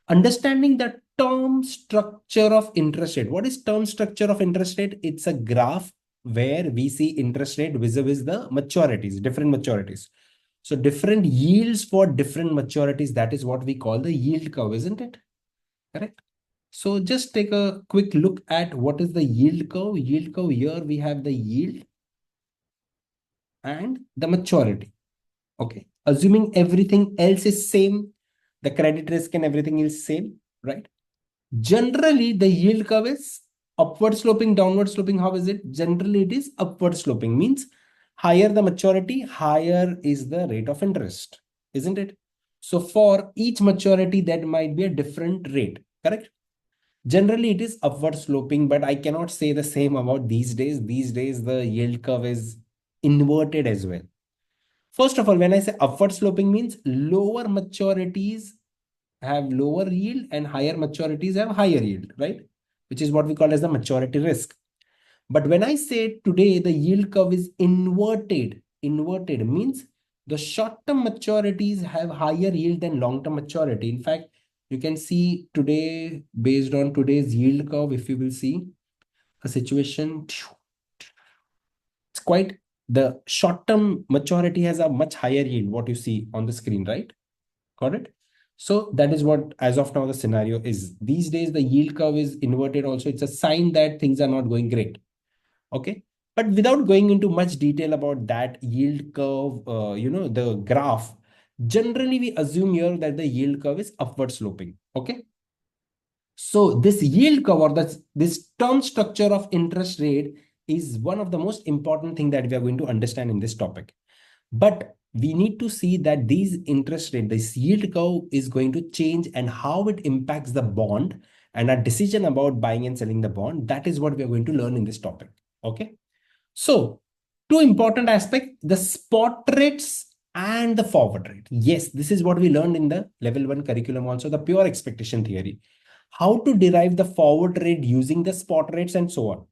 Understanding the term structure of interest rate. What is term structure of interest rate? It's a graph where we see interest rate vis-a-vis the maturities, different maturities. So different yields for different maturities. That is what we call the yield curve, isn't it? Correct. So just take a quick look at what is the yield curve. Yield curve, here we have the yield and the maturity. Okay. Assuming everything else is same, the credit risk and everything is same, right? Generally, the yield curve is upward sloping, downward sloping. How is it? Generally, it is upward sloping, means higher the maturity, higher is the rate of interest, isn't it? So for each maturity, that might be a different rate, correct? Generally, it is upward sloping, but I cannot say the same about these days. These days, the yield curve is inverted as well. First of all, when I say upward sloping, means lower maturities have lower yield and higher maturities have higher yield, right? Which is what we call as the maturity risk. But when I say today the yield curve is inverted, inverted means the short-term maturities have higher yield than long-term maturity. In fact, you can see today, based on today's yield curve, if you will see a situation, it's quite, the short-term maturity has a much higher yield, what you see on the screen, right? Got it? So that is what, as of now, the scenario is. These days, the yield curve is inverted also. It's a sign that things are not going great. Okay. But without going into much detail about that yield curve, the graph, generally we assume here that the yield curve is upward sloping. Okay. So this yield curve, or this term structure of interest rate, is one of the most important thing that we are going to understand in this topic. But we need to see that these interest rate, this yield curve is going to change and how it impacts the bond and a decision about buying and selling the bond. That is what we are going to learn in this topic. Okay. So two important aspects, the spot rates and the forward rate. Yes, this is what we learned in the level 1 curriculum also, the pure expectation theory. How to derive the forward rate using the spot rates and so on.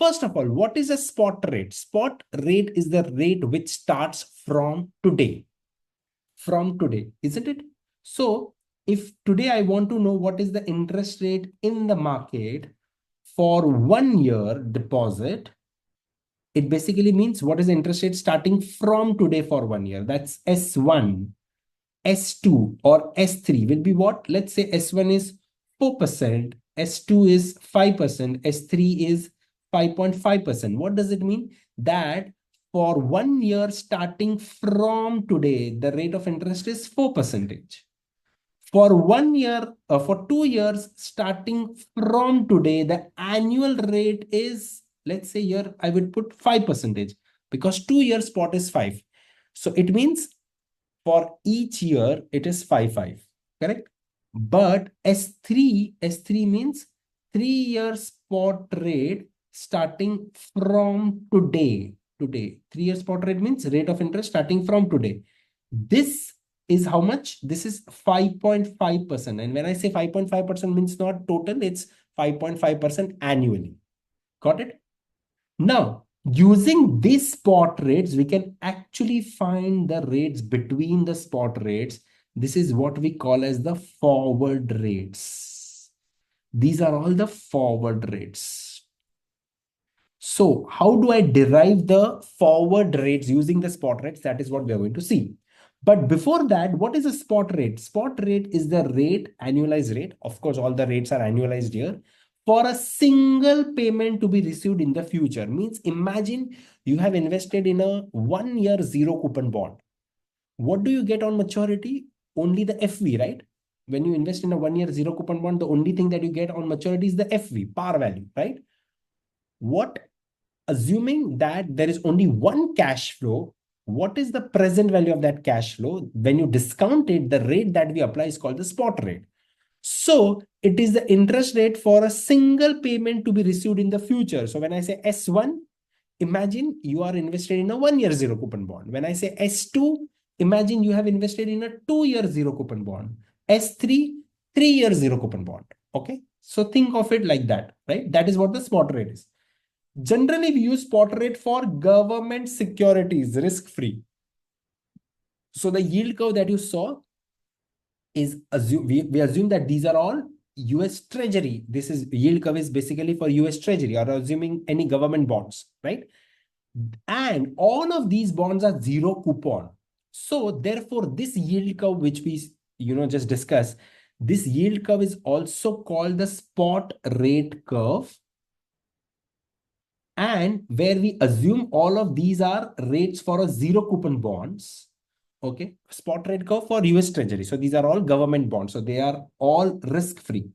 First of all, what is a spot rate? Spot rate is the rate which starts from today. From today, isn't it? So if today I want to know what is the interest rate in the market for 1 year deposit, it basically means what is the interest rate starting from today for 1 year. That's S1, S2 or S3 will be what? Let's say S1 is 4%, S2 is 5%, S3 is 5.5%. What does it mean? That for 1 year starting from today, the rate of interest is 4%. For 1 year, for 2 years starting from today, the annual rate is, let's say here, I would put 5% because 2 year spot is 5. So it means for each year, it is 5, correct? But S3 means 3 year spot rate starting from today. Today, 3 year spot rate means rate of interest starting from today. This is how much? This is 5.5%. And when I say 5.5% means not total, it's 5.5% annually. Got it? Now, using these spot rates, we can actually find the rates between the spot rates. This is what we call as the forward rates. These are all the forward rates. So how do I derive the forward rates using the spot rates? That is what we are going to see. But before that, what is a spot rate? Spot rate is the rate, annualized rate. Of course, all the rates are annualized here, for a single payment to be received in the future. Means imagine you have invested in a 1 year zero coupon bond. What do you get on maturity? Only the FV, right? When you invest in a 1 year zero coupon bond, the only thing that you get on maturity is the FV, par value, right? What, assuming that there is only one cash flow, what is the present value of that cash flow? When you discount it, the rate that we apply is called the spot rate. So it is the interest rate for a single payment to be received in the future. So when I say S1, imagine you are invested in a 1 year zero coupon bond. When I say S2, imagine you have invested in a 2 year zero coupon bond. S3, 3 year zero coupon bond. Okay. So think of it like that, right? That is what the spot rate is. Generally, we use spot rate for government securities, risk-free. So the yield curve that you saw is we assume that these are all US Treasury. This is yield curve is basically for US Treasury, or assuming any government bonds, right? And all of these bonds are zero coupon. So therefore, this yield curve, which we just discussed, this yield curve is also called the spot rate curve, and where we assume all of these are rates for a zero coupon bonds. Okay, spot rate curve for US Treasury. So these are all government bonds. So they are all risk-free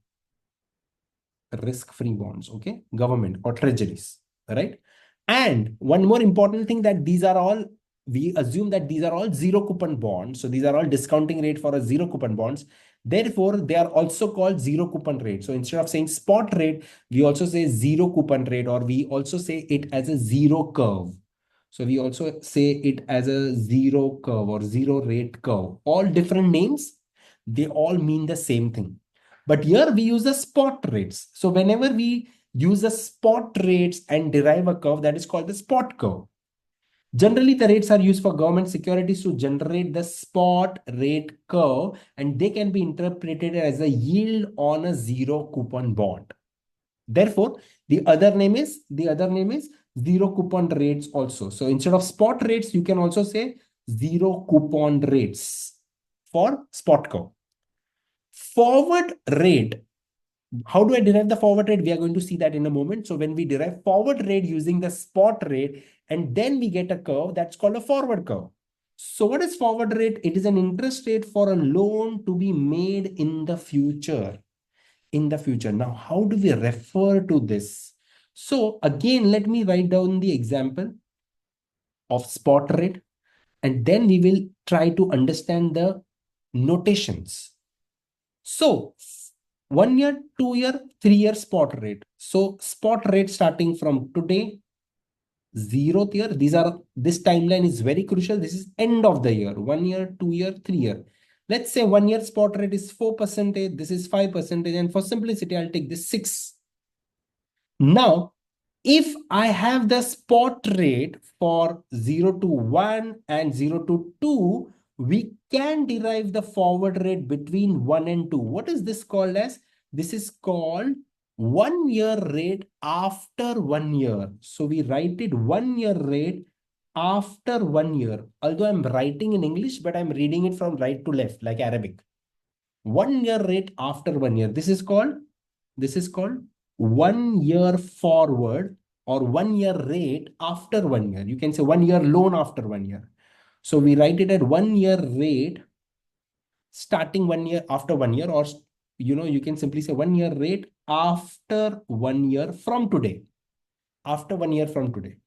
bonds, okay, government or treasuries, right? And one more important thing, that these are all, we assume that these are all zero coupon bonds. So these are all discounting rate for a zero coupon bonds. Therefore, they are also called zero coupon rate. So instead of saying spot rate, we also say zero coupon rate, or we also say it as a zero curve. So we also say it as a zero curve or zero rate curve. All different names, they all mean the same thing. But here we use the spot rates. So whenever we use the spot rates and derive a curve, that is called the spot curve. Generally, the rates are used for government securities to generate the spot rate curve, and they can be interpreted as a yield on a zero coupon bond. Therefore, the other name is zero coupon rates also. So instead of spot rates, you can also say zero coupon rates for spot curve. Forward rate. How do I derive the forward rate? We are going to see that in a moment. So when we derive forward rate using the spot rate, and then we get a curve, that's called a forward curve. So what is forward rate? It is an interest rate for a loan to be made in the future. Now, how do we refer to this? So again, let me write down the example of spot rate, and then we will try to understand the notations. So 1 year, 2 year, 3 year spot rate. So spot rate starting from today, 0th year. This timeline is very crucial. This is end of the year, 1 year, 2 year, 3 year. Let's say 1 year spot rate is 4%. This is 5%. And for simplicity, I'll take this 6. Now, if I have the spot rate for 0 to 1 and 0 to 2, we can derive the forward rate between 1 and 2. What is this called as? This is called 1 year rate after 1 year. So we write it 1 year rate after 1 year. Although I'm writing in English, but I'm reading it from right to left, like Arabic. 1 year rate after 1 year. This is called 1 year forward, or 1 year rate after 1 year. You can say 1 year loan after 1 year. So we write it at 1 year rate starting 1 year after 1 year, or you can simply say 1 year rate after 1 year from today. After 1 year from today.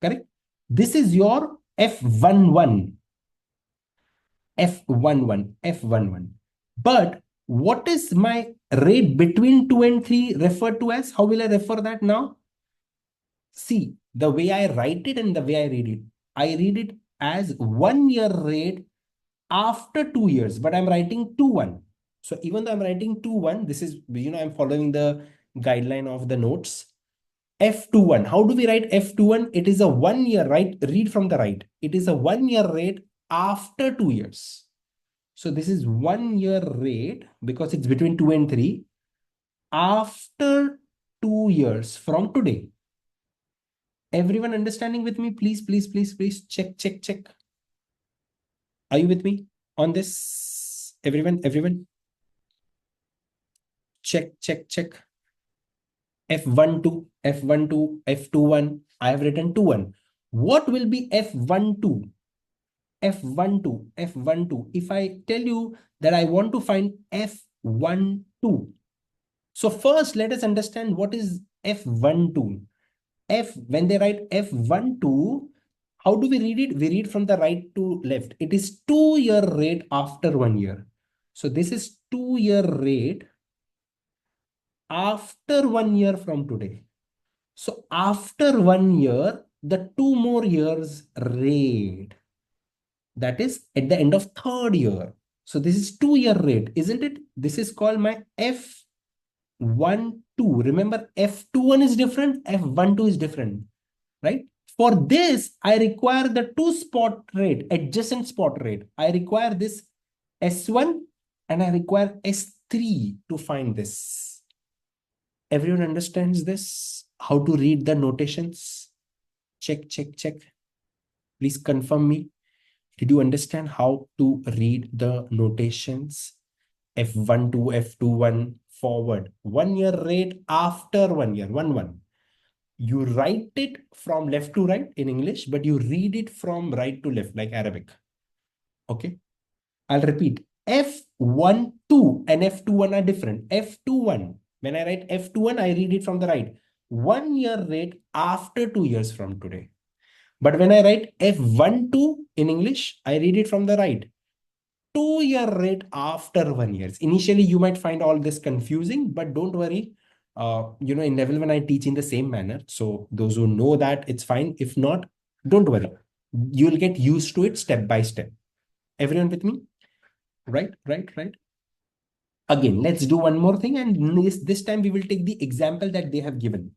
Correct? This is your F11. F11. But what is my rate between 2 and 3 referred to as? How will I refer that now? See, the way I write it and the way I read it. I read it as 1 year rate after 2 years, but I'm writing 2-1. So even though I'm writing 2-1, this is, I'm following the guideline of the notes. F21. How do we write F21? It is a 1 year, right? Read from the right. It is a 1 year rate after 2 years. So this is 1 year rate because it's between 2 and 3 after 2 years from today. Everyone understanding with me? Please check. Are you with me on this? Everyone? Check. F12, F21. I have written 2-1. What will be F12? F12. If I tell you that I want to find F12. So first, let us understand what is F12. When they write F12, how do we read it? We read from the right to left. It is 2 year rate after 1 year. So this is 2 year rate after 1 year from today. So after 1 year, the 2 more years rate. That is at the end of 3rd year. So this is 2 year rate, isn't it? This is called my F12. Remember, F21 is different, F12 is different, right? For this, I require the 2 spot rate, adjacent spot rate. I require this S1 and I require S3 to find this. Everyone understands this? How to read the notations? Check, check, check. Please confirm me. Did you understand how to read the notations? F1 to F21 forward. 1 year rate after 1 year. 1 1. You write it from left to right in English, but you read it from right to left like Arabic. Okay. I'll repeat. F12 and F21 are different. F21. When I write F21, I read it from the right. 1 year rate after 2 years from today. But when I write F12 in English, I read it from the right. 2 year rate after 1 year. Initially, you might find all this confusing, but don't worry. In level 1, I teach in the same manner. So those who know that, it's fine. If not, don't worry. You'll get used to it step by step. Everyone with me? Right, right, right. Again, let's do one more thing. And this time we will take the example that they have given.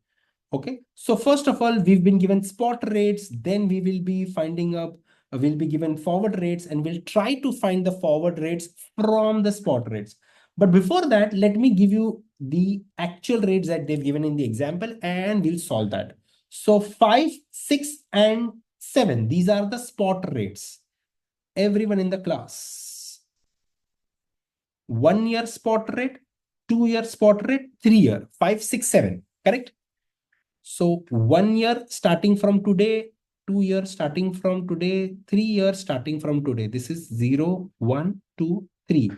Okay. So first of all, we've been given spot rates. Then we will be finding up, we'll be given forward rates, and we'll try to find the forward rates from the spot rates. But before that, let me give you the actual rates that they've given in the example, and we'll solve that. So 5, 6, and 7, these are the spot rates. Everyone in the class. 1 year spot rate, 2 year spot rate, 3 year, 5, 6, 7. Correct? So 1 year starting from today, 2 years starting from today, 3 years starting from today. This is 0, 1, 2, 3.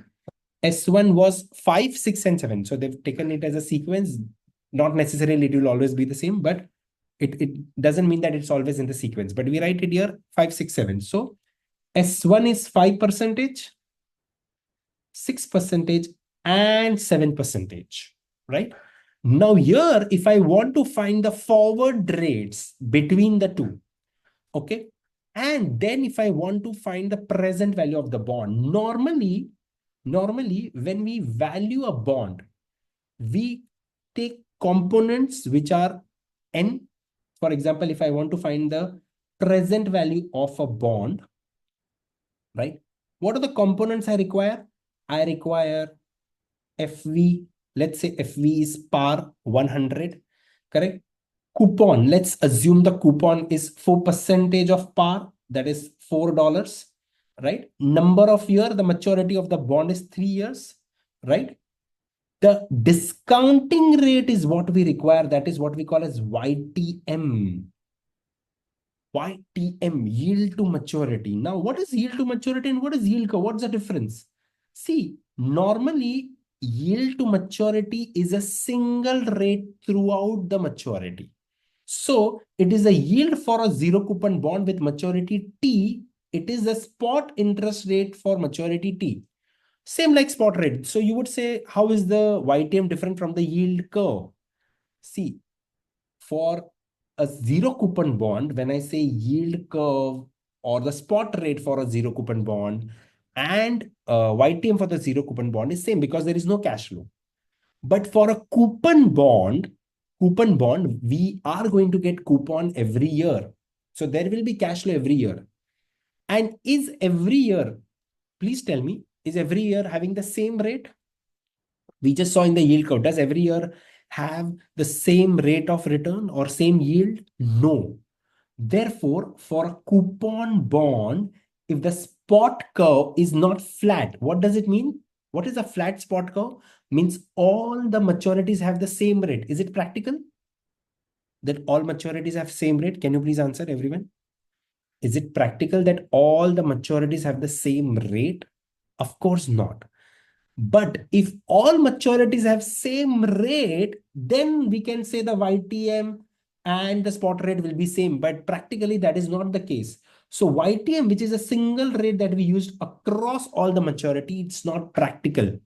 S1 was 5, 6, and 7. So they've taken it as a sequence. Not necessarily it will always be the same, but it doesn't mean that it's always in the sequence. But we write it here 5, 6, 7. So S1 is 5%, 6%, and 7%, right? Now here, if I want to find the forward rates between the two, okay, and then if I want to find the present value of the bond, normally when we value a bond, we take components which are N. For example, if I want to find the present value of a bond, right? What are the components I require? I require FV. Let's say FV is par 100, correct? Coupon, let's assume the coupon is 4% of par, that is $4, right? Number of year, the maturity of the bond is 3 years, right? The discounting rate is what we require. That is what we call as YTM. YTM, yield to maturity. Now, what is yield to maturity and what is yield curve? What's the difference? See, normally yield to maturity is a single rate throughout the maturity. So it is a yield for a zero coupon bond with maturity T. It is a spot interest rate for maturity T. Same like spot rate. So you would say, how is the YTM different from the yield curve? See, for a zero coupon bond, when I say yield curve or the spot rate for a zero coupon bond and YTM for the zero coupon bond is same because there is no cash flow. But for a coupon bond, we are going to get coupon every year. So there will be cash flow every year. And is every year, please tell me, is every year having the same rate? We just saw in the yield curve, does every year have the same rate of return or same yield? No. Therefore, for a coupon bond, if the spot curve is not flat, what does it mean? What is a flat spot curve? Means all the maturities have the same rate. Is it practical that all maturities have same rate? Can you please answer, everyone? Is it practical that all the maturities have the same rate? Of course not. But if all maturities have same rate, then we can say the YTM and the spot rate will be same. But practically that is not the case. So YTM, which is a single rate that we used across all the maturity, it's not practical.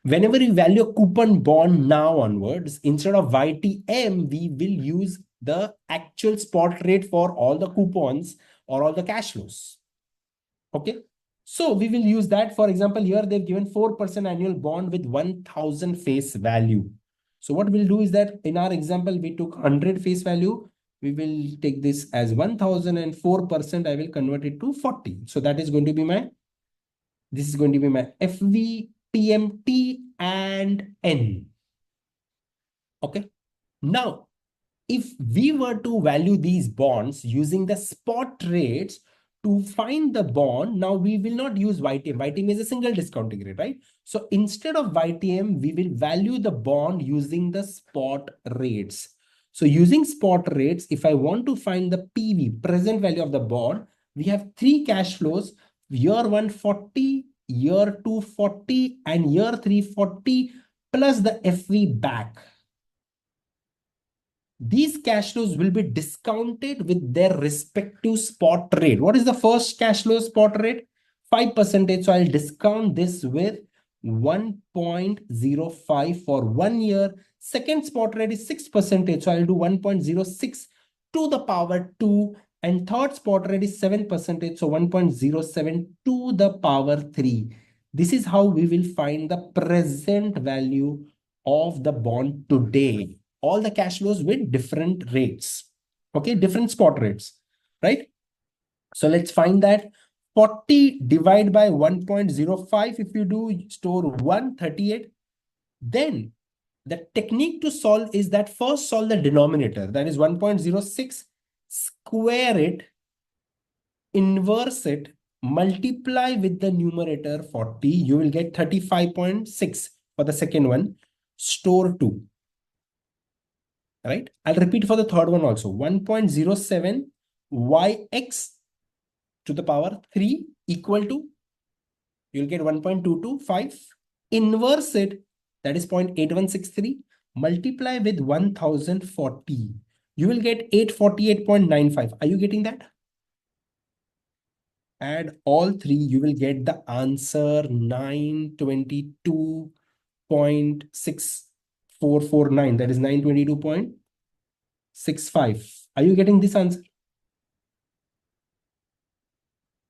Whenever we value a coupon bond now onwards, instead of YTM, we will use the actual spot rate for all the coupons or all the cash flows. Okay. So we will use that. For example, here they've given 4% annual bond with 1000 face value. So what we'll do is that in our example, we took 100 face value. We will take this as 1000 and 4%. I will convert it to 40. So that is going to be my This is going to be my FV, PMT, and N. Okay. Now, if we were to value these bonds using the spot rates to find the bond, now we will not use YTM. YTM is a single discounting rate, right? So instead of YTM, we will value the bond using the spot rates. So using spot rates, if I want to find the PV, present value of the bond, we have three cash flows, year 140, year 240, and year 340, plus the FV back. These cash flows will be discounted with their respective spot rate. What is the first cash flow spot rate? 5%. So I'll discount this with 1.05 for 1 year. Second spot rate is 6%. So I'll do 1.06 to the power 2. And third spot rate is 7%. So 1.07 to the power 3. This is how we will find the present value of the bond today. All the cash flows with different rates. Okay, different spot rates, right? So let's find that. 40 divided by 1.05. If you do store 138, then the technique to solve is that first solve the denominator, that is 1.06, square it, inverse it, multiply with the numerator 40, you will get 35.6 for the second one, store 2. Right? I'll repeat for the third one also. 1.07 yx to the power 3 equal to, you'll get 1.225. Inverse it, that is 0.8163. Multiply with 1040. You will get 848.95. Are you getting that? Add all three, you will get the answer 922.6449. That is 922.65. Are you getting this answer?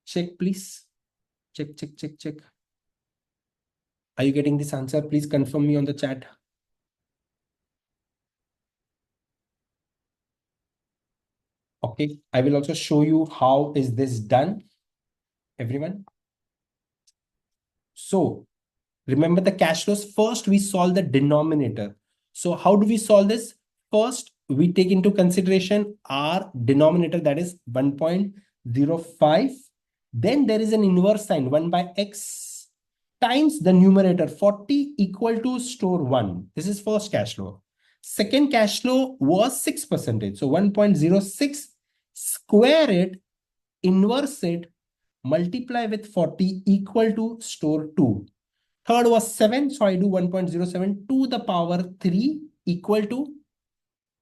Check, please. Check. Are you getting this answer? Please confirm me on the chat. Okay, I will also show you how is this done, everyone. So remember the cash flows. First, we solve the denominator. So how do we solve this? First, we take into consideration our denominator, that is 1.05. Then there is an inverse sign, 1 by x times the numerator 40 equal to store 1. This is first cash flow. Second cash flow was 6%. So 1.06, square it, inverse it, multiply with 40 equal to store 2. Third was 7. So I do 1.07 to the power 3 equal to,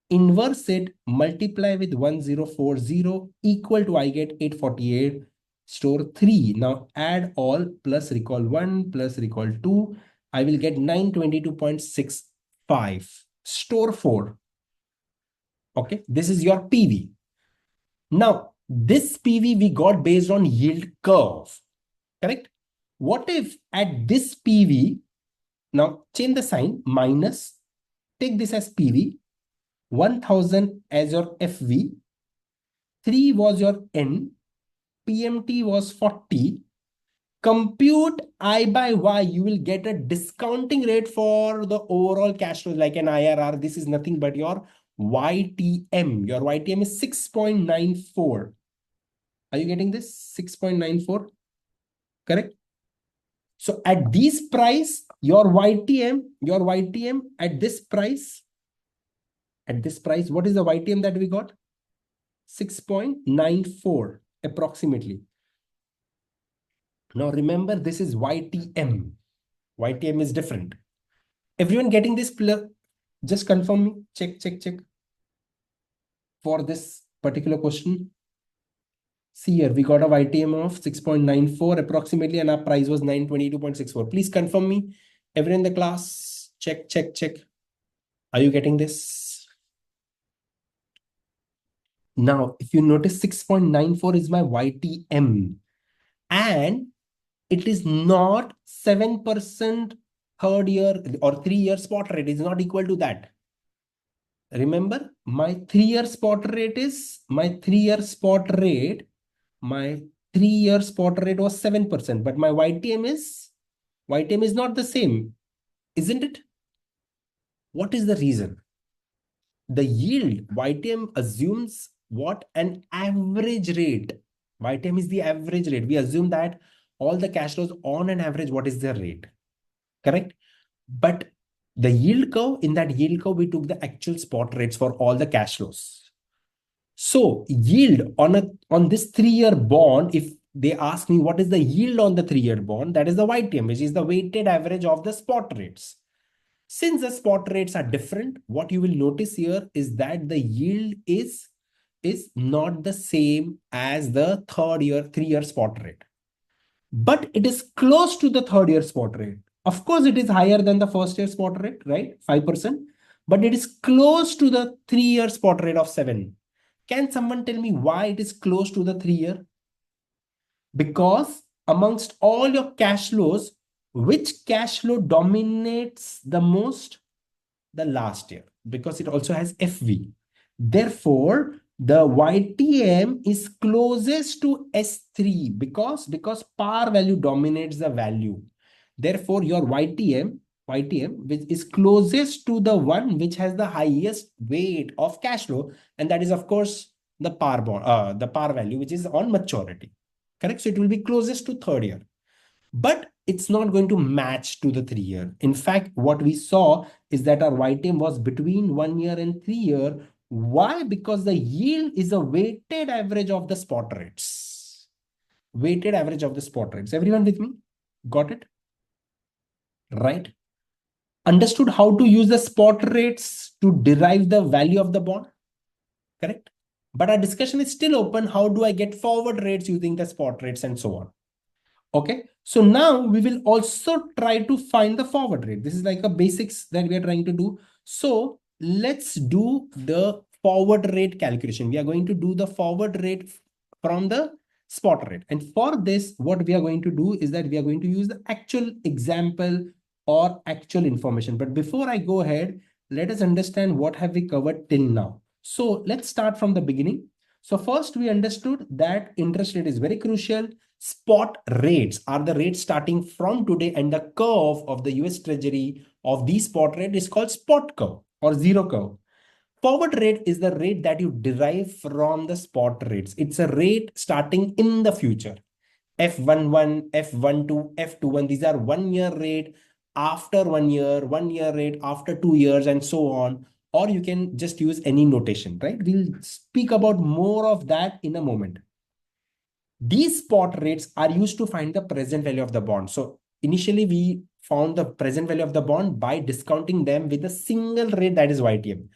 inverse it, multiply with 1040 equal to, I get 848, store 3. Now add all plus recall 1 plus recall 2. I will get 922.65. Store 4. Okay, this is your PV. Now, this PV we got based on yield curve. Correct? What if at this PV, now change the sign, minus, take this as PV, 1000 as your FV, 3 was your N, PMT was 40, compute I by Y, you will get a discounting rate for the overall cash flow like an IRR. This is nothing but your YTM. Your YTM is 6.94. Are you getting this? 6.94. Correct? So at this price, your YTM at this price, what is the YTM that we got? 6.94 approximately. Now remember, this is YTM. YTM is different. Everyone getting this? Just confirm me. Check. For this particular question. See here, we got a YTM of 6.94 approximately, and our price was 922.64. Please confirm me. Everyone in the class, check. Are you getting this? Now, if you notice, 6.94 is my YTM. And it is not 7% third year or 3-year spot rate. It's not equal to that. Remember, my 3-year spot rate, my 3-year spot rate was 7%, but my YTM is not the same, isn't it? What is the reason? The yield, YTM assumes what? An average rate. YTM is the average rate. We assume that all the cash flows on an average, what is their rate? Correct? But the yield curve, in that yield curve, we took the actual spot rates for all the cash flows. So yield on this 3-year bond, if they ask me what is the yield on the 3-year bond, that is the YTM, which is the weighted average of the spot rates. Since the spot rates are different, what you will notice here is that the yield is not the same as the 3-year spot rate, but it is close to the 3rd-year spot rate. Of course, it is higher than the 1st-year spot rate, right? 5%, but it is close to the 3-year spot rate of 7. Can someone tell me why it is close to the 3-year? Because amongst all your cash flows, which cash flow dominates the most? The last year, because it also has FV. Therefore, the YTM is closest to S3 because par value dominates the value. Therefore, your YTM, which is closest to the one which has the highest weight of cash flow, and that is, of course, the par value, which is on maturity. Correct? So it will be closest to 3rd year. But it's not going to match to the 3-year. In fact, what we saw is that our YTM was between 1 year and 3 year. Why? Because the yield is a weighted average of the spot rates. Weighted average of the spot rates. Everyone with me? Got it? Right? Understood how to use the spot rates to derive the value of the bond? Correct? But our discussion is still open. How do I get forward rates using the spot rates and so on? Okay, so now we will also try to find the forward rate. This is like a basics that we are trying to do. So let's do the forward rate calculation. We are going to do the forward rate from the spot rate. And for this, what we are going to do is that we are going to use the actual example or actual information. But before I go ahead, let us understand what have we covered till now. So let's start from the beginning. So first we understood that interest rate is very crucial. Spot rates are the rates starting from today, and the curve of the US Treasury of the spot rate is called spot curve or zero curve. Forward rate is the rate that you derive from the spot rates. It's a rate starting in the future. F11, F12, F21, these are 1-year rate after 1 year, 1-year rate after 2 years, and so on. Or you can just use any notation, right? We'll speak about more of that in a moment. These spot rates are used to find the present value of the bond. So initially we found the present value of the bond by discounting them with a single rate, that is YTM.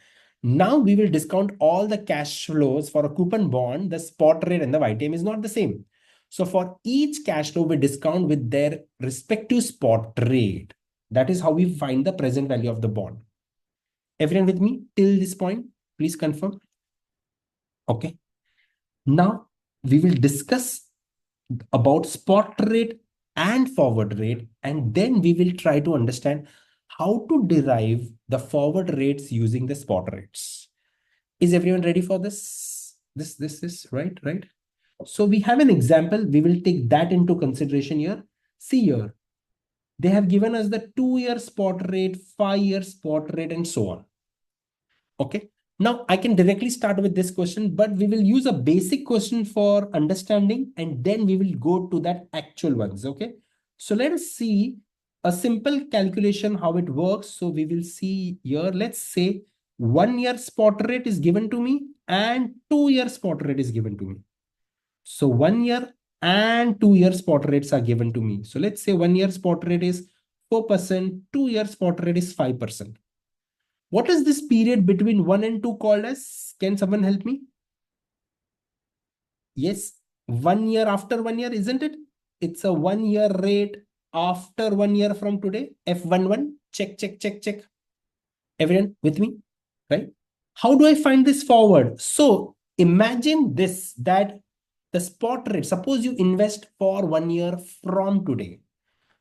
Now we will discount all the cash flows for a coupon bond. The spot rate and the YTM is not the same. So for each cash flow, we discount with their respective spot rate. That is how we find the present value of the bond. Everyone with me till this point? Please confirm. Okay. Now we will discuss about spot rate and forward rate, and then we will try to understand how to derive the forward rates using the spot rates. Is everyone ready for this? This right? So we have an example. We will take that into consideration here. See here. They have given us the 2-year spot rate, 5-year spot rate, and so on. Okay. Now I can directly start with this question, but we will use a basic question for understanding, and then we will go to that actual ones. Okay. So let us see a simple calculation, how it works. So we will see here, let's say 1-year spot rate is given to me and 2-year spot rate is given to me. So 1-year and 2-year spot rates are given to me. So let's say 1-year spot rate is 4%, 2-year spot rate is 5%. What is this period between 1 and 2 called as? Can someone help me? Yes, 1 year after 1 year, isn't it? It's a 1-year rate after 1 year from today. F11, check. Everyone with me, right? How do I find this forward? So imagine this, that the spot rate, suppose you invest for 1 year from today.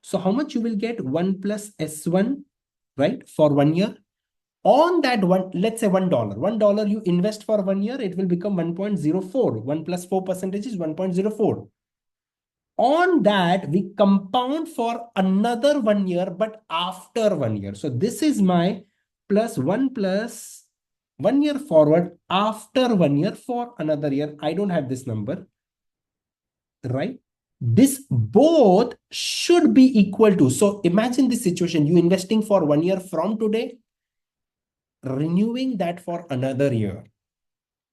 So how much you will get? 1 plus S1, right? For 1 year. On that one, let's say $1. $1 you invest for 1 year, it will become 1.04. 1 plus 4% is 1.04. On that, we compound for another 1 year, but after 1 year. So this is my plus 1 year forward after 1 year for another year. I don't have this number, right? This both should be equal to. So imagine this situation. You investing for 1 year from today, renewing that for another year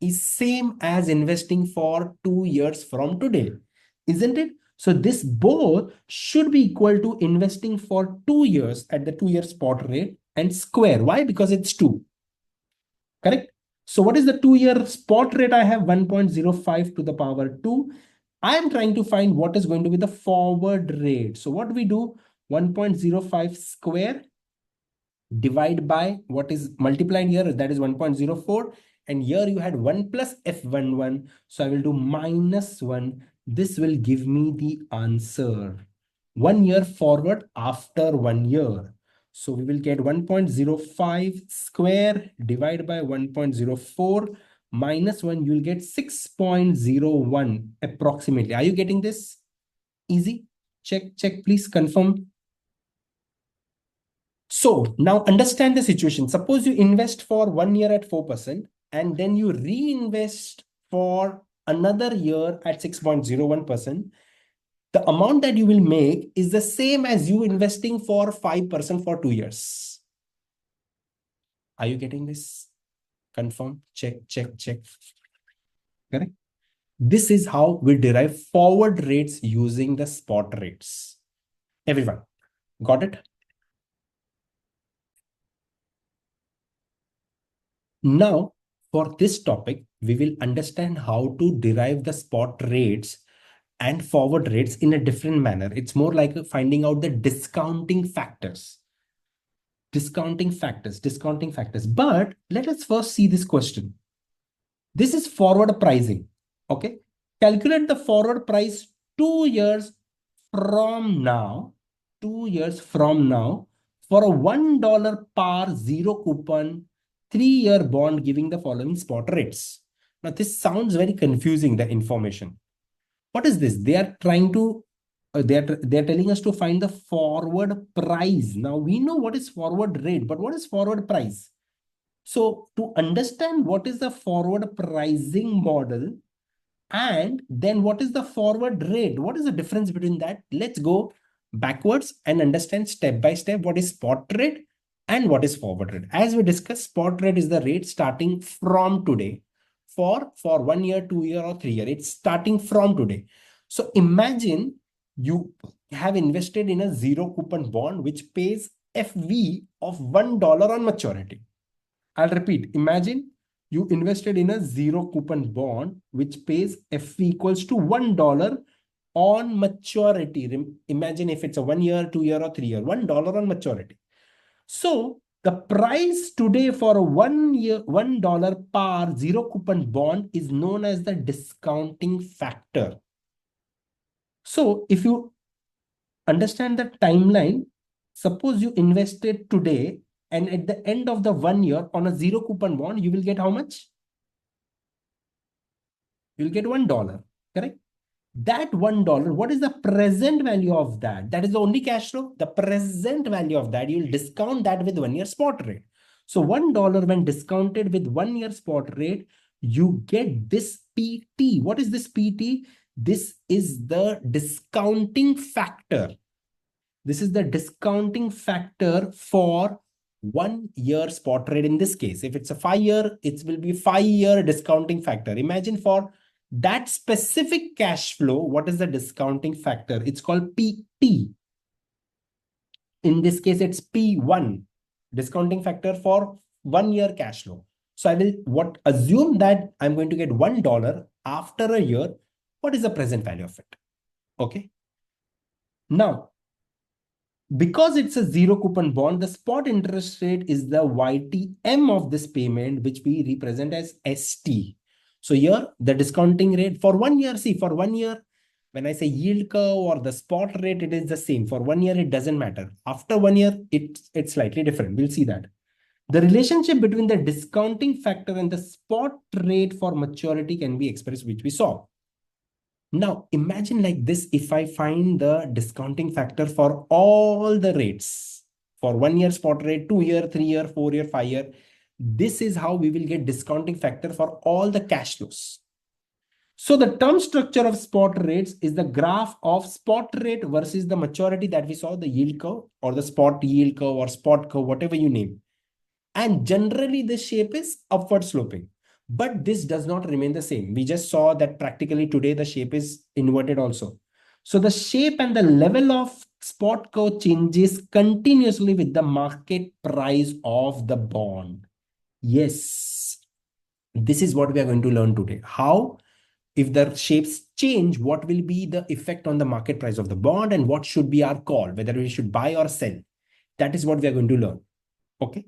is same as investing for 2 years from today, isn't it? So this both should be equal to investing for 2 years at the 2-year spot rate and square. Why? Because it's 2, correct? So what is the 2-year spot rate? I have 1.05 to the power 2. I am trying to find what is going to be the forward rate. So what we do, 1.05 square divide by what is multiplied here, that is 1.04, and here you had 1 plus f11, so I will do -1. This will give me the answer 1 year forward after 1 year. So we will get 1.05 square divided by 1.04 -1, you will get 6.01 approximately. Are you getting this? Easy. Check, please confirm. So now understand the situation. Suppose you invest for 1 year at 4% and then you reinvest for another year at 6.01%. The amount that you will make is the same as you investing for 5% for 2 years. Are you getting this? Confirm. Check. Correct. This is how we derive forward rates using the spot rates. Everyone got it? Now, for this topic, we will understand how to derive the spot rates and forward rates in a different manner. It's more like finding out the discounting factors. Discounting factors. But let us first see this question. This is forward pricing. Okay. Calculate the forward price 2 years from now. 2 years from now for a $1 par zero coupon 3-year bond giving the following spot rates. Now, this sounds very confusing, the information. What is this? They are trying to, they're telling us to find the forward price. Now, we know what is forward rate, but what is forward price? So, to understand what is the forward pricing model and then what is the forward rate, what is the difference between that? Let's go backwards and understand step by step what is spot rate and what is forward rate. As we discussed, spot rate is the rate starting from today for 1 year, 2 year or 3 year. It's starting from today. So imagine you have invested in a zero coupon bond which pays FV of $1 on maturity. I'll repeat. Imagine you invested in a zero coupon bond which pays FV equals to $1 on maturity. Imagine if it's a 1 year, 2 year or 3 year, $1 on maturity. So the price today for a 1 year, $1 par zero coupon bond is known as the discounting factor. So if you understand the timeline, suppose you invested today and at the end of the 1 year on a zero coupon bond, you will get how much? You'll get $1, correct? That $1, what is the present value of that? That is the only cash flow. The present value of that, you'll discount that with 1 year spot rate. So $1 when discounted with 1 year spot rate, you get this PT. What is this PT? This is the discounting factor. This is the discounting factor for 1 year spot rate in this case. If it's a 5 year, it will be 5 year discounting factor. Imagine for that specific cash flow, what is the discounting factor? It's called PT. In this case, it's P1, discounting factor for 1 year cash flow. So I will assume that I'm going to get $1 after a year. What is the present value of it? Okay. Now, because it's a zero coupon bond, the spot interest rate is the YTM of this payment, which we represent as ST. So here, the discounting rate for 1 year, see, for 1 year, when I say yield curve or the spot rate, it is the same. For 1 year, it doesn't matter. After 1 year, it's slightly different. We'll see that. The relationship between the discounting factor and the spot rate for maturity can be expressed, which we saw. Now imagine like this, if I find the discounting factor for all the rates, for 1 year spot rate, 2 year, 3 year, 4 year, 5 year, this is how we will get discounting factor for all the cash flows. So the term structure of spot rates is the graph of spot rate versus the maturity that we saw, the yield curve or the spot yield curve or spot curve, whatever you name. And generally the shape is upward sloping, but this does not remain the same. We just saw that practically today the shape is inverted also. So the shape and the level of spot curve changes continuously with the market price of the bond. Yes, this is what we are going to learn today. How, if the shapes change, what will be the effect on the market price of the bond and what should be our call, whether we should buy or sell. That is what we are going to learn. Okay.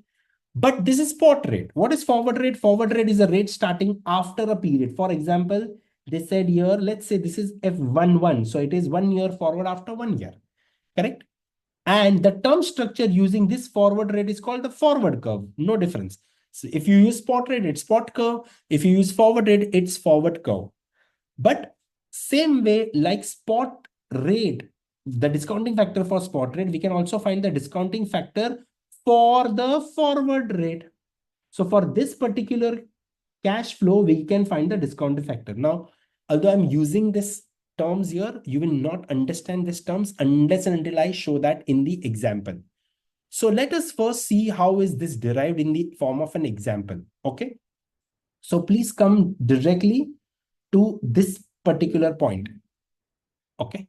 But this is spot rate. What is forward rate? Forward rate is a rate starting after a period. For example, they said here, let's say this is F11. So it is 1 year forward after 1 year. Correct? And the term structure using this forward rate is called the forward curve. No difference. So if you use spot rate, it's spot curve. If you use forward rate, it's forward curve. But same way, like spot rate, the discounting factor for spot rate, we can also find the discounting factor for the forward rate. So for this particular cash flow, we can find the discounting factor. Now, although I'm using this terms here, you will not understand these terms unless and until I show that in the example. So let us first see how is this derived in the form of an example. Okay. So please come directly to this particular point. Okay.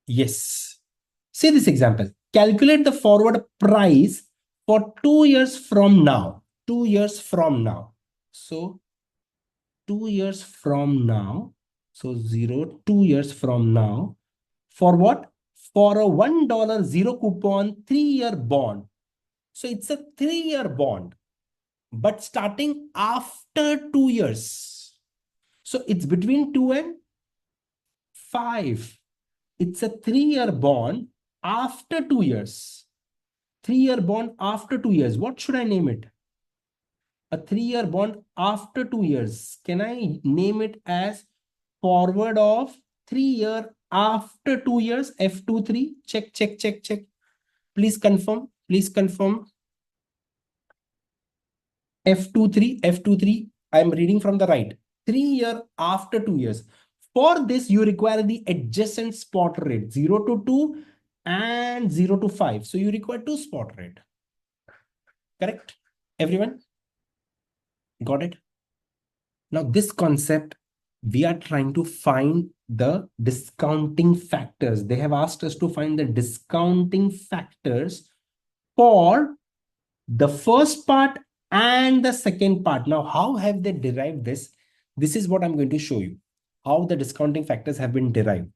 Yes. See this example. Calculate the forward price for 2 years from now. 2 years from now. So 2 years from now. So 2 years from now. For what? For a $1 zero coupon 3-year bond. So it's a 3-year bond, but starting after 2 years. So it's between 2 and 5. It's a 3-year bond after 2 years. 3-year bond after 2 years. What should I name it? A 3-year bond after 2 years. Can I name it as forward of 3-year after 2 years? F23. Check, check, check, check. Please confirm. Please confirm. F23, F23. I'm reading from the right. 3-year after 2 years. For this, you require the adjacent spot rate 0 to 2 and 0 to 5. So you require 2 spot rate. Correct? Everyone? Got it? Now, this concept, we are trying to find the discounting factors. They have asked us to find the discounting factors for the first part and the second part. Now, how have they derived this? This is what I'm going to show you, how the discounting factors have been derived.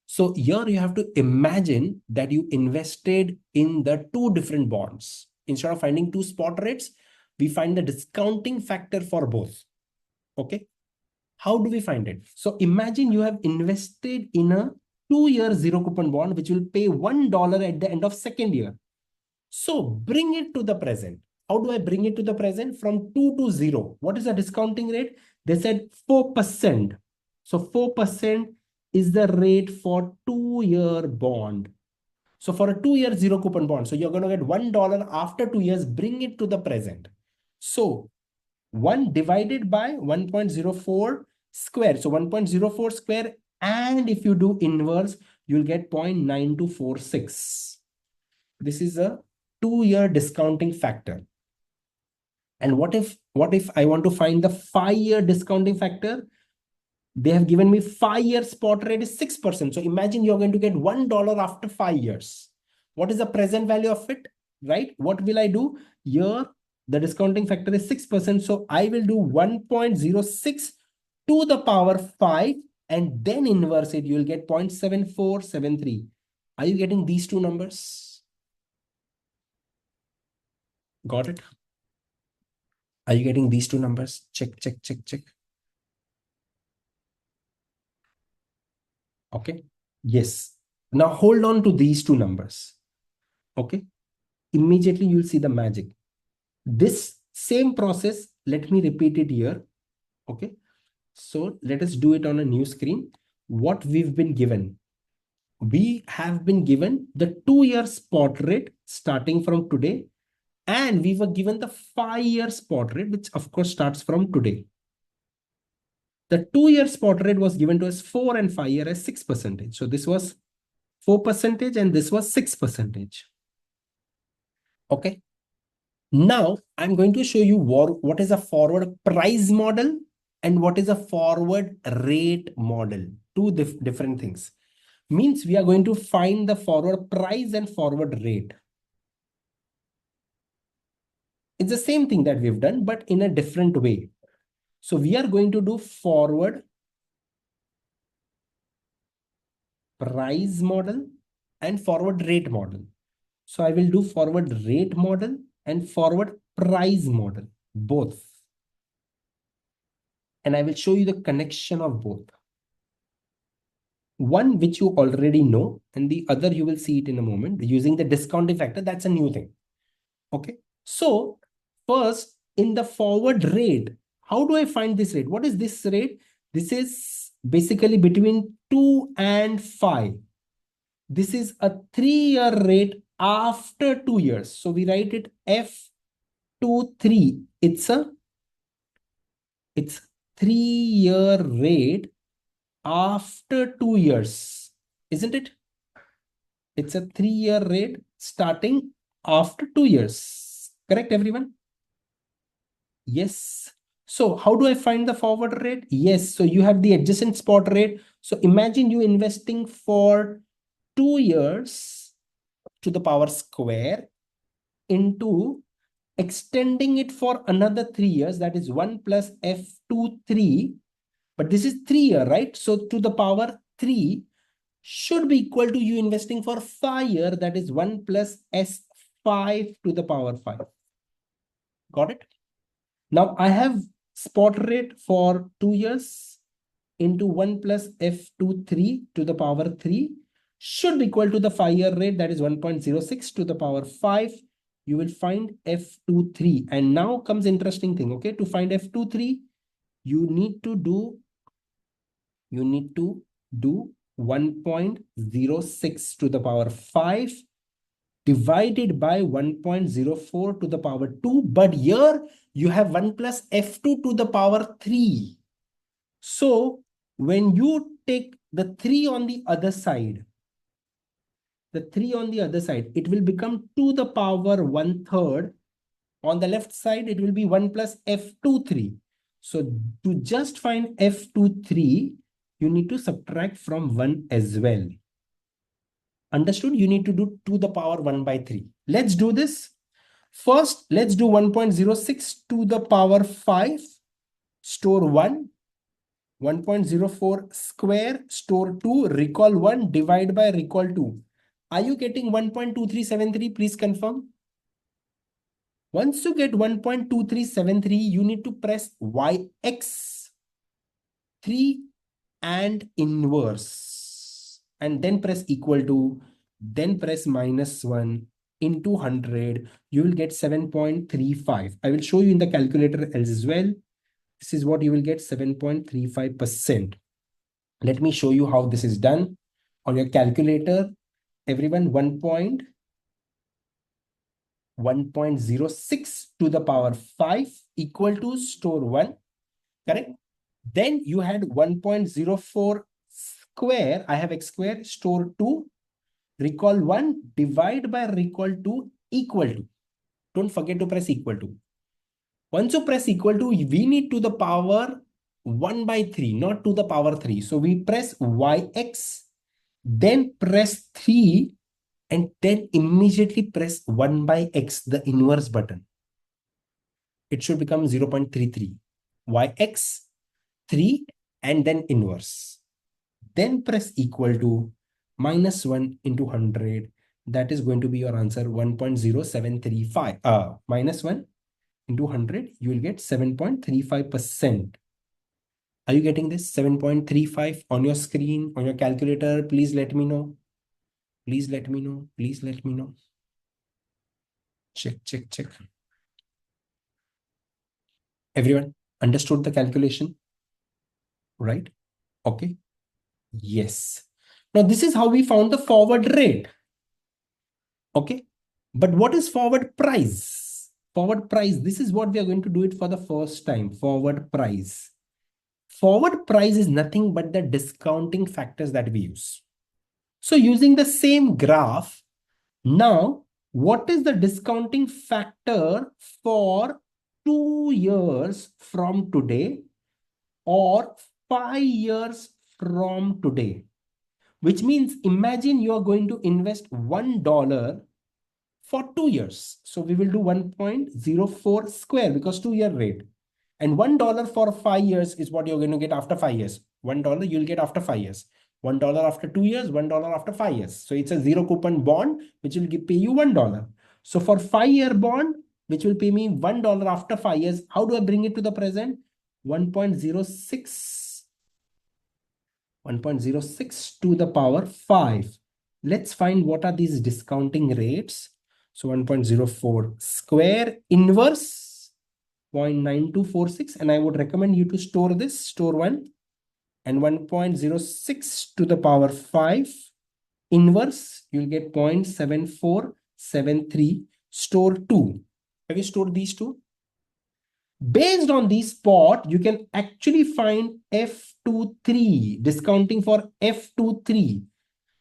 So here you have to imagine that you invested in the 2 different bonds. Instead of finding 2 spot rates, we find the discounting factor for both. Okay. How do we find it? So imagine you have invested in a 2-year zero coupon bond, which will pay $1 at the end of second year. So bring it to the present. How do I bring it to the present? From 2 to 0. What is the discounting rate? They said 4%. So 4% is the rate for 2-year bond. So for a 2-year zero coupon bond, so you're going to get $1 after 2 years, bring it to the present. So 1 divided by 1.04 square. So 1.04 square. And if you do inverse, you'll get 0.9246. This is a 2-year discounting factor. And what if I want to find the 5-year discounting factor? They have given me 5-year spot rate is 6%. So imagine you're going to get $1 after 5 years. What is the present value of it? Right? What will I do? Here, the discounting factor is 6%. So I will do 1.06 to the power 5 and then inverse it. You will get 0.7473. Are you getting these 2 numbers? Got it? Are you getting these 2 numbers? Check, check, check, check. Okay. Yes. Now hold on to these 2 numbers. Okay. Immediately you'll see the magic. This same process, let me repeat it here. Okay. So let us do it on a new screen. What we've been given. We have been given the 2-year spot rate starting from today, and we were given the 5-year spot rate, which of course starts from today. The 2-year spot rate was given to us 4 and 5-year as 6%. So this was 4% and this was 6%. Okay. Now I'm going to show you what is a forward price model and what is a forward rate model. Two different things. Means we are going to find the forward price and forward rate. It's the same thing that we've done, but in a different way. So we are going to do forward price model and forward rate model. So I will do forward rate model and forward price model, both. And I will show you the connection of both. One which you already know, and the other you will see it in a moment using the discounting factor. That's a new thing. Okay. So first, in the forward rate, how do I find this rate? What is this rate? This is basically between 2 and 5. This is a 3-year rate after 2 years. So we write it F23. It's 3-year rate after 2 years, isn't it? It's a 3-year rate starting after 2 years. Correct, everyone? Yes. So how do I find the forward rate? Yes. So you have the adjacent spot rate. So imagine you investing for 2 years to the power square into extending it for another 3 years. That is 1 plus F23. But this is 3-year, right? So to the power 3 should be equal to you investing for 5-year. That is 1 plus S5 to the power 5. Got it? Now I have spot rate for 2 years into 1 plus F23 to the power 3 should be equal to the 5-year rate. That is 1.06 to the power 5. You will find F23. And now comes interesting thing. Okay. To find F23, you need to do 1.06 to the power 5 divided by 1.04 to the power 2. But here you have 1 plus F2 to the power 3. So when you take the 3 on the other side, it will become to the power 1/3. On the left side, it will be 1 plus F23. So to just find F23, you need to subtract from 1 as well. Understood? You need to do to the power 1/3. Let's do this. First, let's do 1.06 to the power 5, store 1. 1.04 square, store 2, recall 1, divide by recall 2. Are you getting 1.2373? Please confirm. Once you get 1.2373, you need to press YX 3 and inverse. And then press equal to, then press -1 into 100. You will get 7.35. I will show you in the calculator as well. This is what you will get, 7.35%. Let me show you how this is done on your calculator. Everyone, 1.06 to the power 5 equal to store 1. Correct? Then you had 1.04 square. I have x square, store 2, recall 1, divide by recall 2 equal to. Don't forget to press equal to. Once you press equal to, we need to the power 1/3, not to the power 3. So we press YX, then press 3, and then immediately press 1/x, the inverse button. It should become 0.33. YX, 3, and then inverse. Then press equal to -1 into 100. That is going to be your answer, 1.0735. -1 into 100, you will get 7.35%. Are you getting this? 7.35 on your screen, on your calculator? Please let me know. Please let me know. Please let me know. Check, check, check. Everyone understood the calculation? right? Okay. Yes. Now, this is how we found the forward rate. Okay. But what is forward price? Forward price, this is what we are going to do it for the first time. Forward price. Forward price is nothing but the discounting factors that we use. So using the same graph, now what is the discounting factor for 2 years from today or 5 years from today? Which means imagine you are going to invest $1 for 2 years. So we will do 1.04 square because 2-year rate. And $1 for 5 years is what you're going to get after 5 years. $1 you'll get after 5 years. $1 after 2 years, $1 after 5 years. So it's a zero coupon bond, which will pay you $1. So for 5-year bond, which will pay me $1 after 5 years, how do I bring it to the present? 1.06 to the power 5. Let's find what are these discounting rates. So 1.04 square inverse 0.9246, and I would recommend you to store this, store 1, and 1.06 to the power 5 inverse, you'll get 0.7473, store 2. Have you stored these two? Based on this spot, you can actually find F23, discounting for F23.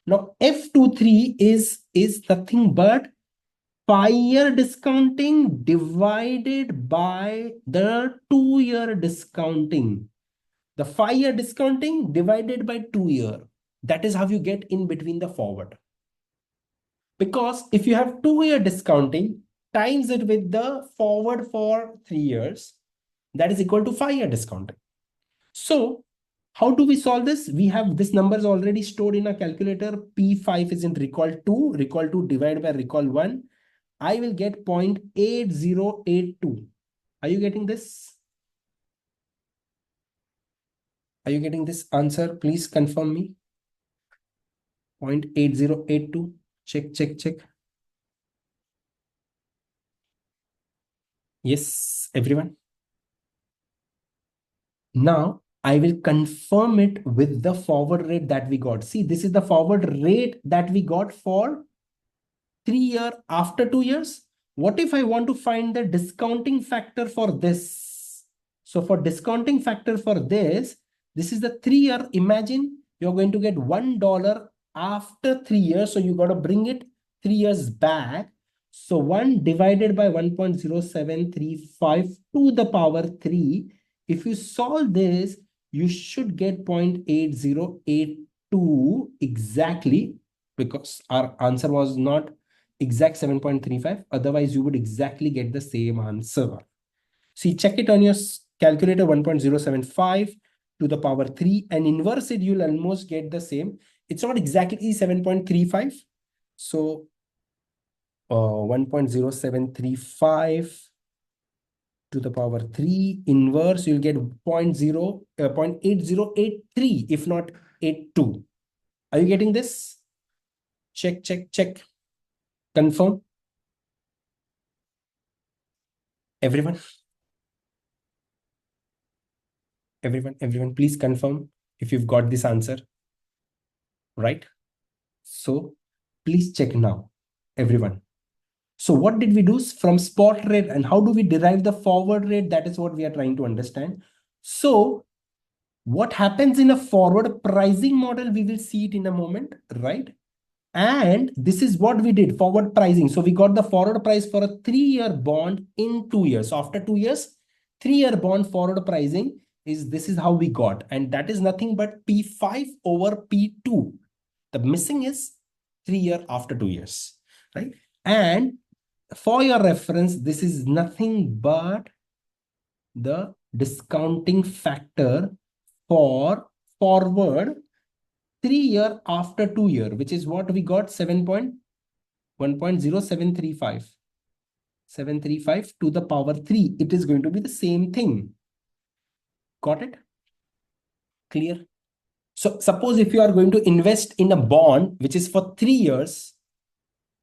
Now, F23 is nothing but 5-year discounting divided by the 2-year discounting. The 5-year discounting divided by 2-year. That is how you get in between the forward. Because if you have 2-year discounting times it with the forward for 3 years, that is equal to 5-year discounting. So how do we solve this? We have this numbers already stored in a calculator. P5 is in recall 2. Recall 2 divided by recall 1. I will get 0.8082. Are you getting this? Are you getting this answer? Please confirm me. 0.8082. Check, check, check. Yes, everyone. Now, I will confirm it with the forward rate that we got. See, this is the forward rate that we got for 3 years after 2 years. What if I want to find the discounting factor for this? So for discounting factor for this is the 3-year. Imagine you're going to get $1 after 3 years. So you got to bring it 3 years back. So 1 divided by 1.0735 to the power 3. If you solve this, you should get 0.8082 exactly, because our answer was not exact 7.35. Otherwise, you would exactly get the same answer. See, check it on your calculator, 1.075 to the power 3, and inverse it, you'll almost get the same. It's not exactly 7.35. So 1.0735 to the power 3 inverse, you'll get 0.8083, if not 82. Are you getting this? Check, check, check. Confirm. Everyone, please confirm if you've got this answer, right? So please check now, everyone. So what did we do from spot rate, and how do we derive the forward rate? That is what we are trying to understand. So what happens in a forward pricing model, we will see it in a moment, right? And this is what we did, forward pricing. So we got the forward price for a 3-year bond in 2 years. So after 2 years, 3-year bond forward pricing this is how we got. And that is nothing but P5 over P2. The missing is 3 year after 2 years, right? And for your reference, this is nothing but the discounting factor for forward 3-year after 2 year, which is what we got 1.0735. 735 to the power 3. It is going to be the same thing. Got it? Clear? So suppose if you are going to invest in a bond, which is for 3 years,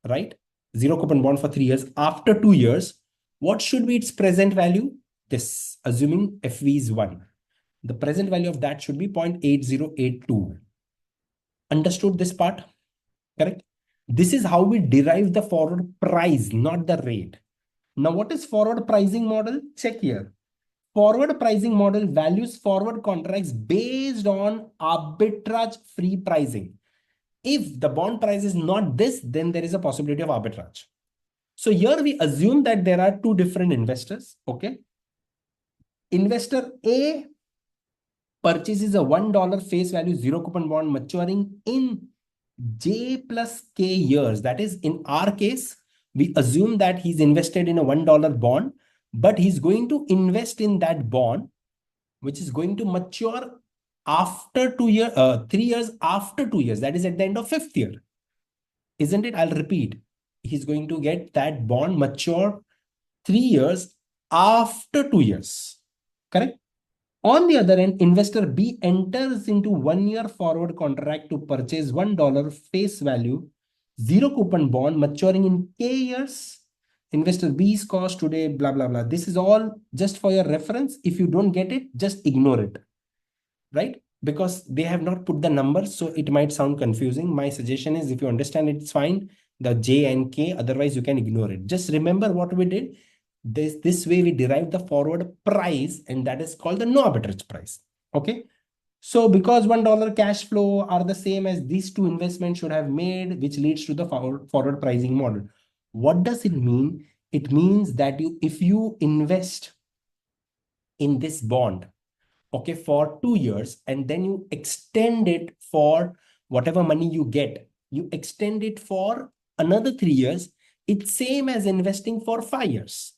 right? Zero coupon bond for 3 years. After 2 years, what should be its present value? This, assuming FV is 1. The present value of that should be 0.8082. Understood this part? Correct? This is how we derive the forward price, not the rate. Now, what is forward pricing model? Check here. Forward pricing model values forward contracts based on arbitrage free pricing. If the bond price is not this, then there is a possibility of arbitrage. So here we assume that there are two different investors. Okay. Investor A purchases a $1 face value zero coupon bond maturing in J plus K years. That is, in our case, we assume that he's invested in a $1 bond, but he's going to invest in that bond, which is going to mature after 3 years after 2 years. That is at the end of 5th year. Isn't it? I'll repeat. He's going to get that bond mature 3 years after 2 years. Correct? On the other end, investor B enters into 1 year forward contract to purchase $1 face value, zero coupon bond maturing in K years. Investor B's cost today, blah, blah, blah. This is all just for your reference. If you don't get it, just ignore it, right? Because they have not put the numbers, so it might sound confusing. My suggestion is if you understand it, it's fine. The J and K, otherwise you can ignore it. Just remember what we did. This way we derive the forward price, and that is called the no arbitrage price. Okay. So because $1 cash flow are the same as these two investments should have made, which leads to the forward pricing model. What does it mean? It means that if you invest in this bond, okay, for 2 years, and then you extend it for whatever money you get, you extend it for another 3 years, it's same as investing for 5 years.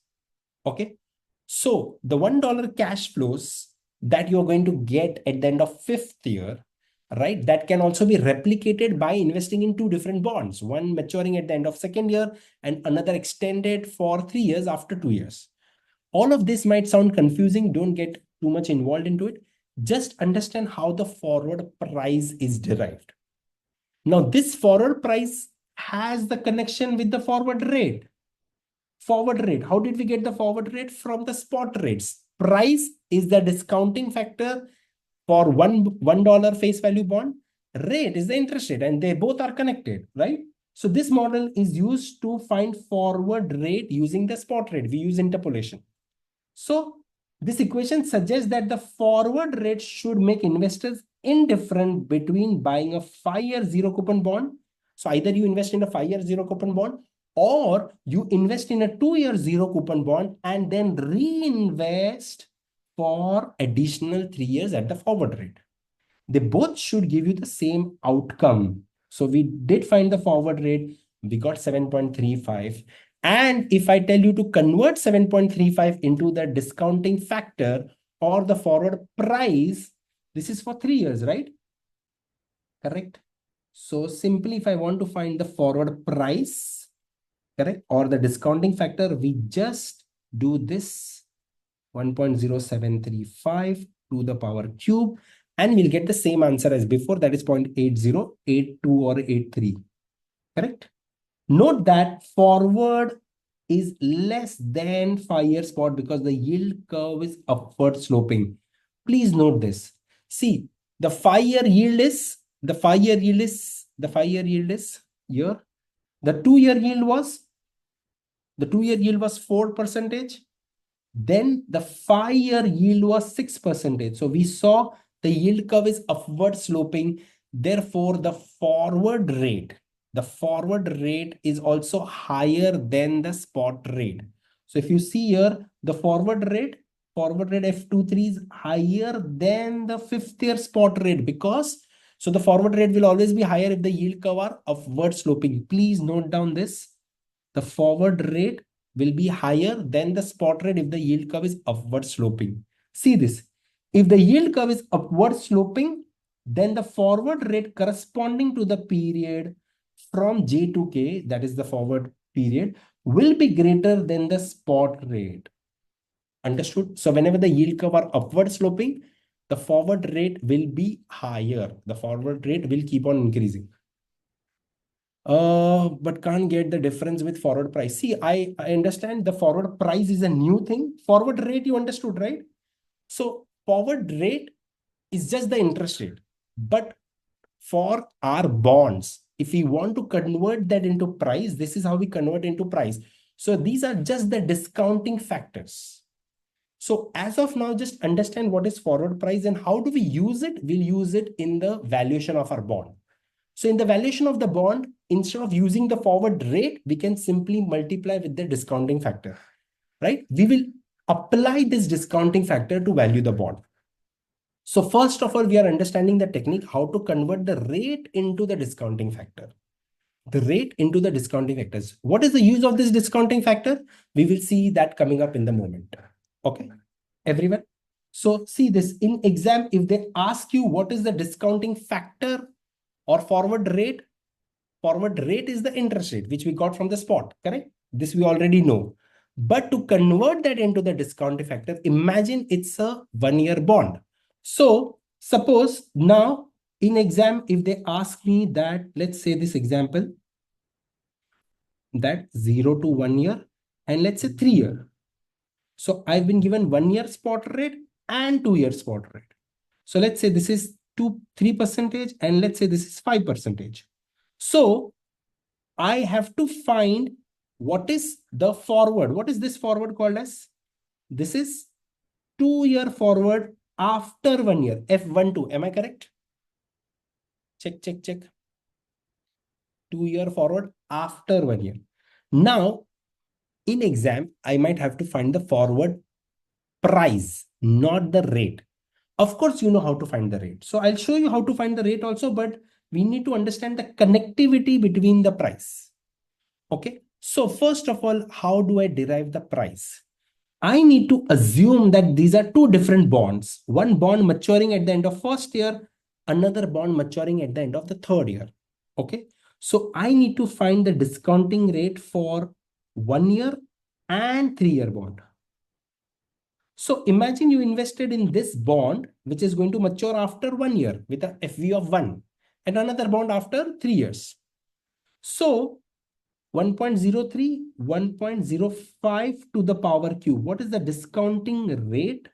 Okay. So the $1 cash flows that you're going to get at the end of 5th year, right? That can also be replicated by investing in two different bonds, one maturing at the end of 2nd year and another extended for 3 years after 2 years. All of this might sound confusing. Don't get too much involved into it. Just understand how the forward price is derived. Now, this forward price has the connection with the forward rate. Forward rate. How did we get the forward rate? From the spot rates. Price is the discounting factor for $1 face value bond. Rate is the interest rate, and they both are connected, right? So this model is used to find forward rate using the spot rate. We use interpolation. So this equation suggests that the forward rate should make investors indifferent between buying a 5-year zero coupon bond. So either you invest in a 5-year zero coupon bond, or you invest in a 2-year zero coupon bond and then reinvest for additional 3 years at the forward rate. They both should give you the same outcome. So we did find the forward rate. We got 7.35. And if I tell you to convert 7.35 into the discounting factor or the forward price, this is for 3 years, right? Correct. So simply, if I want to find the forward price, correct, or the discounting factor, we just do this 1.0735 to the power cube, and we'll get the same answer as before, that is 0.8082 or 83. Correct. Note that forward is less than 5-year spot because the yield curve is upward sloping. Please note this. See, the 5-year yield is here. The 2-year yield was 4%. Then the 5-year yield was 6%. So we saw the yield curve is upward sloping. Therefore, the forward rate is also higher than the spot rate. So if you see here, the forward rate F23 is higher than the 5th year spot rate, because so the forward rate will always be higher if the yield curve are upward sloping. Please note down this. The forward rate will be higher than the spot rate if the yield curve is upward sloping. See this. If the yield curve is upward sloping, then the forward rate corresponding to the period from J to K, that is the forward period, will be greater than the spot rate. Understood? So whenever the yield curve are upward sloping, the forward rate will be higher. The forward rate will keep on increasing. But can't get the difference with forward price. See, I understand the forward price is a new thing. Forward rate, you understood, right? So forward rate is just the interest rate. But for our bonds, if we want to convert that into price, this is how we convert into price. So these are just the discounting factors. So as of now, just understand what is forward price and how do we use it? We'll use it in the valuation of our bond. So in the valuation of the bond, instead of using the forward rate, we can simply multiply with the discounting factor, right? We will apply this discounting factor to value the bond. So first of all, we are understanding the technique, how to convert the rate into the discounting factor. The rate into the discounting factors. What is the use of this discounting factor? We will see that coming up in the moment. Okay, everyone. So see this in exam, if they ask you what is the discounting factor or forward rate is the interest rate, which we got from the spot, correct? This we already know. But to convert that into the discounting factor, imagine it's a 1-year bond. So suppose now in exam, if they ask me that, let's say this example, that 0 to 1 year, and let's say 3 year. So I've been given 1 year spot rate and 2 year spot rate. So let's say this is 3%, and let's say this is 5%. So I have to find what is the forward. What is this forward called as? This is 2-year forward after 1 year, F12. Am I correct? Check, check, check. 2-year forward after 1 year. Now, in exam, I might have to find the forward price, not the rate. Of course, you know how to find the rate. So I'll show you how to find the rate also, but we need to understand the connectivity between the price. Okay. So first of all, how do I derive the price? I need to assume that these are two different bonds. One bond maturing at the end of first year, another bond maturing at the end of the third year. Okay. So I need to find the discounting rate for 1 year and 3-year bond. So imagine you invested in this bond, which is going to mature after 1 year with a FV of 1 and another bond after 3 years. So 1.03, 1.05 to the power cube. What is the discounting rate?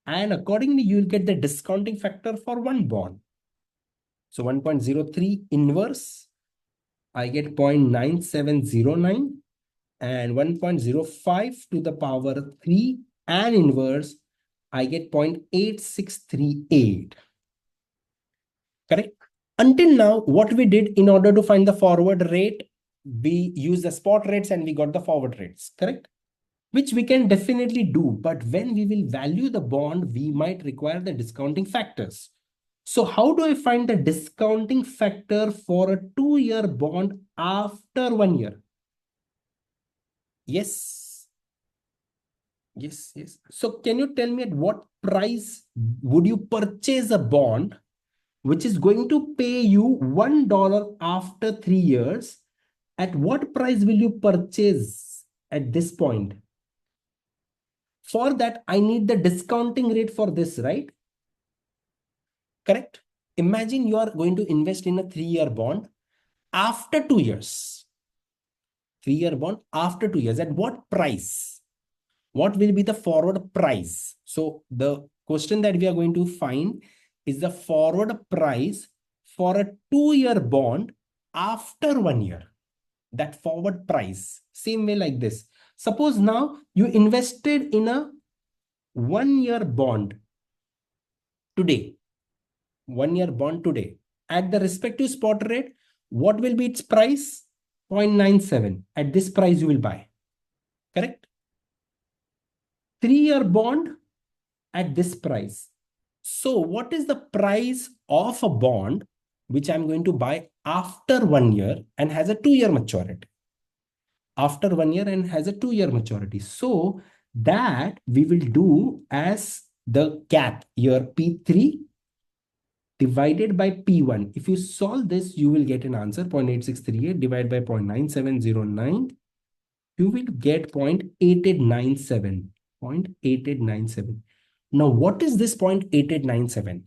And accordingly, you will get the discounting factor for one bond. So 1.03 inverse, I get 0.9709, and 1.05 to the power 3 and inverse, I get 0.8638. Correct? Until now, what we did in order to find the forward rate, we used the spot rates and we got the forward rates, correct? Which we can definitely do. But when we will value the bond, we might require the discounting factors. So how do I find the discounting factor for a 2-year bond after 1 year? Yes. Yes, yes. So can you tell me at what price would you purchase a bond which is going to pay you $1 after 3 years? At what price will you purchase at this point? For that, I need the discounting rate for this, right? Correct? Imagine you are going to invest in a 3-year bond after 2 years. 3-year bond after 2 years. At what price? What will be the forward price? So the question that we are going to find is the forward price for a 2-year bond after 1 year. That forward price. Same way like this. Suppose now you invested in a 1-year bond today. 1-year bond today. At the respective spot rate, what will be its price? 0.97. At this price you will buy. Correct? 3-year bond at this price. So what is the price of a bond which I'm going to buy after 1 year and has a 2-year maturity? After 1 year and has a 2-year maturity. So that we will do as the gap, your P3 divided by P1. If you solve this, you will get an answer 0.8638 divided by 0.9709. You will get 0.8897. 0.8897. Now, what is this 0.8897?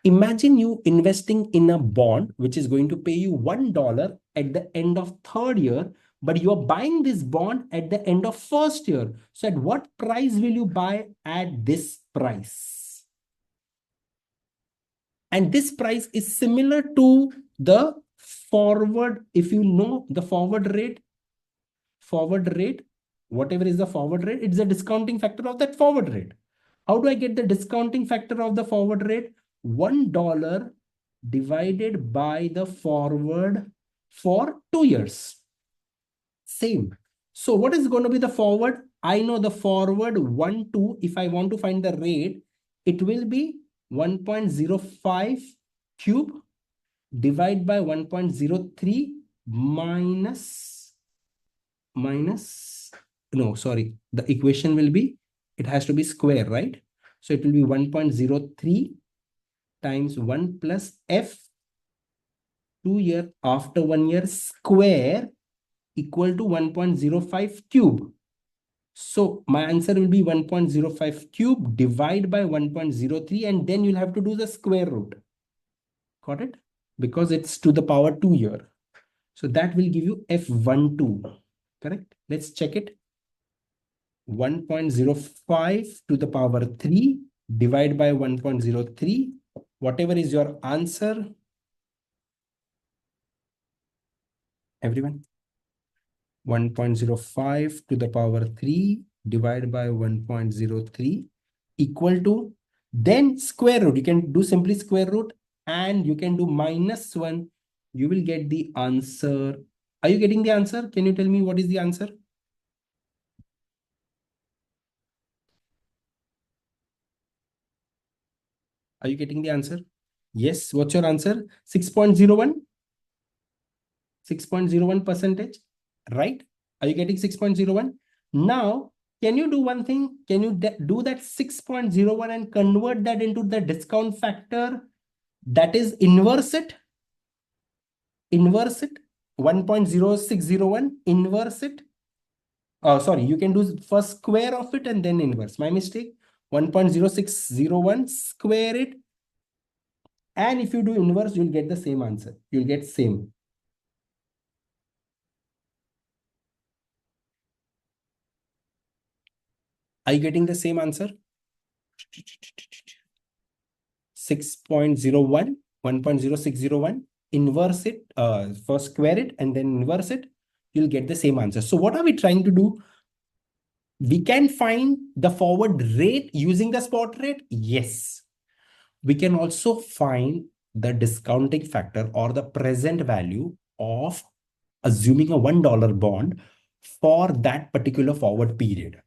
Imagine you investing in a bond which is going to pay you $1 at the end of third year, but you are buying this bond at the end of first year. So at what price will you buy at this price? And this price is similar to the forward. If you know the forward rate, whatever is the forward rate, it's the discounting factor of that forward rate. How do I get the discounting factor of the forward rate? $1 divided by the forward for 2 years. Same. So what is going to be the forward? I know the forward 1, 2. If I want to find the rate, it will be 1.05 cube divided by 1.03 minus, no, sorry. The equation will be, it has to be square, right? So it will be 1.03 times 1 plus F 2 year after 1 year square equal to 1.05 cube. So my answer will be 1.05 cube divided by 1.03, and then you'll have to do the square root. Got it? Because it's to the power 2 here. So that will give you F12. Correct? Let's check it. 1.05 to the power 3 divided by 1.03. Whatever is your answer, everyone. 1.05 to the power 3 divided by 1.03 equal to, then square root. You can do simply square root and you can do -1. You will get the answer. Are you getting the answer? Can you tell me what is the answer? Are you getting the answer? Yes. What's your answer? 6.01? 6.01 percentage, right? Are you getting 6.01? Now, can you do one thing? Can you do that 6.01 and convert that into the discount factor? That is inverse it. Inverse it. 1.0601. Inverse it. Oh, sorry. You can do first square of it and then inverse. My mistake. 1.0601. Square it. And if you do inverse, you'll get the same answer. You'll get same. Are you getting the same answer? 6.01, 1.0601, inverse it, first square it and then inverse it, you'll get the same answer. So what are we trying to do? We can find the forward rate using the spot rate. Yes. We can also find the discounting factor or the present value of assuming a $1 bond for that particular forward period.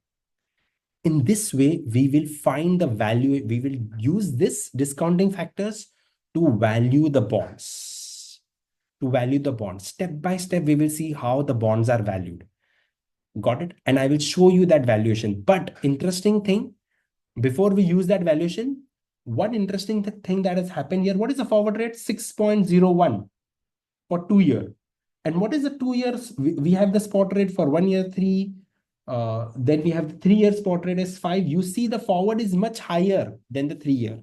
In this way, we will find the value. We will use this discounting factors to value the bonds. To value the bonds. Step by step, we will see how the bonds are valued. Got it? And I will show you that valuation. But interesting thing, before we use that valuation, one interesting thing that has happened here. What is the forward rate? 6.01 for 2 years. And what is the 2 years? We have the spot rate for 1 year, 3. Then we have the 3 year spot rate is 5. You see the forward is much higher than the 3 year.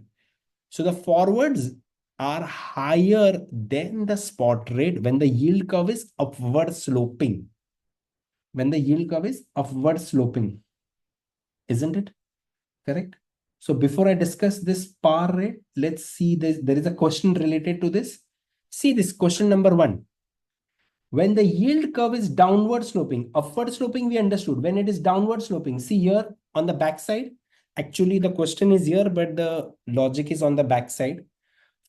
So the forwards are higher than the spot rate when the yield curve is upward sloping. When the yield curve is upward sloping. Isn't it? Correct? So before I discuss this par rate, let's see this. There is a question related to this. See this question number 1. When the yield curve is downward sloping, upward sloping, we understood. When it is downward sloping, see here on the back side. Actually, the question is here, but the logic is on the back side.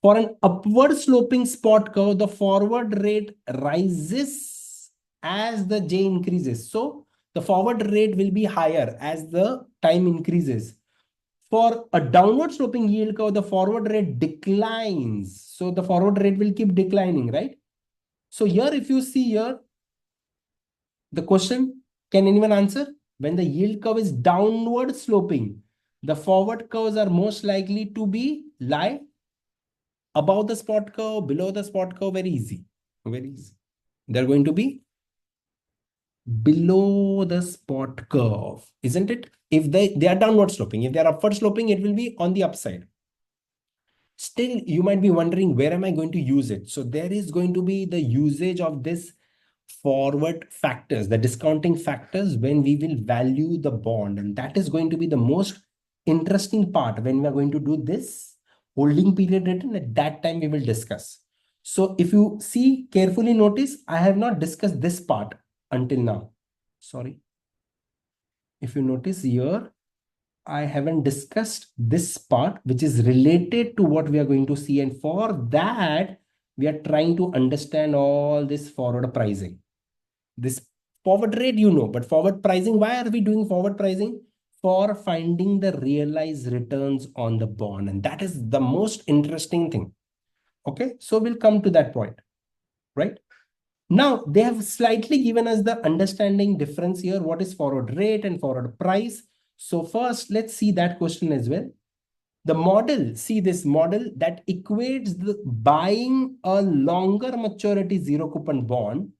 For an upward sloping spot curve, the forward rate rises as the J increases. So the forward rate will be higher as the time increases. For a downward sloping yield curve, the forward rate declines. So the forward rate will keep declining, right? So here, if you see here, the question, can anyone answer? When the yield curve is downward sloping, the forward curves are most likely to lie above the spot curve, below the spot curve. Very easy. Very easy. They're going to be below the spot curve, isn't it? If they are downward sloping, if they are upward sloping, it will be on the upside. Still, you might be wondering, where am I going to use it? So there is going to be the usage of this forward factors, the discounting factors, when we will value the bond. And that is going to be the most interesting part when we are going to do this holding period written, at that time we will discuss. So if you see carefully, notice I have not discussed this part until now. Sorry. If you notice here, I haven't discussed this part, which is related to what we are going to see. And for that, we are trying to understand all this forward pricing. This forward rate, but forward pricing, why are we doing forward pricing? For finding the realized returns on the bond. And that is the most interesting thing. Okay, so we'll come to that point, right? Now, they have slightly given us the understanding difference here. What is forward rate and forward price? So first, let's see that question as well. The model, see this model that equates the buying a longer maturity zero coupon bond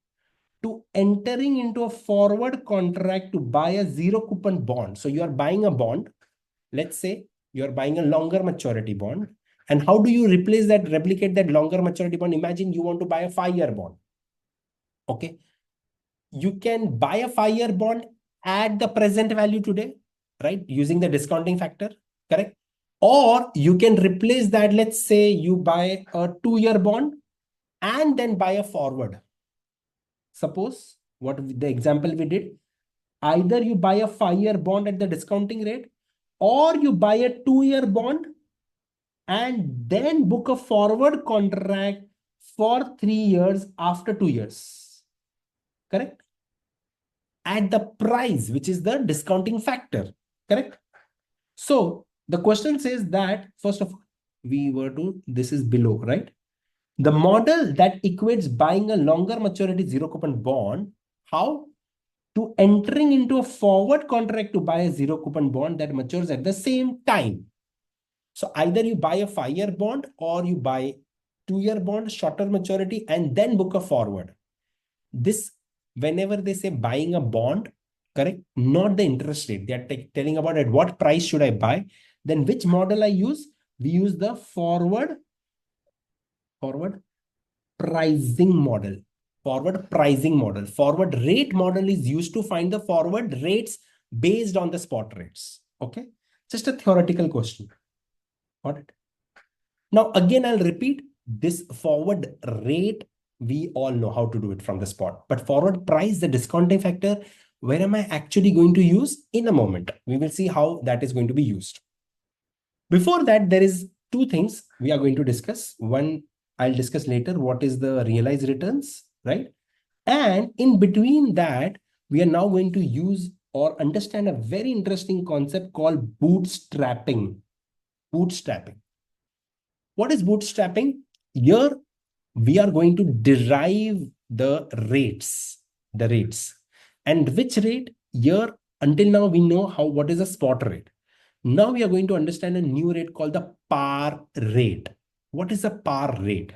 to entering into a forward contract to buy a zero coupon bond. So you are buying a bond. Let's say you are buying a longer maturity bond. And how do you replicate that longer maturity bond? Imagine you want to buy a 5-year bond. Okay. You can buy a 5-year bond at the present value today, right? Using the discounting factor, correct? Or you can replace that. Let's say you buy a 2-year bond and then buy a forward. Suppose what the example we did, either you buy a 5-year bond at the discounting rate, or you buy a 2-year bond and then book a forward contract for 3 years after 2 years. Correct? At the price, which is the discounting factor. Correct? So the question says that, first of all, this is below, right? The model that equates buying a longer maturity zero coupon bond, how? To entering into a forward contract to buy a zero coupon bond that matures at the same time. So either you buy a 5-year bond or you buy 2-year bond, shorter maturity, and then book a forward. This, whenever they say buying a bond, correct, not the interest rate. They are telling about at what price should I buy. Then which model I use? We use the forward pricing model. Forward pricing model. Forward rate model is used to find the forward rates based on the spot rates. Okay. Just a theoretical question. Got it? Now, again, I'll repeat this forward rate. We all know how to do it from the spot, but forward price, the discounting factor, where am I actually going to use? In a moment, we will see how that is going to be used. Before that, there is two things we are going to discuss. One, I'll discuss later, what is the realized returns, right? And in between that, we are now going to use or understand a very interesting concept called bootstrapping. Bootstrapping. What is bootstrapping? Here, we are going to derive the rates. And which rate? Here, until now, we know what is a spot rate. Now we are going to understand a new rate called the par rate. What is a par rate?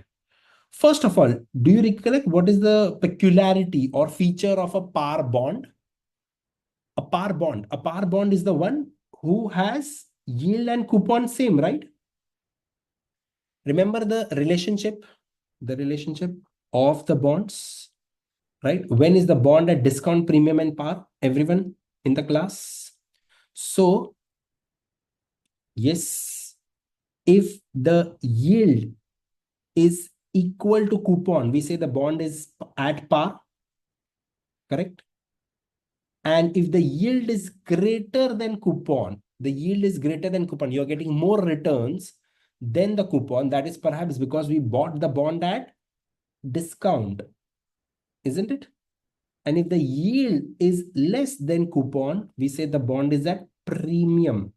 First of all, do you recollect what is the peculiarity or feature of a par bond? A par bond is the one who has yield and coupon same, right? Remember the relationship of the bonds, right? When is the bond at discount, premium, and par? Everyone in the class. So, yes, if the yield is equal to coupon, we say the bond is at par, correct? And if the yield is greater than coupon, you're getting more returns than the coupon. That is perhaps because we bought the bond at discount, isn't it? And if the yield is less than coupon, we say the bond is at premium.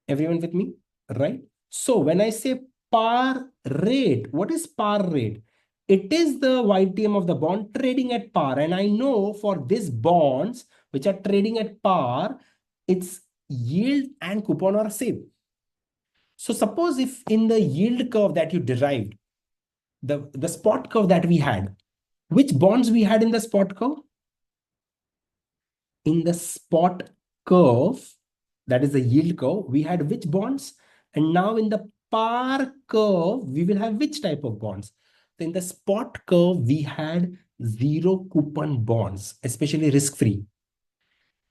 Everyone with me, right? So when I say par rate, what is par rate? It is the YTM of the bond trading at par. And I know for these bonds which are trading at par, its yield and coupon are same. So suppose if in the yield curve that you derived, the spot curve that we had, which bonds we had in the spot curve? In the spot curve, that is the yield curve, we had which bonds? And now in the par curve, we will have which type of bonds? So in the spot curve, we had zero coupon bonds, especially risk-free.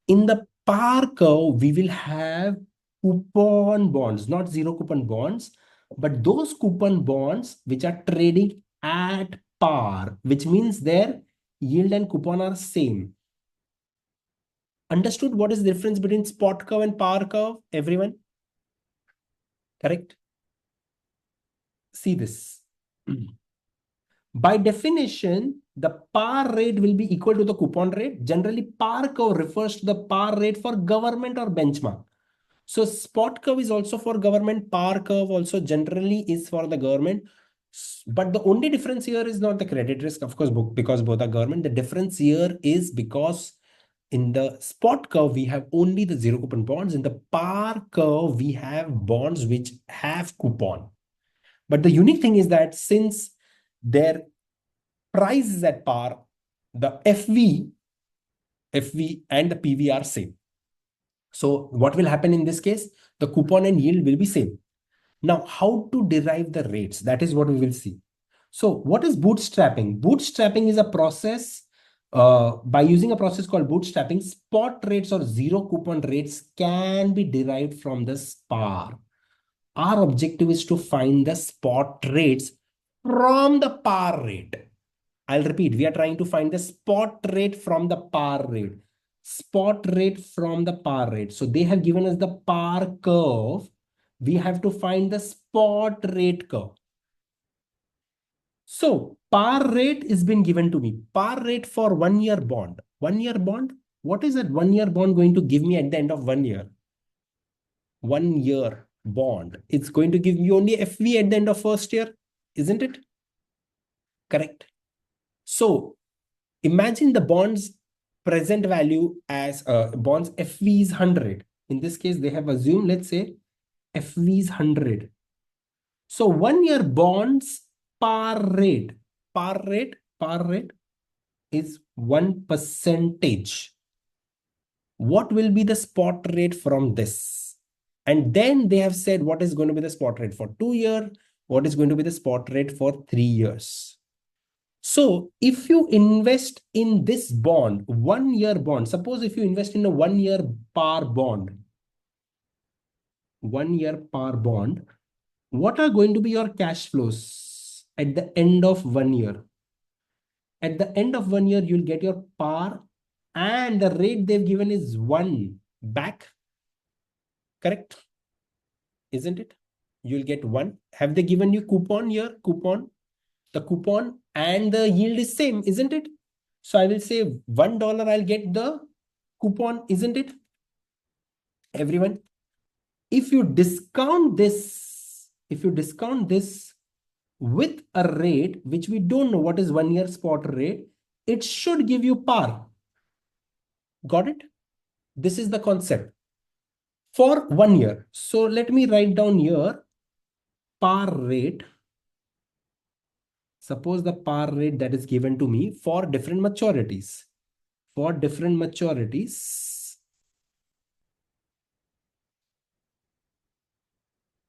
In the par curve, we will have coupon bonds, not zero coupon bonds, but those coupon bonds which are trading at par, which means their yield and coupon are same. Understood what is the difference between spot curve and par curve, everyone? Correct? See this. By definition, the par rate will be equal to the coupon rate. Generally, par curve refers to the par rate for government or benchmark. So spot curve is also for government, par curve also generally is for the government. But the only difference here is not the credit risk, of course, because both are government. The difference here is because in the spot curve, we have only the zero coupon bonds. In the par curve, we have bonds which have coupon. But the unique thing is that since their price is at par, the FV and the PV are same. So what will happen in this case? The coupon and yield will be same. Now, how to derive the rates? That is what we will see. So what is bootstrapping? Bootstrapping is a process, by using a process called bootstrapping, spot rates or zero coupon rates can be derived from the par. Our objective is to find the spot rates from the par rate. I'll repeat, we are trying to find the spot rate from the par rate. Spot rate from the par rate. So they have given us the par curve. We have to find the spot rate curve. So par rate has been given to me. Par rate for 1 year bond. 1 year bond. What is that 1 year bond going to give me at the end of 1 year? 1 year bond. It's going to give me only FV at the end of first year, isn't it? Correct. So imagine the bonds present value as bonds FV is 100. In this case, they have assumed, let's say, FV is 100. So 1 year bonds par rate is 1%. What will be the spot rate from this? And then they have said what is going to be the spot rate for 2 years, what is going to be the spot rate for 3 years. So if you invest in this bond, 1 year bond, suppose if you invest in a 1 year par bond, 1 year par bond, what are going to be your cash flows at the end of 1 year? At the end of 1 year, you'll get your par and the rate they've given is 1 back. Correct? Isn't it? You'll get 1. Have they given you coupon here? Coupon. The coupon and the yield is same, isn't it? So I will say $1, I'll get the coupon, isn't it? Everyone, if you discount this with a rate which we don't know what is 1 year spot rate, it should give you par. Got it? This is the concept for 1 year. So let me write down here par rate. Suppose the par rate that is given to me for different maturities. For different maturities,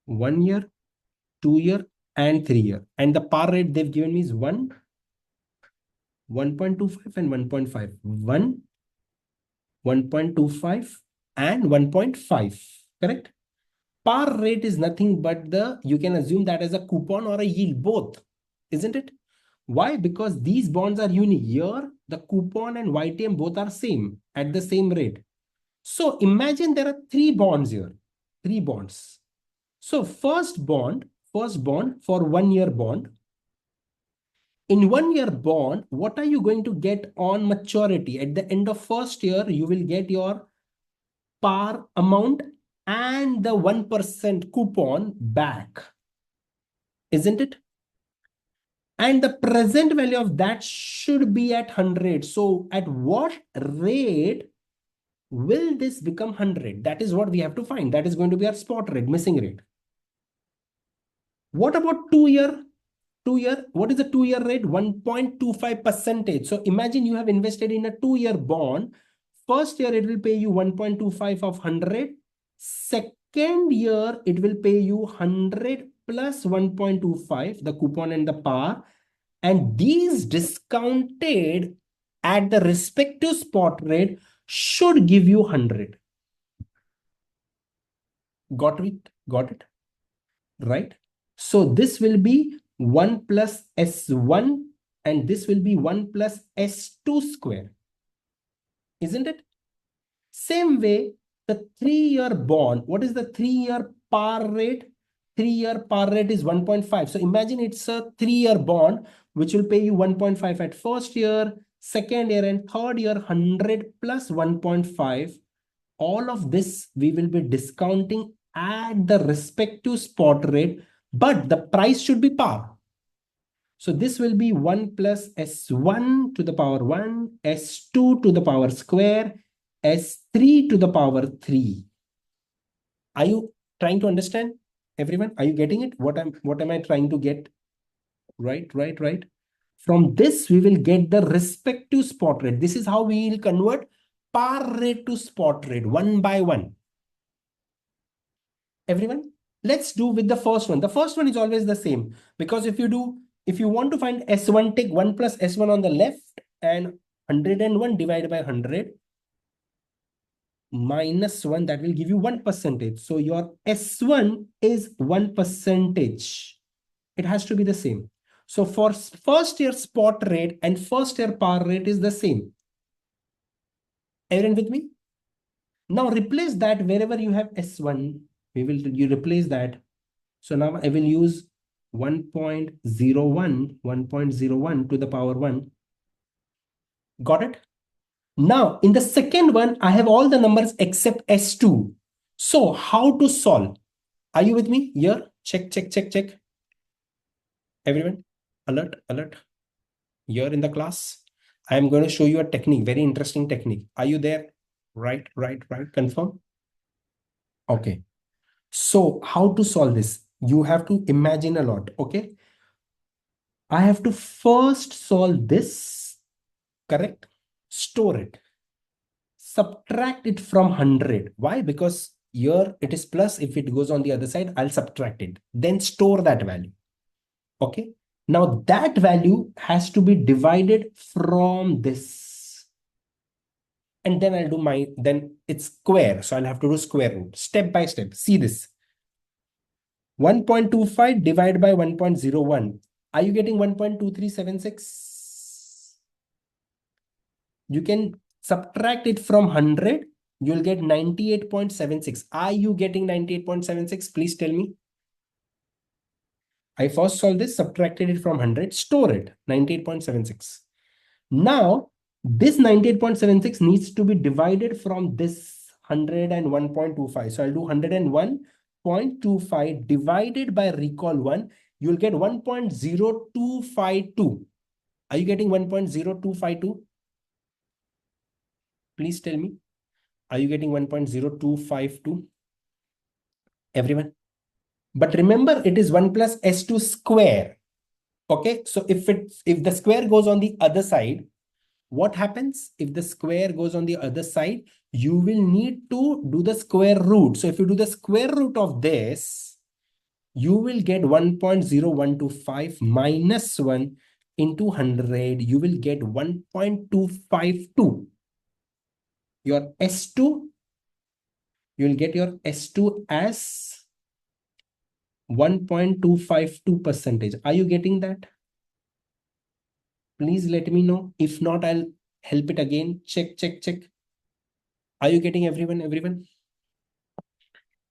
1 year, 2 year, and 3 year. And the par rate they've given me is 1, 1.25 and 1.5. 1, 1.25 and 1.5. Correct? Par rate is nothing but you can assume that as a coupon or a yield, both, isn't it? Why? Because these bonds are unique. Here, the coupon and YTM both are same at the same rate. So imagine there are 3 bonds here. 3 bonds. So first bond for 1 year bond. In 1 year bond, what are you going to get on maturity? At the end of first year, you will get your par amount and the 1% coupon back. Isn't it? And the present value of that should be at 100. So at what rate will this become 100? That is what we have to find. That is going to be our spot rate, missing rate. What about 2 year? 2 year, what is the 2 year rate? 1.25%. So imagine you have invested in a 2 year bond. First year, it will pay you 1.25 of 100. Second year, it will pay you 100 plus 1.25, the coupon and the par. And these discounted at the respective spot rate should give you 100. Got it? Got it? Right? So this will be 1 plus S1 and this will be 1 plus S2 square. Isn't it? Same way, the 3-year bond, what is the 3-year par rate? 3-year par rate is 1.5. So imagine it's a 3-year bond, which will pay you 1.5 at first year, second year, and third year, 100 plus 1.5. All of this we will be discounting at the respective spot rate, but the price should be par. So this will be 1 plus S1 to the power 1, S2 to the power square, S3 to the power 3. Are you trying to understand, everyone? Are you getting it? What am I trying to get? Right. From this, we will get the respective spot rate. This is how we will convert par rate to spot rate, one by one. Everyone, let's do with the first one. The first one is always the same, because if you want to find S1, take 1 plus S1 on the left and 101 divided by 100 minus 1, that will give you 1%. So your S1 is 1%. It has to be the same. So for first year spot rate and first year par rate is the same. Everyone with me? Now replace that wherever you have S1, you replace that. So now I will use 1.01 to the power 1. Got it? Now in the second one, I have all the numbers except S2. So how to solve? Are you with me here? Check. Everyone, alert. Here in the class, I am going to show you a technique, very interesting technique. Are you there? Right. Confirm. Okay. So how to solve this? You have to imagine a lot. Okay. I have to first solve this, correct? Store it. Subtract it from 100. Why? Because here it is plus. If it goes on the other side, I'll subtract it. Then store that value. Okay. Now that value has to be divided from this. And then I'll do then it's square. So I'll have to do square root step by step. See this. 1.25 divided by 1.01. Are you getting 1.2376? You can subtract it from 100. You'll get 98.76. Are you getting 98.76? Please tell me. I first solved this, subtracted it from 100, store it, 98.76. Now, this 98.76 needs to be divided from this 101.25. So I'll do 101.25 divided by recall 1. You'll get 1.0252. Are you getting 1.0252? Please tell me. Are you getting 1.0252? Everyone? But remember, it is 1 plus S2 square. Okay, so if the square goes on the other side, what happens? If the square goes on the other side, you will need to do the square root. So if you do the square root of this, you will get 1.0125 minus 1 into 100. You will get 1.252. Your S2, you will get your S2 as 1.252%. Are you getting that? Please let me know. If not, I'll help it again. Check. Are you getting everyone?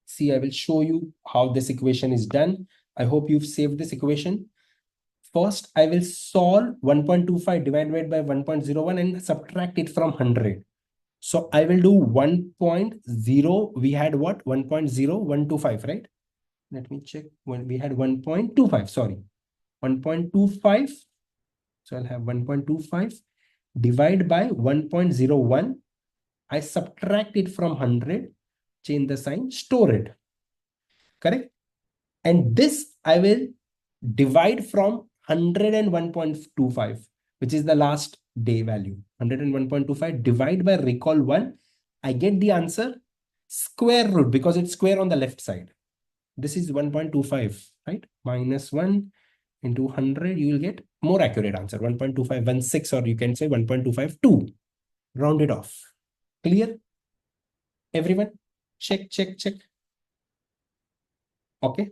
See, I will show you how this equation is done. I hope you've saved this equation. First, I will solve 1.25 divided by 1.01 and subtract it from 100. So I will do 1.0. We had what? 1.0125, right? Let me check. When we had 1.25, sorry. 1.25. So I'll have 1.25 divide by 1.01. I subtract it from 100, change the sign, store it. Correct? And this I will divide from 101.25, which is the last day value. 101.25 divide by recall 1. I get the answer square root because it's square on the left side. This is 1.25, right? Minus 1 into 100, you will get more accurate answer, 1.2516, or you can say 1.252. Round it off. Clear? Everyone? Check. Okay.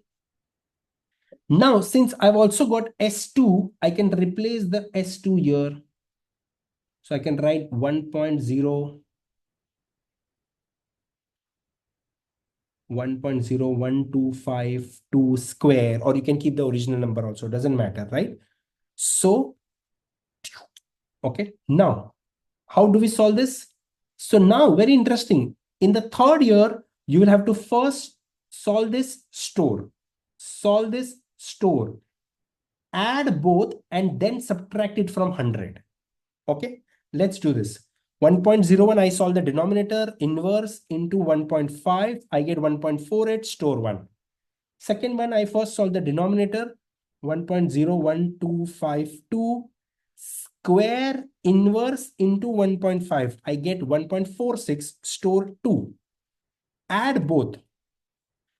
Now, since I've also got S2, I can replace the S2 here. So I can write 1.0, 1.01252 square, or you can keep the original number also, doesn't matter, right? So, okay, now, how do we solve this? So now, very interesting. In the third year, you will have to first solve this store, solve this store, add both, and then subtract it from 100. Okay, let's do this. 1.01, I solve the denominator, inverse into 1.5, I get 1.48, store 1. Second one, I first solve the denominator, 1.01252, square inverse into 1.5, I get 1.46, store 2. Add both,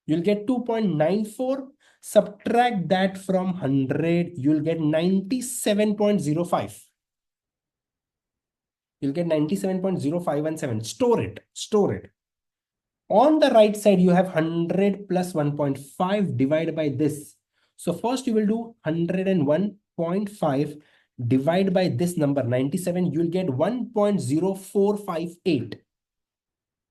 you'll get 2.94, subtract that from 100, you'll get 97.05. You'll get 97.0517. Store it. Store it. On the right side, you have 100 plus 1.5 divided by this. So first you will do 101.5 divide by this number 97. You'll get 1.0458.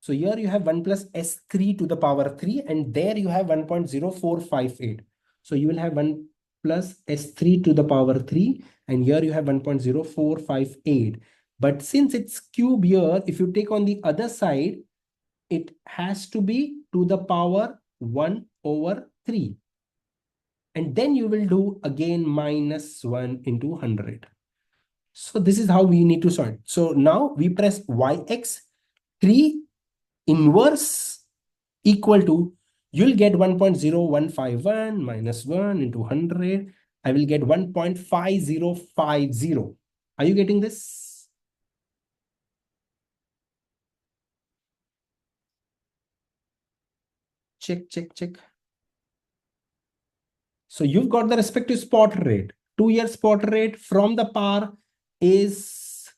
So here you have 1 plus S3 to the power 3, and there you have 1.0458. So you will have 1 plus S3 to the power 3, and here you have 1.0458. But since it's cube here, if you take on the other side, it has to be to the power 1 over 3. And then you will do again minus 1 into 100. So this is how we need to solve. So now we press YX 3 inverse equal to, you'll get 1.0151 minus 1 into 100. I will get 1.5050. Are you getting this? Check, check, check. So you've got the respective spot rate. 2-year spot rate from the par is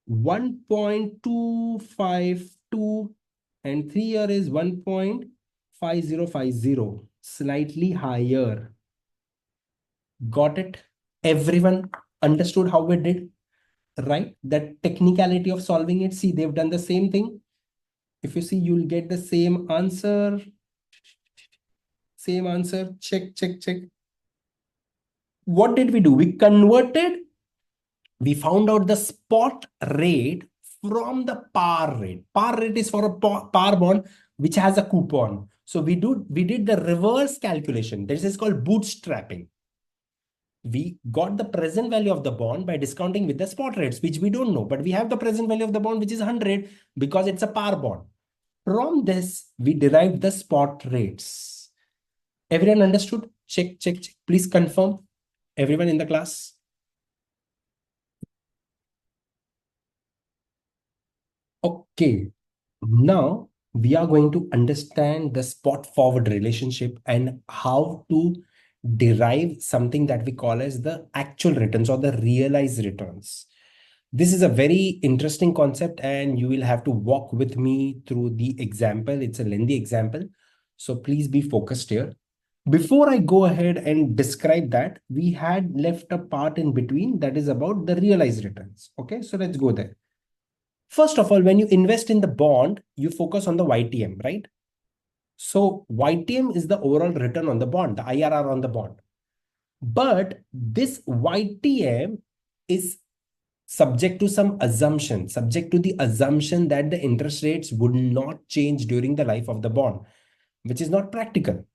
1.252 and 3-year is 1.5050, slightly higher. Got it? Everyone understood how we did, right? That technicality of solving it. See, they've done the same thing. If you see, you'll get the same answer. Same answer. Check, check, check. What did we do? We found out the spot rate from the par rate. Par rate is for a par bond which has a coupon. So we did the reverse calculation. This is called bootstrapping. We got the present value of the bond by discounting with the spot rates, which we don't know, but we have the present value of the bond, which is 100 because it's a par bond. From this, we derived the spot rates. Everyone understood? Check, check, check. Please confirm. Everyone in the class. Okay. Now we are going to understand the spot forward relationship and how to derive something that we call as the actual returns or the realized returns. This is a very interesting concept and you will have to walk with me through the example. It's a lengthy example, so please be focused here. Before I go ahead and describe that, we had left a part in between that is about the realized returns. Okay, so let's go there. First of all, when you invest in the bond, you focus on the YTM, right? So YTM is the overall return on the bond, the IRR on the bond. But this YTM is subject to some assumption, subject to the assumption that the interest rates would not change during the life of the bond, which is not practical.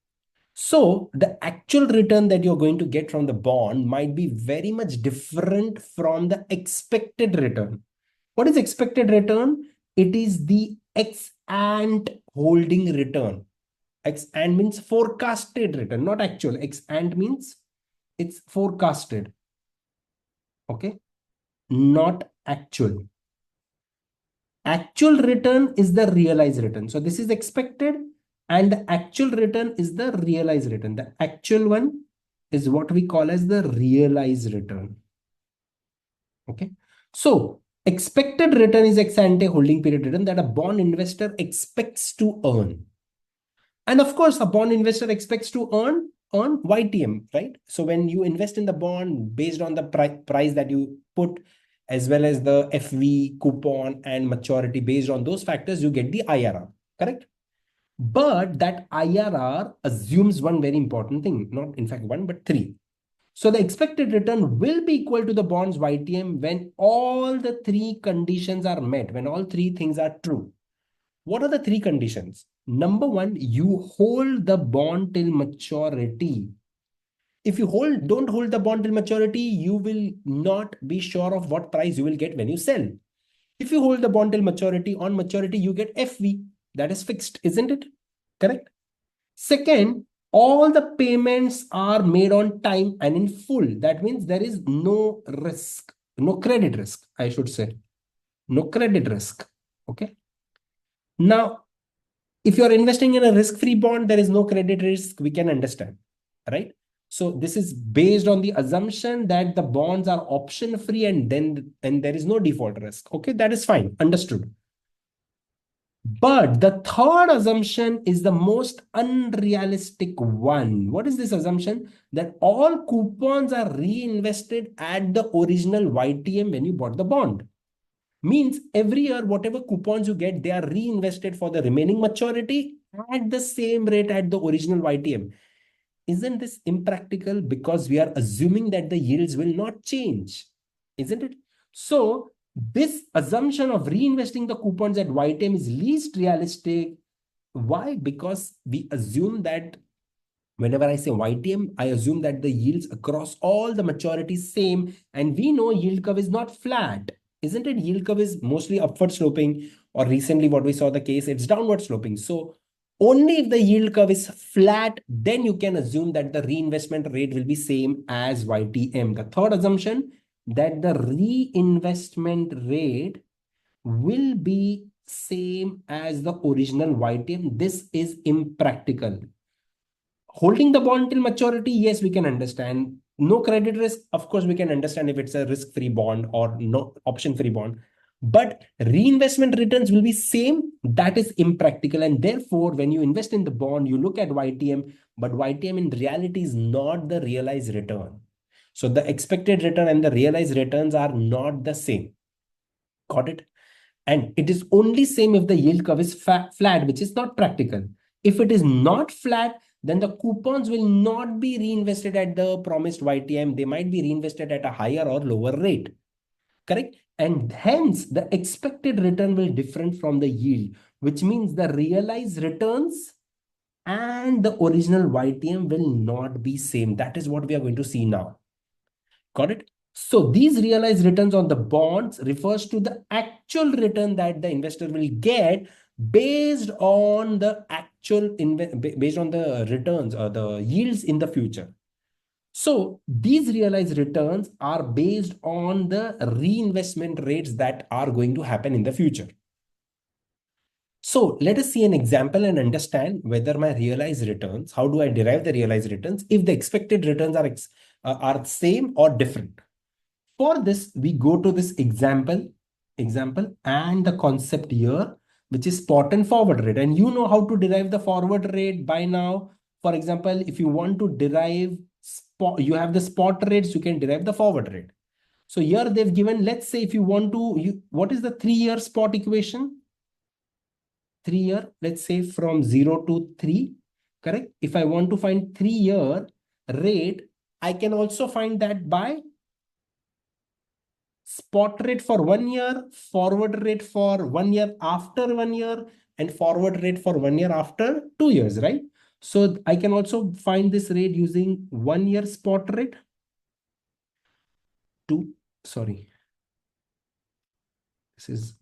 So the actual return that you're going to get from the bond might be very much different from the expected return. What is expected return? It is the ex ante holding return. Ex ante means forecasted return, not actual. Ex ante means it's forecasted. Okay, not actual. Actual return is the realized return. So this is expected and the actual return is the realized return. The actual one is what we call as the realized return. Okay. So expected return is ex ante holding period return that a bond investor expects to earn. And of course, a bond investor expects to earn on YTM, right? So when you invest in the bond based on the price that you put, as well as the FV, coupon, and maturity, based on those factors, you get the IRR, correct? But that IRR assumes one very important thing, not in fact one, but three. So the expected return will be equal to the bond's YTM when all the three conditions are met, when all three things are true. What are the three conditions? Number one, you hold the bond till maturity. If you don't hold the bond till maturity, you will not be sure of what price you will get when you sell. If you hold the bond till maturity, on maturity, you get FV. That is fixed, isn't it? Correct. Second, all the payments are made on time and in full. That means there is no risk, no credit risk, I should say. No credit risk. Okay. Now, if you're investing in a risk-free bond, there is no credit risk, we can understand, right? So this is based on the assumption that the bonds are option free and there is no default risk. Okay, that is fine, understood. But the third assumption is the most unrealistic one. What is this assumption? That all coupons are reinvested at the original YTM when you bought the bond. Means every year, whatever coupons you get, they are reinvested for the remaining maturity at the same rate at the original YTM. Isn't this impractical? Because we are assuming that the yields will not change, isn't it? So this assumption of reinvesting the coupons at YTM is least realistic. Why? Because we assume that whenever I say YTM, I assume that the yields across all the maturities same, and we know yield curve is not flat, isn't it? Yield curve is mostly upward sloping, or recently what we saw the case, it's downward sloping. So only if the yield curve is flat, then you can assume that the reinvestment rate will be same as YTM. The third assumption, that the reinvestment rate will be same as the original YTM. This is impractical. Holding the bond till maturity, yes, we can understand. No credit risk, of course, we can understand if it's a risk-free bond or no option-free bond. But reinvestment returns will be same. That is impractical. And therefore, when you invest in the bond, you look at YTM, but YTM in reality is not the realized return. So the expected return and the realized returns are not the same. Got it? And it is only same if the yield curve is flat, which is not practical. If it is not flat, then the coupons will not be reinvested at the promised YTM. They might be reinvested at a higher or lower rate. Correct? And hence the expected return will different from the yield, which means the realized returns and the original YTM will not be same. That is what we are going to see now. Got it? So these realized returns on the bonds refers to the actual return that the investor will get based on the based on the returns or the yields in the future. So these realized returns are based on the reinvestment rates that are going to happen in the future. So let us see an example and understand whether my realized returns, how do I derive the realized returns if the expected returns are same or different. For this, we go to this example and the concept here, which is spot and forward rate. And you know how to derive the forward rate by now. For example, if you want to derive spot, you have the spot rates, you can derive the forward rate. So here they've given, let's say if you want to, what is the 3-year spot equation? 3-year, let's say from 0 to 3, correct? If I want to find 3-year rate, I can also find that by spot rate for 1 year, forward rate for 1 year after 1 year, and forward rate for 1 year after 2 years, right? So I can also find this rate using 1 year spot rate. This is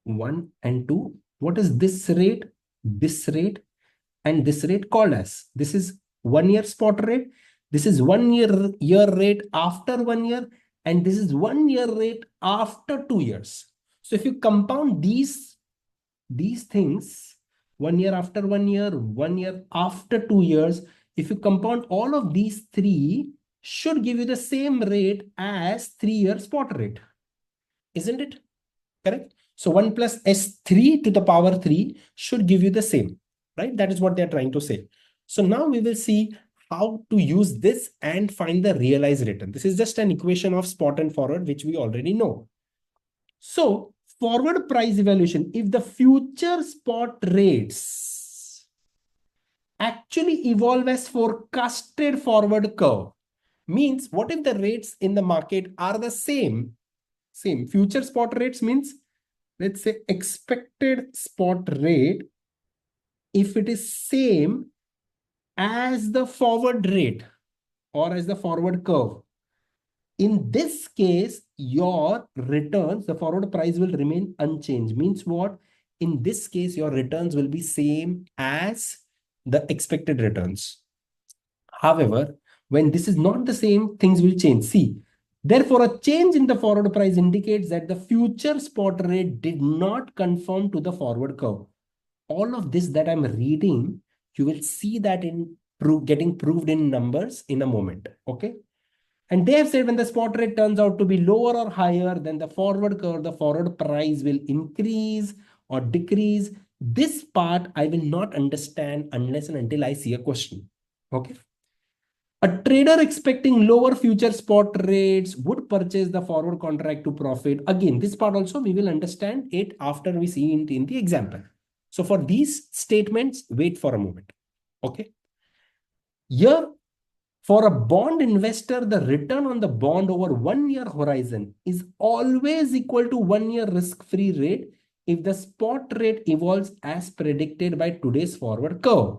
1 and 2. What is this rate? This rate and this rate called as. This is 1 year spot rate. This is 1 year rate after 1 year. And this is 1 year rate after 2 years. So if you compound these things, 1 year after 1 year, 1 year after 2 years, if you compound all of these three, should give you the same rate as 3-year spot rate. Isn't it? Correct? So 1 plus S3 to the power 3 should give you the same. right? That is what they're trying to say. So now we will see how to use this and find the realized return. This is just an equation of spot and forward, which we already know. So forward price evaluation, if the future spot rates actually evolve as forecasted forward curve, means what if the rates in the market are the same? Future spot rates means, let's say expected spot rate, if it is same as the forward rate or as the forward curve, in this case, your returns, the forward price will remain unchanged. Means what? In this case, your returns will be same as the expected returns. However, when this is not the same, things will change. See, therefore, a change in the forward price indicates that the future spot rate did not conform to the forward curve. All of this that I'm reading, you will see that in getting proved in numbers in a moment. Okay. And they have said when the spot rate turns out to be lower or higher than the forward curve, the forward price will increase or decrease. This part I will not understand unless and until I see a question. Okay. A trader expecting lower future spot rates would purchase the forward contract to profit. Again, this part also we will understand it after we see it in the example. So for these statements, wait for a moment. Okay. Here, for a bond investor, the return on the bond over 1 year horizon is always equal to 1 year risk-free rate if the spot rate evolves as predicted by today's forward curve.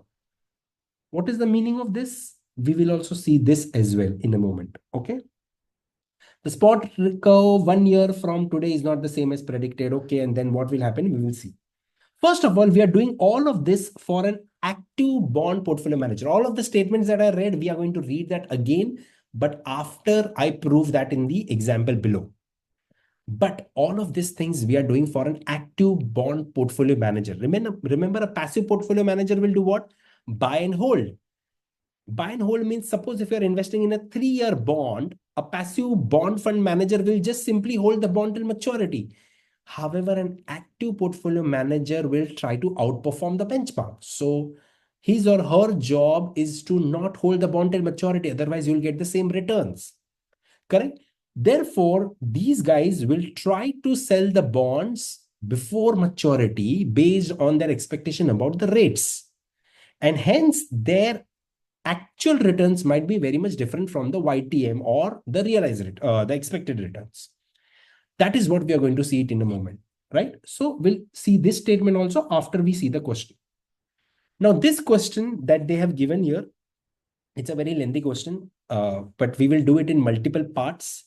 What is the meaning of this? We will also see this as well in a moment. Okay. The spot curve 1 year from today is not the same as predicted. Okay. And then what will happen? We will see. First of all, we are doing all of this for an active bond portfolio manager. All of the statements that I read, we are going to read that again, but after I prove that in the example below. But all of these things we are doing for an active bond portfolio manager. Remember a passive portfolio manager will do what? Buy and hold. Buy and hold means, suppose if you're investing in a 3-year bond, a passive bond fund manager will just simply hold the bond till maturity. However, an active portfolio manager will try to outperform the benchmark. So his or her job is to not hold the bond till maturity. Otherwise, you'll get the same returns. Correct? Therefore, these guys will try to sell the bonds before maturity based on their expectation about the rates. And hence, their actual returns might be very much different from the YTM or the realized, the expected returns. That is what we are going to see it in a moment, right? So we'll see this statement also after we see the question. Now, this question that they have given here, it's a very lengthy question, but we will do it in multiple parts.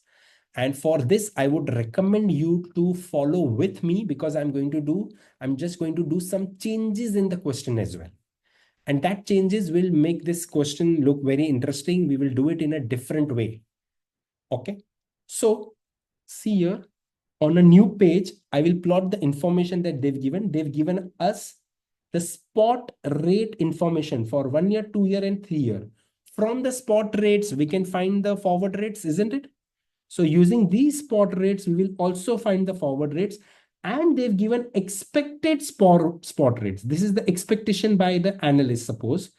And for this, I would recommend you to follow with me because I'm just going to do some changes in the question as well. And that changes will make this question look very interesting. We will do it in a different way. Okay. So see here on a new page, I will plot the information that they've given. They've given us the spot rate information for 1 year, 2 year, and 3 year. From the spot rates, we can find the forward rates, isn't it? So using these spot rates, we will also find the forward rates. And they've given expected spot rates. This is the expectation by the analyst, suppose.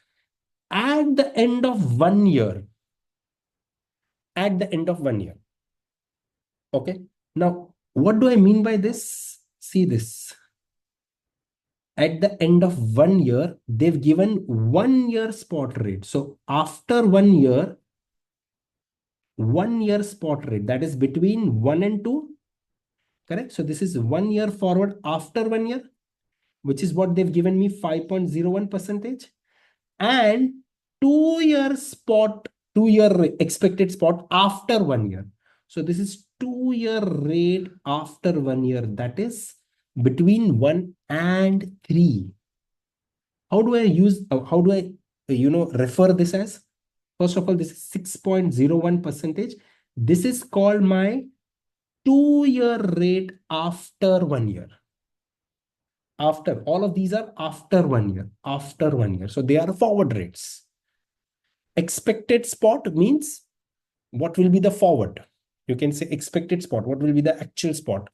At the end of 1 year. At the end of 1 year. Okay. Now, what do I mean by this? See this. At the end of 1 year, they've given 1 year spot rate. So after 1 year, 1 year spot rate, that is between 1 and 2. Correct. So this is 1 year forward after 1 year, which is what they've given me 5.01%. And 2 year spot, 2-year expected spot after 1 year. So this is 2-year rate after 1 year. That is between 1 and 3. How do I refer this as? First of all, this is 6.01%. This is called my 2-year rate after 1 year. After all of these are after 1 year, after 1 year. So they are forward rates. Expected spot means what will be the forward? You can say expected spot. What will be the actual spot?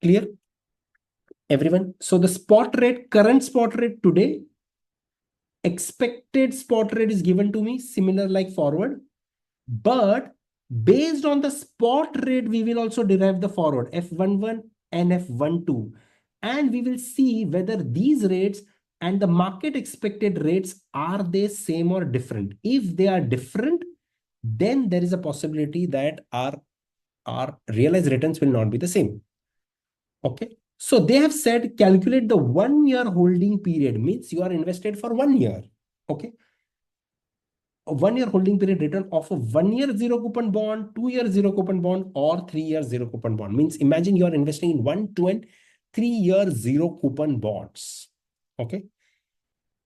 Clear? everyone. So the spot rate, current spot rate today, expected spot rate is given to me, similar like forward. But based on the spot rate, we will also derive the forward F11 and F12. And we will see whether these rates and the market expected rates, are they same or different? If they are different, then there is a possibility that our realized returns will not be the same. Okay. So they have said calculate the 1 year holding period, means you are invested for 1 year. Okay. A 1 year holding period return of a 1 year zero coupon bond, 2 year zero coupon bond, or 3 year zero coupon bond. Means imagine you are investing in 1, 2, and 3 year zero coupon bonds. Okay.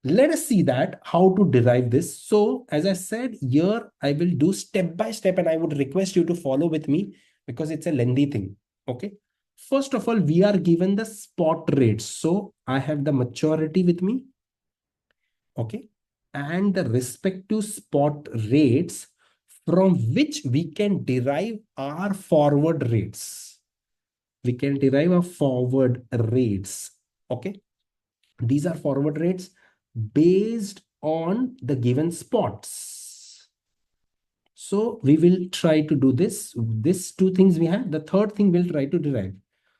Let us see that how to derive this. So as I said here, I will do step by step, and I would request you to follow with me because it's a lengthy thing. Okay. First of all, we are given the spot rates. So I have the maturity with me. Okay. And the respective spot rates from which we can derive our forward rates. We can derive our forward rates. Okay. These are forward rates based on the given spots. So we will try to do this. These two things we have. The third thing we'll try to derive.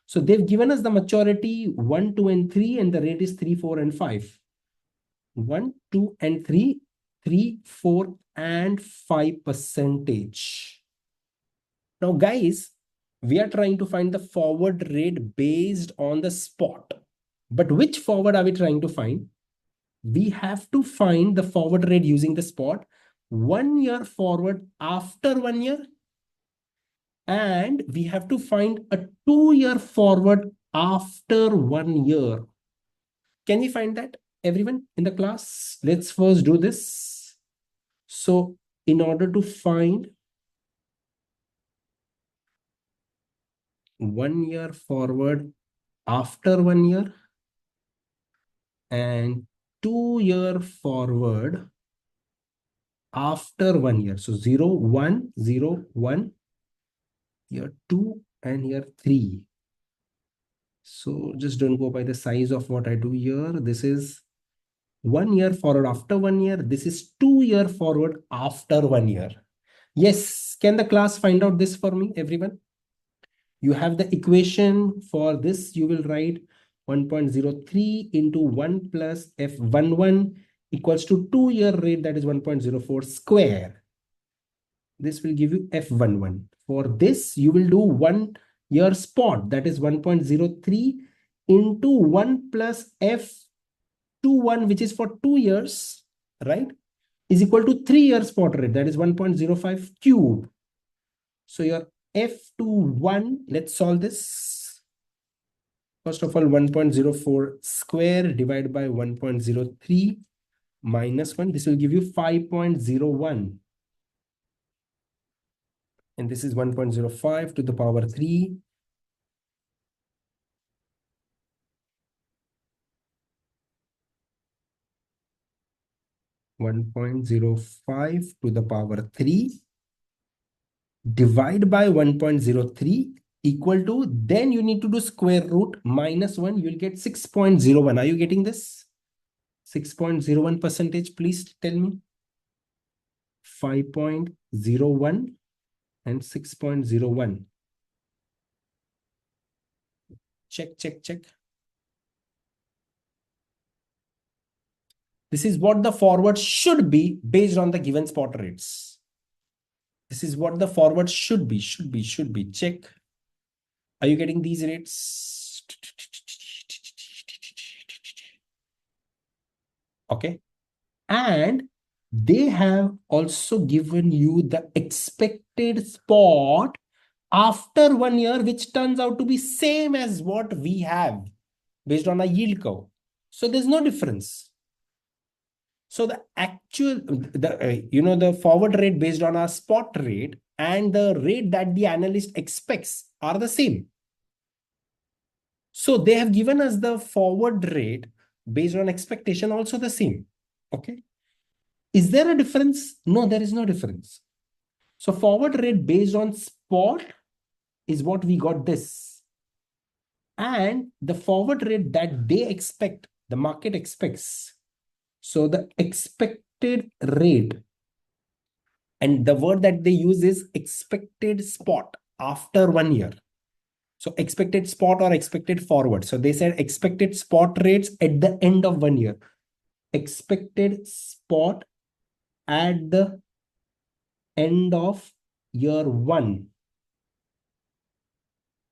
So they've given us the maturity 1, 2, and 3, and the rate is 3, 4, and 5. 1, 2, and 3, 3, 4, and 5%. Now, guys, we are trying to find the forward rate based on the spot. But which forward are we trying to find? We have to find the forward rate using the spot, 1 year forward after 1 year, and we have to find a 2-year forward after 1 year. Can we find that, everyone in the class? Let's first do this. So in order to find 1 year forward after 1 year and 2-year forward after 1 year. So 0, 1, 0, 1, year 2, and year 3. So just don't go by the size of what I do here. This is 1 year forward after 1 year. This is 2-year forward after 1 year. Yes. Can the class find out this for me, everyone? You have the equation for this. You will write 1.03 into 1 plus F11 equals to 2-year rate, that is 1.04 square. This will give you F11. For this, you will do 1 year spot, that is 1.03 into 1 plus F21, which is for 2 years, right, is equal to 3-year spot rate, that is 1.05 cube. So your F21, let's solve this. First of all, 1.04 square divided by 1.03 minus 1. This will give you 5.01. And this is 1.05 to the power 3. (1.05 to the power 3) divide by 1.03 equal to, then you need to do square root minus 1. You'll get 6.01. Are you getting this? 6.01%, please tell me. 5.01 and 6.01. Check, check, check. This is what the forward should be based on the given spot rates. This is what the forward should be. Check. Are you getting these rates? Okay. And they have also given you the expected spot after 1 year, which turns out to be same as what we have based on a yield curve. So there's no difference. So the actual, the forward rate based on our spot rate and the rate that the analyst expects are the same. So they have given us the forward rate based on expectation also the same. Okay. Is there a difference? No, there is no difference. So forward rate based on spot is what we got this. and the forward rate that they expect, the market expects. So the expected rate, and the word that they use is expected spot after 1 year. So expected spot or expected forward. So they said expected spot rates at the end of 1 year. Expected spot at the end of year 1.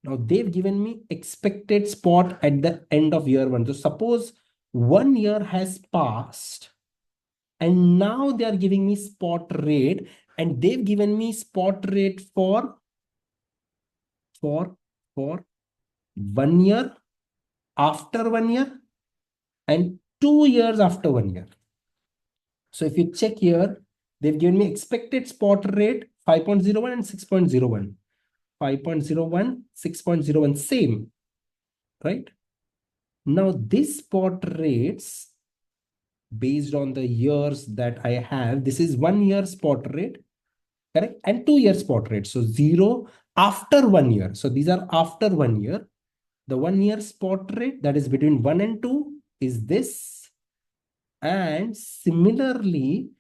Now they've given me expected spot at the end of year 1. So suppose 1 year has passed and now they are giving me spot rate, and they've given me spot rate for 1 year, after 1 year, and 2 years after 1 year. So if you check here, they've given me expected spot rate 5.01 and 6.01. 5.01, 6.01, same, right? Now this spot rates, based on the years that I have, this is 1 year spot rate, correct? And 2 year spot rate. So 0 after 1 year. So these are after 1 year. The 1 year spot rate that is between 1 and 2 is this. And similarly,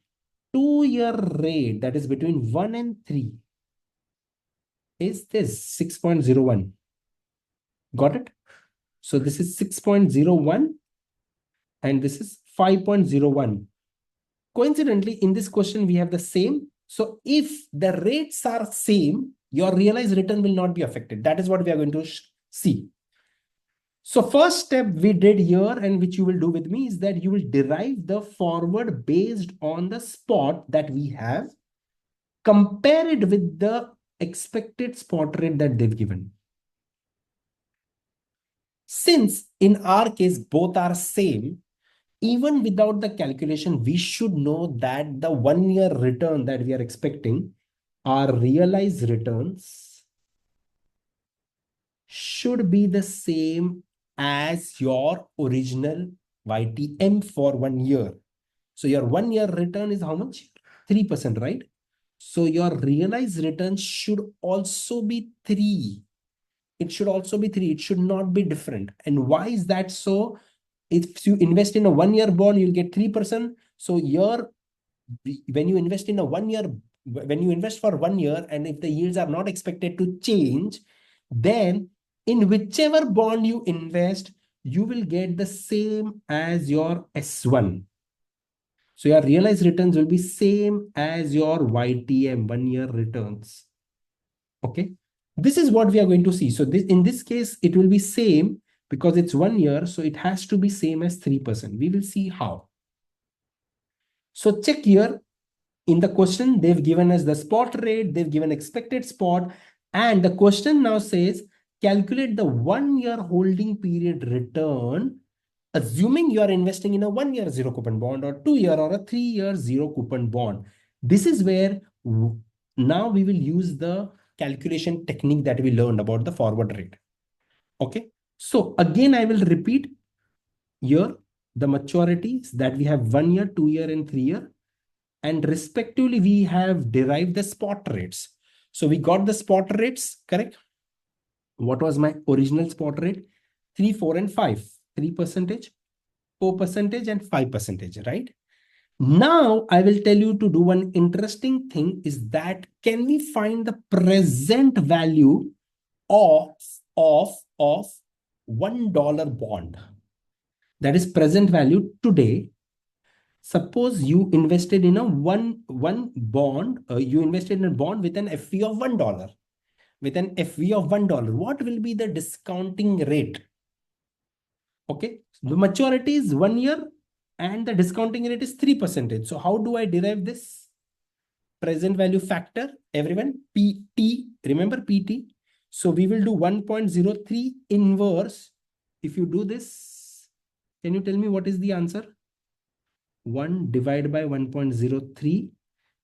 2 year rate that is between 1 and 3 is this 6.01. Got it? So this is 6.01 and this is 5.01. Coincidentally, in this question, we have the same. So if the rates are same, your realized return will not be affected. That is what we are going to see. So first step we did here, and which you will do with me, is that you will derive the forward based on the spot that we have, compare it with the expected spot rate that they've given. Since in our case, both are same, even without the calculation, we should know that the 1 year return that we are expecting, our realized returns, should be the same as your original YTM for 1 year. So your 1 year return is how much? 3%, right? So your realized return should also be 3. It should also be 3. It should not be different. And why is that so? If you invest in a 1 year bond, you'll get 3%. So when you invest in a 1 year, when you invest for 1 year, and if the yields are not expected to change, then in whichever bond you invest, you will get the same as your S1. So your realized returns will be same as your YTM, 1 year returns. Okay. This is what we are going to see. So in this case, it will be same because it's 1 year. So it has to be same as 3%. We will see how. So check here. In the question, they've given us the spot rate, they've given expected spot, and the question now says, calculate the 1 year holding period return, assuming you are investing in a 1 year zero coupon bond or 2 year or a 3 year zero coupon bond. This is where now we will use the calculation technique that we learned about the forward rate. Okay. So again, I will repeat here the maturities that we have 1 year, 2 year, and 3 year. And respectively, we have derived the spot rates. So we got the spot rates, correct? What was my original spot rate? 3, 4, and 5. 3%, 4%, and 5%, right? Now, I will tell you to do one interesting thing is that can we find the present value of $1 bond? That is present value today. Suppose you invested in a one bond, you invested in a bond with an FV of $1. With an FV of $1, what will be the discounting rate? Okay, the maturity is 1 year and the discounting rate is 3%. So how do I derive this? Present value factor, everyone, PT, remember PT? So we will do 1.03 inverse. If you do this, can you tell me what is the answer? 1 divided by 1.03.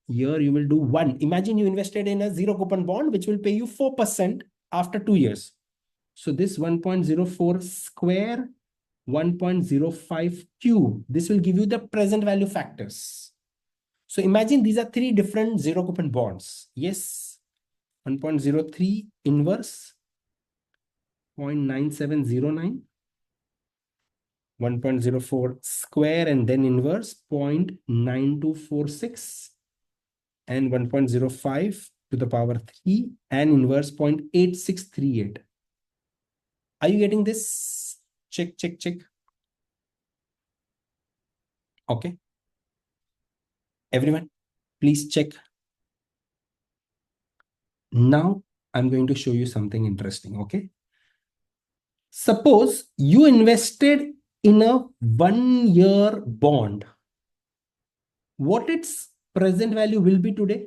Here you will do 1. Imagine you invested in a zero coupon bond, which will pay you 4% after 2 years. So this 1.04 square, 1.05 cube. This will give you the present value factors. So imagine these are 3 different zero coupon bonds. Yes, 1.03 inverse, 0.9709, 1.04 square and then inverse 0.9246, and 1.05 to the power 3 and inverse 0.8638. Are you getting this? Check, check, check. Okay. Everyone, please check. Now I'm going to show you something interesting. Okay. Suppose you invested in a 1-year bond. What its present value will be today?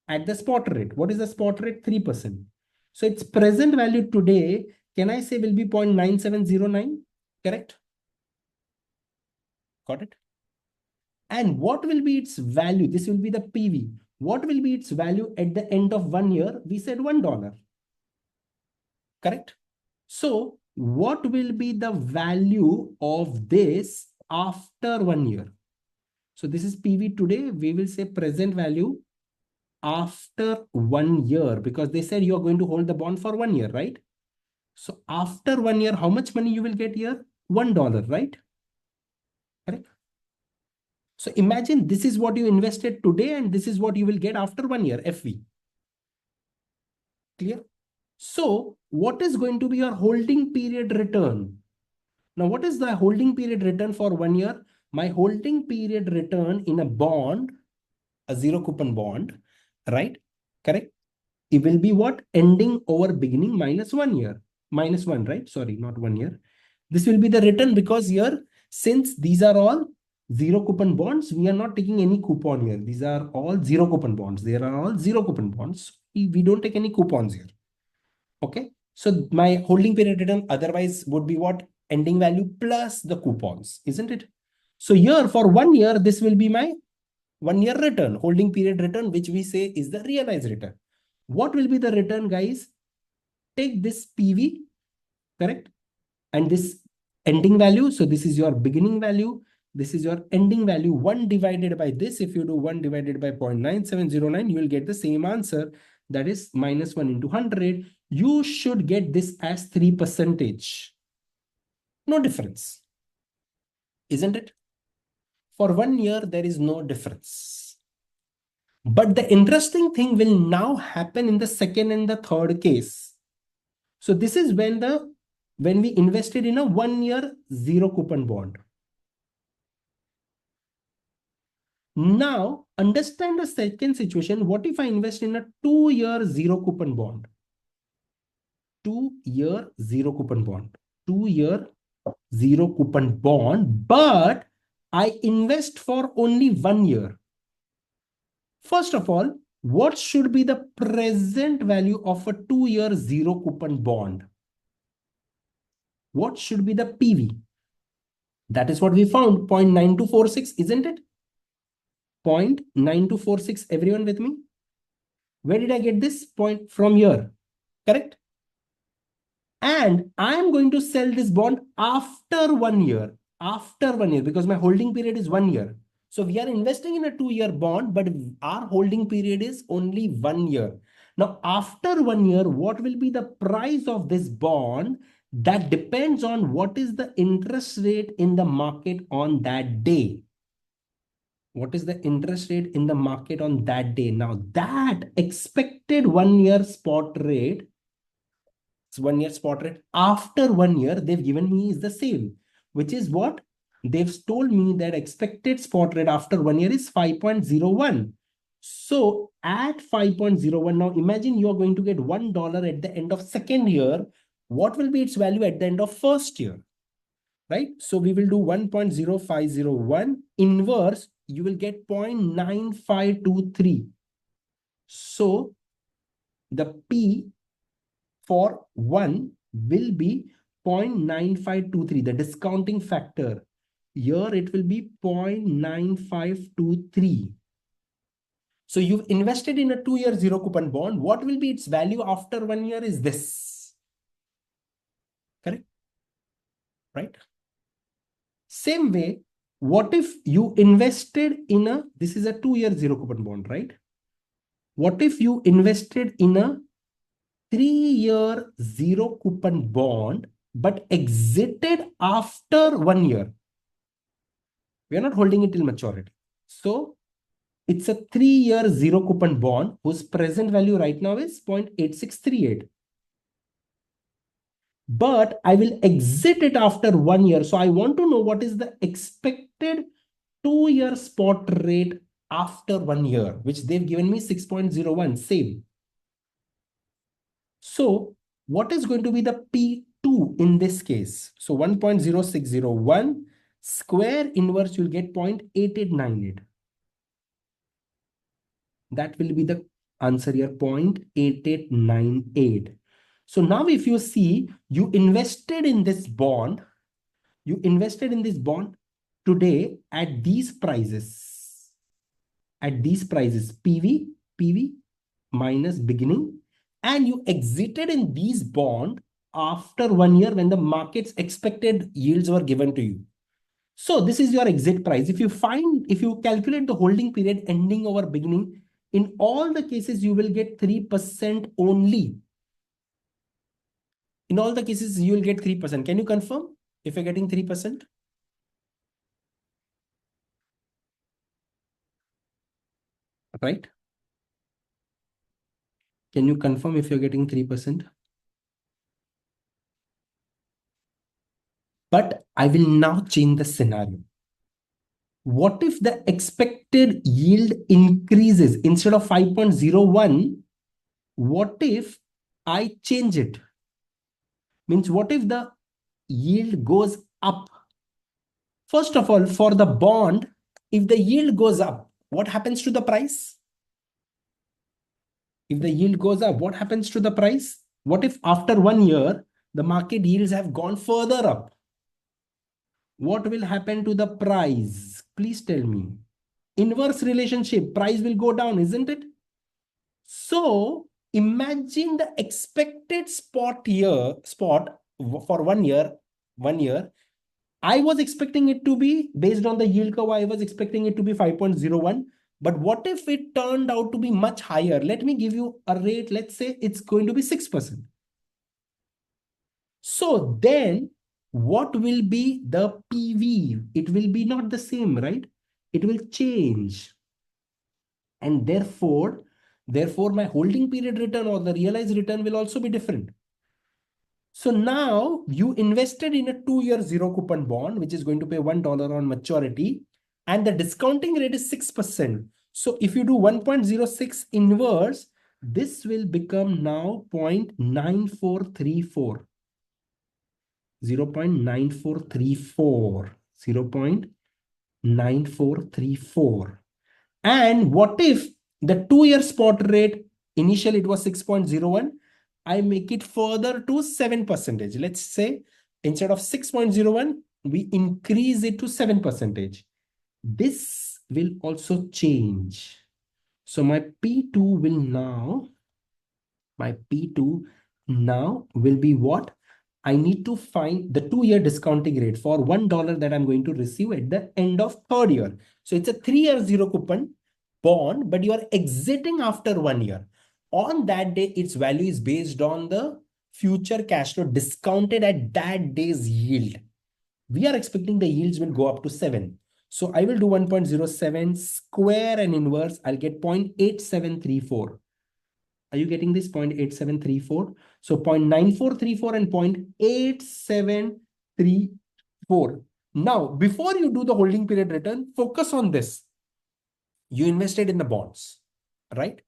At the spot rate. What is the spot rate? 3%. So its present value today, can I say will be 0.9709? Correct? Got it? And what will be its value? This will be the PV. What will be its value at the end of 1 year? We said $1. Correct? So what will be the value of this after 1 year? So this is PV today. We will say present value after 1 year, because they said you are going to hold the bond for 1 year, right? So after 1 year, how much money you will get here? $1, right? Correct. So imagine this is what you invested today and this is what you will get after 1 year, FV. Clear? So what is going to be your holding period return? Now, what is the holding period return for 1 year? My holding period return in a bond, a zero coupon bond, right? Correct. It will be what? Ending over beginning minus 1 year. Minus 1, right? Sorry, not 1 year. This will be the return, because here, since these are all zero coupon bonds, we are not taking any coupon here. These are all zero coupon bonds. They are all zero coupon bonds. We don't take any coupons here. Okay. So my holding period return otherwise would be what? Ending value plus the coupons, isn't it? So here for 1 year, this will be my 1 year return, holding period return, which we say is the realized return. What will be the return, guys? Take this PV, correct? And this ending value. So this is your beginning value. This is your ending value. 1 divided by this. If you do 1 divided by 0.9709, you will get the same answer. That is minus 1 into 100. You should get this as 3%. No difference. Isn't it? For 1 year, there is no difference. But the interesting thing will now happen in the second and the third case. So this is when we invested in a 1 year zero coupon bond. Now understand the second situation. What if I invest in a 2-year zero coupon bond? 2-year zero coupon bond. 2-year zero coupon bond, but I invest for only 1 year. First of all, what should be the present value of a 2-year zero coupon bond? What should be the PV? That is what we found, 0.9246, isn't it? 0.9246, everyone with me? Where did I get this point? From here, correct? And I am going to sell this bond after 1 year. After 1 year, because my holding period is 1 year. So we are investing in a 2-year bond, but our holding period is only 1 year. Now, after 1 year, what will be the price of this bond? That depends on what is the interest rate in the market on that day. What is the interest rate in the market on that day? Now, that expected 1 year spot rate, 1 year spot rate after 1 year, they've given me is the same, which is what? They've told me that expected spot rate after 1 year is 5.01. So at 5.01, now imagine you're going to get $1 at the end of second year. What will be its value at the end of first year? Right? So we will do 1.0501 inverse, you will get 0.9523. So the P for 1 will be 0.9523, the discounting factor. Here it will be 0.9523. So you've invested in a 2-year zero coupon bond. What will be its value after 1 year is this. Correct? Right? Same way, what if you invested in a, this is a 2-year zero coupon bond, right? What if you invested in a 3-year zero coupon bond, but exited after 1 year. We are not holding it till maturity. So it's a 3-year zero coupon bond whose present value right now is 0.8638. But I will exit it after 1 year. So I want to know what is the expected 2-year spot rate after 1 year, which they've given me 6.01, same. So what is going to be the P2 in this case? So 1.0601 square inverse, you'll get 0.8898. That will be the answer here, 0.8898. So now if you see, you invested in this bond today at these prices, PV minus beginning, and you exited in these bond after 1 year when the market's expected yields were given to you. So this is your exit price. If you calculate the holding period ending over beginning, in all the cases, you will get 3% only. In all the cases, you will get 3%. Can you confirm if you're getting 3%? Right? Can you confirm if you're getting 3%? But I will now change the scenario. What if the expected yield increases instead of 5.01? What if I change it? Means what if the yield goes up? First of all, for the bond, if the yield goes up, what happens to the price? If the yield goes up, what happens to the price? What if after 1 year, the market yields have gone further up? What will happen to the price? Please tell me. Inverse relationship, price will go down, isn't it? So imagine the expected spot for 1 year. I was expecting it to be, based on the yield curve, I was expecting it to be 5.01. But what if it turned out to be much higher? Let me give you a rate. Let's say it's going to be 6%. So then what will be the PV? It will be not the same, right? It will change. And therefore my holding period return or the realized return will also be different. So now you invested in a 2-year zero coupon bond, which is going to pay $1 on maturity, and the discounting rate is 6%. So if you do 1.06 inverse, this will become now 0.9434. 0.9434. 0.9434. And what if the 2-year spot rate, initially it was 6.01, I make it further to 7%. Let's say instead of 6.01, we increase it to 7%. This will also change. So my P2 will be what? I need to find the 2-year discounting rate for $1 that I'm going to receive at the end of third year. So it's a 3-year zero coupon bond, but you are exiting after 1 year. On that day, its value is based on the future cash flow discounted at that day's yield. We are expecting the yields will go up to 7. So I will do 1.07 square and inverse. I'll get 0.8734. Are you getting this? 0.8734. So 0.9434 and 0.8734. Now, before you do the holding period return, focus on this. You invested in the bonds, right?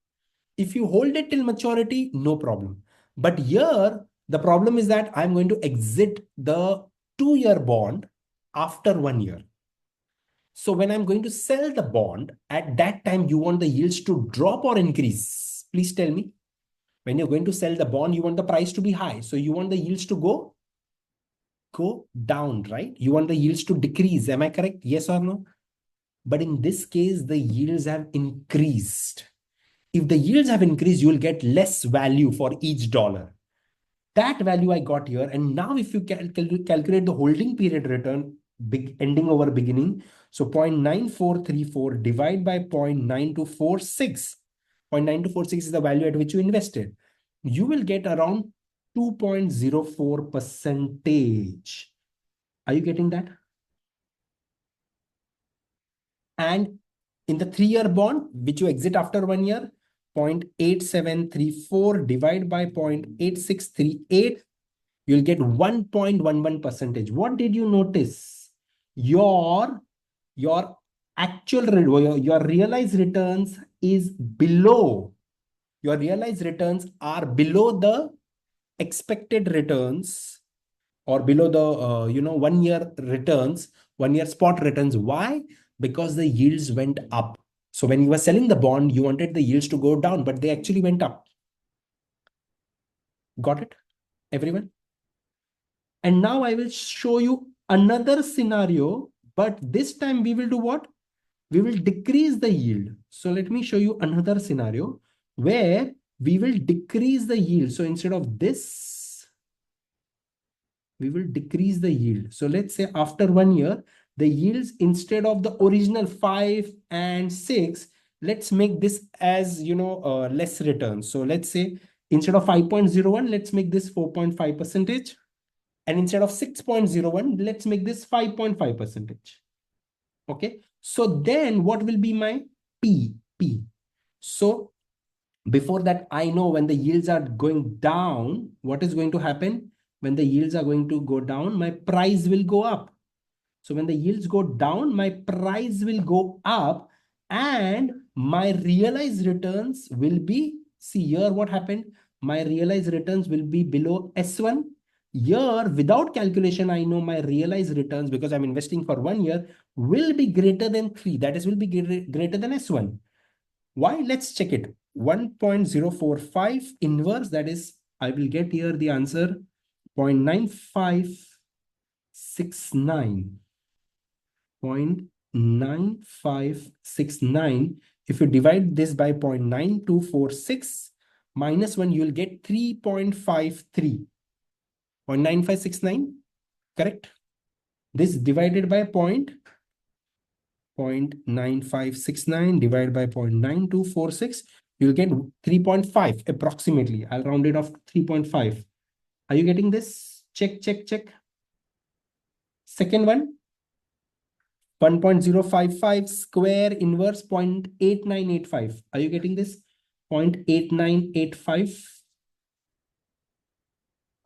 If you hold it till maturity, no problem. But here, the problem is that I'm going to exit the 2-year bond after 1 year. So when I'm going to sell the bond, at that time, you want the yields to drop or increase? Please tell me. When you're going to sell the bond, you want the price to be high. So you want the yields to go down, right? You want the yields to decrease. Am I correct? Yes or no? But in this case, the yields have increased. If the yields have increased, you will get less value for each dollar. That value I got here. And now if you calculate the holding period return, ending over beginning, so 0.9434 divided by 0.9246. 0.9246 is the value at which you invested. you will get around 2.04 percentage. Are you getting that? And in the 3-year bond, which you exit after 1 year, 0.8734 divided by 0.8638, you'll get 1.11 percentage. What did you notice? Your actual, your realized returns is below. Your realized returns are below the expected returns, or below the 1 year returns, 1 year spot returns. Why? Because the yields went up. So when you were selling the bond, you wanted the yields to go down, but they actually went up. Got it, everyone? And now I will show you another scenario, but this time we will do what? We will decrease the yield. So let me show you another scenario where we will decrease the yield. So instead of this, we will decrease the yield. So let's say after 1 year, the yields, instead of the original 5 and 6, let's make this as, less returns. So let's say instead of 5.01, let's make this 4.5 percentage. And instead of 6.01, let's make this 5.5 percentage. Okay. So then what will be my P? So before that, I know when the yields are going down, what is going to happen? When the yields are going to go down, my price will go up. So when the yields go down, my price will go up and my realized returns will be, see here what happened? My realized returns will be below S1. Here, without calculation, I know my realized returns, because I'm investing for 1 year, will be greater than 3. That is, will be greater than S1. Why? Let's check it. 1.045 inverse, that is, I will get here the answer 0.9569. 0.9569. If you divide this by 0.9246 minus 1, you will get 3.53. 0.9569, correct? This divided by 0.9569 divided by 0.9246, you'll get 3.5 approximately. I'll round it off 3.5. Are you getting this? Check. Second one, 1.055 square inverse 0.8985. Are you getting this? 0.8985,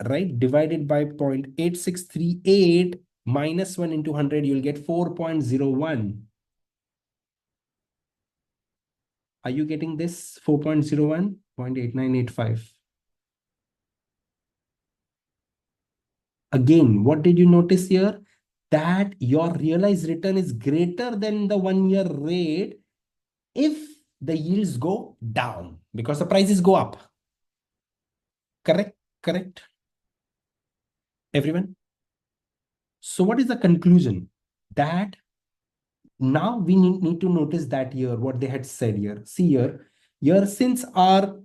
right? Divided by 0.8638 minus 1 into 100, you'll get 4.01. Are you getting this? 4.01, 0.8985. Again, what did you notice here? That your realized return is greater than the 1 year rate if the yields go down, because the prices go up. Correct, everyone? So what is the conclusion? That now we need to notice that here, what they had said here. See here, since the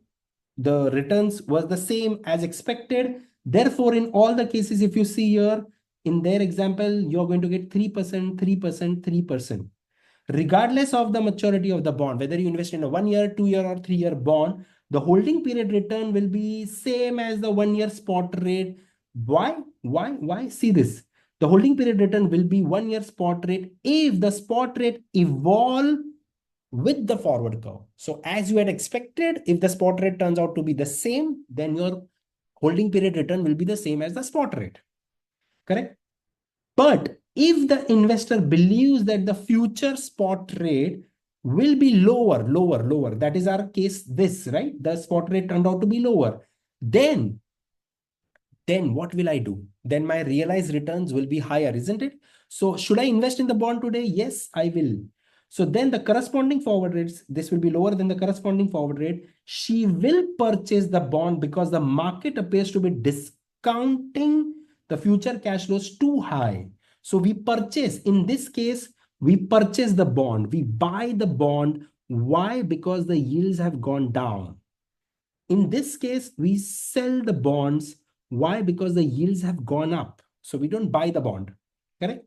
returns was the same as expected, therefore, in all the cases, if you see here, in their example, you're going to get 3%, 3%, 3%. Regardless of the maturity of the bond, whether you invest in a 1 year, 2 year, or 3 year bond, the holding period return will be same as the 1 year spot rate. Why? See this. The holding period return will be 1 year spot rate if the spot rate evolve with the forward curve. So as you had expected, if the spot rate turns out to be the same, then your holding period return will be the same as the spot rate. Correct? But if the investor believes that the future spot rate will be lower, that is our case, this, right? The spot rate turned out to be lower. Then what will I do? Then my realized returns will be higher, isn't it? So should I invest in the bond today? Yes, I will. So then the corresponding forward rates, this will be lower than the corresponding forward rate. She will purchase the bond because the market appears to be discounting the future cash flows too high. So we purchase, in this case, we purchase the bond. We buy the bond. Why? Because the yields have gone down. In this case, we sell the bonds. Why? Because the yields have gone up. So we don't buy the bond. Correct?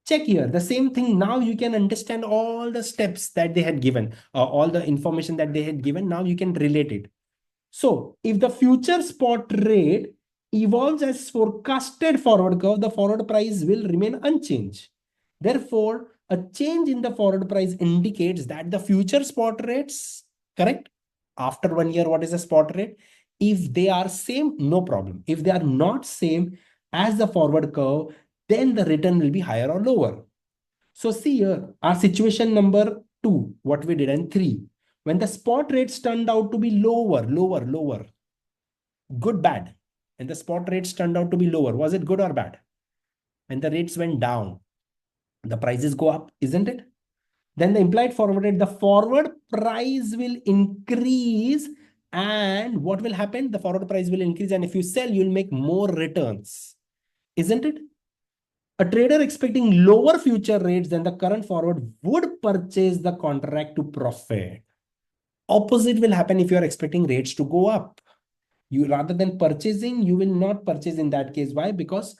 Check here. The same thing. Now you can understand all the steps that they had given, all the information that they had given. Now you can relate it. So if the future spot rate evolves as forecasted forward curve, the forward price will remain unchanged. Therefore, a change in the forward price indicates that the future spot rates, correct? After 1 year, what is the spot rate? If they are same, no problem. If they are not same as the forward curve, then the return will be higher or lower. So see here, our situation number 2, what we did, and 3. When the spot rates turned out to be lower, good, bad. And the spot rates turned out to be lower. Was it good or bad? When the rates went down, the prices go up, isn't it? Then the implied forward rate, the forward price will increase. And what will happen? The forward price will increase. And if you sell, you'll make more returns, isn't it? A trader expecting lower future rates than the current forward would purchase the contract to profit. Opposite will happen if you are expecting rates to go up. You, rather than purchasing, you will not purchase in that case. Why? Because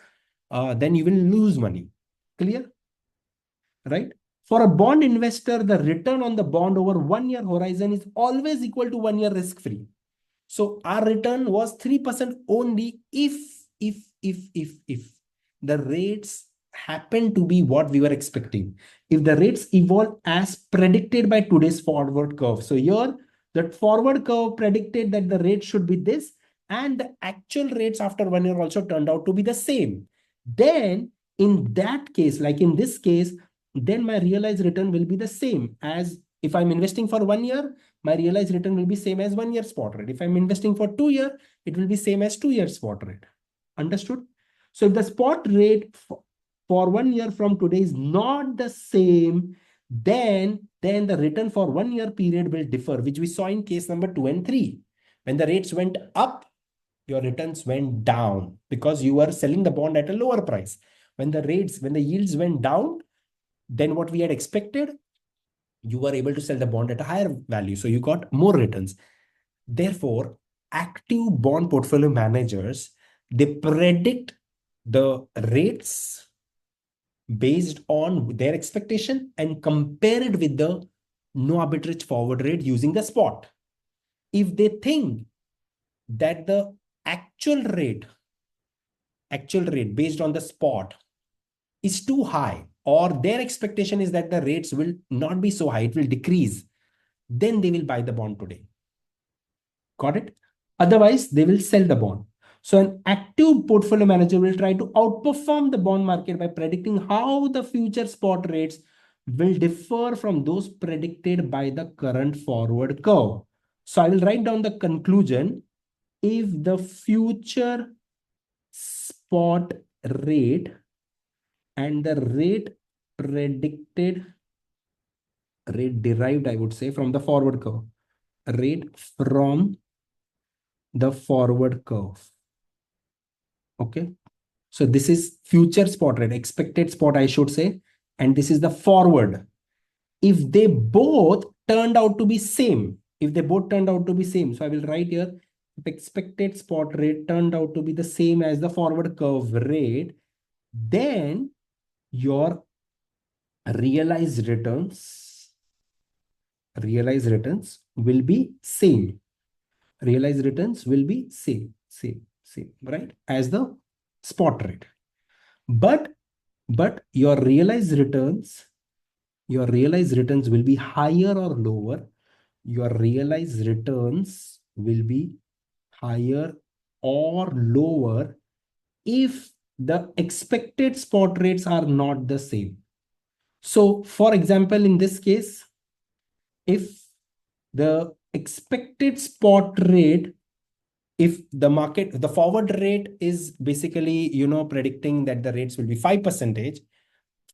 then you will lose money. Clear? Right? For a bond investor, the return on the bond over 1 year horizon is always equal to 1 year risk-free. So our return was 3% only if the rates happen to be what we were expecting. If the rates evolve as predicted by today's forward curve. So here, that forward curve predicted that the rate should be this, and the actual rates after 1 year also turned out to be the same. Then in that case, like in this case, then my realized return will be the same as if I'm investing for 1 year, my realized return will be same as 1 year spot rate. If I'm investing for 2 year, it will be same as 2 year spot rate. Understood? So if the spot rate for 1 year from today is not the same, then the return for 1 year period will differ, which we saw in case number 2 and 3. When the rates went up, your returns went down because you were selling the bond at a lower price. When the yields went down, then what we had expected, you were able to sell the bond at a higher value. So you got more returns. Therefore, active bond portfolio managers, they predict the rates based on their expectation and compare it with the no arbitrage forward rate using the spot. If they think that the actual rate based on the spot is too high, or their expectation is that the rates will not be so high, it will decrease, then they will buy the bond today. Got it? Otherwise, they will sell the bond. So an active portfolio manager will try to outperform the bond market by predicting how the future spot rates will differ from those predicted by the current forward curve. So I will write down the conclusion. If the future spot rate and the rate predicted, rate derived, I would say, from the forward curve, rate from the forward curve. Okay. So this is future spot rate, expected spot, I should say. And this is the forward. If they both turned out to be same, so I will write here, if expected spot rate turned out to be the same as the forward curve rate, then your realized returns will be same. Realized returns will be same, right? As the spot rate. But your realized returns will be higher or lower. Your realized returns will be higher or lower if the expected spot rates are not the same. So for example, in this case, if the expected spot rate, if the forward rate is basically, predicting that the rates will be 5%,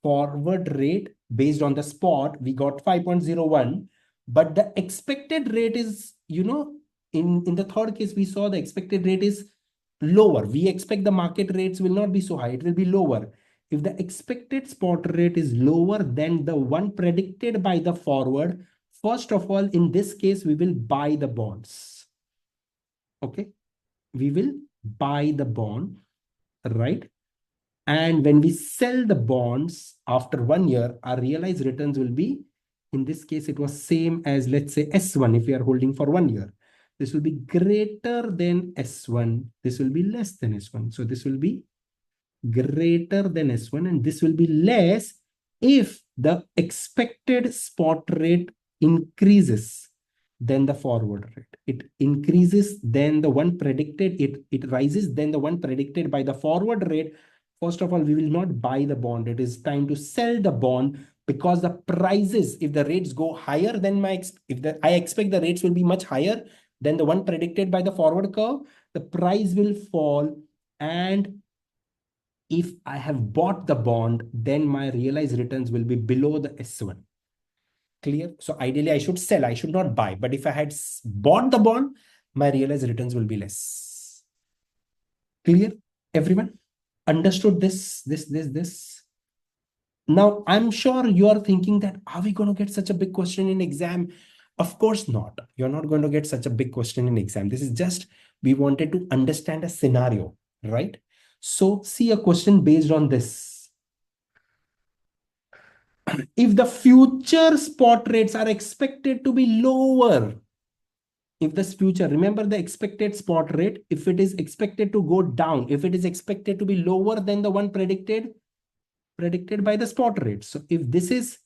forward rate based on the spot, we got 5.01, but the expected rate is, in the third case, we saw the expected rate is lower. We expect the market rates will not be so high, it will be lower. If the expected spot rate is lower than the one predicted by the forward, first of all, in this case, we will buy the bonds. Okay, we will buy the bond, right? And when we sell the bonds after 1 year, our realized returns will be, in this case, it was same as, let's say, S1 if we are holding for 1 year. this will be greater than S1. This will be less than S1. So this will be greater than S1 and this will be less if the expected spot rate increases than the forward rate. It increases than the one predicted, it rises than the one predicted by the forward rate. First of all, we will not buy the bond. It is time to sell the bond because the prices, if the rates go higher than I expect the rates will be much higher than the one predicted by the forward curve, the price will fall. And if I have bought the bond, then my realized returns will be below the S1. Clear? So ideally, I should sell. I should not buy. But if I had bought the bond, my realized returns will be less. Clear? Everyone? Understood this? Now, I'm sure you are thinking that, are we going to get such a big question in exam? Of course not. You're not going to get such a big question in exam. This is just, we wanted to understand a scenario, right? So see a question based on this. If the future spot rates are expected to be lower, if this future, remember the expected spot rate, if it is expected to go down, if it is expected to be lower than the one predicted by the spot rate. So if this is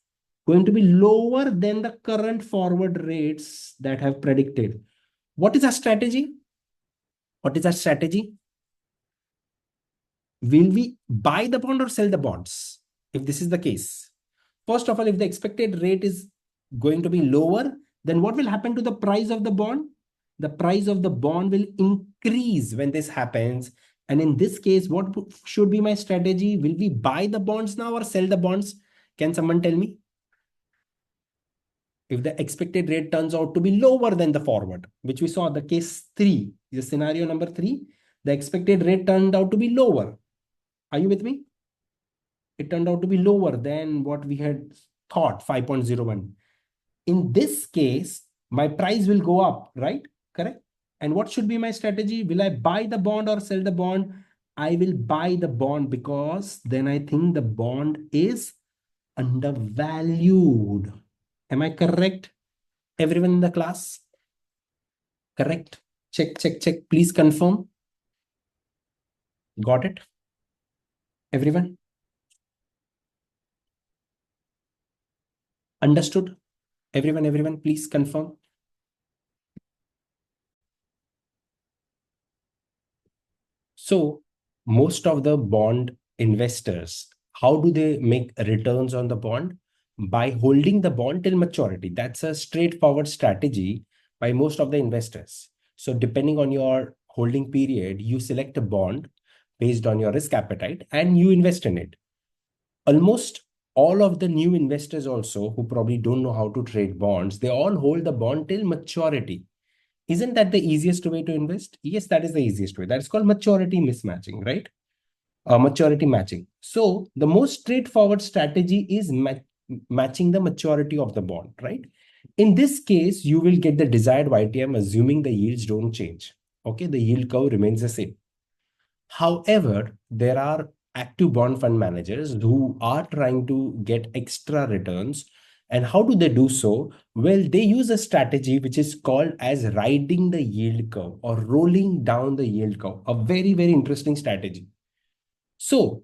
going to be lower than the current forward rates that have predicted, what is our strategy? What is our strategy? Will we buy the bond or sell the bonds? If this is the case, first of all, if the expected rate is going to be lower, then what will happen to the price of the bond? The price of the bond will increase when this happens. And in this case, what should be my strategy? Will we buy the bonds now or sell the bonds? Can someone tell me? If the expected rate turns out to be lower than the forward, which we saw the case 3, the scenario number 3, the expected rate turned out to be lower. Are you with me? It turned out to be lower than what we had thought, 5.01. In this case, my price will go up, right? Correct. And what should be my strategy? Will I buy the bond or sell the bond? I will buy the bond because then I think the bond is undervalued. Am I correct? Everyone in the class? Correct. Check. Please confirm. Got it? Everyone? Understood? Everyone, please confirm. So most of the bond investors, how do they make returns on the bond? By holding the bond till maturity. That's a straightforward strategy by most of the investors. So depending on your holding period, you select a bond based on your risk appetite and you invest in it. Almost all of the new investors also who probably don't know how to trade bonds, they all hold the bond till maturity. Isn't that the easiest way to invest? Yes, that is the easiest way. That's called maturity mismatching, right? Maturity matching. So the most straightforward strategy is matching the maturity of the bond, right? In this case, you will get the desired YTM assuming the yields don't change. Okay, the yield curve remains the same. However, there are active bond fund managers who are trying to get extra returns. And how do they do so? Well, they use a strategy which is called as riding the yield curve or rolling down the yield curve. A very, very interesting strategy. So,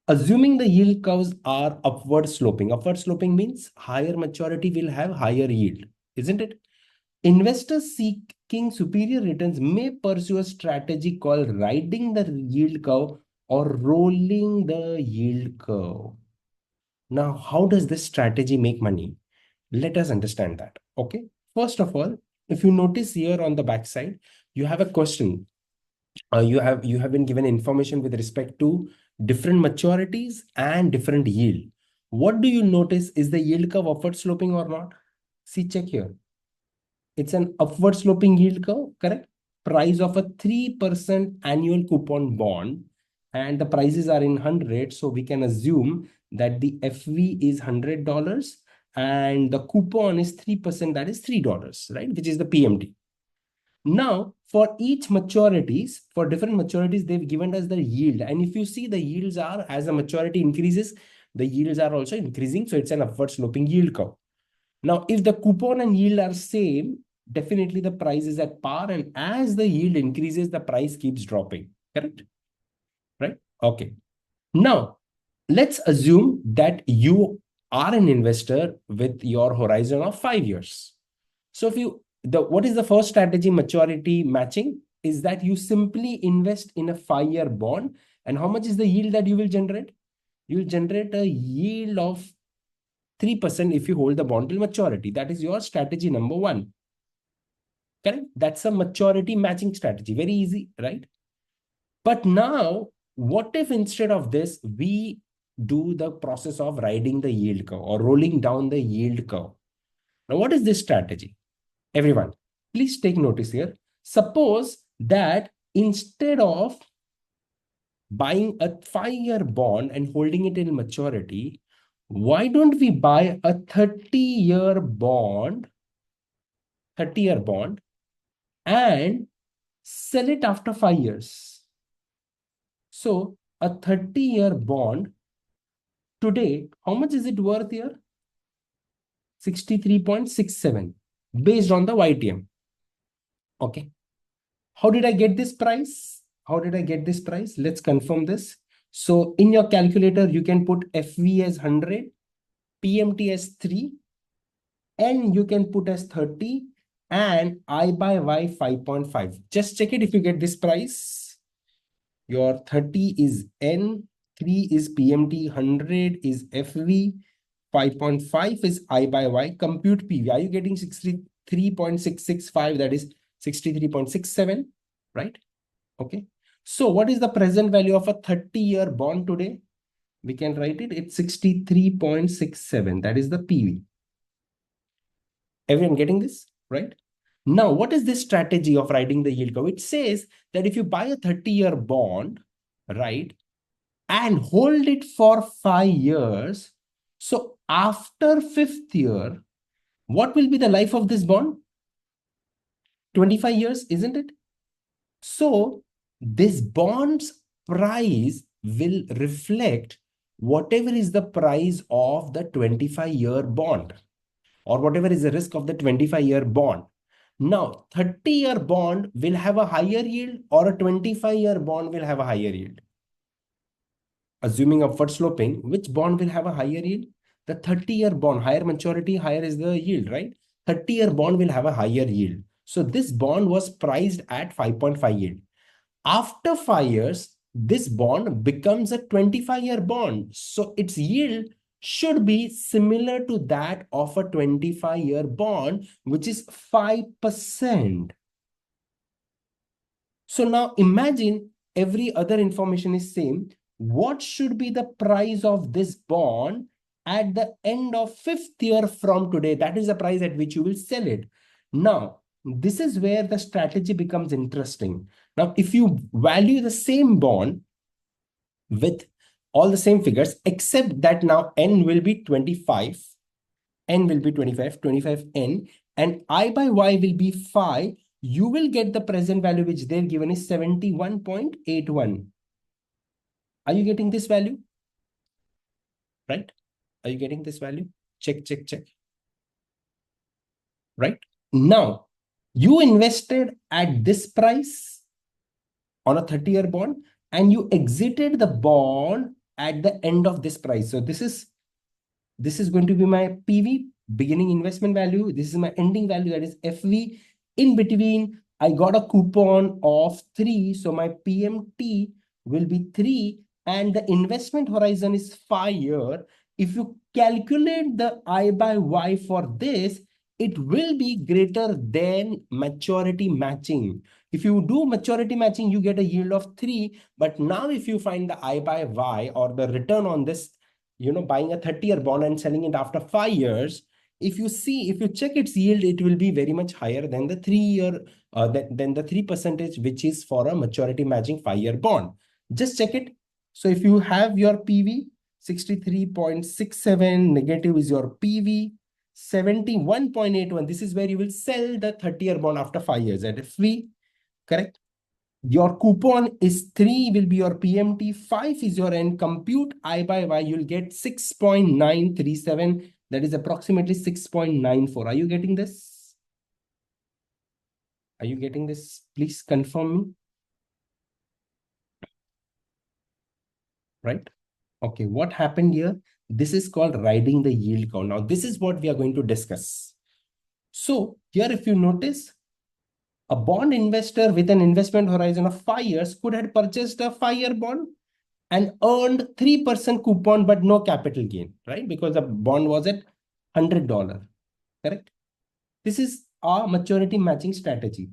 assuming the yield curves are upward sloping means higher maturity will have higher yield, isn't it? Investors seeking superior returns may pursue a strategy called riding the yield curve or rolling the yield curve. Now, how does this strategy make money? Let us understand that. Okay. First of all, if you notice here on the backside, you have a question. You have been given information with respect to different maturities and different yield. What do you notice? Is the yield curve upward sloping or not? See, check here. It's an upward sloping yield curve, correct? Price of a 3% annual coupon bond, and the prices are in 100. So we can assume that the FV is $100 and the coupon is 3%, that is $3, right? Which is the PMT. Now, for each maturities, for different maturities, they've given us the yield. And if you see the yields are, as the maturity increases, the yields are also increasing. So it's an upward sloping yield curve. Now, if the coupon and yield are same, definitely the price is at par, and as the yield increases, the price keeps dropping. Correct? Right? Okay. Now, let's assume that you are an investor with your horizon of 5 years. So if you, what is the first strategy, maturity matching, is that you simply invest in a 5-year bond. And how much is the yield that you will generate? You will generate a yield of 3% if you hold the bond till maturity. That is your strategy number one. Correct? That's a maturity matching strategy. Very easy, right? But now, what if instead of this, we do the process of riding the yield curve or rolling down the yield curve? Now, what is this strategy? Everyone, please take notice here. Suppose that instead of buying a 5-year bond and holding it in maturity, why don't we buy a 30-year bond, 30-year bond, and sell it after 5 years? So a 30-year bond today, how much is it worth here? 63.67 based on the YTM. Okay. How did I get this price? How did I get this price? Let's confirm this. So in your calculator, you can put FV as 100, PMT as 3, N you can put as 30, and I by Y 5.5. Just check it if you get this price. Your 30 is N, 3 is PMT, 100 is FV, 5.5 is I by Y. Compute PV. Are you getting 63.665? That is 63.67, right? Okay. So what is the present value of a 30-year bond today? We can write it. It's 63.67. That is the PV. Everyone getting this, right? Now, what is this strategy of riding the yield curve? It says that if you buy a 30-year bond, right, and hold it for 5 years, so after 5th year, what will be the life of this bond? 25 years, isn't it? So this bond's price will reflect whatever is the price of the 25-year bond, or whatever is the risk of the 25-year bond. Now, 30-year bond will have a higher yield, or a 25-year bond will have a higher yield? Assuming upward sloping, which bond will have a higher yield? The 30-year bond. Higher maturity, higher is the yield, right? 30-year bond will have a higher yield. So this bond was priced at 5.5 yield. After 5 years, this bond becomes a 25-year bond. So its yield should be similar to that of a 25-year bond, which is 5%. So now imagine every other information is same. What should be the price of this bond at the end of 5th year from today? That is the price at which you will sell it. Now, this is where the strategy becomes interesting. Now, if you value the same bond with all the same figures, except that now N will be 25, N will be 25, 25N, and I by Y will be 5, you will get the present value which they're given is 71.81. Are you getting this value? Right? Are you getting this value? Check, check, check. Right? Now, you invested at this price on a 30-year bond, and you exited the bond at the end of this price. So this is going to be my PV, beginning investment value. This is my ending value, that is FV. In between, I got a coupon of 3. So my PMT will be 3, and the investment horizon is 5 year. If you calculate the I by Y for this, it will be greater than maturity matching. If you do maturity matching, you get a yield of 3. But now if you find the I by Y, or the return on this, buying a 30-year bond and selling it after 5 years, if you check its yield, it will be very much higher than the 3-year, than the 3%, which is for a maturity matching 5-year bond. Just check it. So if you have your PV, 63.67 negative is your PV, 71.81. This is where you will sell the 30-year bond after 5 years at FV, correct? Your coupon is 3 will be your PMT, 5 is your end. Compute I by Y, you'll get 6.937. That is approximately 6.94. Are you getting this? Are you getting this? Please confirm me. Right? Okay, what happened here? This is called riding the yield curve. Now, this is what we are going to discuss. So here, if you notice, a bond investor with an investment horizon of 5 years could have purchased a 5-year bond and earned 3% coupon, but no capital gain, right? Because the bond was at $100, correct? This is our maturity matching strategy.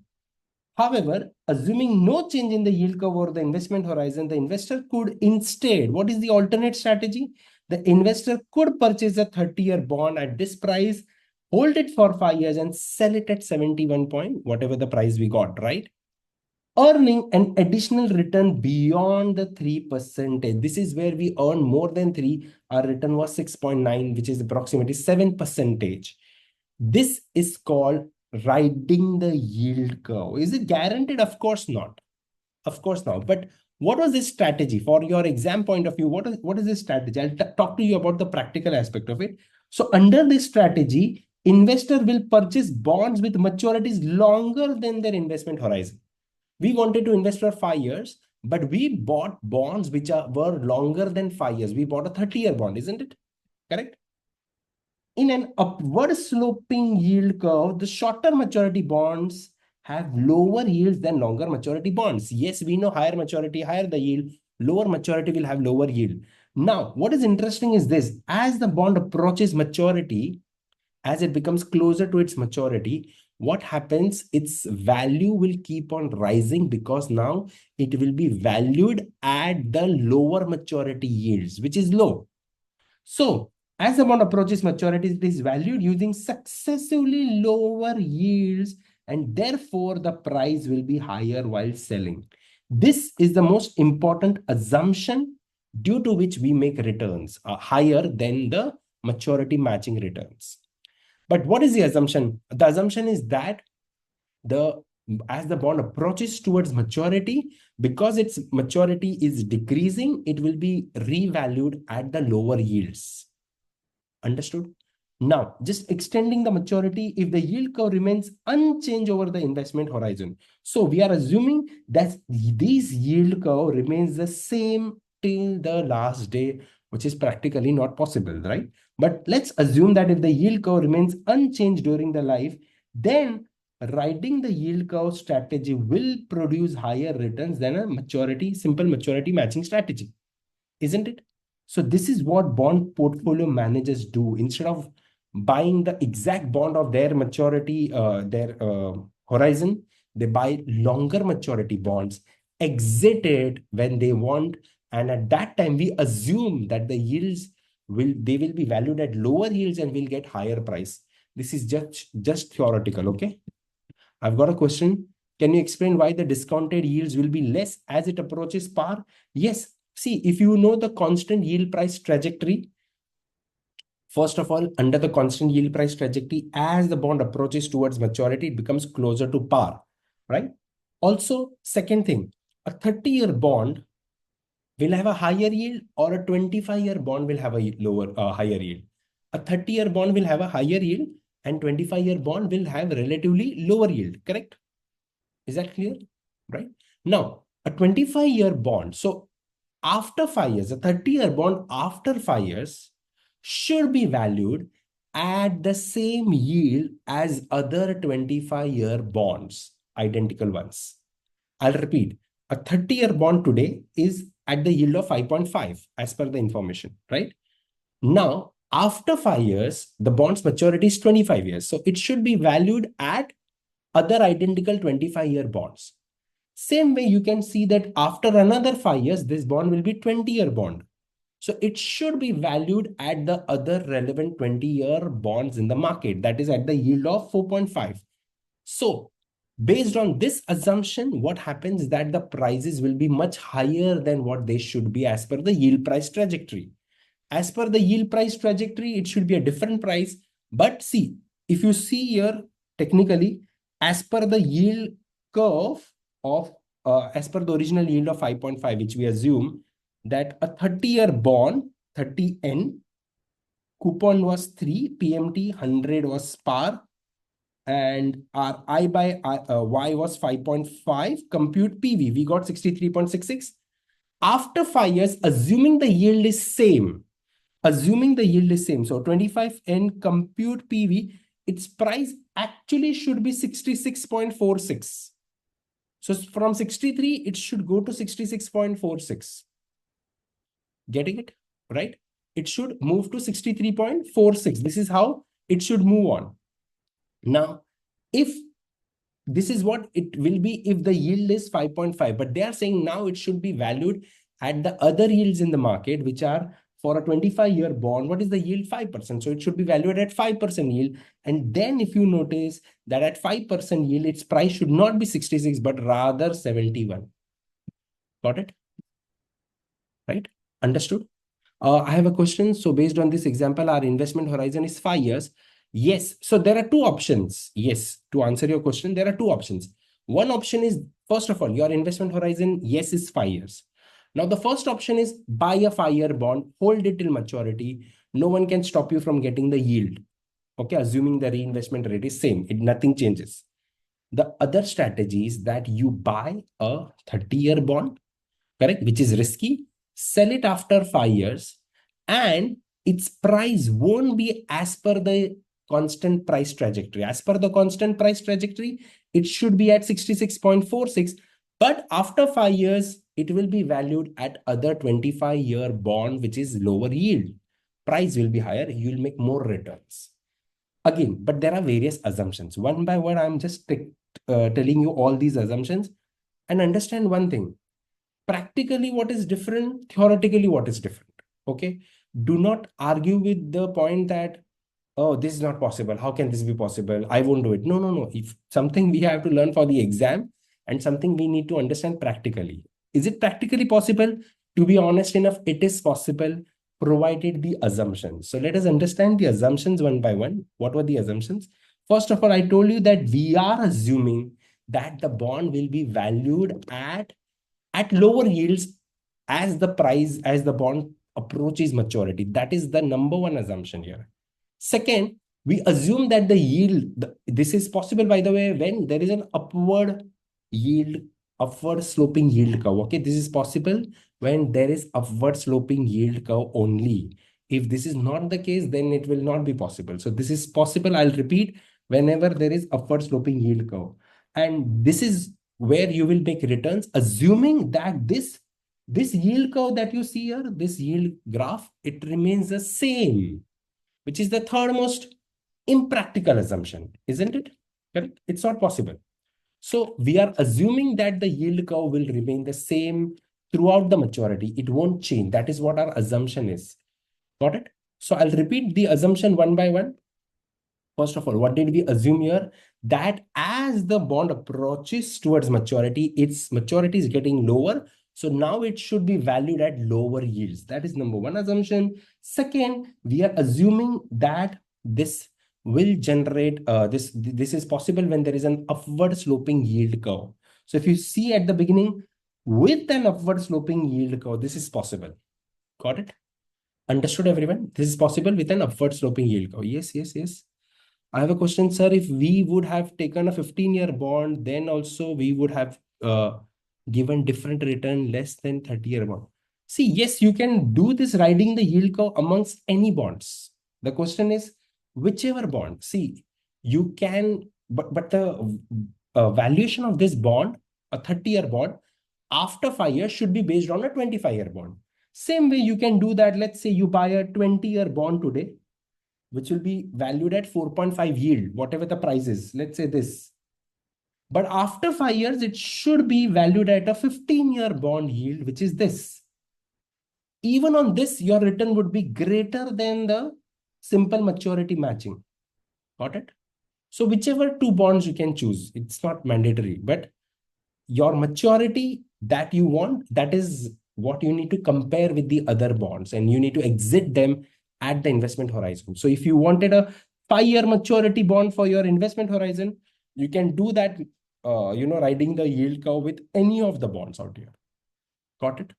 However, assuming no change in the yield curve or the investment horizon, the investor could instead, what is the alternate strategy? The investor could purchase a 30-year bond at this price, hold it for 5 years and sell it at 71 point, whatever the price we got, right? Earning an additional return beyond the 3%. This is where we earn more than 3. Our return was 6.9, which is approximately 7%. This is called riding the yield curve. Is it guaranteed? Of course not. Of course not. But what was this strategy for your exam point of view? What is this strategy? I'll talk to you about the practical aspect of it. So under this strategy, investor will purchase bonds with maturities longer than their investment horizon. We wanted to invest for 5 years, but we bought bonds which were longer than 5 years. We bought a 30-year bond, isn't it? Correct? In an upward sloping yield curve, the shorter maturity bonds have lower yields than longer maturity bonds. Yes, we know higher maturity, higher the yield, lower maturity will have lower yield. Now, what is interesting is this: as the bond approaches maturity, as it becomes closer to its maturity, what happens? Its value will keep on rising because now it will be valued at the lower maturity yields, which is low. So, as the bond approaches maturity, it is valued using successively lower yields, and therefore the price will be higher while selling. This is the most important assumption due to which we make returns higher than the maturity matching returns. But what is the assumption? The assumption is that as the bond approaches towards maturity, because its maturity is decreasing, it will be revalued at the lower yields. Understood? Now, just extending the maturity, if the yield curve remains unchanged over the investment horizon. So we are assuming that this yield curve remains the same till the last day, which is practically not possible, right? But let's assume that if the yield curve remains unchanged during the life, then riding the yield curve strategy will produce higher returns than a simple maturity matching strategy, isn't it? So this is what bond portfolio managers do. Instead of buying the exact bond of their maturity, their horizon, they buy longer maturity bonds, exit it when they want, and at that time we assume that the yields will be valued at lower yields and will get higher price. This is just theoretical, okay? I've got a question. Can you explain why the discounted yields will be less as it approaches par? Yes. See, if you know the constant yield price trajectory, first of all, under the constant yield price trajectory, as the bond approaches towards maturity, it becomes closer to par, right? Also, second thing, a 30-year bond will have a higher yield or a 25-year bond will have a higher yield. A 30-year bond will have a higher yield and 25-year bond will have relatively lower yield, correct? Is that clear? Right? Now, a 25-year bond. So after 5 years, a 30-year bond after 5 years should be valued at the same yield as other 25-year bonds, identical ones. I'll repeat. A 30-year bond today is at the yield of 5.5 as per the information, right? Now, after 5 years, the bond's maturity is 25 years. So it should be valued at other identical 25-year bonds. Same way, you can see that after another 5 years, this bond will be 20-year bond. So it should be valued at the other relevant 20-year bonds in the market. That is at the yield of 4.5. So based on this assumption, what happens is that the prices will be much higher than what they should be as per the yield price trajectory. As per the yield price trajectory, it should be a different price. But see, if you see here, technically, as per the yield curve of, as per the original yield of 5.5, which we assume that a 30-year bond, 30N, coupon was 3, PMT 100 was par, and our y was 5.5. Compute PV, we got 63.66. After 5 years, assuming the yield is same, so 25 and compute PV, its price actually should be 66.46. So from 63, it should go to 66.46. Getting it? Right? It should move to 63.46. This is how it should move on. Now, if this is what it will be if the yield is 5.5, but they are saying now it should be valued at the other yields in the market, which are for a 25-year bond. What is the yield? 5%. So it should be valued at 5% yield. And then if you notice that at 5% yield, its price should not be 66, but rather 71. Got it? Right? Understood? I have a question. So based on this example, our investment horizon is 5 years. Yes. So there are two options. Yes. To answer your question, there are two options. One option is, first of all, your investment horizon, yes, is 5 years. Now, the first option is buy a 5-year bond, hold it till maturity. No one can stop you from getting the yield. Okay. Assuming the reinvestment rate is same, nothing changes. The other strategy is that you buy a 30-year bond, correct, which is risky, sell it after 5 years, and its price won't be as per the constant price trajectory. As per the constant price trajectory, it should be at 66.46, but after 5 years, it will be valued at other 25-year bond, which is lower yield. Price will be higher, you will make more returns. Again, but there are various assumptions. One by one, I'm just telling you all these assumptions, and understand one thing. Practically what is different, theoretically what is different. Okay. Do not argue with the point that, oh, this is not possible. How can this be possible? I won't do it. No, no, no. If something we have to learn for the exam and something we need to understand practically. Is it practically possible? To be honest enough, it is possible, provided the assumptions. So let us understand the assumptions one by one. What were the assumptions? First of all, I told you that we are assuming that the bond will be valued at lower yields as the bond approaches maturity. That is the number one assumption here. Second, we assume that the yield, this is possible, by the way, when there is an upward sloping yield curve. Okay, this is possible when there is upward sloping yield curve only. If this is not the case, then it will not be possible. So this is possible, I'll repeat, whenever there is upward sloping yield curve. And this is where you will make returns, assuming that this yield curve that you see here, this yield graph, it remains the same, which is the third most impractical assumption, isn't it? Correct? It's not possible. So we are assuming that the yield curve will remain the same throughout the maturity. It won't change. That is what our assumption is. Got it? So I'll repeat the assumption one by one. First of all, what did we assume here? That as the bond approaches towards maturity, its maturity is getting lower. So now it should be valued at lower yields. That is number one assumption. Second, we are assuming that this will generate, this is possible when there is an upward sloping yield curve. So if you see at the beginning, with an upward sloping yield curve, this is possible. Got it? Understood, everyone? This is possible with an upward sloping yield curve. Yes, yes, yes. I have a question, sir. If we would have taken a 15-year bond, then also we would have given different return less than 30-year bond. See, yes, you can do this riding the yield curve amongst any bonds. The question is, whichever bond. See, you can, but the valuation of this bond, a 30-year bond, after 5 years should be based on a 25-year bond. Same way you can do that. Let's say you buy a 20-year bond today, which will be valued at 4.5 yield, whatever the price is. Let's say this. But after 5 years, it should be valued at a 15-year bond yield, which is this. Even on this, your return would be greater than the simple maturity matching. Got it? So whichever two bonds you can choose, it's not mandatory, but your maturity that you want, that is what you need to compare with the other bonds, and you need to exit them at the investment horizon. So if you wanted a 5-year maturity bond for your investment horizon, you can do that, riding the yield curve with any of the bonds out here. Got it?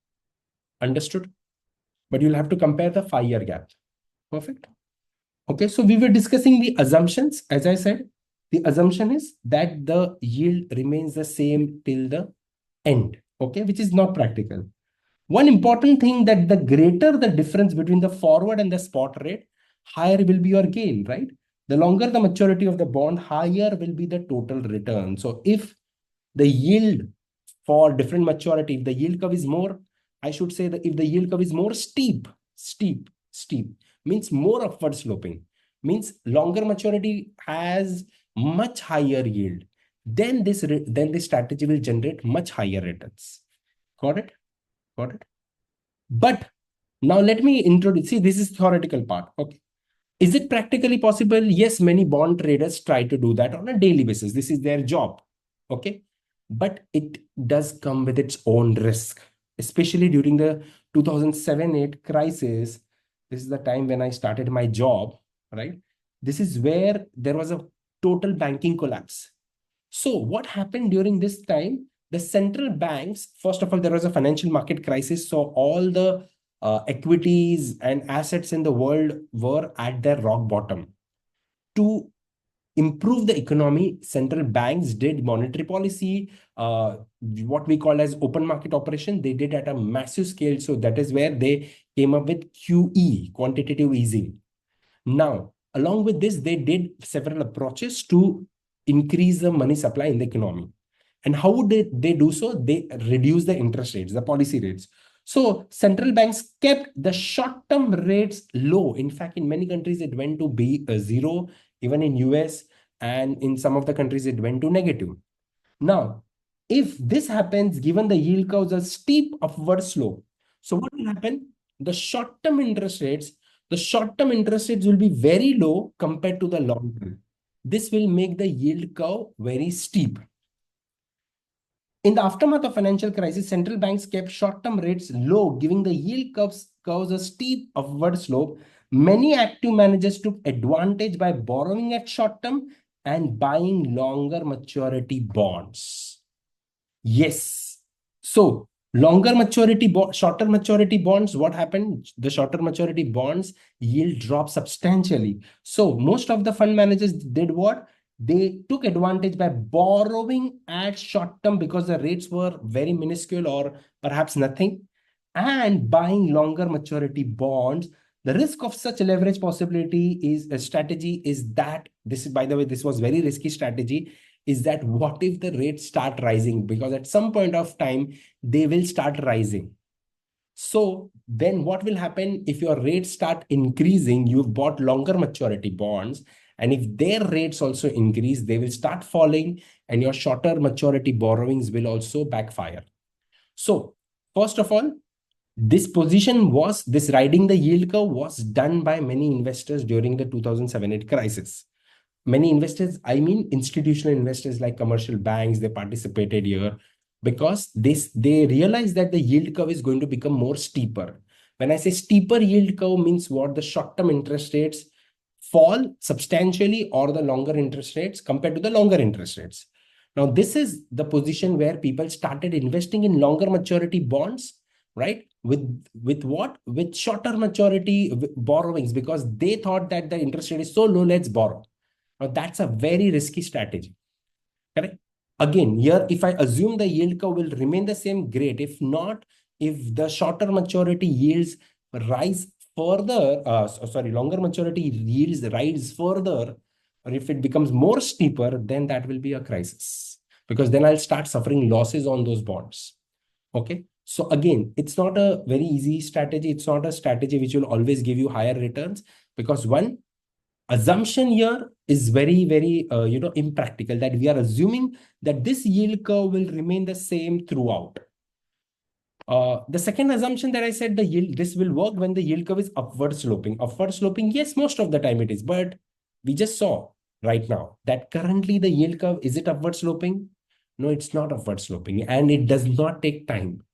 Understood? But you'll have to compare the 5-year gap. Perfect. Okay, so we were discussing the assumptions. As I said, the assumption is that the yield remains the same till the end, okay, which is not practical. One important thing, that the greater the difference between the forward and the spot rate, higher will be your gain, right? The longer the maturity of the bond, higher will be the total return. So if the yield for different maturity, if the yield curve is more, I should say that if the yield curve is more steep, means more upward sloping, means longer maturity has much higher yield, then this strategy will generate much higher returns. Got it? Got it? But now let me introduce, see, this is theoretical part. Okay. Is it practically possible? Yes, many bond traders try to do that on a daily basis. This is their job. Okay. But it does come with its own risk, especially during the 2007-8 crisis. This is the time when I started my job, right? This is where there was a total banking collapse. So what happened during this time? The central banks, first of all, there was a financial market crisis. So all the equities and assets in the world were at their rock bottom. To improve the economy, central banks did monetary policy, what we call as open market operation. They did at a massive scale. So that is where they came up with QE, quantitative easing. Now, along with this, they did several approaches to increase the money supply in the economy. And how would they do so? They reduce the interest rates, the policy rates. So central banks kept the short-term rates low. In fact, in many countries, it went to be zero, even in US, and in some of the countries, it went to negative. Now, if this happens, given the yield curves a steep upward slope, so what will happen? The short-term interest rates, will be very low compared to the long term. This will make the yield curve very steep. In the aftermath of financial crisis, central banks kept short-term rates low, giving the yield curves a steep upward slope. Many active managers took advantage by borrowing at short-term and buying longer maturity bonds. Yes. So shorter maturity bonds, what happened? The shorter maturity bonds yield dropped substantially. So most of the fund managers did what? They took advantage by borrowing at short term because the rates were very minuscule or perhaps nothing, and buying longer maturity bonds. The risk of such a leverage possibility is a strategy is that this is, by the way, this was very risky strategy, is that what if the rates start rising? Because at some point of time, they will start rising. So then what will happen if your rates start increasing? You've bought longer maturity bonds, and if their rates also increase, they will start falling, and your shorter maturity borrowings will also backfire. So first of all, this riding the yield curve was done by many investors during the 2007-8 crisis. Many investors, I mean institutional investors like commercial banks, they participated here because they realized that the yield curve is going to become more steeper. When I say steeper yield curve means what? The short-term interest rates fall substantially, or the longer interest rates compared to the longer interest rates. Now, this is the position where people started investing in longer maturity bonds, right? With what? With shorter maturity borrowings, because they thought that the interest rate is so low, let's borrow. Now, that's a very risky strategy. Correct? Again, here, if I assume the yield curve will remain the same, great. If not, if the shorter maturity yields rise further, longer maturity yields rise further, or if it becomes more steeper, then that will be a crisis. Because then I'll start suffering losses on those bonds. Okay. So again, it's not a very easy strategy. It's not a strategy which will always give you higher returns, because one, assumption here is very impractical, that we are assuming that this yield curve will remain the same throughout. The second assumption that I said, this will work when the yield curve is upward sloping. Yes, most of the time it is, but we just saw right now that currently the yield curve, is it upward sloping? No, it's not upward sloping, and it does not take time.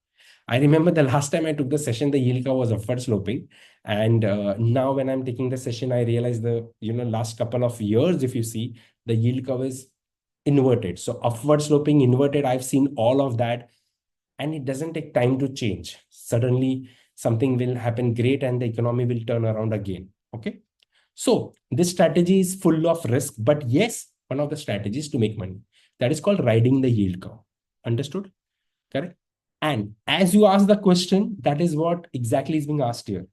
I remember the last time I took the session, the yield curve was upward sloping. And now when I'm taking the session, I realize last couple of years, if you see, the yield curve is inverted. So upward sloping, inverted, I've seen all of that. And it doesn't take time to change. Suddenly something will happen great and the economy will turn around again. Okay. So this strategy is full of risk, but yes, One of the strategies to make money. That is called riding the yield curve. Understood? Correct? And as you ask the question, that is what exactly is being asked here.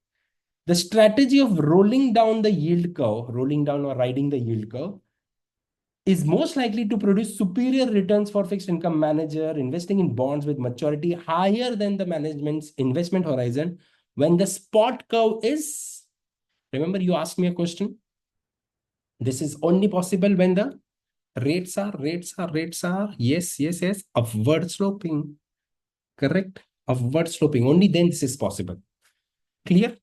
The strategy of rolling down the yield curve, rolling down or riding the yield curve, is most likely to produce superior returns for fixed income manager investing in bonds with maturity higher than the management's investment horizon when the spot curve is, remember you asked me a question, this is only possible when the rates are, yes, upward sloping, correct? Upward sloping, only then this is possible. Clear?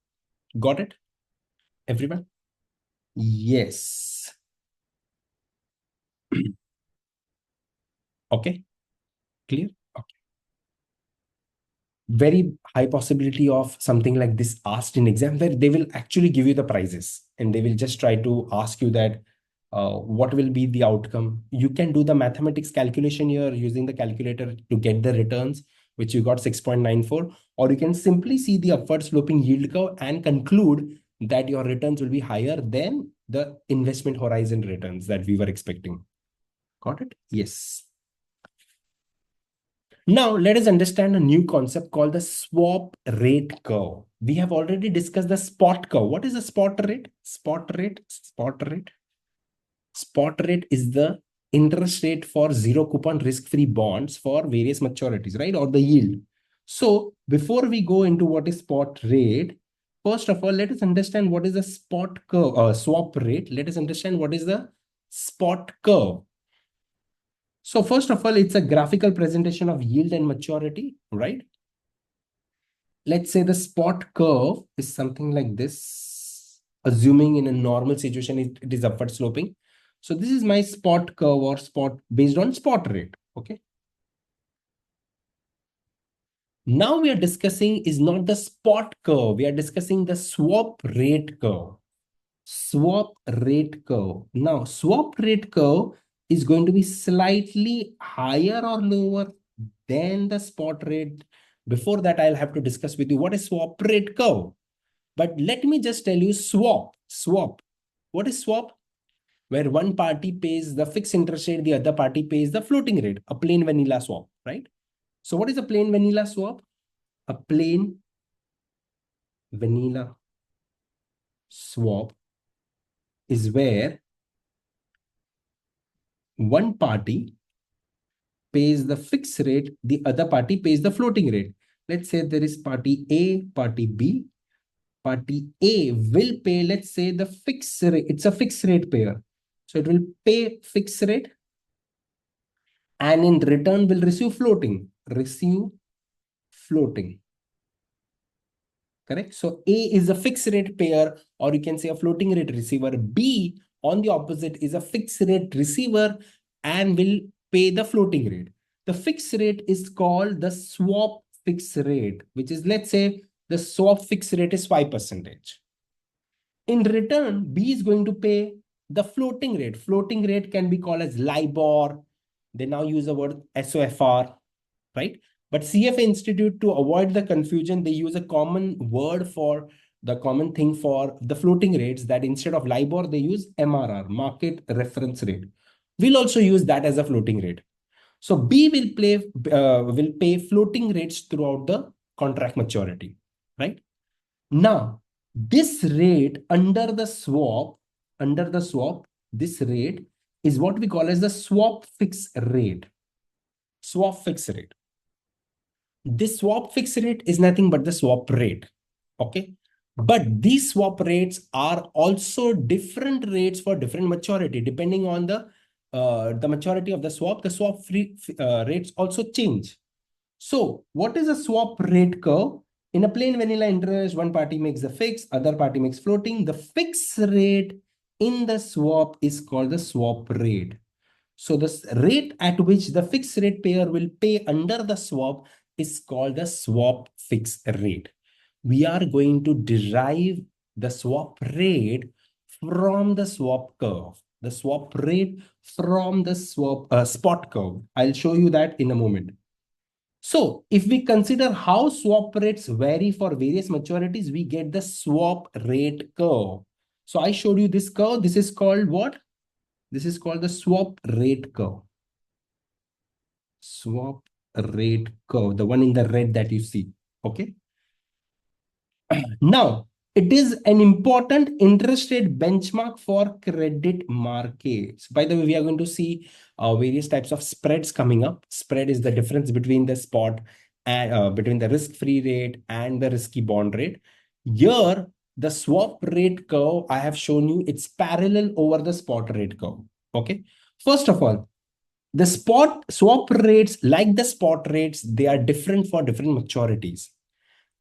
Got it? Everyone? Yes. Okay, clear? Very high possibility of something like this asked in exam where they will actually give you the prizes and they will just try to ask you that what will be the outcome. You can do the mathematics calculation here using the calculator to get the returns, which you got 6.94, or you can simply see the upward sloping yield curve and conclude that your returns will be higher than the investment horizon returns that we were expecting. Got it? Yes. Now, let us understand a new concept called the swap rate curve. We have already discussed the spot curve. What is a spot rate? Spot rate. Spot rate is the interest rate for zero coupon risk-free bonds for various maturities, right? Or the yield. So before we go into what is spot rate, first of all, let us understand what is the spot curve, swap rate. Let us understand what is the spot curve. So first of all, it's a graphical presentation of yield and maturity, right? Let's say the spot curve is something like this, assuming in a normal situation, it is upward sloping. So this is my spot curve or spot based on spot rate, okay? Now we are discussing is not the spot curve. We are discussing the swap rate curve. Swap rate curve. Now, swap rate curve is going to be slightly higher or lower than the spot rate. Before that, I'll have to discuss with you what is swap rate curve. But let me just tell you swap. Swap. What is swap? Where one party pays the fixed interest rate, the other party pays the floating rate. A plain vanilla swap, right? So what is a plain vanilla swap? A plain vanilla swap is where one party pays the fixed rate, the other party pays the floating rate. Let's say there is party A, party B. Party A will pay, let's say, the fixed rate. It's a fixed rate payer. So it will pay fixed rate and in return will receive floating. Receive floating. Correct? So A is a fixed rate payer, or you can say a floating rate receiver. B, on the opposite, is a fixed rate receiver and will pay the floating rate. The fixed rate is called the swap fixed rate, which is, let's say, the swap fixed rate is 5%. In return, B is going to pay the floating rate. Floating rate can be called as LIBOR. They now use the word SOFR, right? But CFA Institute, to avoid the confusion, they use a common word for the common thing for the floating rates, that instead of LIBOR, they use MRR, market reference rate. We'll also use that as a floating rate. So B will pay floating rates throughout the contract maturity, right? Now, this rate under the swap, this rate is what we call as the swap fixed rate. Swap fixed rate. This swap fixed rate is nothing but the swap rate. Okay. But these swap rates are also different rates for different maturity. Depending on the maturity of the swap, the swap rates also change. So what is a swap rate curve? In a plain vanilla interest, one party makes the fixed, other party makes floating. The fixed rate in the swap is called the swap rate. So the rate at which the fixed rate payer will pay under the swap is called the swap fixed rate. We are going to derive the swap rate from the swap curve. The swap rate from the spot curve. I'll show you that in a moment. So if we consider how swap rates vary for various maturities, we get the swap rate curve. So I showed you this curve. This is called what? This is called the swap rate curve. Swap rate curve, the one in the red that you see. Okay. Now, it is an important interest rate benchmark for credit markets. By the way, we are going to see various types of spreads coming up. Spread is the difference between the spot and between the risk-free rate and the risky bond rate. Here, the swap rate curve I have shown you, it's parallel over the spot rate curve. Okay. First of all, the spot swap rates, like the spot rates, they are different for different maturities.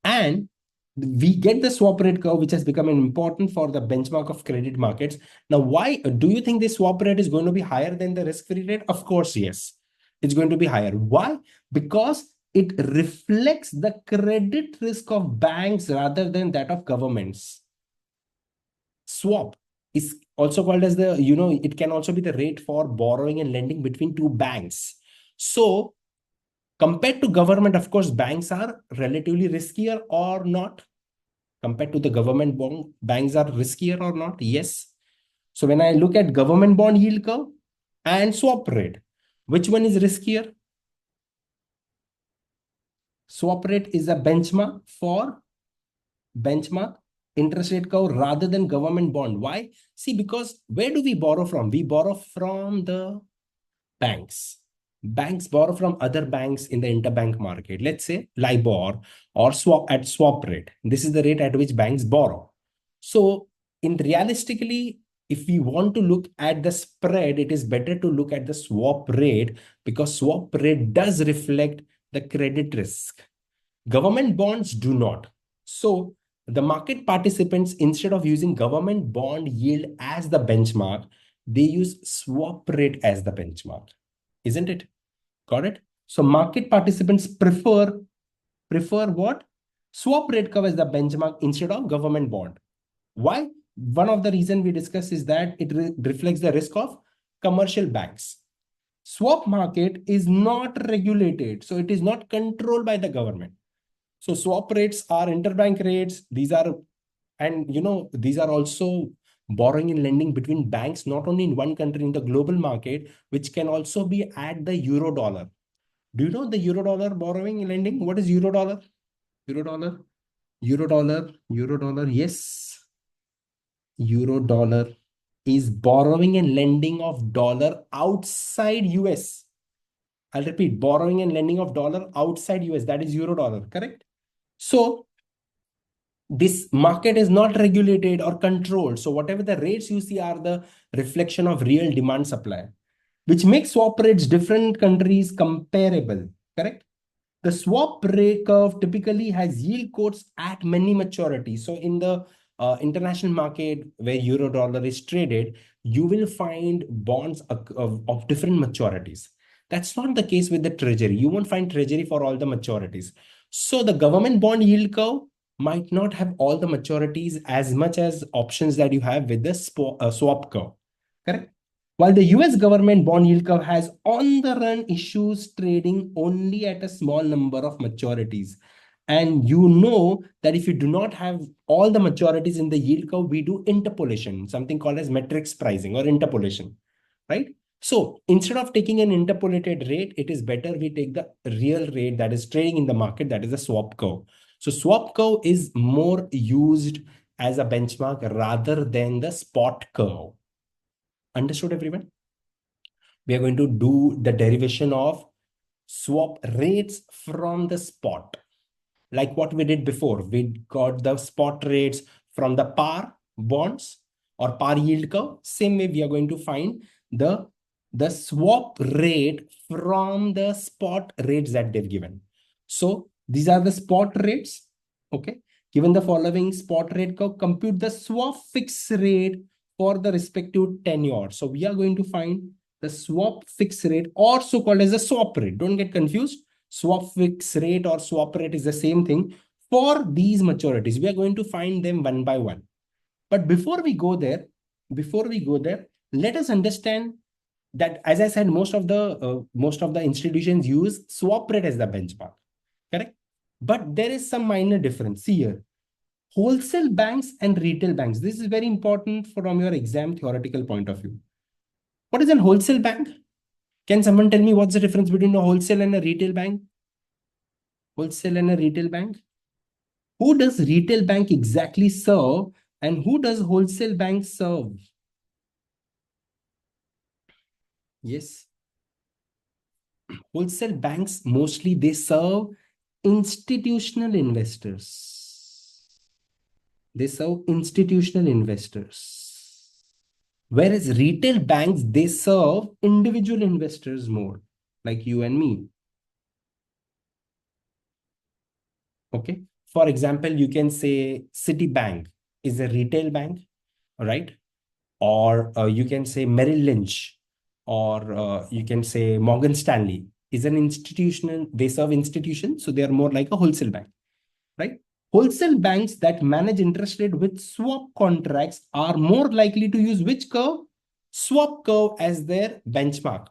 And we get the swap rate curve, which has become important for the benchmark of credit markets. Now, why do you think this swap rate is going to be higher than the risk-free rate? Of course, yes. It's going to be higher. Why? Because it reflects the credit risk of banks rather than that of governments. Swap is also called as the, it can also be the rate for borrowing and lending between two banks. So compared to government, of course, banks are relatively riskier or not. Compared to the government bond, banks are riskier or not? Yes. So when I look at government bond yield curve and swap rate, which one is riskier? Swap rate is a benchmark interest rate curve rather than government bond. Why? See, because where do we borrow from? We borrow from the banks. Banks borrow from other banks in the interbank market. Let's say LIBOR or swap rate. This is the rate at which banks borrow. So in realistically, if we want to look at the spread, it is better to look at the swap rate, because swap rate does reflect the credit risk. Government bonds do not. So the market participants, instead of using government bond yield as the benchmark, they use swap rate as the benchmark. Isn't it? Got it? So market participants prefer what? Swap rate curve as the benchmark instead of government bond. Why? One of the reasons we discussed is that it reflects the risk of commercial banks. Swap market is not regulated, so it is not controlled by the government. So swap rates are interbank rates. These are, and these are also borrowing and lending between banks, not only in one country, in the global market, which can also be at the euro dollar. Do you know the euro dollar borrowing and lending? What is euro dollar? Euro dollar, euro dollar, euro dollar. Yes, euro dollar is borrowing and lending of dollar outside US. I'll repeat, borrowing and lending of dollar outside US. That is euro dollar, correct? So this market is not regulated or controlled. So whatever the rates you see are the reflection of real demand supply, which makes swap rates different countries comparable, correct? The swap rate curve typically has yield quotes at many maturities. So in the international market where euro dollar is traded, you will find bonds of different maturities. That's not the case with the treasury. You won't find treasury for all the maturities. So the government bond yield curve might not have all the maturities as much as options that you have with the swap curve, correct? While the US government bond yield curve has on the run issues trading only at a small number of maturities. And you know that if you do not have all the maturities in the yield curve, we do interpolation, something called as metrics pricing or interpolation, right? So instead of taking an interpolated rate, it is better we take the real rate that is trading in the market, that is a swap curve. So swap curve is more used as a benchmark rather than the spot curve. Understood, everyone? We are going to do the derivation of swap rates from the spot. Like what we did before, we got the spot rates from the par bonds or par yield curve. Same way, we are going to find the swap rate from the spot rates that they've given. So these are the spot rates. Okay. Given the following spot rate curve, compute the swap fixed rate for the respective tenure. So we are going to find the swap fixed rate, or so called as a swap rate. Don't get confused. Swap fixed rate or swap rate is the same thing for these maturities. We are going to find them one by one. But before we go there, let us understand that, as I said, most of the institutions use swap rate as the benchmark, correct? But there is some minor difference. See here, wholesale banks and retail banks. This is very important from your exam theoretical point of view. What is a wholesale bank? Can someone tell me what's the difference between a wholesale and a retail bank? Wholesale and a retail bank? Who does retail bank exactly serve and who does wholesale bank serve? Yes. Wholesale banks mostly they serve institutional investors. They serve institutional investors. Whereas retail banks, they serve individual investors more, like you and me. Okay. For example, you can say Citibank is a retail bank, right? Or you can say Merrill Lynch, or you can say Morgan Stanley is an institutional, they serve institutions, so they are more like a wholesale bank, right? Wholesale banks that manage interest rate with swap contracts are more likely to use which curve? Swap curve as their benchmark,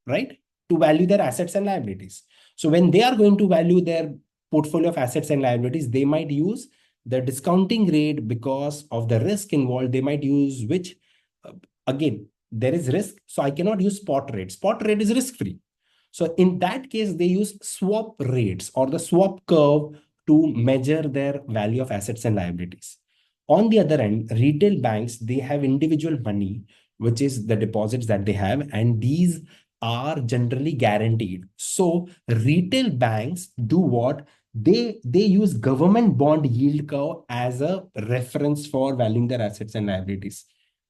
right? To value their assets and liabilities. So when they are going to value their portfolio of assets and liabilities, they might use the discounting rate because of the risk involved. They might use which, uh, again, there is risk. So I cannot use spot rate. Spot rate is risk free. So in that case, they use swap rates or the swap curve to measure their value of assets and liabilities. On the other end, retail banks, they have individual money, which is the deposits that they have, and these are generally guaranteed. So retail banks do what? They use government bond yield curve as a reference for valuing their assets and liabilities.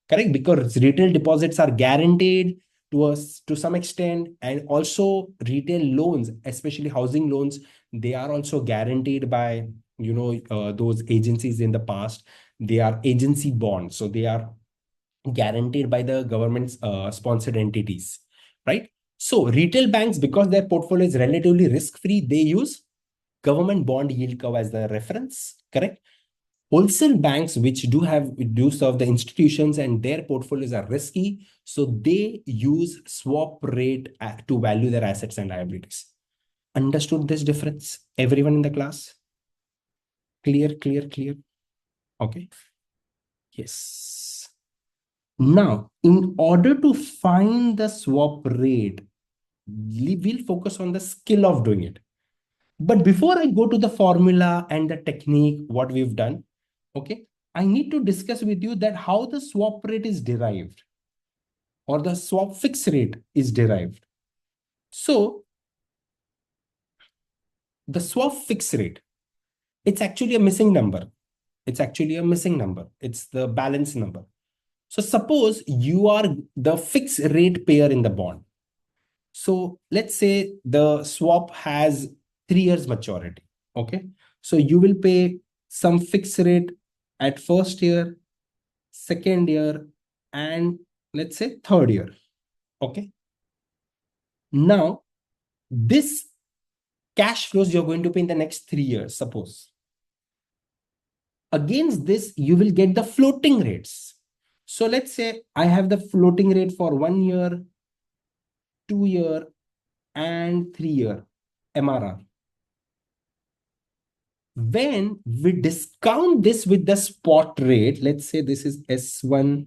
Correct? Because retail deposits are guaranteed to us to some extent, and also retail loans, especially housing loans, they are also guaranteed by those agencies in the past. They are agency bonds, so they are guaranteed by the government's sponsored entities, right? So retail banks, because their portfolio is relatively risk free, they use government bond yield curve as the reference. Correct? Wholesale banks, which do serve the institutions and their portfolios are risky, so they use swap rate to value their assets and liabilities. Understood this difference, everyone in the class? Clear, clear, clear. Okay. Yes. Now, in order to find the swap rate, we'll focus on the skill of doing it. But before I go to the formula and the technique, what we've done, okay, I need to discuss with you that how the swap rate is derived or the swap fixed rate is derived. So the swap fixed rate, it's actually a missing number. It's actually a missing number. It's the balance number. So suppose you are the fixed rate payer in the bond. So let's say the swap has 3 years maturity. Okay. So you will pay some fixed rate at first year, second year, and let's say third year. Okay. Now, this cash flows you're going to pay in the next 3 years, suppose. Against this, you will get the floating rates. So let's say I have the floating rate for 1 year, 2 year, and 3 year MRR. When we discount this with the spot rate, let's say this is S1,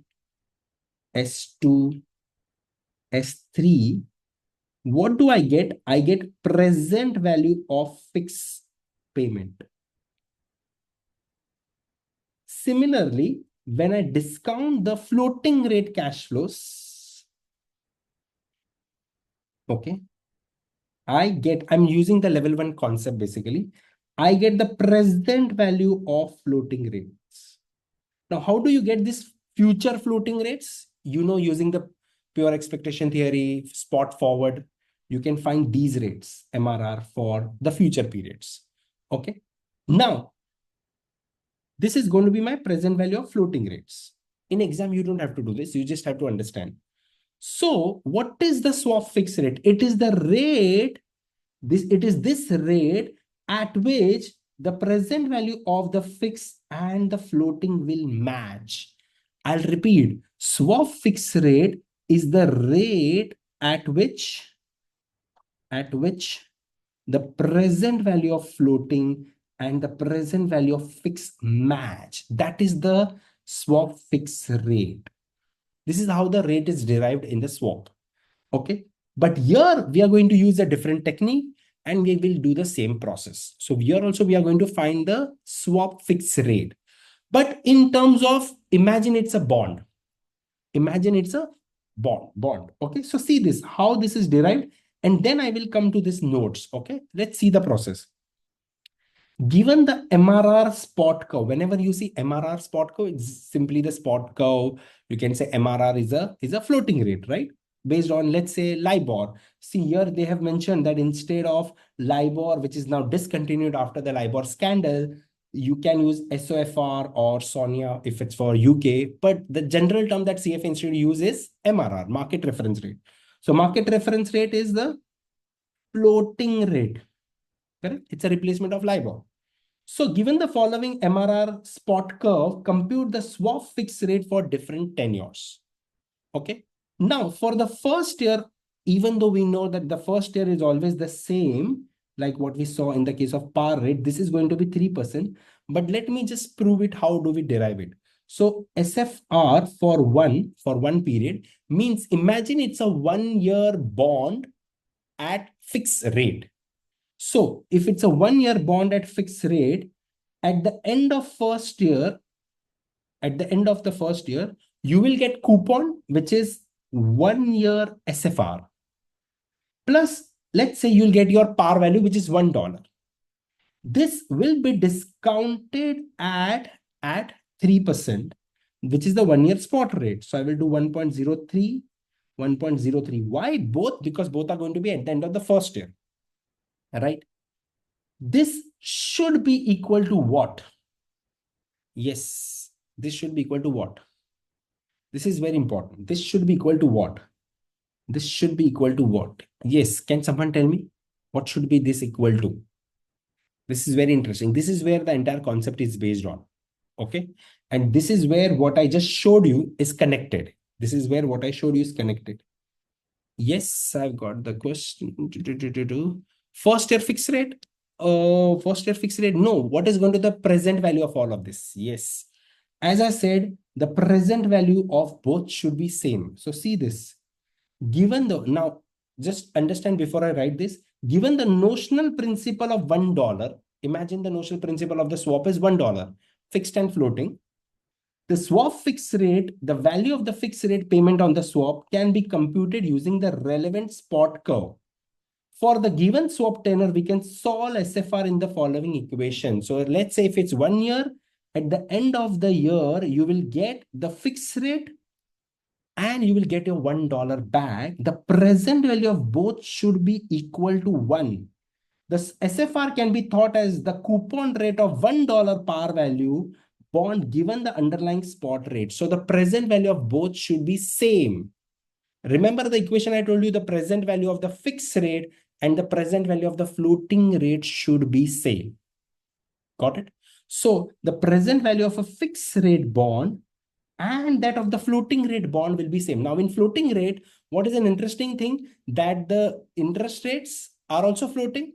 S2, S3, what do I get? I get present value of fixed payment. Similarly, when I discount the floating rate cash flows, okay, I'm using the level 1 concept basically. I get the present value of floating rates. Now, how do you get this future floating rates? Using the pure expectation theory, spot forward, you can find these rates, MRR, for the future periods. Okay. Now, this is going to be my present value of floating rates. In exam, you don't have to do this. You just have to understand. So what is the swap fixed rate? It is the rate, it is this rate at which the present value of the fixed and the floating will match. I'll repeat, swap fixed rate is the rate at which the present value of floating and the present value of fixed match. That is the swap fixed rate. This is how the rate is derived in the swap. Okay. But here we are going to use a different technique and we will do the same process. So here also we are going to find the swap fixed rate. But in terms of, imagine it's a bond. Imagine it's a bond. Okay. So see this, how this is derived. And then I will come to this notes. Okay. Let's see the process. Given the MRR spot curve, whenever you see MRR spot curve, it's simply the spot curve. You can say MRR is a floating rate, right? Based on, let's say, LIBOR. See here, they have mentioned that instead of LIBOR, which is now discontinued after the LIBOR scandal, you can use SOFR or SONIA if it's for UK. But the general term that CFA Institute uses is MRR, market reference rate. So market reference rate is the floating rate, correct? It's a replacement of LIBOR. So given the following MRR spot curve, compute the swap fixed rate for different tenures. Okay. Now for the first year, even though we know that the first year is always the same, like what we saw in the case of par rate, this is going to be 3%. But let me just prove it. How do we derive it? So SFR for one period means, imagine it's a 1-year bond at fixed rate. So if it's a 1-year bond at fixed rate, at the end of the first year, you will get coupon, which is 1-year SFR. Plus, let's say you'll get your par value, which is $1. This will be discounted at 3%, which is the 1-year spot rate. So I will do 1.03, 1.03. Why both? Because both are going to be at the end of the first year, right? This should be equal to what? Yes, this should be equal to what? This is very important. This should be equal to what? This should be equal to what? Yes, can someone tell me? What should be this equal to? This is very interesting. This is where the entire concept is based on. Okay. And this is where what I just showed you is connected. This is where what I showed you is connected. Yes, I've got the question. First year fixed rate. First year fixed rate. No, what is going to the present value of all of this? Yes. As I said, the present value of both should be same. So see this. Given the, now just understand before I write this, given the notional principal of $1, imagine the notional principal of the swap is $1, fixed and floating. The swap fixed rate, the value of the fixed rate payment on the swap can be computed using the relevant spot curve. For the given swap tenor, we can solve SFR in the following equation. So let's say if it's 1 year, at the end of the year, you will get the fixed rate and you will get your $1 back. The present value of both should be equal to 1. The SFR can be thought as the coupon rate of $1 par value bond given the underlying spot rate. So the present value of both should be same. Remember the equation I told you, the present value of the fixed rate and the present value of the floating rate should be same. Got it? So the present value of a fixed rate bond and that of the floating rate bond will be same. Now in floating rate, what is an interesting thing? That the interest rates are also floating,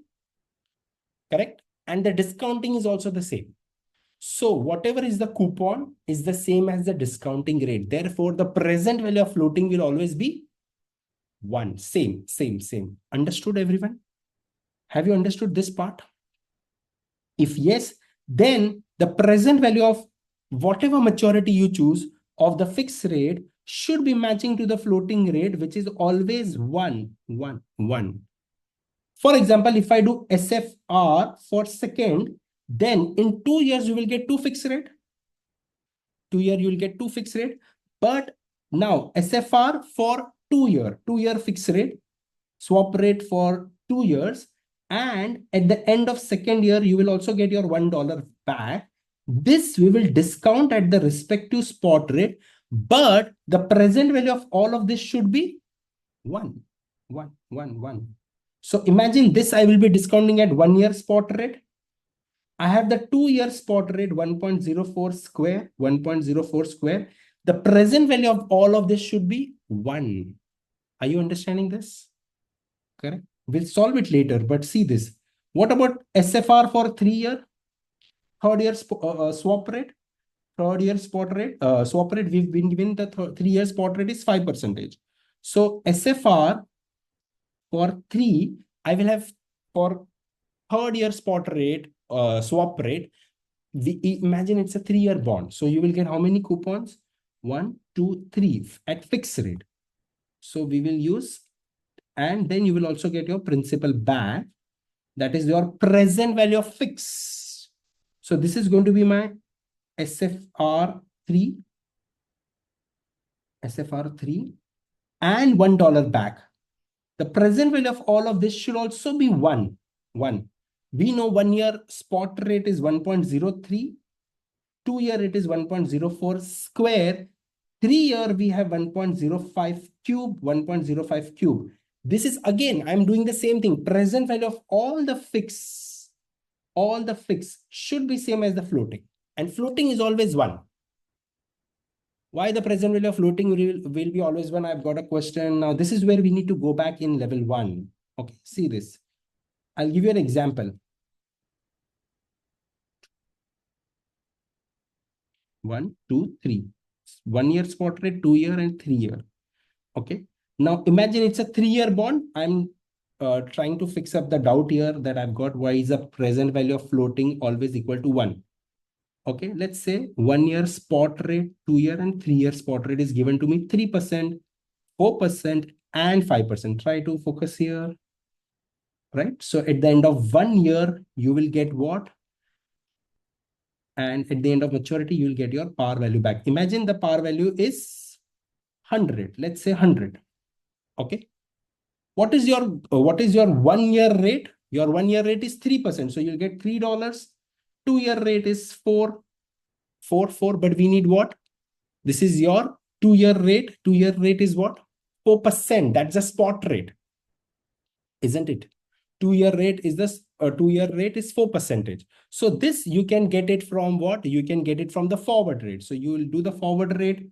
correct? And the discounting is also the same. So whatever is the coupon is the same as the discounting rate. Therefore, the present value of floating will always be 1. Same. Understood, everyone? Have you understood this part? If yes, then the present value of whatever maturity you choose of the fixed rate should be matching to the floating rate, which is always 1. For example, if I do SFR for second, then in 2 years, you will get 2 fixed rate. 2 year, you will get 2 fixed rate. But now SFR for 2 year fixed rate, swap rate for 2 years. And at the end of second year, you will also get your $1 back. This we will discount at the respective spot rate, but the present value of all of this should be 1. So imagine this, I will be discounting at 1 year spot rate. I have the 2 year spot rate 1.04 square, 1.04 square. The present value of all of this should be 1. Are you understanding this? Correct. We'll solve it later, but see this. What about SFR for 3 year? Third year swap rate? third year spot rate, swap rate, we've been given the 3 year spot rate is 5%. So SFR for 3, I will have for third year spot rate, swap rate, we imagine it's a 3 year bond. So you will get how many coupons? 1, 2, 3 at fixed rate. So we will use, and then you will also get your principal back. That is your present value of fix. So this is going to be my SFR3, SFR3, and $1 back. The present value of all of this should also be 1. We know 1 year spot rate is 1.03, 2 year it is 1.04 square, 3 year we have 1.05 cube, 1.05 cube. This is again, I'm doing the same thing. Present value of all the fix should be same as the floating. And floating is always 1. Why the present value of floating will be always 1? I've got a question. Now, this is where we need to go back in level 1. Okay, see this. I'll give you an example. 1, 2, 3. 1 year spot rate, 2 year, and 3 year. Okay. Now, imagine it's a 3 year bond. I'm trying to fix up the doubt here that I've got. Why is the present value of floating always equal to 1? Okay, let's say 1 year spot rate, 2 year, and 3 year spot rate is given to me 3%, 4%, and 5%. Try to focus here, right? So at the end of 1 year, you will get what? And at the end of maturity, you will get your par value back. Imagine the par value is 100. Let's say 100. Okay. What is your 1 year rate? Your 1 year rate is 3%. So you'll get $3. 2 year rate is 4, but we need what? This is your 2 year rate. 2 year rate is what? 4%. That's the spot rate, isn't it? 2 year rate is this 2 year rate is 4%. So this you can get it from what? You can get it from the forward rate. So you will do the forward rate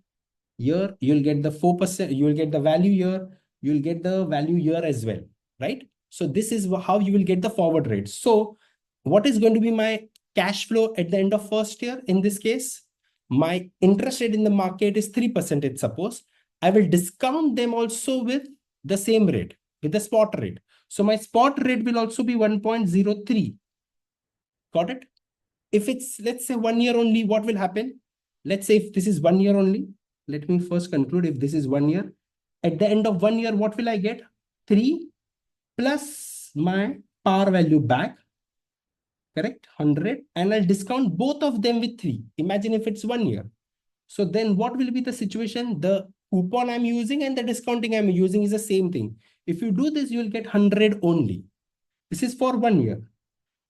here. You'll get the 4%. You will get the value here. You'll get the value here as well, right? So this is how you will get the forward rate. So what is going to be my cash flow at the end of first year? In this case, my interest rate in the market is 3%. Suppose I will discount them also with the same rate, with the spot rate. So my spot rate will also be 1.03. Got it? If it's, let's say 1 year only, what will happen? Let's say if this is 1 year only, let me first conclude. If this is 1 year, at the end of 1 year, what will I get? 3 plus my par value back, correct? 100, and I'll discount both of them with 3. Imagine if it's 1 year. So then what will be the situation? The coupon I'm using and the discounting I'm using is the same thing. If you do this, you will get 100 only. This is for 1 year.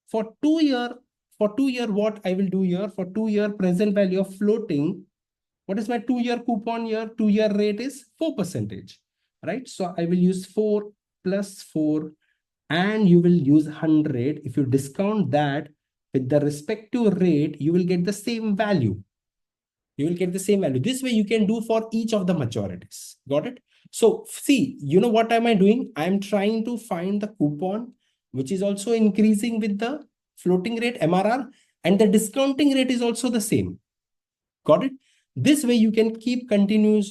For 2 year, what I will do here, for 2 year present value of floating, what is my 2 year coupon here? 2 year rate is 4%, right? So I will use 4 plus 4, and you will use 100. If you discount that with the respective rate, you will get the same value. You will get the same value. This way you can do for each of the maturities. Got it? So see, you know what am I doing? I'm trying to find the coupon, which is also increasing with the floating rate MRR, and the discounting rate is also the same. Got it? This way you can continue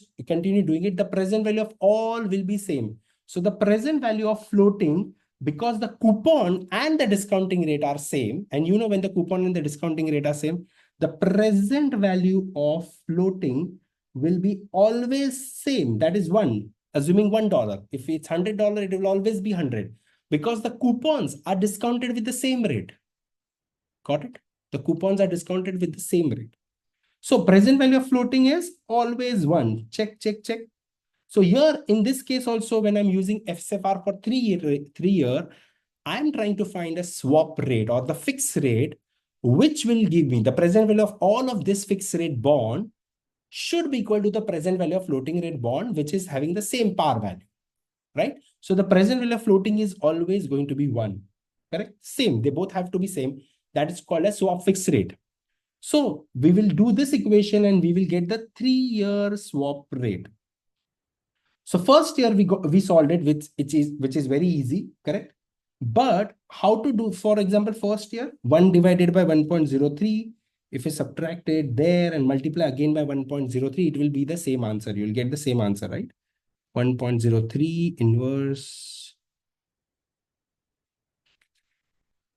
doing it. The present value of all will be same. So the present value of floating, because the coupon and the discounting rate are same, and you know when the coupon and the discounting rate are same, the present value of floating will be always same. That is 1, assuming $1. If it's $100, it will always be 100, because the coupons are discounted with the same rate. Got it? The coupons are discounted with the same rate. So present value of floating is always 1. Check, check, check. So here in this case also, when I'm using FSFR for 3 year, I'm trying to find a swap rate or the fixed rate, which will give me the present value of all of this fixed rate bond should be equal to the present value of floating rate bond, which is having the same par value, right? So the present value of floating is always going to be 1, correct? Same, they both have to be same. That is called a swap fixed rate. So we will do this equation and we will get the 3 year swap rate. So first year we solved it, which is very easy, correct? But how to do, for example, first year, 1 divided by 1.03, If you subtract it there and multiply again by 1.03, it will be the same answer. You'll get the same answer, right? 1.03 inverse.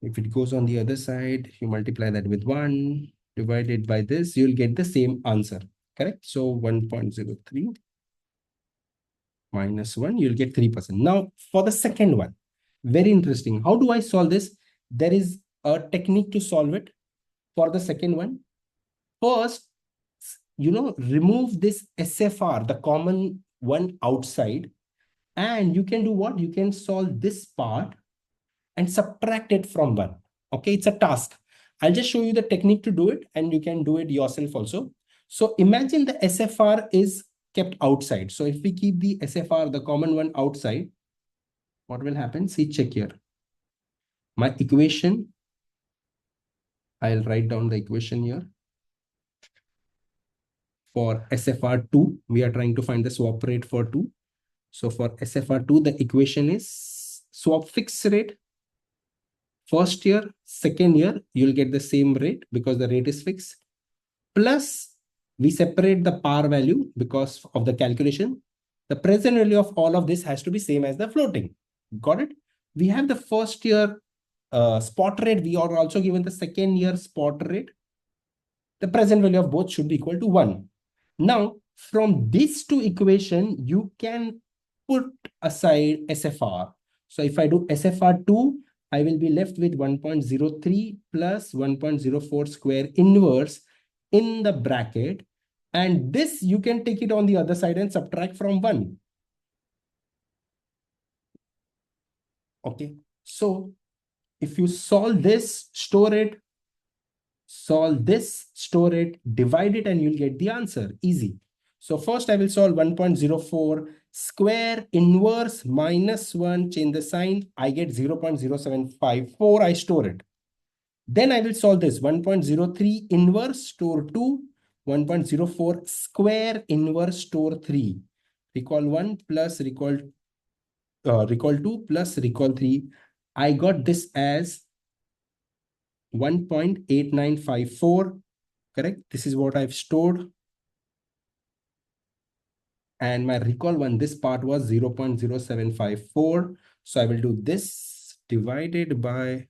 If it goes on the other side, you multiply that with 1, divided by this, you'll get the same answer, correct? So 1.03 minus 1, you'll get 3%. Now, for the second one, very interesting. How do I solve this? There is a technique to solve it. For the second one, first, remove this SFR, the common one outside, and you can do what? You can solve this part and subtract it from 1. Okay, it's a task. I'll just show you the technique to do it, and you can do it yourself also. So imagine the SFR is kept outside. So if we keep the SFR, the common one, outside, what will happen? See, check here. My equation, I'll write down the equation here. For SFR2, we are trying to find the swap rate for 2. So for SFR2, the equation is swap fixed rate. First year, second year, you'll get the same rate because the rate is fixed. Plus, we separate the par value because of the calculation. The present value of all of this has to be same as the floating. Got it? We have the first year spot rate. We are also given the second year spot rate. The present value of both should be equal to 1. Now, from these two equation, you can put aside SFR. So if I do SFR2, I will be left with 1.03 plus 1.04 square inverse in the bracket. And this, you can take it on the other side and subtract from 1. Okay. So if you solve this, store it, solve this, store it, divide it, and you'll get the answer. Easy. So first I will solve 1.04 square inverse minus 1, change the sign. I get 0.0754. I store it. Then I will solve this 1.03 inverse, store 2, 1.04 square inverse, store 3. Recall 1 plus recall 2 plus recall 3. I got this as 1.8954, correct? This is what I've stored. And my recall one, this part was 0.0754. So I will do this divided by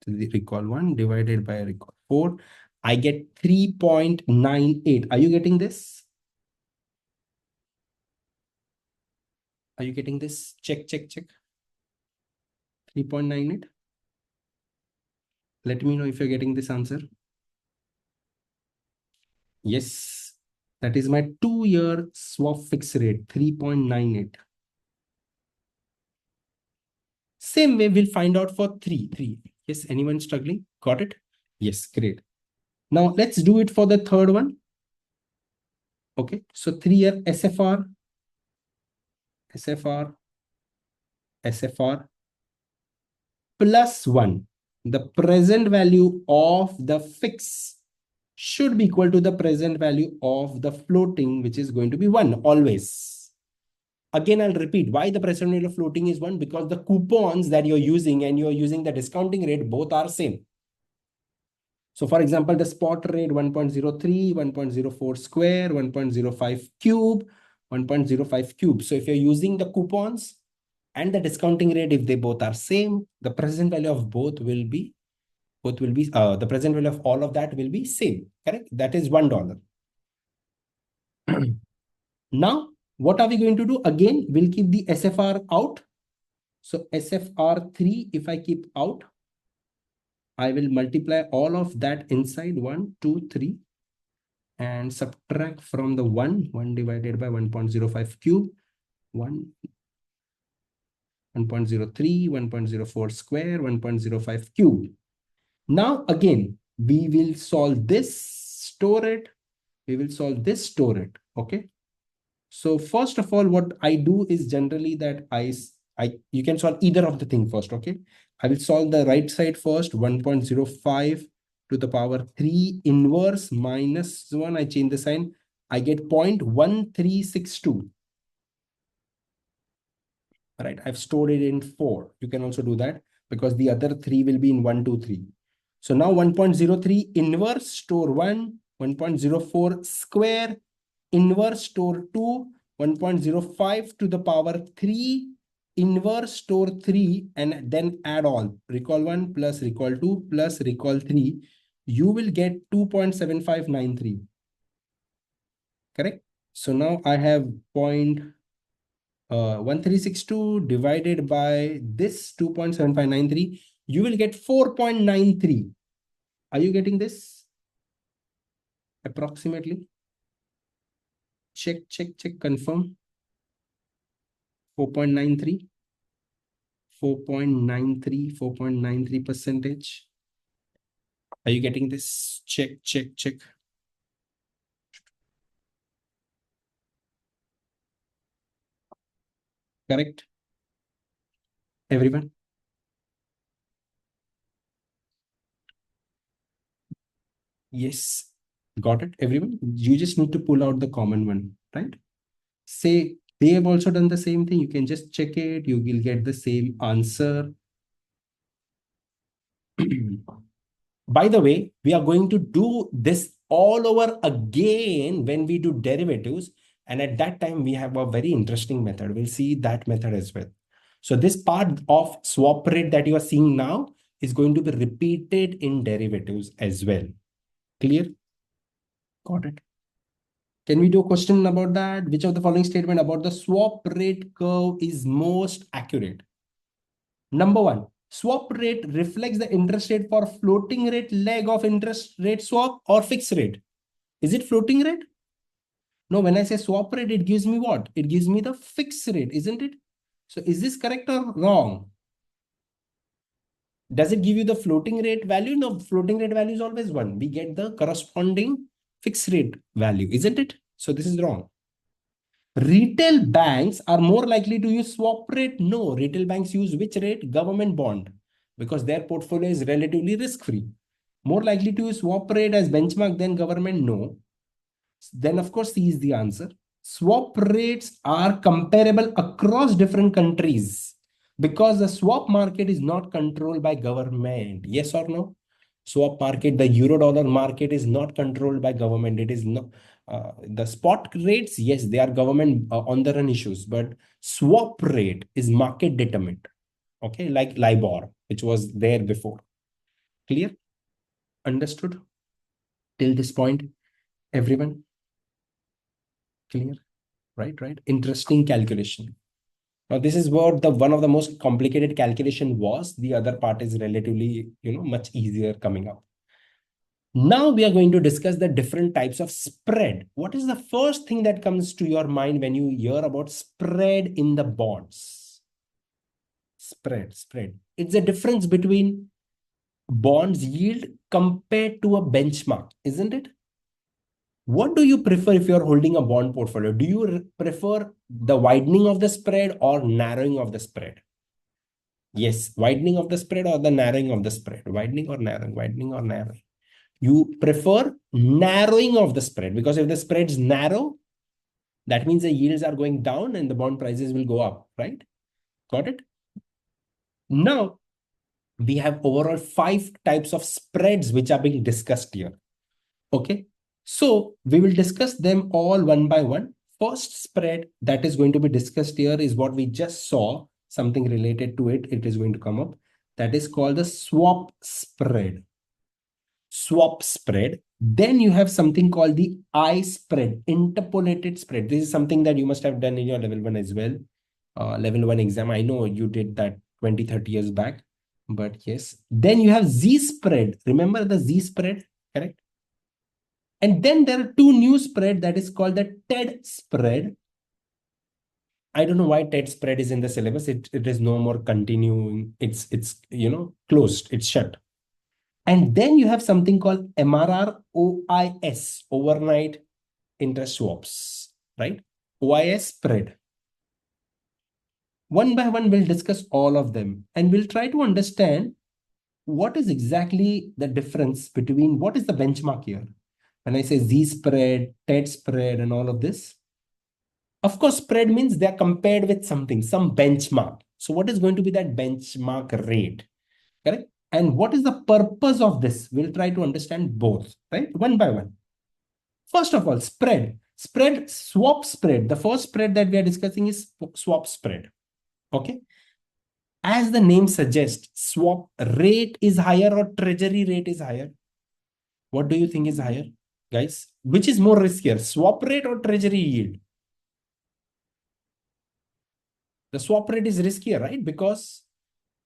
the recall 1 divided by recall 4. I get 3.98. Are you getting this? Are you getting this? Check, check, check. 3.98. Let me know if you're getting this answer. Yes, that is my 2-year swap fixed rate, 3.98. Same way, we'll find out for 3. Yes, anyone struggling? Got it? Yes, great. Now let's do it for the third one. Okay, so 3-year SFR, SFR plus 1. The present value of the fix should be equal to the present value of the floating, which is going to be 1 always. Again, I'll repeat why the present value of floating is 1, because the coupons that you're using and you're using the discounting rate, both are same. So for example, the spot rate 1.03, 1.04 square, 1.05 cube, 1.05 cube. So if you're using the coupons and the discounting rate, if they both are same, the present value of both will be the present value of all of that will be same, correct? That is $1. Now, what are we going to do? Again, we'll keep the SFR out. So SFR3, if I keep out, I will multiply all of that inside 1, 2, 3 and subtract from the 1 divided by 1.05 cube, 1.03, 1.04 square, 1.05 cube. Now again, we will solve this, store it. We will solve this, store it. Okay. So first of all, what I do is generally that you can solve either of the thing first. Okay. I will solve the right side first, 1.05 to the power 3 inverse minus 1. I change the sign. I get 0.1362. Right. I've stored it in 4. You can also do that because the other 3 will be in 1, 2, 3. So now 1.03 inverse store 1, 1.04 square inverse store 2, 1.05 to the power 3 inverse store 3, and then add all recall 1 plus recall 2 plus recall 3. You will get 2.7593. Correct? So now I have 0.1362 divided by this 2.7593. You will get 4.93. Are you getting this? Approximately. Check, confirm. 4.93. 4.93, 4.93 percentage. Are you getting this? Check. Correct? Everyone? Yes. Got it, everyone? You just need to pull out the common one, right? Say they have also done the same thing. You can just check it. You will get the same answer. By the way, we are going to do this all over again when we do derivatives. And at that time, we have a very interesting method. We'll see that method as well. So this part of swap rate that you are seeing now is going to be repeated in derivatives as well. Clear? Got it. Can we do a question about that? Which of the following statement about the swap rate curve is most accurate? Number one, swap rate reflects the interest rate for floating rate leg of interest rate swap or fixed rate. Is it floating rate? No, when I say swap rate, it gives me what? It gives me the fixed rate, isn't it? So is this correct or wrong? Does it give you the floating rate value? No, floating rate value is always one. We get the corresponding fixed rate value, isn't it? So this is wrong. Retail banks are more likely to use swap rate. No, retail banks use which rate? Government bond, because their portfolio is relatively risk-free. More likely to use swap rate as benchmark than government? No. Then of course C is the answer. Swap rates are comparable across different countries because the swap market is not controlled by government. Yes or no? Swap market, the euro dollar market is not controlled by government. It is not the spot rates. Yes, they are government on the run issues, but swap rate is market determined. Okay, like LIBOR, which was there before. Clear? Understood? Till this point, everyone? Clear? Right. Interesting calculation. Now, this is what the one of the most complicated calculation was. The other part is relatively, much easier coming up. Now we are going to discuss the different types of spread. What is the first thing that comes to your mind when you hear about spread in the bonds? Spread. It's the difference between bonds yield compared to a benchmark, isn't it? What do you prefer if you're holding a bond portfolio? Do you prefer the widening of the spread or narrowing of the spread? Yes, widening of the spread or the narrowing of the spread? Widening or narrowing? You prefer narrowing of the spread, because if the spreads narrow, that means the yields are going down and the bond prices will go up, right? Got it? Now, we have overall 5 types of spreads which are being discussed here. Okay, so we will discuss them all one by one. First spread that is going to be discussed here is what we just saw, something related to it. It is going to come up. That is called the swap spread. Swap spread. Then you have something called the I spread, interpolated spread. This is something that you must have done in your level 1 as well. Level 1 exam. I know you did that 20, 30 years back, but yes. Then you have Z spread. Remember the Z spread, correct? And then there are 2 new spread that is called the TED spread. I don't know why TED spread is in the syllabus. It is no more continuing. It's closed. It's shut. And then you have something called MRR OIS, overnight interest swaps, right? OIS spread. One by one, we'll discuss all of them and we'll try to understand what is exactly the difference between what is the benchmark here. When I say Z spread, TED spread, and all of this, of course, spread means they're compared with something, some benchmark. So what is going to be that benchmark rate? Correct? And what is the purpose of this? We'll try to understand both, right? One by one. First of all, spread. Spread, swap spread. The first spread that we are discussing is swap spread. Okay. As the name suggests, swap rate is higher or treasury rate is higher. What do you think is higher, guys? Which is more riskier, swap rate or treasury yield? The swap rate is riskier, right? Because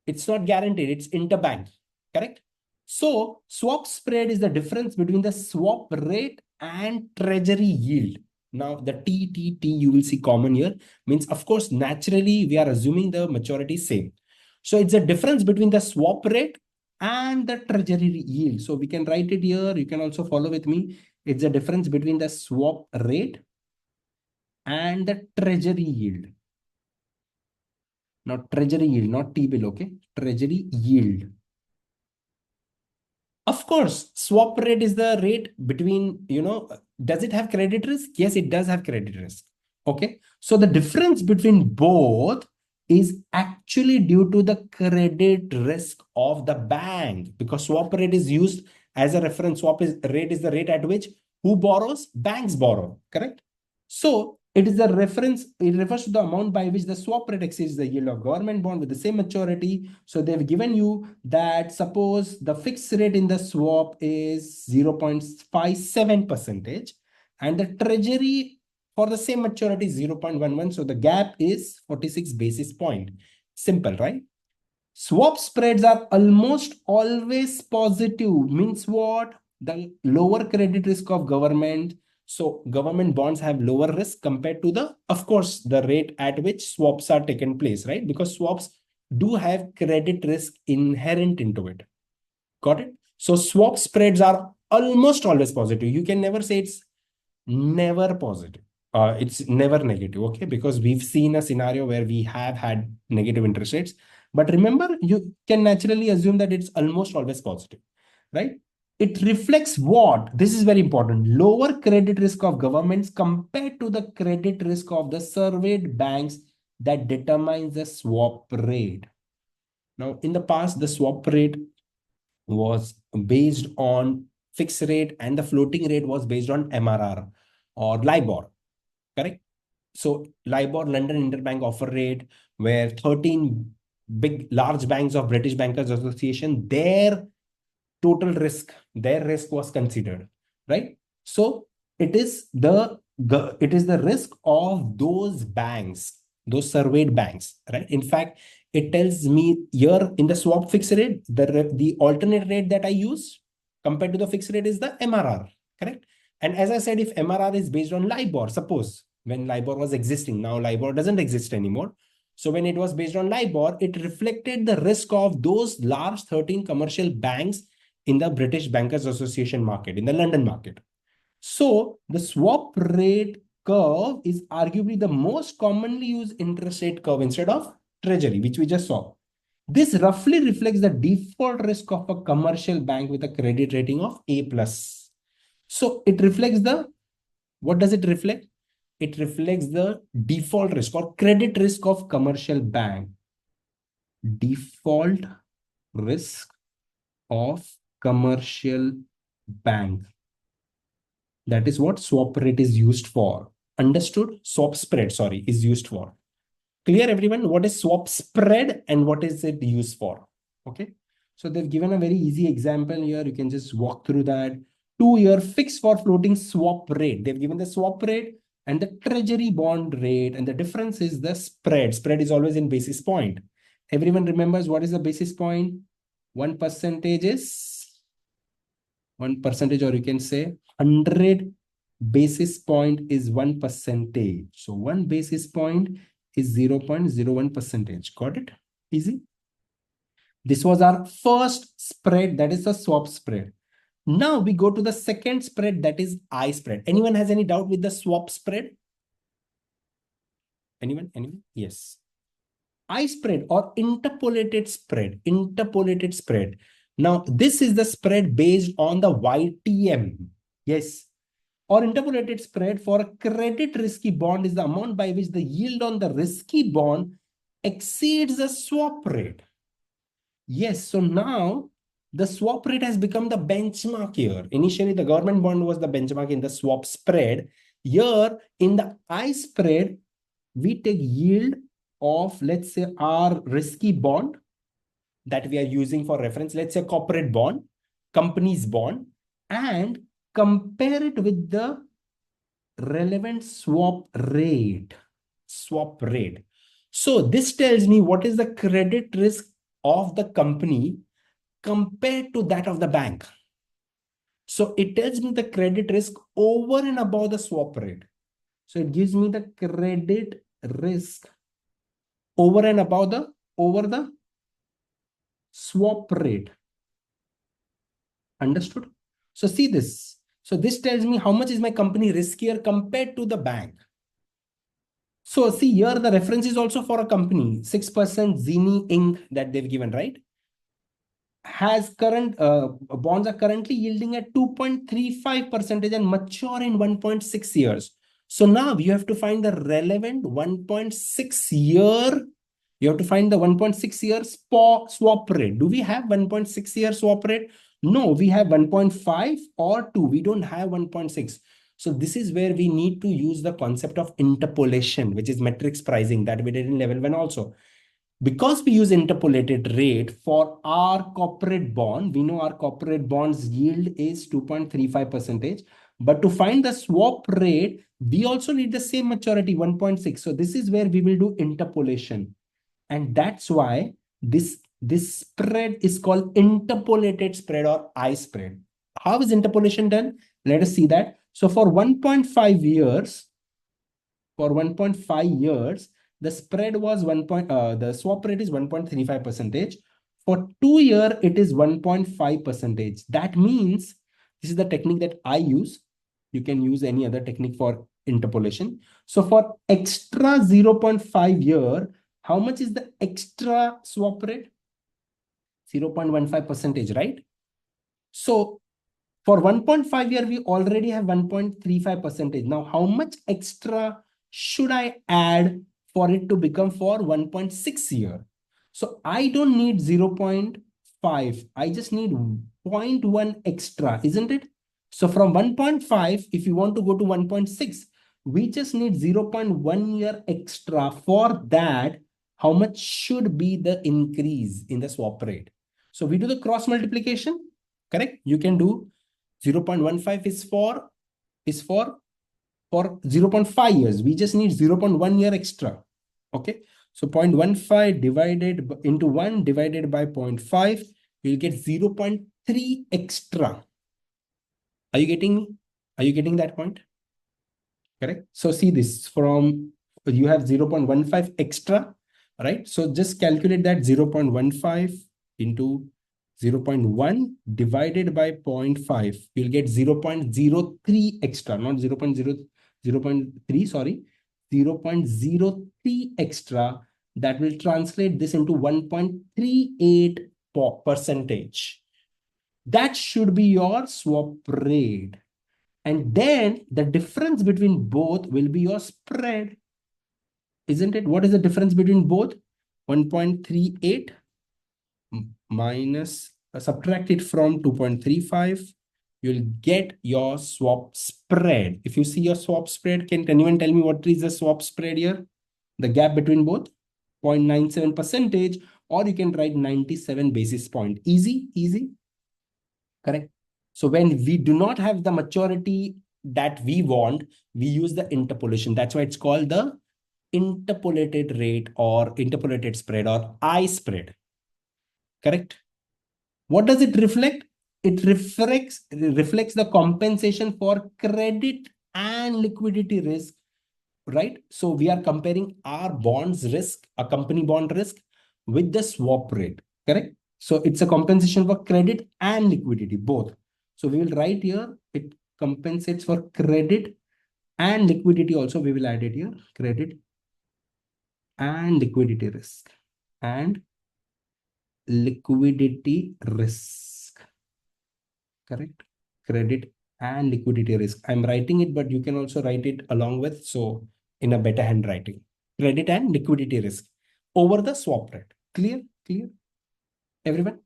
it's not guaranteed, it's interbank, correct? So swap spread is the difference between the swap rate and treasury yield. Now the TTT you will see common here means, of course, naturally we are assuming the maturity is same. So it's a difference between the swap rate and the treasury yield. So we can write it here. You can also follow with me. It's a difference between the swap rate and the treasury yield. Not treasury yield, not T-bill, okay? Treasury yield. Of course, swap rate is the rate between, does it have credit risk? Yes, it does have credit risk. Okay. So the difference between both is actually due to the credit risk of the bank, because swap rate is used as a reference. Rate is the rate at which who borrows? Banks borrow, correct? So it is the reference, it refers to the amount by which the swap rate exceeds the yield of government bond with the same maturity. So they've given you that suppose the fixed rate in the swap is 0.57% and the treasury for the same maturity is 0.11. So the gap is 46 basis point. Simple, right? Swap spreads are almost always positive. Means what? The lower credit risk of government. So government bonds have lower risk compared to the, of course, the rate at which swaps are taken place, right? Because swaps do have credit risk inherent into it. Got it? So swap spreads are almost always positive. You can never say it's never positive. It's never negative, okay? Because we've seen a scenario where we have had negative interest rates. But remember, you can naturally assume that it's almost always positive, right? It reflects what? This is very important. Lower credit risk of governments compared to the credit risk of the surveyed banks that determines the swap rate. Now, in the past, the swap rate was based on fixed rate and the floating rate was based on MRR or LIBOR, correct? So LIBOR, London Interbank Offer Rate, where 13 large banks of British Bankers Association, their risk was considered, right? So it is the risk of those banks, those surveyed banks, right? In fact, it tells me here in the swap fixed rate, the alternate rate that I use compared to the fixed rate is the MRR, correct? And as I said, if MRR is based on LIBOR, suppose when LIBOR was existing, now LIBOR doesn't exist anymore. So when it was based on LIBOR, it reflected the risk of those large 13 commercial banks in the British Bankers Association market, in the London market. So the swap rate curve is arguably the most commonly used interest rate curve instead of treasury, which we just saw. This roughly reflects the default risk of a commercial bank with a credit rating of A+. So it reflects what does it reflect? It reflects the default risk or credit risk of commercial bank. Default risk of commercial bank. That is what swap rate is used for. Understood? Swap spread, sorry, is used for. Clear, everyone? What is swap spread and what is it used for? Okay. So they've given a very easy example here. You can just walk through that. 2-year fixed for floating swap rate. They've given the swap rate and the treasury bond rate. And the difference is the spread. Spread is always in basis point. Everyone remembers what is the basis point? 1% is 1%, or you can say 100 basis point is 1%. So 1 basis point is 0.01%. Got it? Easy. This was our first spread, that is the swap spread. Now we go to the second spread, that is I spread. Anyone has any doubt with the swap spread? Anyone? Yes. I spread or interpolated spread. Interpolated spread. Now, this is the spread based on the YTM. Yes. Or interpolated spread for a credit risky bond is the amount by which the yield on the risky bond exceeds the swap rate. Yes. So now the swap rate has become the benchmark here. Initially, the government bond was the benchmark in the swap spread. Here, in the I spread, we take yield of, let's say, our risky bond that we are using for reference, let's say corporate bond, company's bond, and compare it with the relevant swap rate. Swap rate. So this tells me what is the credit risk of the company compared to that of the bank. So it tells me the credit risk over and above the swap rate. So it gives me the credit risk over and above the swap rate. Understood? So see this. So this tells me how much is my company riskier compared to the bank. So see here, the reference is also for a company, 6% Zini Inc. that they've given, right? Has current bonds are currently yielding at 2.35% and mature in 1.6 years. So now you have to find the relevant 1.6 year. You have to find the 1.6 year swap rate. Do we have 1.6 year swap rate? No, we have 1.5 or 2. We don't have 1.6. So this is where we need to use the concept of interpolation, which is metrics pricing that we did in level 1 also. Because we use interpolated rate for our corporate bond, we know our corporate bonds yield is 2.35%. But to find the swap rate, we also need the same maturity, 1.6. So this is where we will do interpolation. And that's why this spread is called interpolated spread or I spread. How is interpolation done? Let us see that. So for 1.5 years, the spread was the swap rate is 1.35%. For 2 year, it is 1.5%. That means this is the technique that I use. You can use any other technique for interpolation. So for extra 0.5 year, how much is the extra swap rate? 0.15%, right? So for 1.5 year, we already have 1.35%. Now, how much extra should I add for it to become for 1.6 year? So I don't need 0.5. I just need 0.1 extra, isn't it? So from 1.5, if you want to go to 1.6, we just need 0.1 year extra. For that, how much should be the increase in the swap rate? So we do the cross multiplication, correct? You can do 0.15 is for 0.5 years. We just need 0.1 year extra. Okay. So 0.15 divided into 1 divided by 0.5, we'll get 0.3 extra. Are you getting me? Are you getting that point? Correct. So see this, from you have 0.15 extra, right? So just calculate that 0.15 into 0.1 divided by 0.5. You'll get 0.03 extra, not 0.3, sorry, 0.03 extra. That will translate this into 1.38%. That should be your swap rate. And then the difference between both will be your spread. Isn't it? What is the difference between both? 1.38 minus, subtract it from 2.35. You'll get your swap spread. If you see your swap spread, can anyone tell me what is the swap spread here? The gap between both? 0.97%, or you can write 97 basis point. Easy, easy. Correct. So when we do not have the maturity that we want, we use the interpolation. That's why it's called the interpolated rate or interpolated spread or I spread. Correct. What does it reflect? It reflects the compensation for credit and liquidity risk, right? So we are comparing our bonds risk, a company bond risk, with the swap rate, correct? So it's a compensation for credit and liquidity, both. So we will write here, it compensates for credit and liquidity also. We will add it here, credit and liquidity risk and liquidity risk, correct? Credit and liquidity risk. I'm writing it, but you can also write it along with, so in a better handwriting. Credit and liquidity risk over the swap rate. Clear? Clear? Everyone?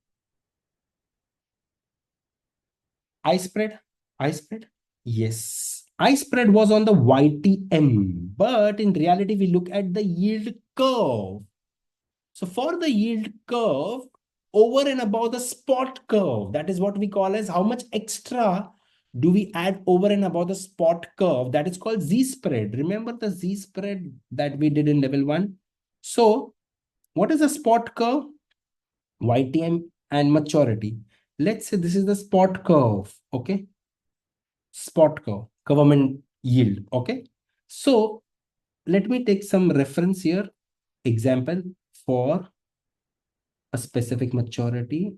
I spread, I spread. Yes, I spread was on the YTM, but in reality, we look at the yield curve. So for the yield curve, over and above the spot curve, that is what we call as how much extra do we add over and above the spot curve. That is called Z spread. Remember the Z spread that we did in level 1? So what is a spot curve? YTM and maturity. Let's say this is the spot curve. Okay. Spot curve, government yield. Okay. So let me take some reference here. Example for a specific maturity.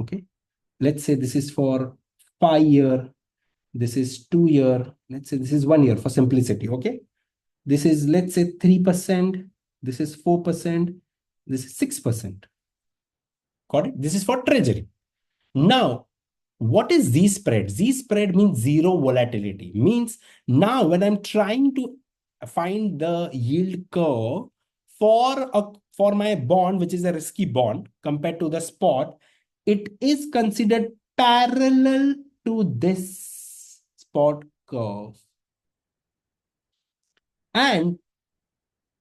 Okay. Let's say this is for 5 year. This is 2 year. Let's say this is 1 year for simplicity. Okay. This is, let's say 3%. This is 4%. This is 6%. Got it? This is for treasury. Now, what is Z spread? Z spread means zero volatility. Means now when I'm trying to find the yield curve for my bond, which is a risky bond compared to the spot, it is considered parallel to this spot curve. And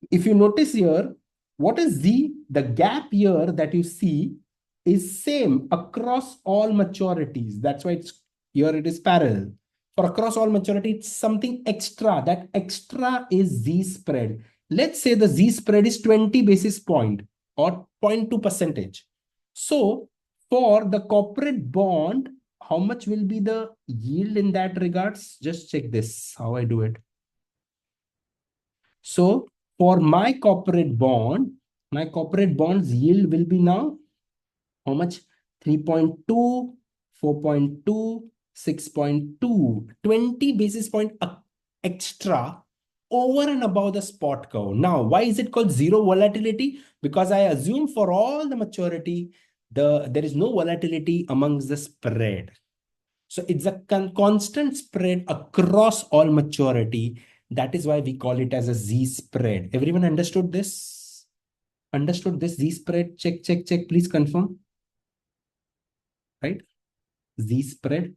if you notice here, what is Z? The gap here that you see is same across all maturities. That's why it's here it is parallel. For across all maturity, it's something extra. That extra is Z spread. Let's say the Z spread is 20 basis point or 0.2 percentage. So for the corporate bond, how much will be the yield in that regards? Just check this, how I do it. So for my corporate bond, my corporate bonds yield will be now how much? 3.2, 4.2, 6.2, 20 basis point extra over and above the spot curve. Now, why is it called zero volatility? Because I assume for all the maturity, there is no volatility amongst the spread. So it's a constant spread across all maturity. That is why we call it as a Z spread. Everyone understood this? Understood this Z spread? Check, check, check. Please confirm. Right? Z spread.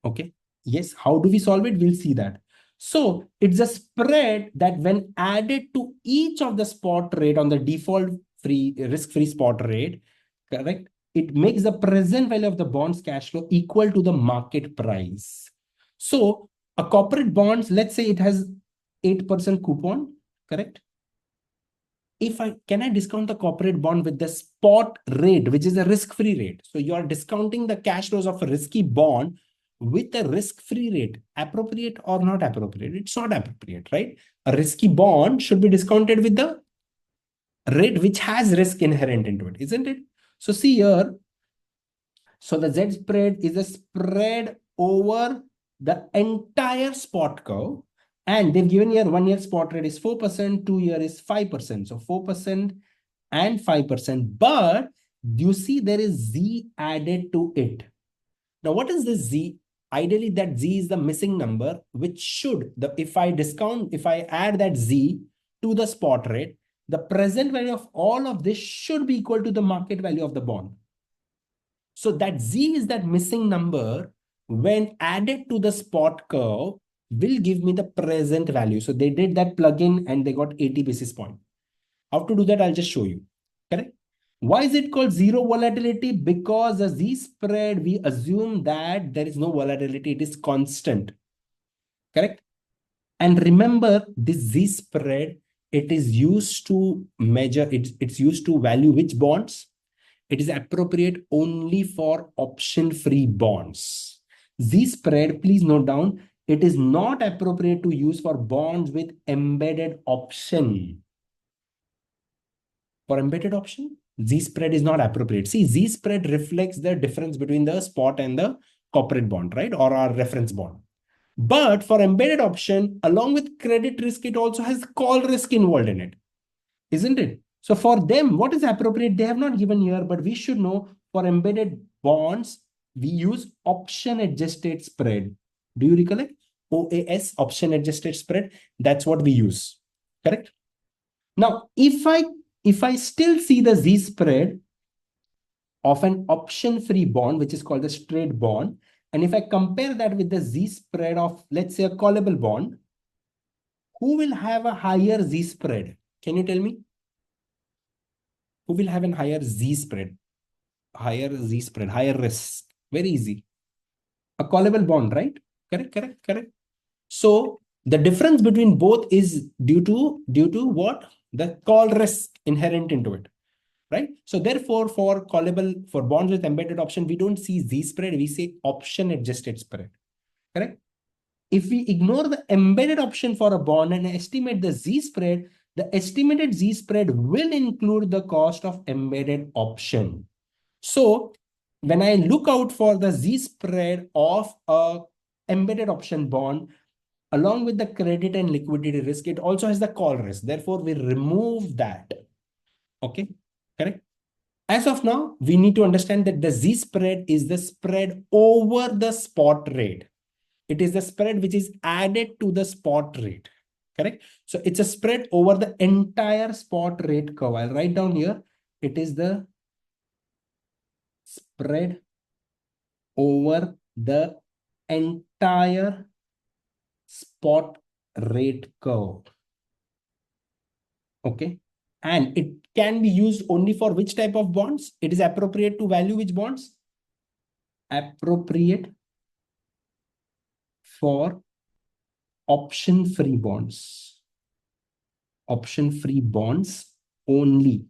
Okay. Yes. How do we solve it? We'll see that. So it's a spread that when added to each of the spot rate on the default free risk-free spot rate, correct? It makes the present value of the bond's cash flow equal to the market price. So a corporate bonds, let's say it has 8% coupon, correct? Can I discount the corporate bond with the spot rate, which is a risk-free rate? So you are discounting the cash flows of a risky bond with a risk-free rate. Appropriate or not appropriate? It's not appropriate, right? A risky bond should be discounted with the rate which has risk inherent into it, isn't it? So see here. So the Z spread is a spread over the entire spot curve. And they've given here 1 year spot rate is 4%, 2 year is 5%. So 4% and 5%. But you see there is Z added to it. Now, what is this Z? Ideally, that Z is the missing number, which should, if I add that Z to the spot rate, the present value of all of this should be equal to the market value of the bond. So that Z is that missing number when added to the spot curve will give me the present value. So they did that plugin and they got 80 basis point. How to do that? I'll just show you. Correct? Why is it called zero volatility? Because the Z spread, we assume that there is no volatility. It is constant. Correct? And remember this Z spread, it is used to measure, it's used to value which bonds? It is appropriate only for option-free bonds. Z spread, please note down, it is not appropriate to use for bonds with embedded option. For embedded option, Z spread is not appropriate. See, Z spread reflects the difference between the spot and the corporate bond, right? Or our reference bond. But for embedded option, along with credit risk, it also has call risk involved in it, isn't it? So for them, what is appropriate? They have not given here, but we should know for embedded bonds, we use option adjusted spread. Do you recollect? OAS, option adjusted spread. That's what we use. Correct? Now, if I still see the Z spread, of an option-free bond, which is called the straight bond. And if I compare that with the Z spread of, let's say, a callable bond, who will have a higher Z spread? Can you tell me? Who will have a higher Z spread? Higher Z spread, higher risk. Very easy. A callable bond, right? Correct, correct, correct. So the difference between both is due to what? The call risk inherent into it, right? So therefore, for bonds with embedded option, we don't see Z spread, we say option adjusted spread, correct? If we ignore the embedded option for a bond and estimate the Z spread, the estimated Z spread will include the cost of embedded option. So when I look out for the Z spread of a embedded option bond, along with the credit and liquidity risk, it also has the call risk. Therefore, we remove that. Okay, correct? As of now, we need to understand that the Z spread is the spread over the spot rate. It is the spread which is added to the spot rate, correct? So it's a spread over the entire spot rate curve. I'll write down here. It is the spread over the entire spot rate curve. Okay. And it can be used only for which type of bonds? It is appropriate to value which bonds? Appropriate for option-free bonds. Option-free bonds only.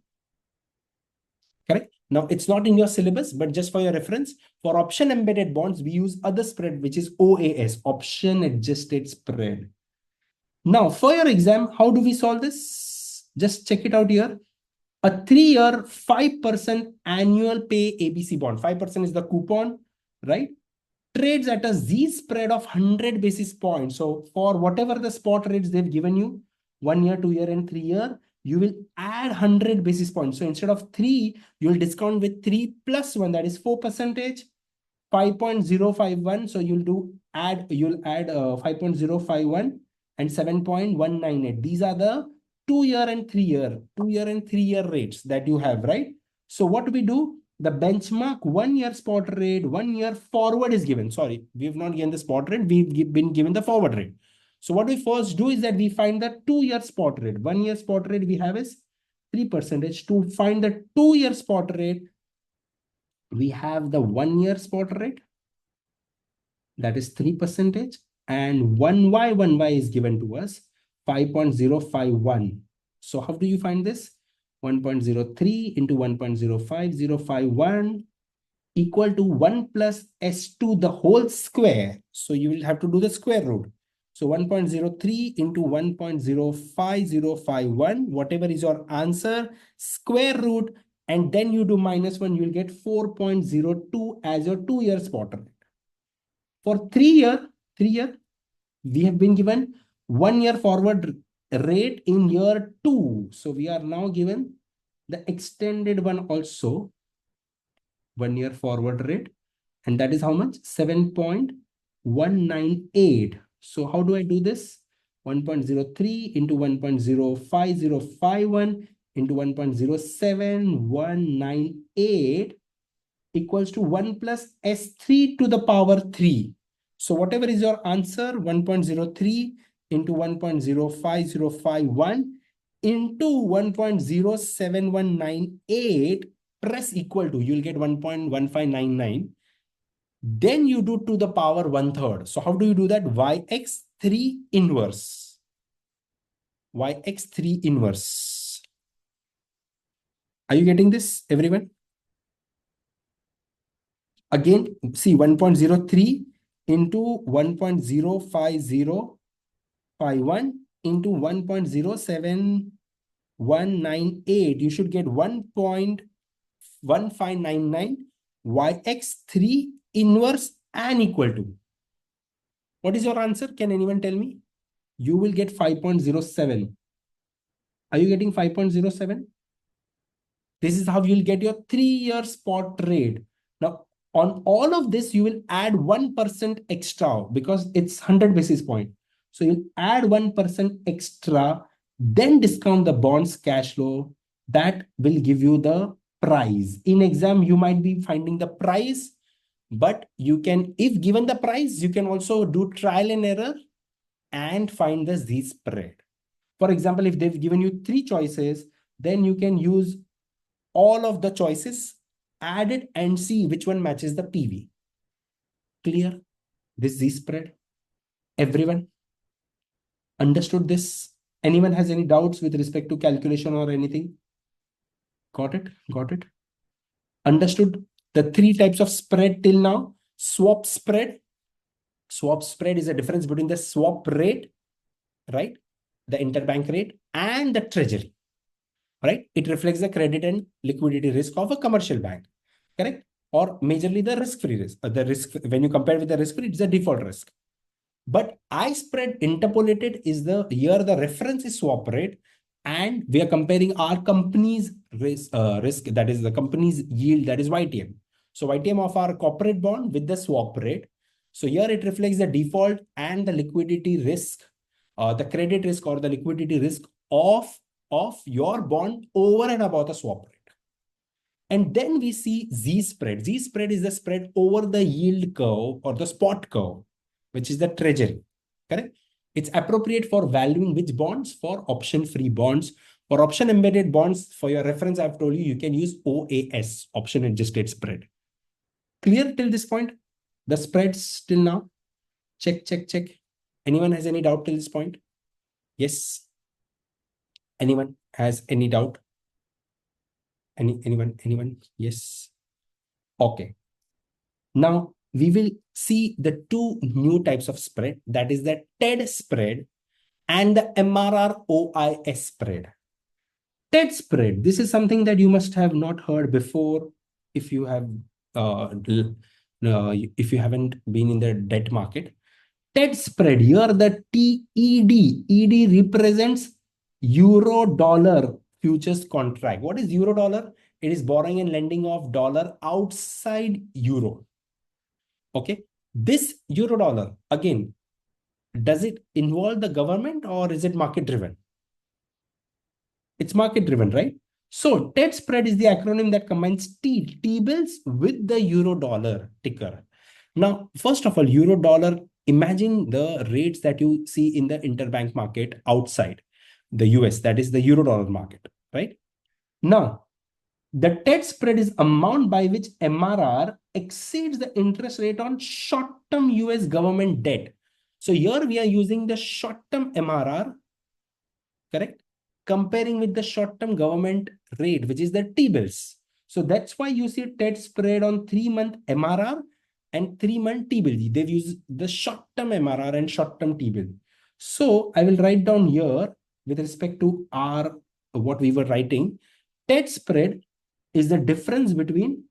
Correct? Now, it's not in your syllabus, but just for your reference, for option-embedded bonds, we use other spread, which is OAS, option-adjusted spread. Now, for your exam, how do we solve this? Just check it out here. A 3-year, 5% annual pay ABC bond. 5% is the coupon, right? Trades at a Z spread of 100 basis points. So for whatever the spot rates they've given you, 1 year, 2 year, and 3 year, you will add 100 basis points. So instead of 3, you'll discount with 3 plus 1, that is 4%, 5.051. So you'll add 5.051 and 7.198. These are the 2-year and 3-year rates that you have, right? So what do we do? The benchmark 1 year spot rate, 1 year forward is given. Sorry, we have not given the spot rate. We've been given the forward rate. So what we first do is that we find the 2-year spot rate. 1 year spot rate we have is 3%. To find the 2-year spot rate, we have the 1 year spot rate, that is 3%, and 1y is given to us 5.051. So how do you find this? 1.03 into 1.05051 equal to 1 plus S2 the whole square. So you will have to do the square root. So 1.03 into 1.05051, whatever is your answer, square root, and then you do -1, you will get 4.02 as your 2-year spot rate. For 3-year, we have been given 1 year forward rate in year 2. So we are now given the extended one also, 1 year forward rate. And that is how much? 7.198. So how do I do this? 1.03 into 1.05051 into 1.07198 equals to 1 plus S3 to the power 3. So whatever is your answer, 1.03 into 1.05051 into 1.07198 press equal to, you'll get 1.1599. Then you do to the power 1/3. So how do you do that? Yx3 inverse. Yx3 inverse. Are you getting this, everyone? Again, see 1.03 into 1.05051 into 1.07198. You should get 1.1599 Yx3 inverse and equal to. What is your answer? Can anyone tell me? You will get 5.07. Are you getting 5.07? This is how you'll get your 3-year spot rate. Now, on all of this, you will add 1% extra because it's 100 basis point. So you'll add 1% extra, then discount the bonds cash flow. That will give you the price. In exam, you might be finding the price, but you can, if given the price, you can also do trial and error and find the Z spread. For example, if they've given you 3 choices, then you can use all of the choices, add it and see which one matches the PV. Clear? This Z spread. Everyone understood this? Anyone has any doubts with respect to calculation or anything? Got it? Got it? Understood the 3 types of spread till now? Swap spread. Swap spread is a difference between the swap rate, right? The interbank rate and the treasury, right? It reflects the credit and liquidity risk of a commercial bank, correct? Or majorly the risk-free risk. The risk, when you compare with the risk-free, it's a default risk. But I spread interpolated is the, here the reference is swap rate, and we are comparing our company's risk, that is the company's yield, that is YTM. So YTM of our corporate bond with the swap rate. So here it reflects the default and the liquidity risk, the credit risk or the liquidity risk of your bond over and above the swap rate. And then we see Z spread. Z spread is the spread over the yield curve or the spot curve, which is the treasury, correct? It's appropriate for valuing which bonds? For option-free bonds. For option-embedded bonds, for your reference, I've told you, you can use OAS, option-adjusted spread. Clear till this point? The spreads till now? Check, check, check. Anyone has any doubt till this point? Yes. Anyone has any doubt? Anyone? Yes. Okay. Now we will see the 2 new types of spread, that is the TED spread and the MRR-OIS spread. TED spread, this is something that you must have not heard before if you have if you haven't been in the debt market. TED spread, here the TED, ED represents euro dollar futures contract. What is euro dollar? It is borrowing and lending of dollar outside euro. Okay, this euro dollar, again, does it involve the government or is it market driven? It's market driven, right? So TED spread is the acronym that combines T-bills with the euro dollar ticker. Now, first of all, euro dollar, imagine the rates that you see in the interbank market outside the US, that is the euro dollar market, right? Now, the TED spread is amount by which MRR exceeds the interest rate on short-term US government debt. So here we are using the short-term MRR, correct? Comparing with the short-term government rate, which is the T-bills. So that's why you see TED spread on 3-month MRR and 3-month T-bill. They've used the short-term MRR and short-term T-bill. So I will write down here with respect to our, what we were writing, TED spread is the difference between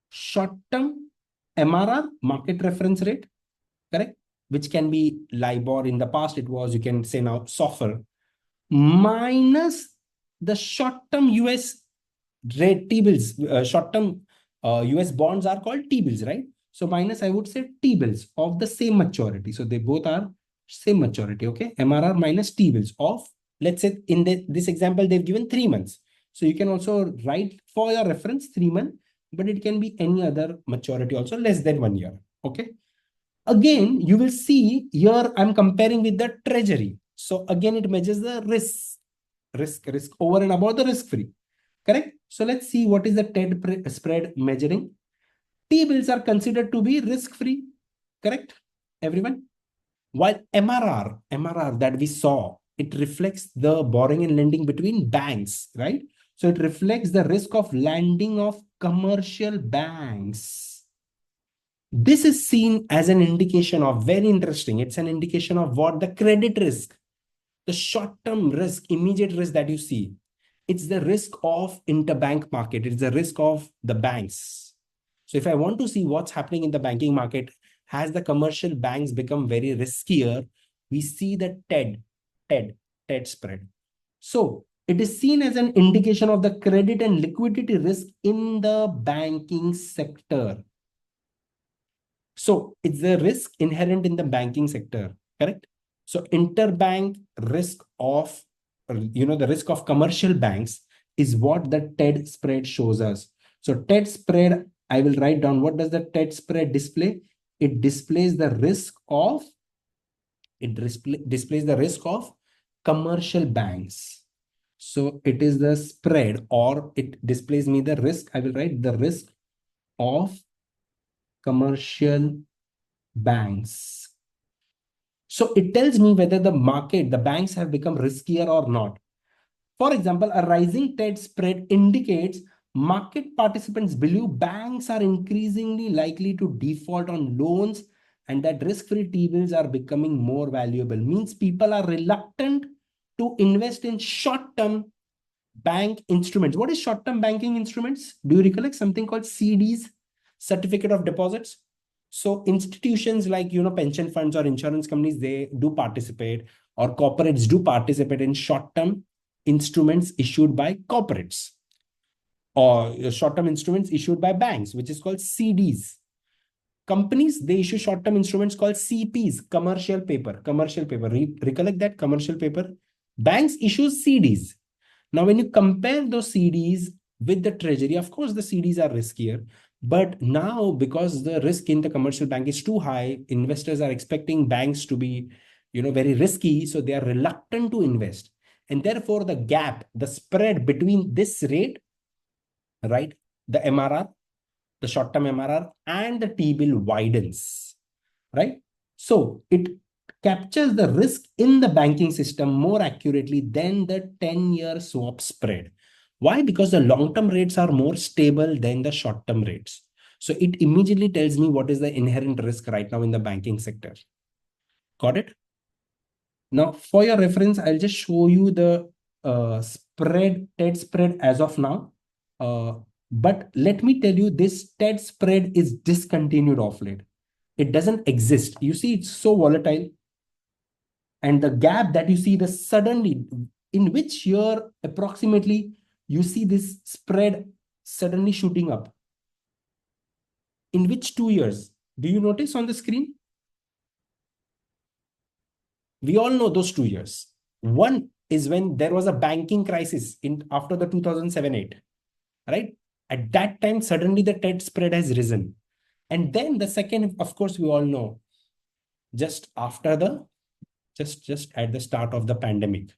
short-term MRR, market reference rate, correct? Which can be LIBOR. In the past, it was, you can say now, SOFR, minus the short-term US rate T-bills. Short-term US bonds are called T-bills, right? So minus, I would say T-bills of the same maturity. So they both are same maturity, okay? MRR minus T-bills of, let's say in this example, they've given 3 months. So you can also write for your reference 3 months, but it can be any other maturity also less than 1 year. Okay. Again, you will see here I'm comparing with the treasury. So again, it measures the risk over and above the risk free. Correct. So let's see what is the TED spread measuring. T-bills are considered to be risk free. Correct. Everyone. While MRR that we saw, it reflects the borrowing and lending between banks, right? So it reflects the risk of lending of commercial banks. This is seen as an indication of, very interesting, it's an indication of what? The credit risk, the short-term risk, immediate risk that you see. It's the risk of interbank market. It's the risk of the banks. So if I want to see what's happening in the banking market, has the commercial banks become very riskier? We see the TED spread. So it is seen as an indication of the credit and liquidity risk in the banking sector. So it's the risk inherent in the banking sector, correct? So interbank risk of, the risk of commercial banks is what the TED spread shows us. So TED spread, I will write down, what does the TED spread display? It displays the risk of, displays the risk of commercial banks. So it is the spread, or it displays me the risk. I will write the risk of commercial banks. So it tells me whether the market, the banks have become riskier or not. For example, a rising TED spread indicates market participants believe banks are increasingly likely to default on loans and that risk-free T-bills are becoming more valuable. Means people are reluctant to invest in short-term bank instruments. What is short-term banking instruments? Do you recollect something called CDs, certificate of deposits? So institutions like, pension funds or insurance companies, they do participate, or corporates do participate in short-term instruments issued by corporates, or short-term instruments issued by banks, which is called CDs. Companies, they issue short-term instruments called CPs, commercial paper. Recollect that, commercial paper. Banks issue CDs. Now, when you compare those CDs with the treasury, of course, the CDs are riskier. But now, because the risk in the commercial bank is too high, investors are expecting banks to be, very risky. So they are reluctant to invest. And therefore, the gap, the spread between this rate, right, the MRR, the short-term MRR, and the T-bill widens, right? So it captures the risk in the banking system more accurately than the 10-year swap spread. Why? Because the long-term rates are more stable than the short-term rates. So it immediately tells me what is the inherent risk right now in the banking sector. Got it? Now, for your reference, I'll just show you the TED spread as of now. But let me tell you, this TED spread is discontinued of late. It doesn't exist. You see, it's so volatile. And the gap that you see, the suddenly, in which year approximately you see this spread suddenly shooting up? In which 2 years? Do you notice on the screen? We all know those 2 years. One is when there was a banking crisis in after the 2007-8, right? At that time, suddenly the TED spread has risen. And then the second, of course, we all know, just after the, just at the start of the pandemic,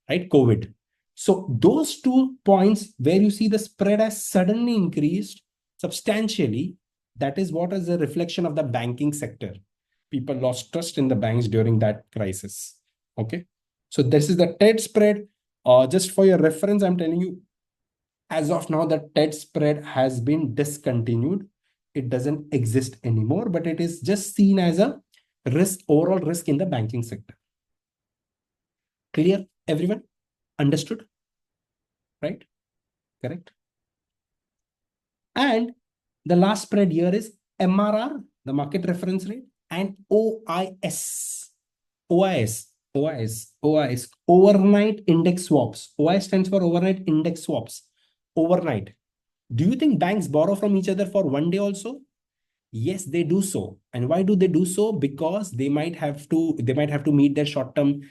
right? COVID. So those 2 points where you see the spread has suddenly increased substantially, that is what is a reflection of the banking sector. People lost trust in the banks during that crisis. Okay. So this is the TED spread. Just for your reference, I'm telling you, as of now, the TED spread has been discontinued. It doesn't exist anymore, but it is just seen as a risk, overall risk in the banking sector. Clear, everyone? Understood? Right? Correct. And the last spread here is MRR, the market reference rate, and OIS. OIS, overnight index swaps. OIS stands for overnight index swaps. Overnight. Do you think banks borrow from each other for one day also? Yes, they do so. And why do they do so? Because they might have to meet their short-term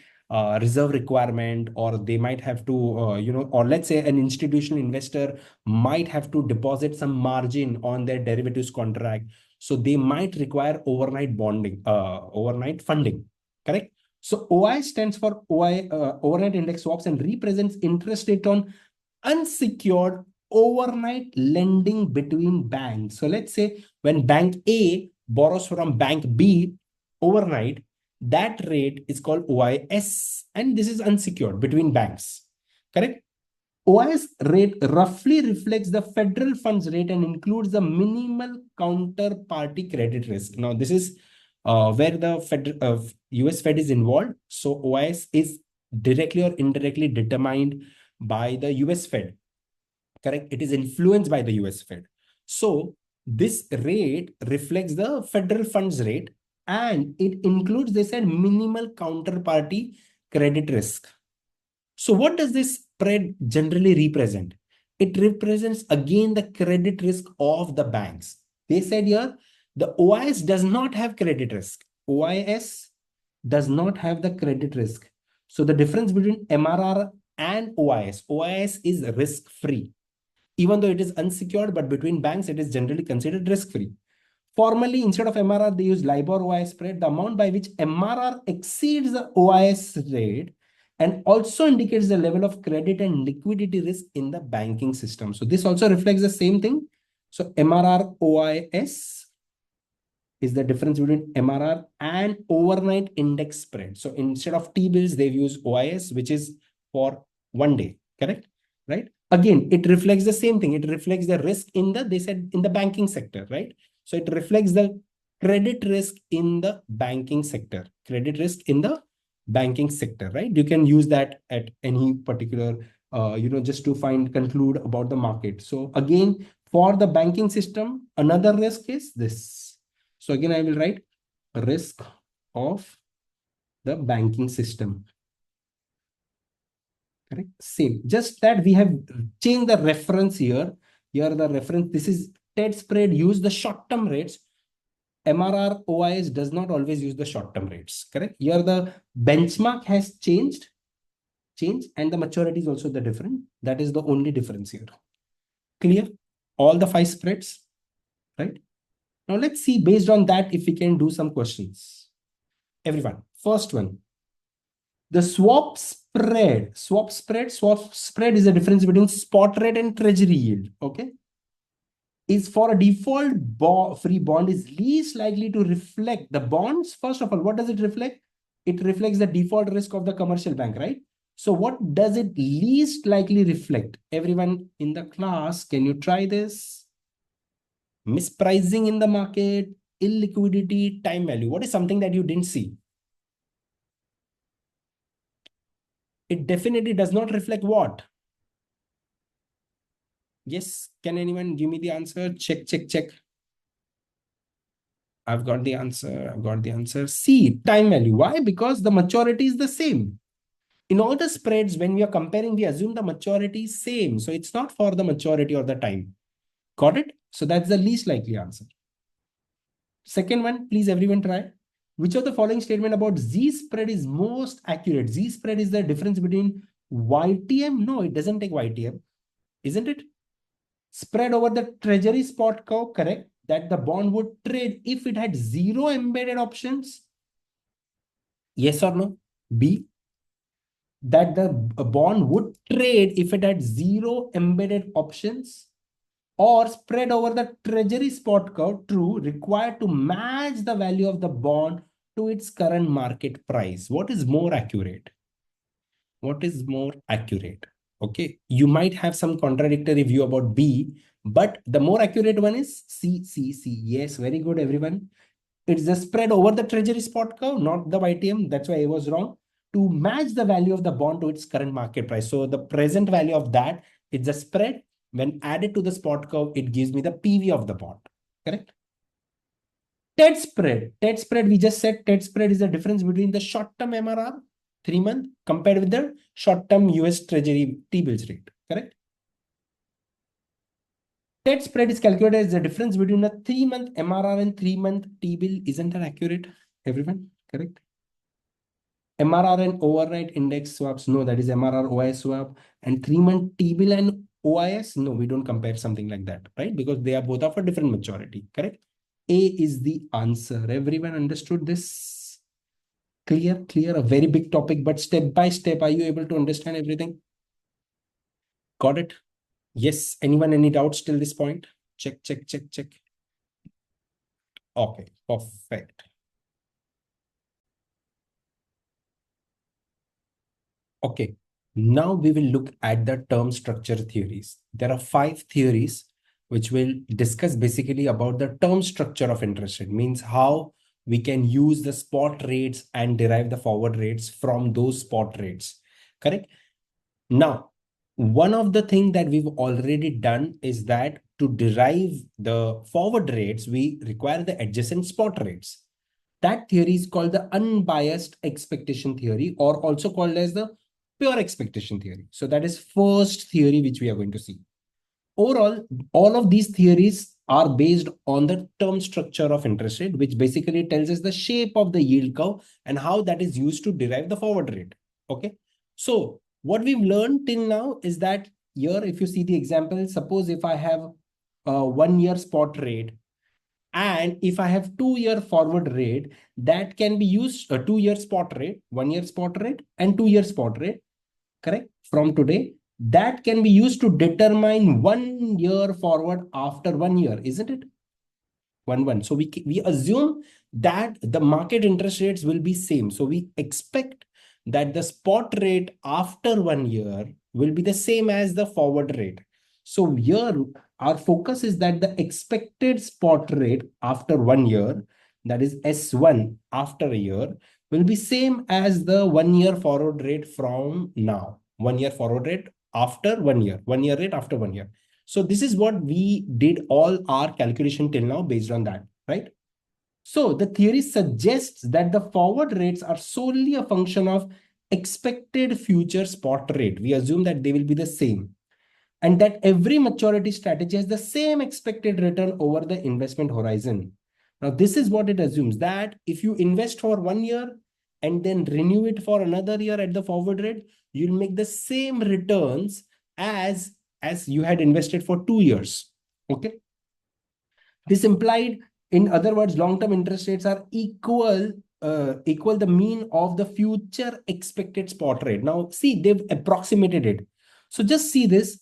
reserve requirement, or they might have to, or let's say an institutional investor might have to deposit some margin on their derivatives contract. So they might require overnight bonding, overnight funding, correct? So OI stands for overnight index swaps, and represents interest rate on unsecured overnight lending between banks. So let's say when bank A borrows from bank B overnight, that rate is called OIS, and this is unsecured between banks. Correct? OIS rate roughly reflects the federal funds rate and includes the minimal counterparty credit risk. Now, this is where the US Fed is involved. So OIS is directly or indirectly determined by the US Fed. Correct? It is influenced by the US Fed. So this rate reflects the federal funds rate, and it includes, they said, minimal counterparty credit risk. So what does this spread generally represent? It represents again the credit risk of the banks. They said here the OIS does not have credit risk. OIS does not have the credit risk. So the difference between MRR and OIS. OIS is risk-free. Even though it is unsecured, but between banks, it is generally considered risk-free. Formally, instead of MRR, they use LIBOR OIS spread, the amount by which MRR exceeds the OIS rate and also indicates the level of credit and liquidity risk in the banking system. So this also reflects the same thing. So MRR OIS is the difference between MRR and overnight index spread. So instead of T-bills, they've used OIS, which is for 1 day, correct? Right? Again, it reflects the same thing. It reflects the risk in the, they said, in the banking sector, right? So it reflects the credit risk in the banking sector, credit risk in the banking sector, right? You can use that at any particular, just to conclude about the market. So again, for the banking system, another risk is this. So again, I will write risk of the banking system. Correct. Same. Just that we have changed the reference here. Here the reference, this is TED spread, use the short-term rates. MRR OIS does not always use the short-term rates. Correct. Here the benchmark has changed, and the maturity is also the different. That is the only difference here. Clear? All the 5 spreads, right? Now let's see based on that if we can do some questions. Everyone, first one. The swap spread is the difference between spot rate and treasury yield. Okay. Is for a default free bond is least likely to reflect the bonds. First of all, what does it reflect? It reflects the default risk of the commercial bank, right? So what does it least likely reflect? Everyone in the class, can you try this? Mispricing in the market, illiquidity, time value. What is something that you didn't see? It definitely does not reflect what? Yes, can anyone give me the answer? Check, check, check. I've got the answer. C, time value. Why? Because the maturity is the same. In all the spreads, when we are comparing, we assume the maturity is same. So it's not for the maturity or the time. Got it? So that's the least likely answer. Second one, please everyone try. Which of the following statement about Z spread is most accurate? Z spread is the difference between YTM. No, it doesn't take YTM. Isn't it? Spread over the treasury spot curve, correct? That the bond would trade if it had 0 embedded options. Yes or no? B. That the bond would trade if it had 0 embedded options. Or spread over the treasury spot curve, true, required to match the value of the bond to its current market price. What is more accurate? What is more accurate? Okay, you might have some contradictory view about B, but the more accurate one is C, C, C. Yes, very good, everyone. It's the spread over the treasury spot curve, not the YTM. That's why I was wrong. To match the value of the bond to its current market price. So the present value of that is the spread. When added to the spot curve, it gives me the PV of the bond. Correct? TED spread, we just said TED spread is the difference between the short-term MRR, 3-month, compared with the short-term US Treasury T-bills rate. Correct? TED spread is calculated as the difference between a 3-month MRR and 3-month T-bill. Isn't that accurate? Everyone? Correct? MRR and overnight index swaps. No, that is MRR OIS swap. And 3-month T-bill and OIS. No, we don't compare something like that, right? Because they are both of a different maturity. Correct? A is the answer. Everyone understood this? Clear, a very big topic, but step by step, are you able to understand everything? Got it? Yes. Anyone, any doubts till this point? Check, check, check, check. Okay, perfect. Okay, now we will look at the term structure theories. There are 5 theories which will discuss basically about the term structure of interest rate, means how we can use the spot rates and derive the forward rates from those spot rates. Correct? Now, one of the things that we've already done is that to derive the forward rates, we require the adjacent spot rates. That theory is called the unbiased expectation theory, or also called as the pure expectation theory. So that is first theory which we are going to see. Overall, all of these theories are based on the term structure of interest rate, which basically tells us the shape of the yield curve and how that is used to derive the forward rate. Okay. So What we've learned till now is that here, if you see the example, suppose if I have a 1 year spot rate, and if I have 2 year forward rate, that can be used a 2 year spot rate, 1 year spot rate, and 2 year spot rate, correct? From today, that can be used to determine 1 year forward after 1 year, isn't it? 1 1. So we assume that the market interest rates will be same. So we expect that the spot rate after 1 year will be the same as the forward rate. So here our focus is that the expected spot rate after 1 year, that is S1 after a year, will be same as the 1 year forward rate from now. 1 year forward rate after 1 year, 1 year rate after 1 year. So this is what we did all our calculation till now based on that, right? So the theory suggests that the forward rates are solely a function of expected future spot rate. We assume that they will be the same, and that every maturity strategy has the same expected return over the investment horizon. Now, this is what it assumes, that if you invest for 1 year and then renew it for another year at the forward rate, you'll make the same returns as you had invested for 2 years. Okay. This implied, in other words, long-term interest rates are equal the mean of the future expected spot rate. Now, see, they've approximated it. So just see this.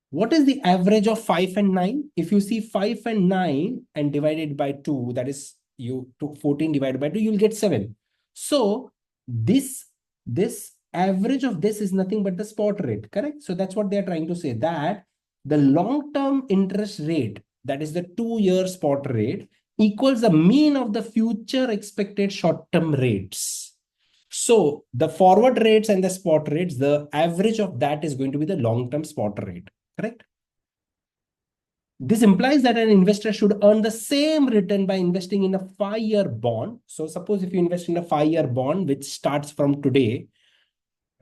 What is the average of 5 and 9? If you see 5 and 9 and divided by 2, that is you took 14 divided by 2, you'll get 7. So this average of this is nothing but the spot rate, correct? So that's what they're trying to say, that the long-term interest rate, that is the 2 year spot rate, equals the mean of the future expected short-term rates. So the forward rates and the spot rates, the average of that is going to be the long-term spot rate, correct? This implies that an investor should earn the same return by investing in a 5-year bond. So suppose if you invest in a 5-year bond, which starts from today,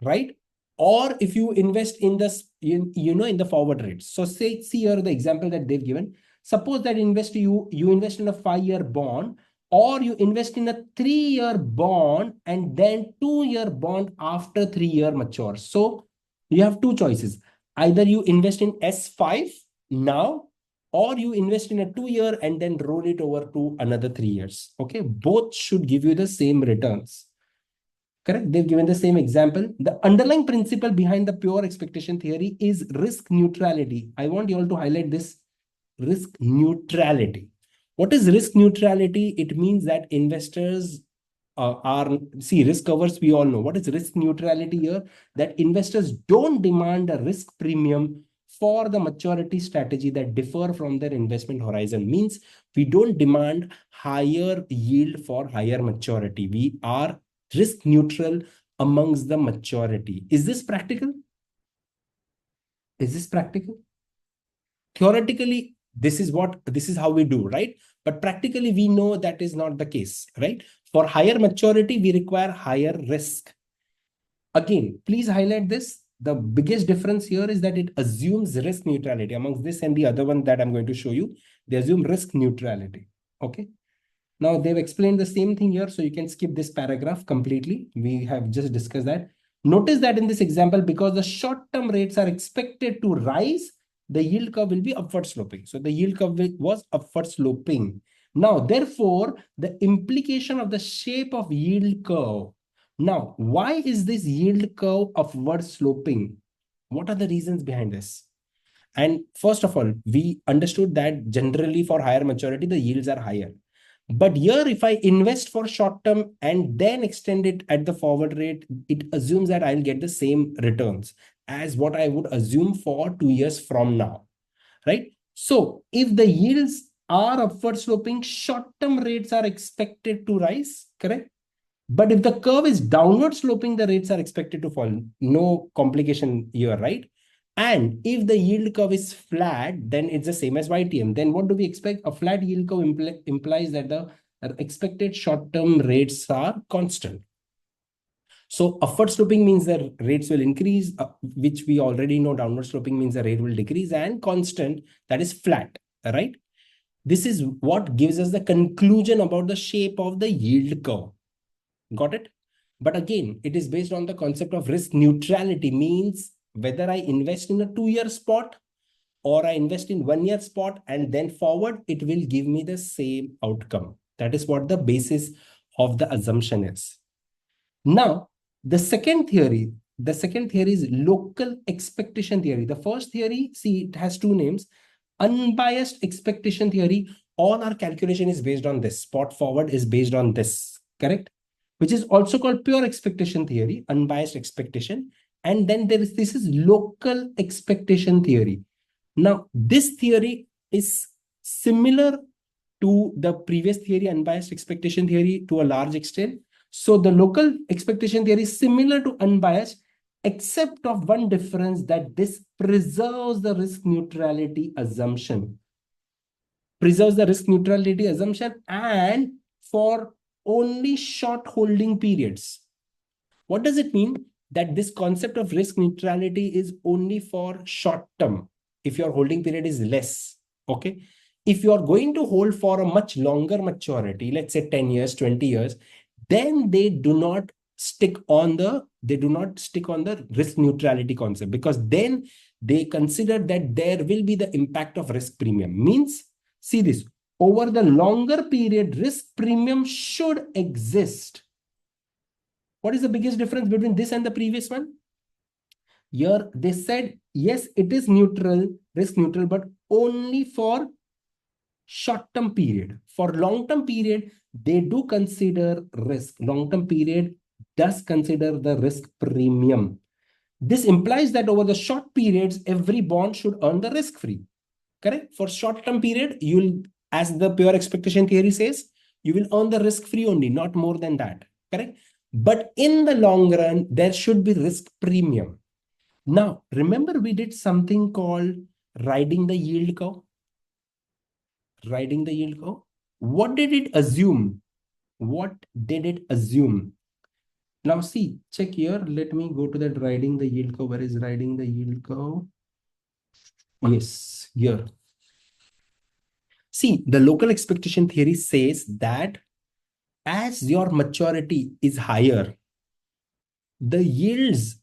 right? Or if you invest in this, in the forward rates. So see here the example that they've given. Suppose that you invest in a 5-year bond, or you invest in a 3-year bond and then 2-year bond after 3-year matures. So you have two choices. Either you invest in S5 now, or you invest in a 2-year and then roll it over to another 3 years. Okay, both should give you the same returns. Correct? They've given the same example. The underlying principle behind the pure expectation theory is risk neutrality. I want you all to highlight this: risk neutrality. What is risk neutrality? It means that investors risk covers, we all know. What is risk neutrality here? That investors don't demand a risk premium for the maturity strategy that differ from their investment horizon. Means we don't demand higher yield for higher maturity. We are risk neutral amongst the maturity. Is this practical? Is this practical? Theoretically, this is how we do, right? But practically, we know that is not the case, right? For higher maturity, we require higher risk. Again, please highlight this. The biggest difference here is that it assumes risk neutrality. Amongst this and the other one that I'm going to show you, they assume risk neutrality. Okay. Now they've explained the same thing here, so you can skip this paragraph completely. We have just discussed that. Notice that in this example, because the short-term rates are expected to rise, the yield curve will be upward sloping. So the yield curve was upward sloping. Now, therefore, the implication of the shape of yield curve. Now, why is this yield curve upward sloping? What are the reasons behind this? And first of all, we understood that generally for higher maturity, the yields are higher. But here, if I invest for short term and then extend it at the forward rate, it assumes that I'll get the same returns as what I would assume for 2 years from now, right? So if the yields are upward sloping, short term rates are expected to rise, correct? But if the curve is downward sloping, the rates are expected to fall. No complication here, right? And if the yield curve is flat, then it's the same as YTM. Then what do we expect? A flat yield curve implies that the expected short-term rates are constant. So upward sloping means the rates will increase, which we already know. Downward sloping means the rate will decrease, and constant, that is flat, right? This is what gives us the conclusion about the shape of the yield curve. Got it? But again, it is based on the concept of risk neutrality, means whether I invest in a 2-year spot or I invest in 1-year spot and then forward, it will give me the same outcome. That is what the basis of the assumption is. Now, the second theory is local expectation theory. The first theory, see, it has two names: unbiased expectation theory. All our calculation is based on this. Spot forward is based on this, correct? Which is also called pure expectation theory, unbiased expectation. And then this is local expectation theory. Now, this theory is similar to the previous theory, unbiased expectation theory, to a large extent. So the local expectation theory is similar to unbiased, except of one difference, that this preserves the risk neutrality assumption. Preserves the risk neutrality assumption and for only short holding periods. What does it mean? That this concept of risk neutrality is only for short term, if your holding period is less. Okay. If you are going to hold for a much longer maturity, let's say 10 years, 20 years, then they do not stick on the risk neutrality concept, because then they consider that there will be the impact of risk premium. Means, see this, over the longer period, risk premium should exist. What is the biggest difference between this and the previous one? Here they said, yes, it is neutral, risk neutral, but only for short-term period. For long-term period, they do consider risk. Long-term period does consider the risk premium. This implies that over the short periods, every bond should earn the risk-free. Correct? For short-term period, you'll, as the pure expectation theory says, you will earn the risk-free only, not more than that. Correct? But in the long run, there should be risk premium. Now, remember we did something called riding the yield curve? Riding the yield curve. What did it assume? What did it assume? Now see, check here. Let me go to that riding the yield curve. Where is riding the yield curve? Yes, here. See, the local expectation theory says that as your maturity is higher, the yields,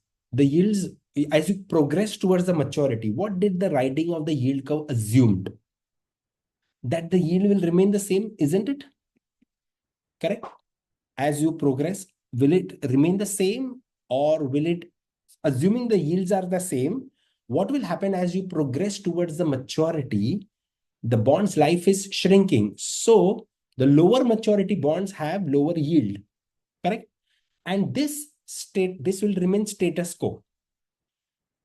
as you progress towards the maturity, what did the riding of the yield curve assumed? That the yield will remain the same, isn't it? Correct? As you progress, will it remain the same, or will it, assuming the yields are the same, what will happen as you progress towards the maturity? The bond's life is shrinking. So the lower maturity bonds have lower yield. Correct? And this will remain status quo.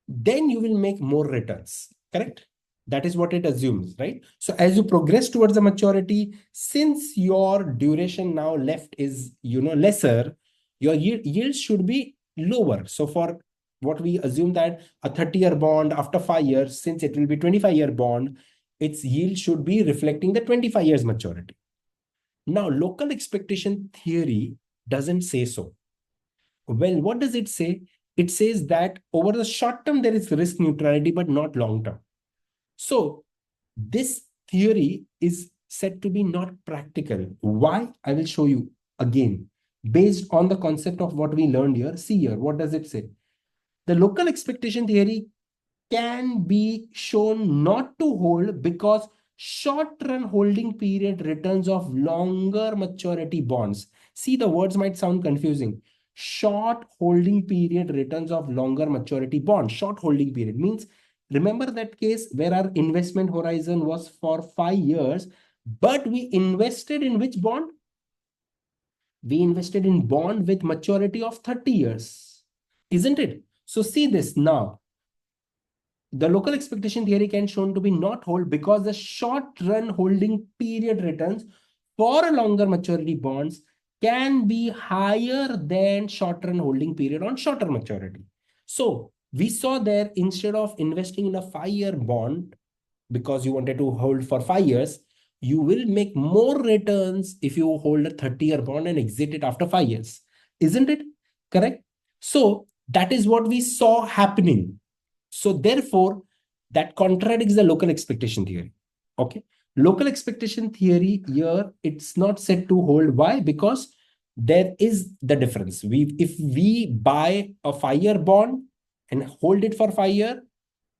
Then you will make more returns. Correct? That is what it assumes, right? So as you progress towards the maturity, since your duration now left is, lesser, your yield should be lower. So for what we assume that a 30-year bond after 5 years, since it will be 25-year bond, its yield should be reflecting the 25 years maturity. Now, local expectation theory doesn't say so. Well, what does it say? It says that over the short term, there is risk neutrality, but not long term. So this theory is said to be not practical. Why? I will show you again. Based on the concept of what we learned here, see here, what does it say? The local expectation theory can be shown not to hold because short-run holding period returns of longer maturity bonds. See, the words might sound confusing. Short holding period returns of longer maturity bonds. Short holding period means, remember that case where our investment horizon was for 5 years, but we invested in which bond? We invested in bond with maturity of 30 years, isn't it? So see this now. The local expectation theory can shown to be not hold because the short run holding period returns for a longer maturity bonds can be higher than short run holding period on shorter maturity. So we saw there, instead of investing in a 5-year bond because you wanted to hold for 5 years, you will make more returns if you hold a 30-year bond and exit it after 5 years. Isn't it correct? So that is what we saw happening. So therefore, that contradicts the local expectation theory. Okay. Local expectation theory here, it's not said to hold. Why? Because there is the difference. If we buy a 5-year bond and hold it for 5 years,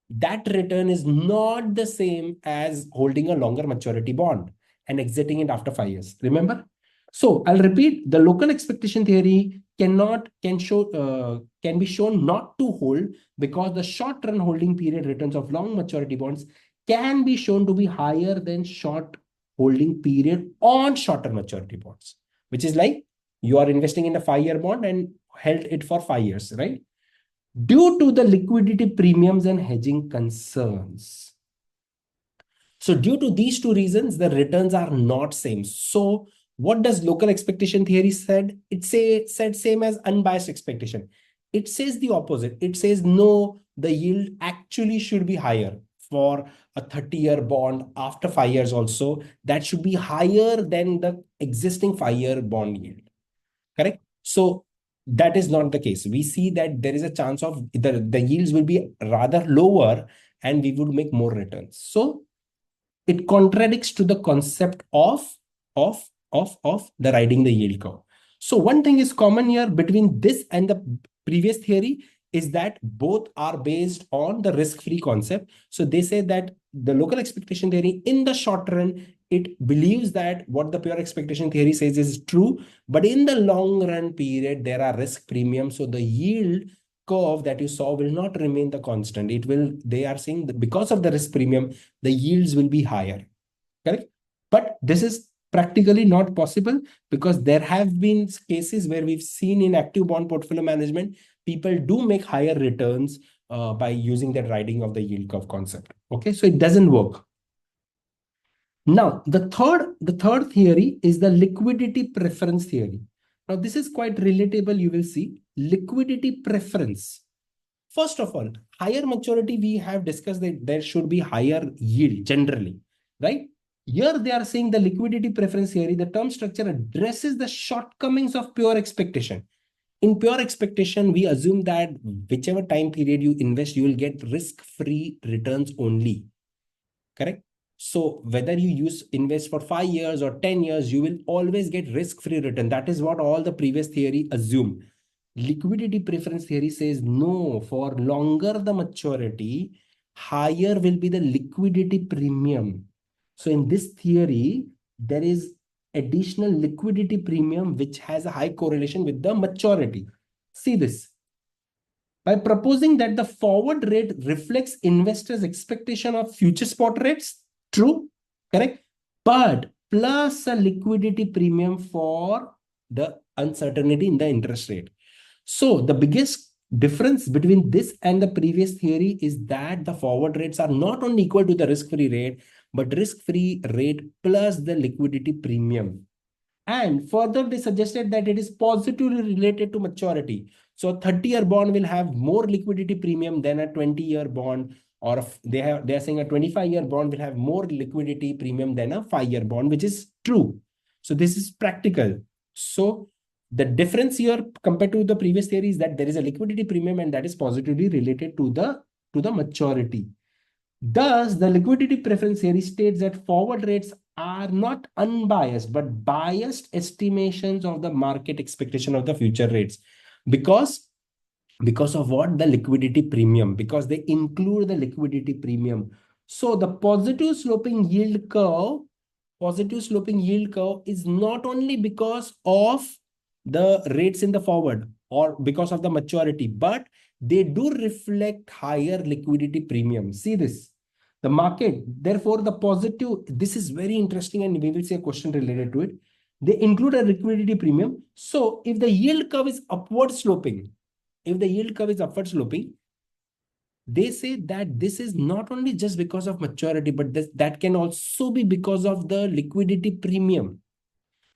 that return is not the same as holding a longer maturity bond and exiting it after 5 years. Remember? So I'll repeat: the local expectation theory can be shown not to hold because the short run holding period returns of long maturity bonds can be shown to be higher than short holding period on shorter maturity bonds, which is like you are investing in a 5-year bond and held it for 5 years, right? Due to the liquidity premiums and hedging concerns. So due to these two reasons, the returns are not same. So what does local expectation theory said? It said same as unbiased expectation. It says the opposite. It says no, the yield actually should be higher for a 30-year bond after 5 years also. That should be higher than the existing 5-year bond yield. Correct? So that is not the case. We see that there is a chance of the yields will be rather lower and we would make more returns. So it contradicts to the concept of the riding the yield curve. So one thing is common here between this and the previous theory is that both are based on the risk-free concept. So they say that the local expectation theory in the short run, it believes that what the pure expectation theory says is true, but in the long run period, there are risk premiums. So the yield curve that you saw will not remain the constant. It will, they are saying that because of the risk premium, the yields will be higher. Correct? But this is practically not possible because there have been cases where we've seen in active bond portfolio management, people do make higher returns by using that riding of the yield curve concept. Okay, so it doesn't work. Now, the third theory is the liquidity preference theory. Now, this is quite relatable. You will see liquidity preference. First of all, higher maturity, we have discussed that there should be higher yield generally, right? Here they are saying the liquidity preference theory, the term structure addresses the shortcomings of pure expectation. In pure expectation, we assume that whichever time period you invest, you will get risk-free returns only. Correct? So whether you invest for 5 years or 10 years, you will always get risk-free return. That is what all the previous theory assume. Liquidity preference theory says no, for longer the maturity, higher will be the liquidity premium. So in this theory, there is additional liquidity premium which has a high correlation with the maturity. See this. By proposing that the forward rate reflects investors' expectation of future spot rates, true, correct, but plus a liquidity premium for the uncertainty in the interest rate. So the biggest difference between this and the previous theory is that the forward rates are not only equal to the risk-free rate, but risk-free rate plus the liquidity premium. And further, they suggested that it is positively related to maturity. So a 30-year bond will have more liquidity premium than a 20-year bond, or if they are saying a 25-year bond will have more liquidity premium than a 5-year bond, which is true. So this is practical. So the difference here compared to the previous theory is that there is a liquidity premium and that is positively related to the maturity. Thus, the liquidity preference theory states that forward rates are not unbiased, but biased estimations of the market expectation of the future rates. Because of what? The liquidity premium, because they include the liquidity premium. So the positive sloping yield curve is not only because of the rates in the forward or because of the maturity, but they do reflect higher liquidity premium. See this. The market, therefore, the positive, this is very interesting and we will see a question related to it. They include a liquidity premium. So if the yield curve is upward sloping, they say that this is not only just because of maturity, but that can also be because of the liquidity premium.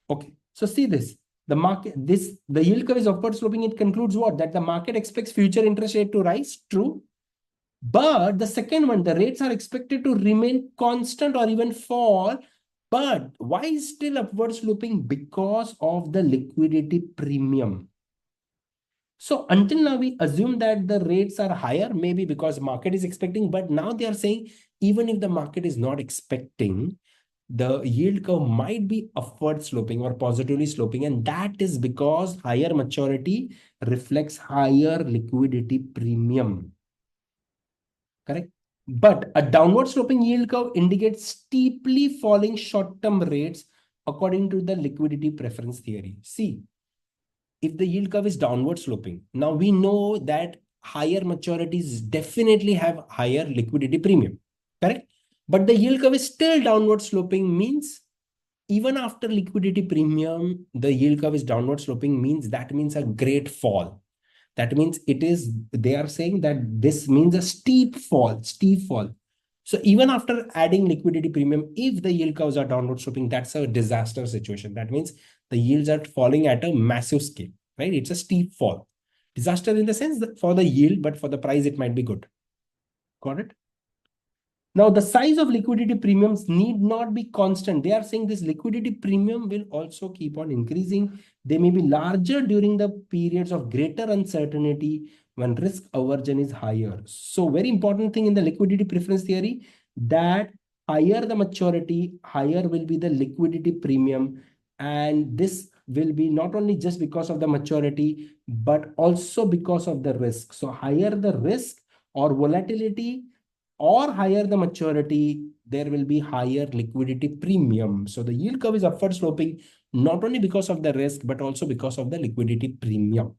Okay, so see this. The yield curve is upward sloping. It concludes what? That the market expects future interest rate to rise. True. But the second one, the rates are expected to remain constant or even fall. But why is still upward sloping? Because of the liquidity premium. So until now, we assume that the rates are higher, maybe because market is expecting. But now they are saying, even if the market is not expecting, the yield curve might be upward sloping or positively sloping, and that is because higher maturity reflects higher liquidity premium. Correct? But a downward sloping yield curve indicates steeply falling short-term rates according to the liquidity preference theory. See, if the yield curve is downward sloping, now we know that higher maturities definitely have higher liquidity premium. Correct? But the yield curve is still downward sloping, means even after liquidity premium, the yield curve is downward sloping, means that means a great fall. That means it is, they are saying that this means a steep fall, steep fall. So even after adding liquidity premium, if the yield curves are downward sloping, that's a disaster situation. That means the yields are falling at a massive scale, right? It's a steep fall. Disaster in the sense that for the yield, but for the price, it might be good. Got it? Now, the size of liquidity premiums need not be constant. They are saying this liquidity premium will also keep on increasing. They may be larger during the periods of greater uncertainty when risk aversion is higher. So very important thing in the liquidity preference theory, that higher the maturity, higher will be the liquidity premium. And this will be not only just because of the maturity, but also because of the risk. So higher the risk or volatility, or higher the maturity, there will be higher liquidity premium. So the yield curve is upward sloping, not only because of the risk, but also because of the liquidity premium.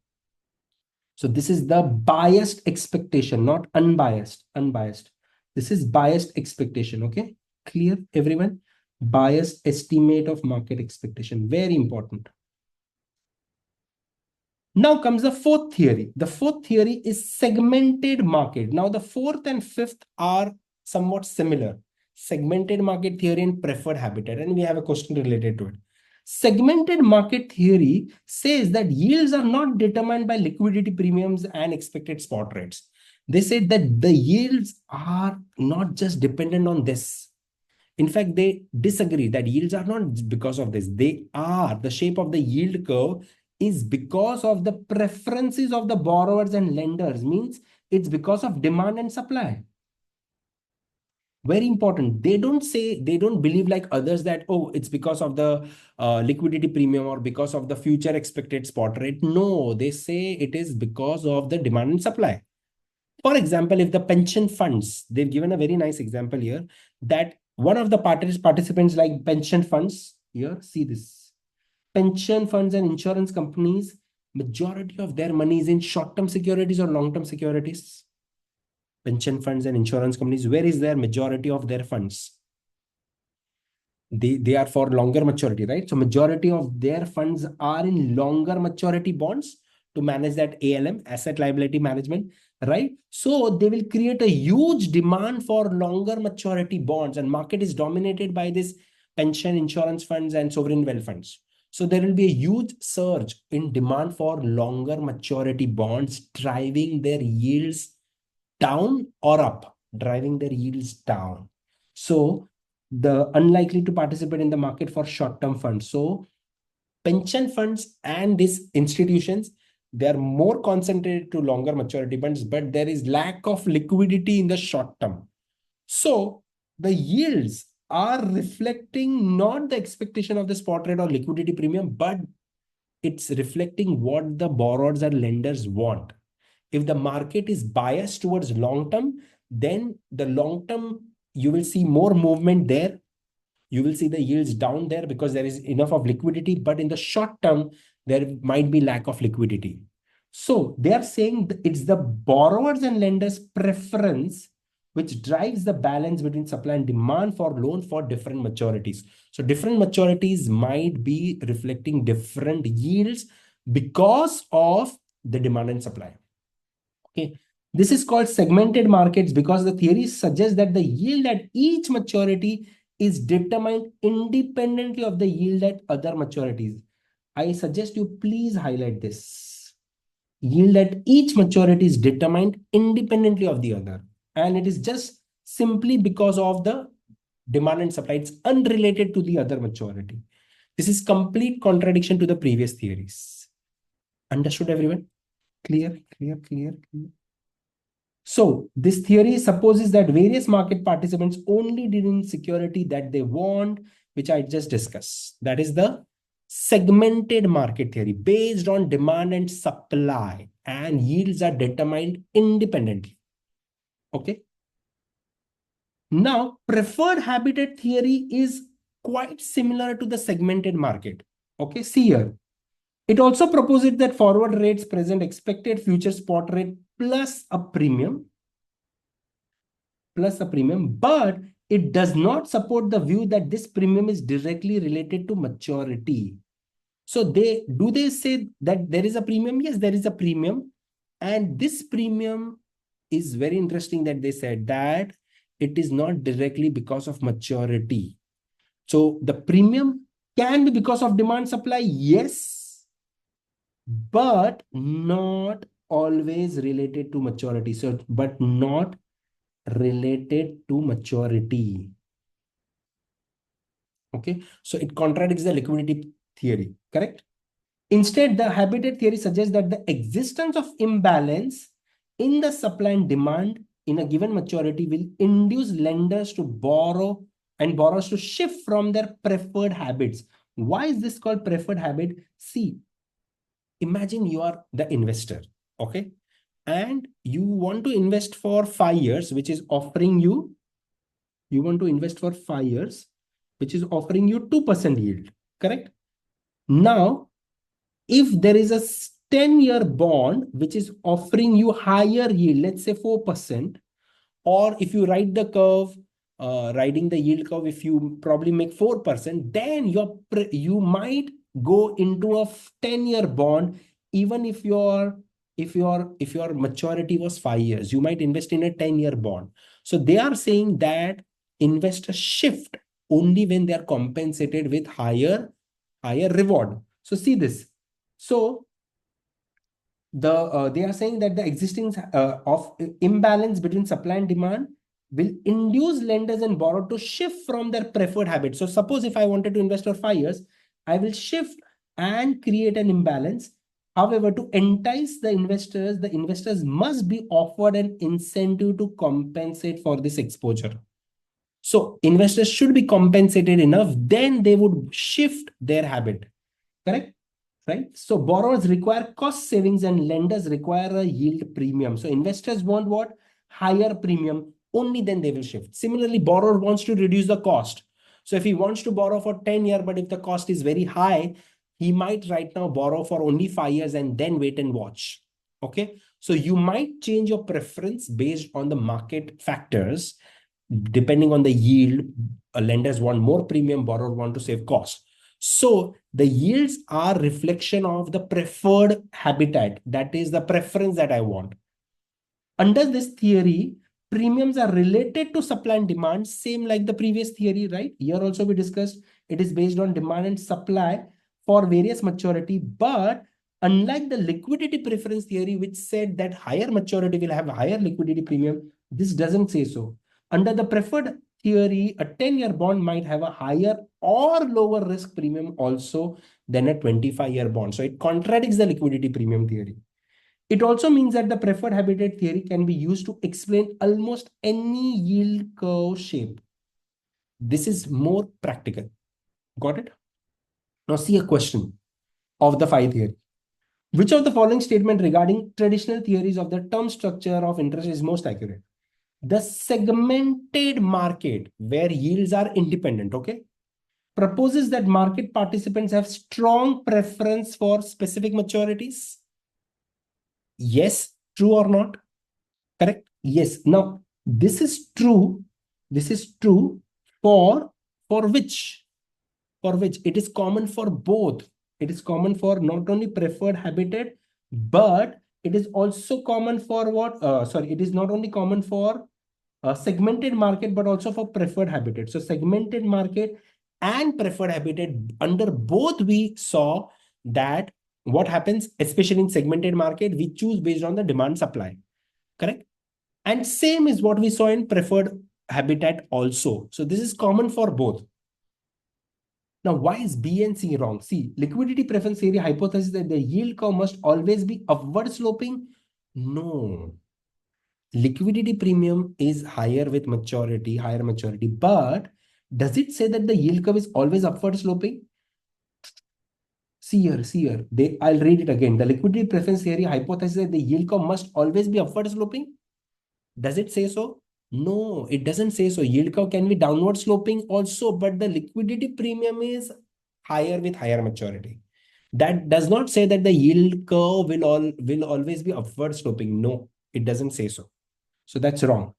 So this is the biased expectation, not unbiased, unbiased. This is biased expectation, okay? Clear, everyone? Biased estimate of market expectation, very important. Now comes the fourth theory. The fourth theory is segmented market. Now the fourth and fifth are somewhat similar. Segmented market theory and preferred habitat. And we have a question related to it. Segmented market theory says that yields are not determined by liquidity premiums and expected spot rates. They said that the yields are not just dependent on this. In fact, they disagree that yields are not because of this. They are, the shape of the yield curve is because of the preferences of the borrowers and lenders, means it's because of demand and supply. Very important. They don't say, they don't believe like others that, oh, it's because of the liquidity premium or because of the future expected spot rate. No, they say it is because of the demand and supply. For example, if the pension funds, they've given a very nice example here, that one of the participants like pension funds, here, see this. Pension funds and insurance companies, majority of their money is in short-term securities or long-term securities. Pension funds and insurance companies, where is their majority of their funds? They are for longer maturity, right? So majority of their funds are in longer maturity bonds to manage that ALM, asset liability management, right? So they will create a huge demand for longer maturity bonds, and market is dominated by this pension insurance funds and sovereign wealth funds. So there will be a huge surge in demand for longer maturity bonds, driving their yields down or up, driving their yields down. So the unlikely to participate in the market for short-term funds. So pension funds and these institutions, they are more concentrated to longer maturity bonds, but there is lack of liquidity in the short term. So the yields are reflecting not the expectation of the spot rate or liquidity premium, but it's reflecting what the borrowers and lenders want. If the market is biased towards long term, then the long term, you will see more movement there. You will see the yields down there because there is enough of liquidity. But in the short term, there might be lack of liquidity. So they are saying it's the borrowers and lenders preference which drives the balance between supply and demand for loan for different maturities. So different maturities might be reflecting different yields because of the demand and supply. Okay. This is called segmented markets because the theory suggests that the yield at each maturity is determined independently of the yield at other maturities. I suggest you please highlight this. Yield at each maturity is determined independently of the other. And it is just simply because of the demand and supply. It's unrelated to the other maturity. This is complete contradiction to the previous theories. Understood, everyone? Clear, clear, clear, clear. So this theory supposes that various market participants only deal in security that they want, which I just discussed. That is the segmented market theory based on demand and supply, and yields are determined independently. Okay. Now, preferred habitat theory is quite similar to the segmented market. Okay, see here. It also proposes that forward rates present expected future spot rate plus a premium, but it does not support the view that this premium is directly related to maturity. So they say that there is a premium? Yes, there is a premium. And this premium is very interesting that they said that it is not directly because of maturity. So the premium can be because of demand supply, yes, but not always related to maturity. So, but not related to maturity. Okay, so it contradicts the liquidity theory, correct? Instead, the habitat theory suggests that the existence of imbalance in the supply and demand in a given maturity will induce lenders to borrow and borrowers to shift from their preferred habits. Why is this called preferred habit? See, imagine you are the investor, okay? And you want to invest for 5 years, which is offering you, you want to invest for 5 years, which is offering you 2% yield, correct? Now, if there is a 10-year bond which is offering you higher yield, let's say 4%, or if you ride the curve, riding the yield curve, if you probably make 4%, then you might go into a 10-year bond, even if your maturity was 5 years, you might invest in a 10-year bond. So they are saying that investors shift only when they are compensated with higher reward. So see this. So they are saying that the existing of imbalance between supply and demand will induce lenders and borrowers to shift from their preferred habit. So suppose if I wanted to invest for 5 years, I will shift and create an imbalance. However, to entice the investors must be offered an incentive to compensate for this exposure. So investors should be compensated enough, then they would shift their habit. Correct? Right? So borrowers require cost savings and lenders require a yield premium. So investors want what? Higher premium. Only then they will shift. Similarly, borrower wants to reduce the cost. So if he wants to borrow for 10 years, but if the cost is very high, he might right now borrow for only 5 years and then wait and watch. Okay. So you might change your preference based on the market factors. Depending on the yield, lenders want more premium, borrower want to save cost. So the yields are reflection of the preferred habitat. That is the preference that I want. Under this theory, premiums are related to supply and demand, same like the previous theory, right? Here also we discussed it is based on demand and supply for various maturity. But unlike the liquidity preference theory, which said that higher maturity will have a higher liquidity premium, this doesn't say so. Under the preferred theory, a 10-year bond might have a higher or lower risk premium also than a 25-year bond. So it contradicts the liquidity premium theory. It also means that the preferred habitat theory can be used to explain almost any yield curve shape. This is more practical. Got it? Now see a question of the phi theory. Which of the following statement regarding traditional theories of the term structure of interest is most accurate? The segmented market where yields are independent, okay, proposes that market participants have strong preference for specific maturities. Yes, true or not? Correct? Yes. Now, this is true. This is true for which? For which? It is common for both. It is common for not only preferred habitat, but it is also common for what? It is not only common for a segmented market, but also for preferred habitat. So segmented market and preferred habitat, under both we saw that what happens, especially in segmented market, we choose based on the demand supply. Correct? And same is what we saw in preferred habitat also. So this is common for both. Now, why is B and C wrong? See, liquidity preference theory hypothesis that the yield curve must always be upward sloping. No. Liquidity premium is higher with maturity, higher maturity, but Does it say that the yield curve is always upward sloping? See here. I'll read it again. The liquidity preference theory hypothesizes that the yield curve must always be upward sloping. Does it say so? No, it doesn't say so. Yield curve can be downward sloping also, but the liquidity premium is higher with higher maturity. That does not say that the yield curve will always be upward sloping. No, it doesn't say so. So that's wrong.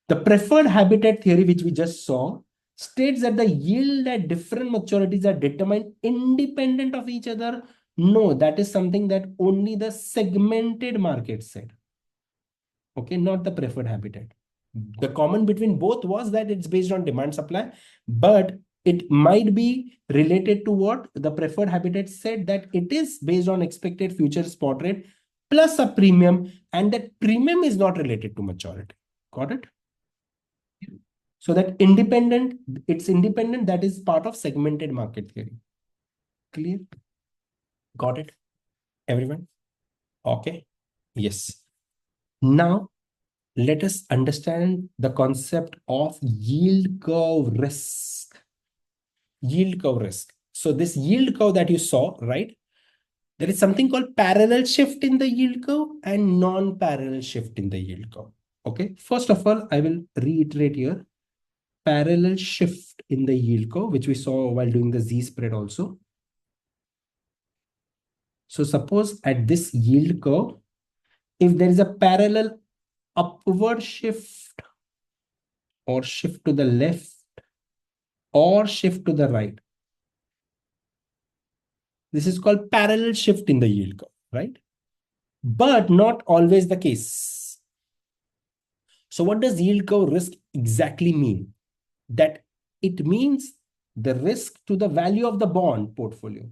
The preferred habitat theory, which we just saw, states that the yield at different maturities are determined independent of each other. No, that is something that only the segmented market said. Okay, not the preferred habitat. The common between both was that it's based on demand supply, but it might be related to what the preferred habitat said, that it is based on expected future spot rate plus a premium, and that premium is not related to maturity. Got it? So that it's independent, that is part of segmented market theory. Clear? Got it? Everyone? Okay. Yes. Now, let us understand the concept of yield curve risk. Yield curve risk. So this yield curve that you saw, right? There is something called parallel shift in the yield curve and non-parallel shift in the yield curve. Okay. First of all, I will reiterate here. Parallel shift in the yield curve, which we saw while doing the Z-spread also. So suppose at this yield curve, if there is a parallel upward shift or shift to the left or shift to the right, this is called parallel shift in the yield curve, right? But not always the case. So what does yield curve risk exactly mean? That it means the risk to the value of the bond portfolio,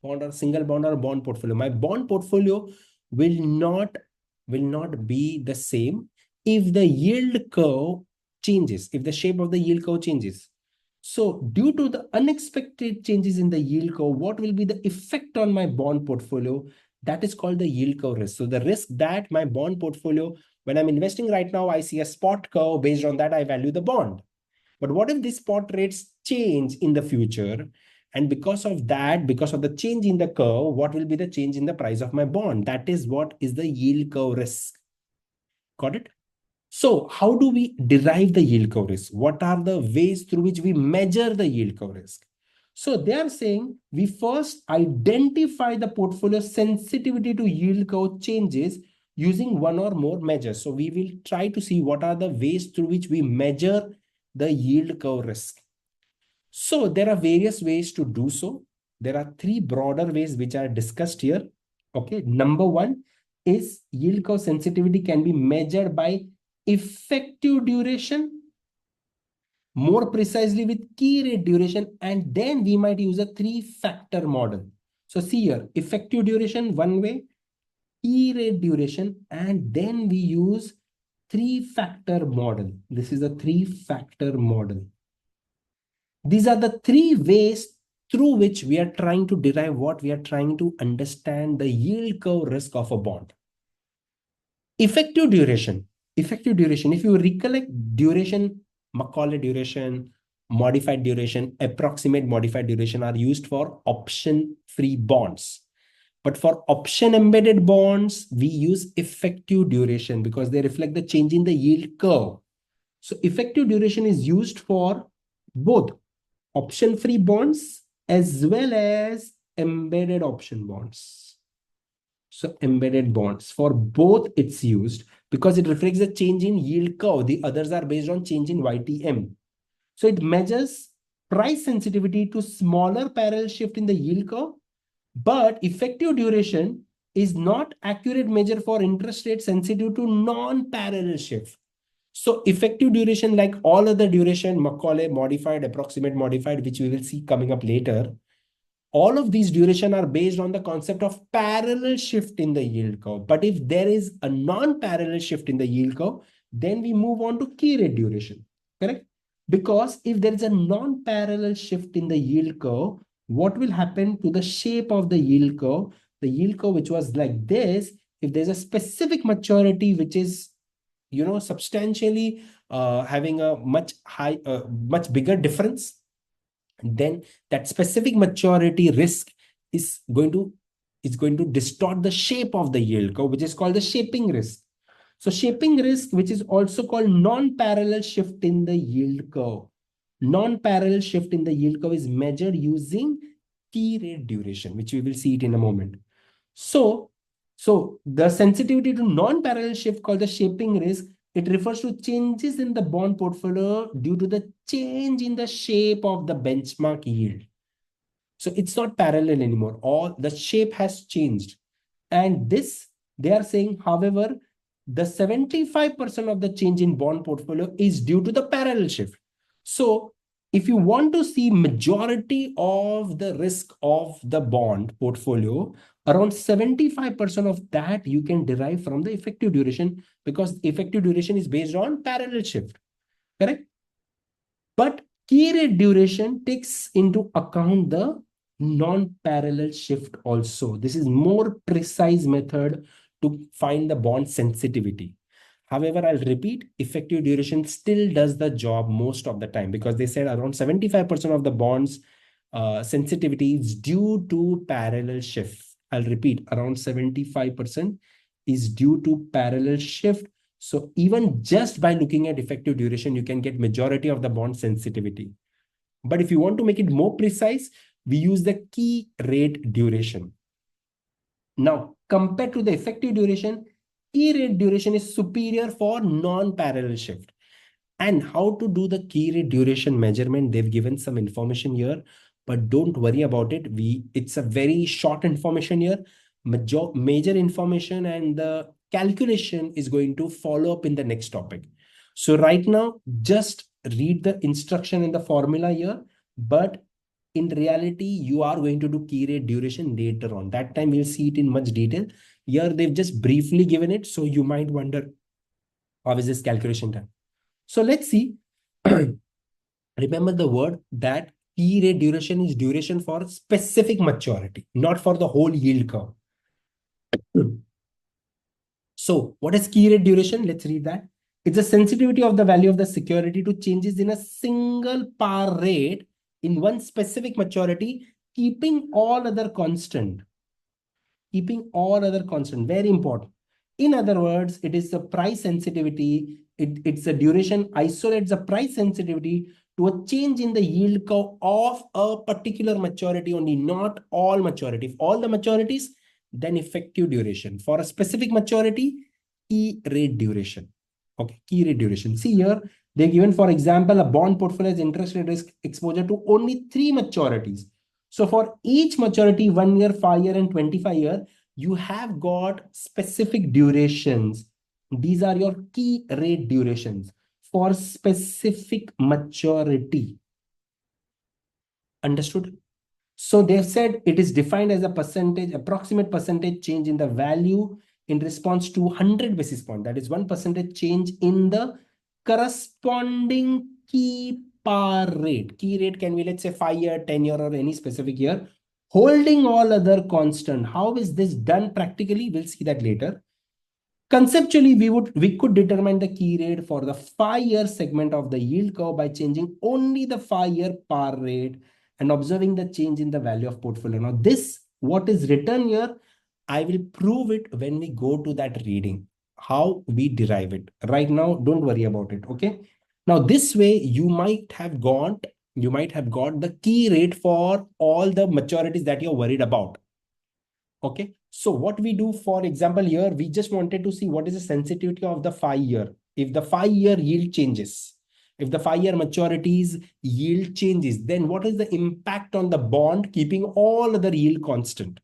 bond or single bond or bond portfolio. My bond portfolio will not be the same if the yield curve changes, if the shape of the yield curve changes. So due to the unexpected changes in the yield curve, what will be the effect on my bond portfolio? That is called the yield curve risk. So the risk that my bond portfolio, when I'm investing right now, I see a spot curve, based on that I value the bond. But what if these spot rates change in the future? And because of that, because of the change in the curve, what will be the change in the price of my bond? That is what is the yield curve risk. Got it? So how do we derive the yield curve risk? What are the ways through which we measure the yield curve risk? So they are saying we first identify the portfolio sensitivity to yield curve changes using one or more measures. So we will try to see what are the ways through which we measure the yield curve risk. So there are various ways to do so. There are three broader ways which are discussed here. Okay. Number one is yield curve sensitivity can be measured by effective duration, more precisely with key rate duration, and then we might use a three-factor model. So see here, effective duration one way, key rate duration, and then we use three-factor model. This is a three-factor model. These are the three ways through which we are trying to derive what we are trying to understand the yield curve risk of a bond. Effective duration. Effective duration. If you recollect duration, Macaulay duration, modified duration, approximate modified duration are used for option-free bonds. But for option-embedded bonds, we use effective duration because they reflect the change in the yield curve. So effective duration is used for both option-free bonds as well as embedded option bonds. So embedded bonds, for both it's used because it reflects the change in yield curve. The others are based on change in YTM. So it measures price sensitivity to smaller parallel shift in the yield curve, but effective duration is not accurate measure for interest rate sensitive to non-parallel shift. So effective duration, like all other duration, Macaulay, modified, approximate, modified, which we will see coming up later, all of these duration are based on the concept of parallel shift in the yield curve. But if there is a non-parallel shift in the yield curve, then we move on to key rate duration, correct? Because if there is a non-parallel shift in the yield curve, what will happen to the shape of the yield curve? The yield curve, which was like this, if there's a specific maturity which is substantially having a much bigger difference, then that specific maturity risk is going to distort the shape of the yield curve, which is called the shaping risk. So shaping risk, which is also called non-parallel shift in the yield curve. Non-parallel shift in the yield curve is measured using key rate duration, which we will see it in a moment. So the sensitivity to non-parallel shift, called the shaping risk, it refers to changes in the bond portfolio due to the change in the shape of the benchmark yield. So it's not parallel anymore. All the shape has changed. And this, they are saying, however, the 75% of the change in bond portfolio is due to the parallel shift. So if you want to see majority of the risk of the bond portfolio, around 75% of that you can derive from the effective duration, because effective duration is based on parallel shift, correct? But key rate duration takes into account the non-parallel shift also. This is more precise method to find the bond sensitivity. However, I'll repeat, effective duration still does the job most of the time, because they said around 75% of the bonds sensitivity is due to parallel shift. I'll repeat, around 75% is due to parallel shift. So even just by looking at effective duration, you can get majority of the bond sensitivity. But if you want to make it more precise, we use the key rate duration. Now, compared to the effective duration, key rate duration is superior for non-parallel shift. And how to do the key rate duration measurement, they've given some information here, but don't worry about it. It's a very short information here. Major information and the calculation is going to follow up in the next topic. So right now, just read the instruction and the formula here, but in reality, you are going to do key rate duration later on. That time we'll see it in much detail. Here, they've just briefly given it. So you might wonder, how is this calculation done? So let's see. Remember the word that key rate duration is duration for specific maturity, not for the whole yield curve. So what is key rate duration? Let's read that. It's the sensitivity of the value of the security to changes in a single par rate in one specific maturity, keeping all other constant. Keeping all other constant, very important. In other words, it is the price sensitivity. It's the duration isolates the price sensitivity to a change in the yield curve of a particular maturity only, not all maturity. If all the maturities, then effective duration. For a specific maturity, key rate duration. Okay, key rate duration. See here, they're given, for example, a bond portfolio has interest rate risk exposure to only 3 maturities. So for each maturity, 1 year, 5 year, and 25 year, you have got specific durations. These are your key rate durations for specific maturity. Understood? So they've said it is defined as a percentage, approximate percentage change in the value in response to 100 basis point. That is 1% change in the corresponding key par rate. Key rate can be, let's say, 5 year, 10 year, or any specific year, holding all other constant. How is this done practically? We'll see that later. Conceptually, we could determine the key rate for the 5-year segment of the yield curve by changing only the 5-year par rate and observing the change in the value of portfolio. Now, this, what is written here, I will prove it when we go to that reading, how we derive it. Right now, don't worry about it, okay? Now, this way, you might have got the key rate for all the maturities that you're worried about. Okay, so what we do, for example, here, we just wanted to see what is the sensitivity of the 5-year. If the 5-year yield changes, if the 5-year maturities yield changes, then what is the impact on the bond, keeping all other yield constant?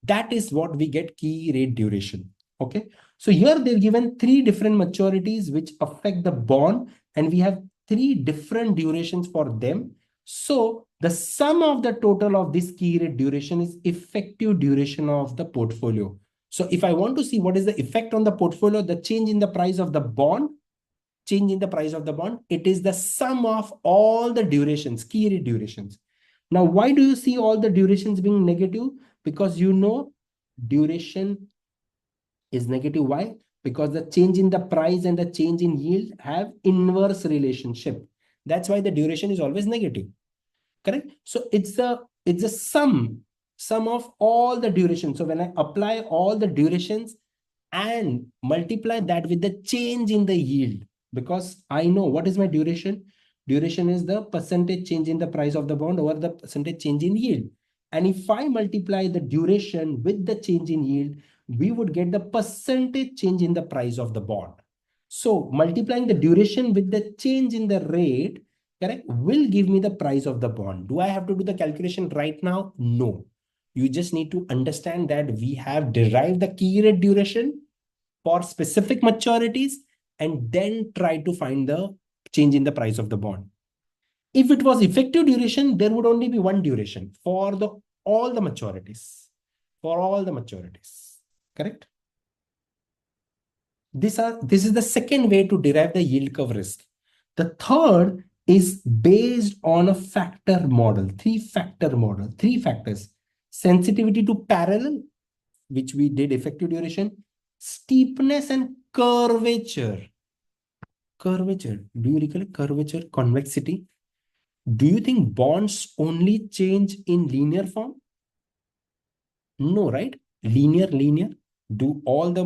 That is what we get key rate duration. Okay, so here they've given 3 different maturities which affect the bond, and we have 3 different durations for them. So the sum of the total of this key rate duration is effective duration of the portfolio. So if I want to see what is the effect on the portfolio, the change in the price of the bond, it is the sum of all the durations, key rate durations. Now, why do you see all the durations being negative? Because duration is negative. Why? because the change in the price and the change in yield have inverse relationship. That's why the duration is always negative. Correct? So it's a sum of all the durations. So when I apply all the durations and multiply that with the change in the yield, because I know what is my duration. Duration is the percentage change in the price of the bond over the percentage change in yield. And if I multiply the duration with the change in yield, we would get the percentage change in the price of the bond. So multiplying the duration with the change in the rate, correct, will give me the price of the bond. Do I have to do the calculation right now? No. You just need to understand that we have derived the key rate duration for specific maturities and then try to find the change in the price of the bond. If it was effective duration, there would only be one duration for the all the maturities. For all the maturities. Correct? This is the second way to derive the yield curve risk. The third is based on a factor model, three-factor model, three factors. Sensitivity to parallel, which we did effective duration, steepness and curvature. Curvature. Do you recall curvature, convexity? Do you think bonds only change in linear form? No, right? Linear. Do all the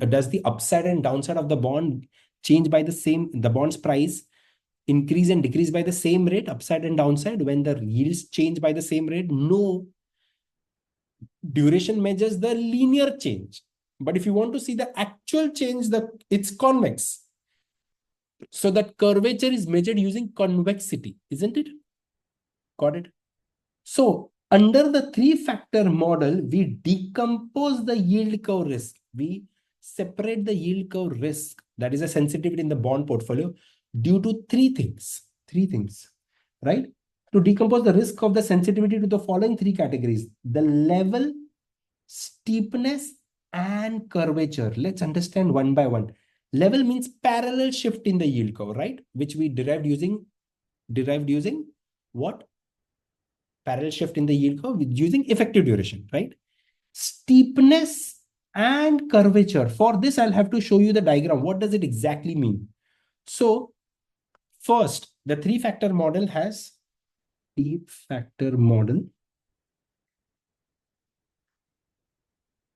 does the upside and downside of the bond change by the same, the bond's price increase and decrease by the same rate, upside and downside, when the yields change by the same rate? No. Duration measures the linear change. But if you want to see the actual change, it's convex. So that curvature is measured using convexity, isn't it? Got it? So under the three-factor model, we decompose the yield curve risk. We separate the yield curve risk, that is a sensitivity in the bond portfolio, due to three things. Three things, right? To decompose the risk of the sensitivity to the following three categories: the level, steepness, and curvature. Let's understand one by one. Level means parallel shift in the yield curve, right? Which we derived using what? Parallel shift in the yield curve using effective duration, right? Steepness and curvature. For this, I'll have to show you the diagram. What does it exactly mean? So first, the three-factor model has three-factor model.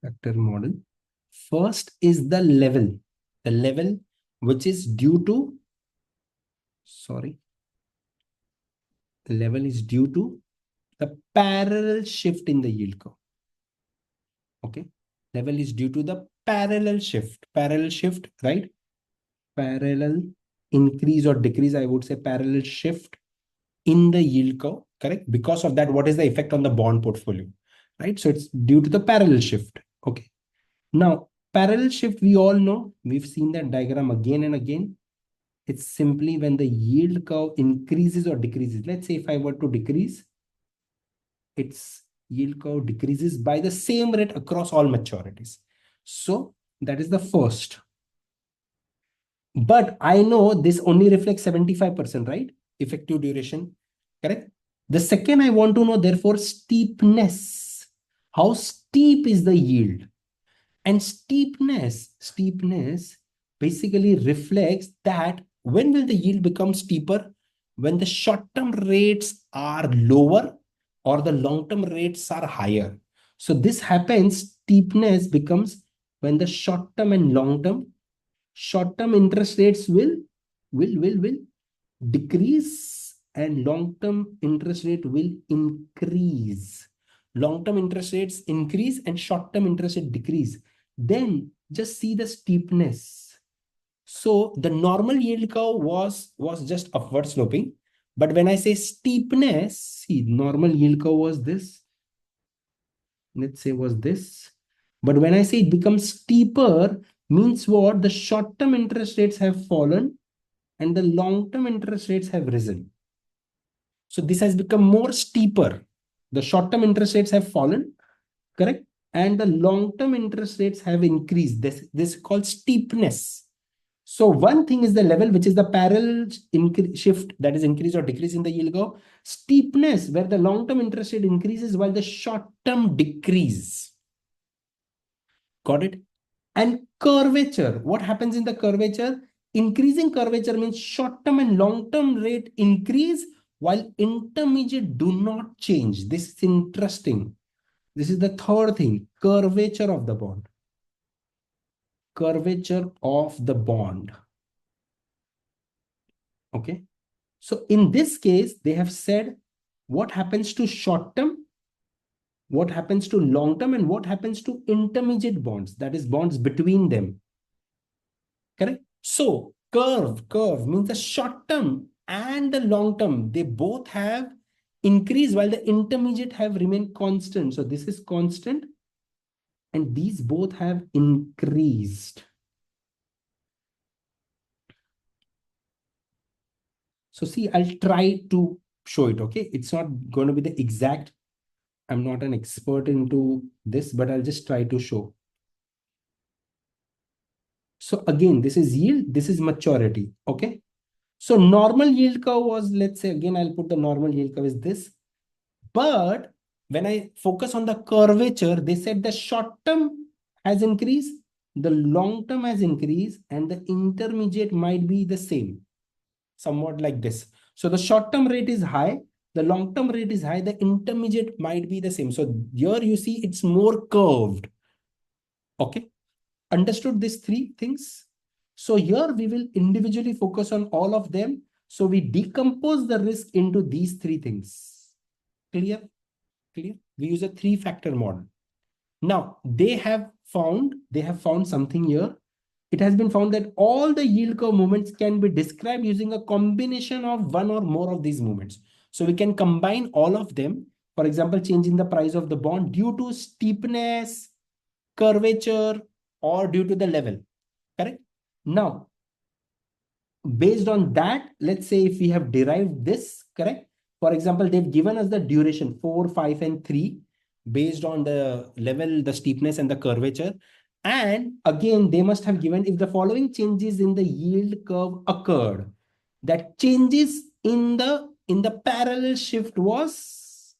Factor model. First is the level. The level which is due to, level is due to the parallel shift in the yield curve. Okay. Level is due to the parallel shift. Parallel shift, right? Parallel increase or decrease, I would say parallel shift in the yield curve, correct? Because of that, what is the effect on the bond portfolio, right? So it's due to the parallel shift. Okay. Now, parallel shift, we all know, we've seen that diagram again and again. It's simply when the yield curve increases or decreases. Let's say if I were to decrease, its yield curve decreases by the same rate across all maturities. So that is the first. But I know this only reflects 75%, right? Effective duration, correct? The second I want to know, therefore, steepness. How steep is the yield? And steepness basically reflects that when will the yield become steeper? When the short-term rates are lower or the long-term rates are higher. So this happens, steepness becomes when the short-term and long-term, short-term interest rates will decrease and long-term interest rate will increase. Long-term interest rates increase and short-term interest rate decrease. Then just see the steepness. So the normal yield curve was just upward sloping. But when I say steepness, see, normal yield curve was this. Let's say was this. But when I say it becomes steeper, means what? The short-term interest rates have fallen and the long-term interest rates have risen. So this has become more steeper. The short-term interest rates have fallen, correct? And the long-term interest rates have increased. This is called steepness. So one thing is the level, which is the parallel shift, that is increase or decrease in the yield curve. Steepness, where the long-term interest rate increases while the short-term decrease. Got it? And curvature, what happens in the curvature? Increasing curvature means short-term and long-term rate increase while intermediate do not change. This is interesting. This is the third thing, curvature of the bond. Curvature of the bond. Okay. So in this case, they have said what happens to short-term, what happens to long-term, and what happens to intermediate bonds, that is bonds between them. Correct? So curve means the short-term and the long-term, they both have increased while the intermediate have remained constant. So this is constant and these both have increased. So see, I'll try to show it, okay? It's not going to be the exact, I'm not an expert into this, but I'll just try to show. So again, this is yield, this is maturity, okay? So normal yield curve was, let's say, again, I'll put the normal yield curve is this. But when I focus on the curvature, they said the short term has increased, the long term has increased, and the intermediate might be the same, somewhat like this. So the short term rate is high, the long term rate is high, the intermediate might be the same. So here you see it's more curved. Okay. Understood these three things? So here we will individually focus on all of them. So we decompose the risk into these three things. Clear? Clear? We use a three-factor model. Now they have found something here. It has been found that all the yield curve movements can be described using a combination of one or more of these movements. So we can combine all of them. For example, change in the price of the bond due to steepness, curvature, or due to the level. Correct? Now, based on that, let's say if we have derived this, correct? For example, they've given us the duration 4, 5, and 3 based on the level, the steepness, and the curvature. And again, they must have given if the following changes in the yield curve occurred, that changes in the parallel shift was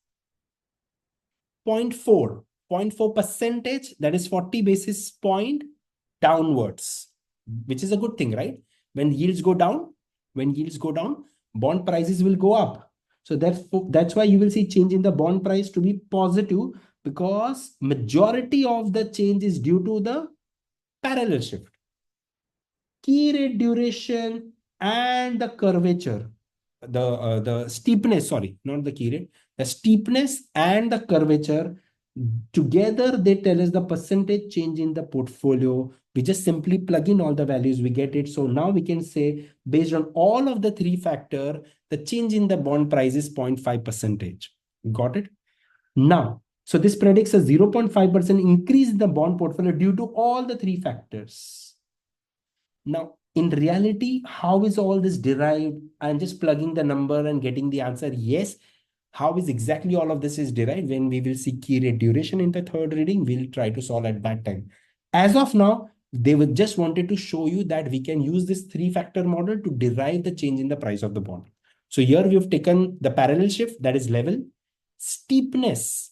0.4 percentage, that is 40 basis point downwards, which is a good thing, right? When yields go down, bond prices will go up. So that's why you will see change in the bond price to be positive, because majority of the change is due to the parallel shift. Key rate duration and the curvature, the steepness, sorry, not the key rate, the steepness and the curvature together, they tell us the percentage change in the portfolio. We just simply plug in all the values, we get it. So now we can say based on all of the three factor, the change in the bond price is 0.5 percentage. Got it? Now, so this predicts a 0.5% increase in the bond portfolio due to all the three factors. Now, in reality, how is all this derived? I'm just plugging the number and getting the answer. Yes. How is exactly all of this is derived? When we will see key rate duration in the third reading, we'll try to solve at that time. As of now, they would just wanted to show you that we can use this three-factor model to derive the change in the price of the bond. So here we've taken the parallel shift, that is level, steepness,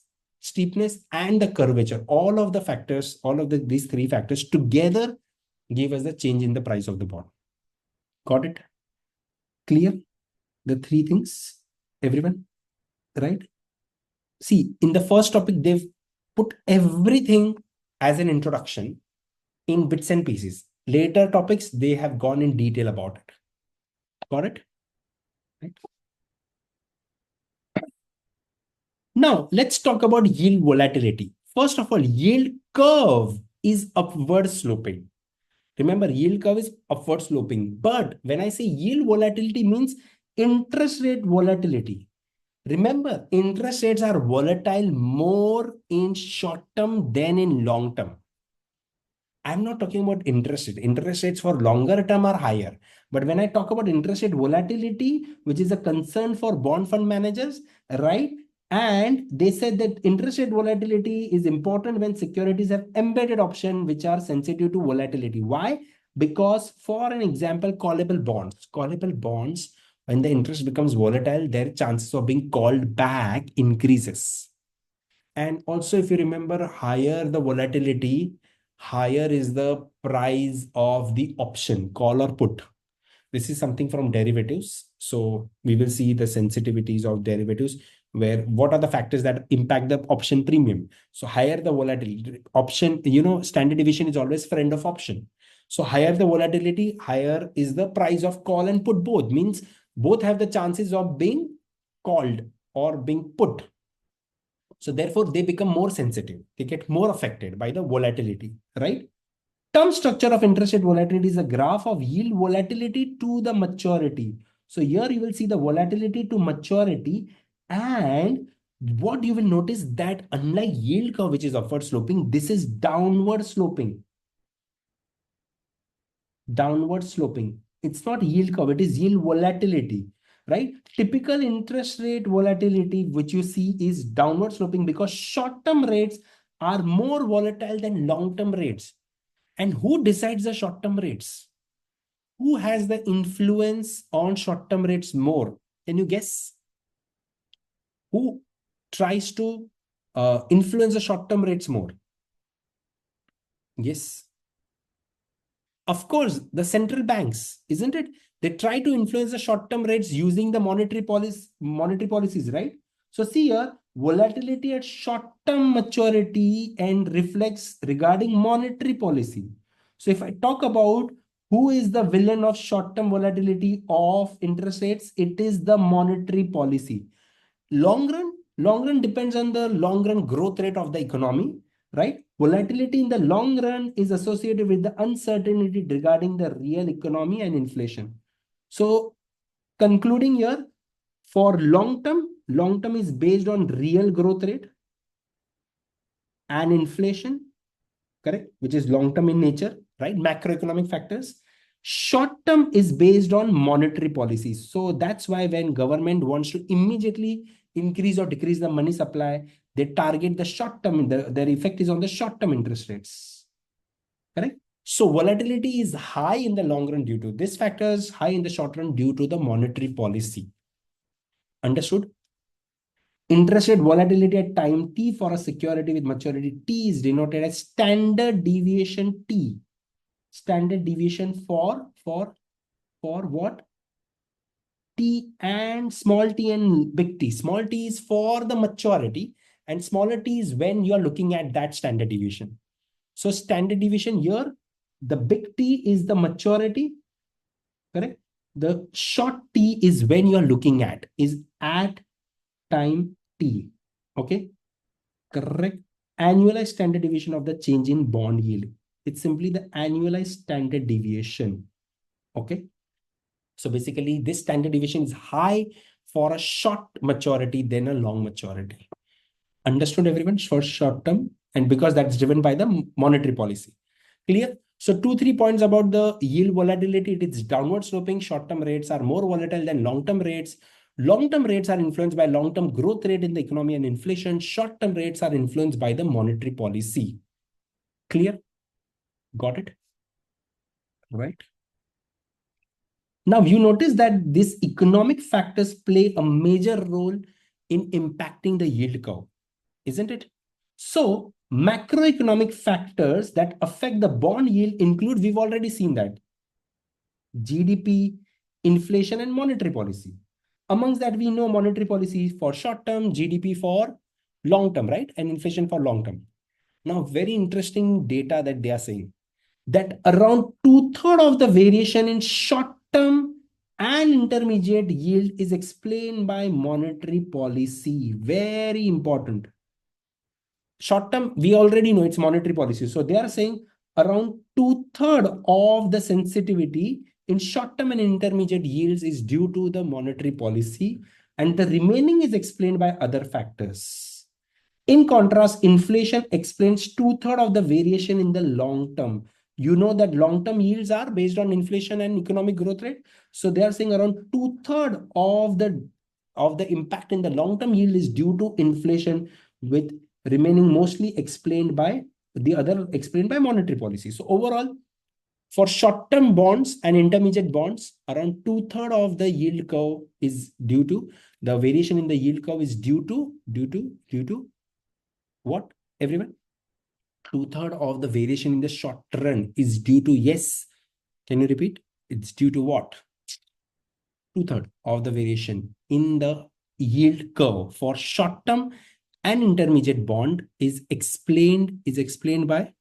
and the curvature. All of the factors, these three factors together give us the change in the price of the bond. Got it? Clear? The three things, everyone, right? See, in the first topic, they've put everything as an introduction in bits and pieces. Later topics, they have gone in detail about it. Got it? Right. Now, let's talk about yield volatility. First of all, yield curve is upward sloping. Remember, yield curve is upward sloping. But when I say yield volatility means interest rate volatility. Remember, interest rates are volatile more in short term than in long term. I'm not talking about interest rate. Interest rates for longer term are higher. But when I talk about interest rate volatility, which is a concern for bond fund managers, right? And they said that interest rate volatility is important when securities have embedded options which are sensitive to volatility. Why? Because for an example, callable bonds, when the interest becomes volatile, their chances of being called back increases. And also, if you remember, higher the volatility, higher is the price of the option, call or put. This is something from derivatives. So we will see the sensitivities of derivatives, where what are the factors that impact the option premium. So higher the volatility, option, standard deviation is always friend of option. So higher the volatility, higher is the price of call and put. Both means both have the chances of being called or being put. So therefore they become more sensitive. They get more affected by the volatility, right? Term structure of interest rate volatility is a graph of yield volatility to the maturity. So here you will see the volatility to maturity, and what you will notice that unlike yield curve, which is upward sloping, this is downward sloping. Downward sloping. It's not yield curve, it is yield volatility, right? Typical interest rate volatility, which you see, is downward sloping because short-term rates are more volatile than long-term rates. And who decides the short-term rates? Who has the influence on short-term rates more? Can you guess? Who tries to influence the short-term rates more? Yes. Of course, the central banks, isn't it? They try to influence the short-term rates using the monetary policies, right? So see here, volatility at short-term maturity and reflects regarding monetary policy. So if I talk about who is the villain of short-term volatility of interest rates, it is the monetary policy. Long run depends on the long run growth rate of the economy, right? Volatility in the long run is associated with the uncertainty regarding the real economy and inflation. So concluding here, for long term is based on real growth rate and inflation, correct? Which is long term in nature, right? Macroeconomic factors. Short term is based on monetary policies. So that's why when government wants to immediately increase or decrease the money supply, they target the short term. Their effect is on the short term interest rates, correct? So volatility is high in the long run due to this factors, high in the short run due to the monetary policy. Understood? Interest rate volatility at time t for a security with maturity t is denoted as standard deviation t. Standard deviation for what? T and small t and big T. Small t is for the maturity and smaller t is when you are looking at that standard deviation. So standard deviation here, the big T is the maturity, correct? The short t is when you are looking at, is at time t. Okay, correct. Annualized standard deviation of the change in bond yield. It's simply the annualized standard deviation. Okay. So basically this standard deviation is high for a short maturity than a long maturity. Understood everyone? For short term, and because that's driven by the monetary policy. Clear? So 2-3 points about the yield volatility. It is downward sloping. Short-term rates are more volatile than long-term rates. Long-term rates are influenced by long-term growth rate in the economy and inflation. Short-term rates are influenced by the monetary policy. Clear? Got it? Right. Now you notice that these economic factors play a major role in impacting the yield curve, isn't it? So macroeconomic factors that affect the bond yield include, we've already seen that, GDP, inflation, and monetary policy. Amongst that, we know monetary policy for short term, GDP for long term, right? And inflation for long term. Now, very interesting data that they are saying that around 2/3 of the variation in short term and intermediate yield is explained by monetary policy. Very important. Short term, we already know it's monetary policy. So they are saying around 2/3 of the sensitivity in short term and intermediate yields is due to the monetary policy, and the remaining is explained by other factors. In contrast, inflation explains 2/3 of the variation in the long term. You know that long-term yields are based on inflation and economic growth rate. So they are saying around 2/3 of the impact in the long-term yield is due to inflation, with remaining mostly explained by monetary policy. So overall, for short-term bonds and intermediate bonds, around 2/3 of the yield curve is due to the variation in the yield curve is due to what, everyone? 2/3 of the variation in the short run is due to, yes. Can you repeat? It's due to what? 2/3 of the variation in the yield curve for short term and intermediate bond is explained by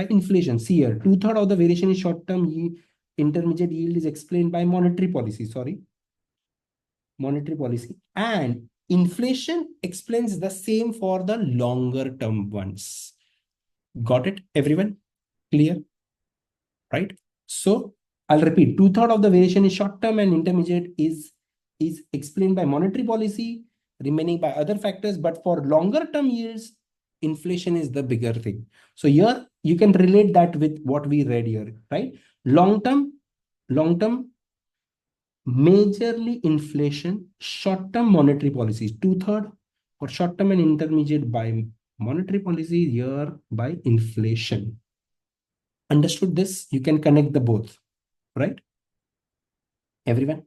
inflation. See here, 2/3 of the variation in short term intermediate yield is explained by monetary policy. Sorry, monetary policy, and inflation explains the same for the longer term ones. Got it, everyone? Clear? Right? So I'll repeat, 2/3 of the variation is short term and intermediate is explained by monetary policy, remaining by other factors. But for longer term yields, inflation is the bigger thing. So here you can relate that with what we read here, right? Long term, majorly inflation, short term monetary policies, 2/3 for short term and intermediate by monetary policy, here by inflation. Understood this? You can connect the both, right? Everyone?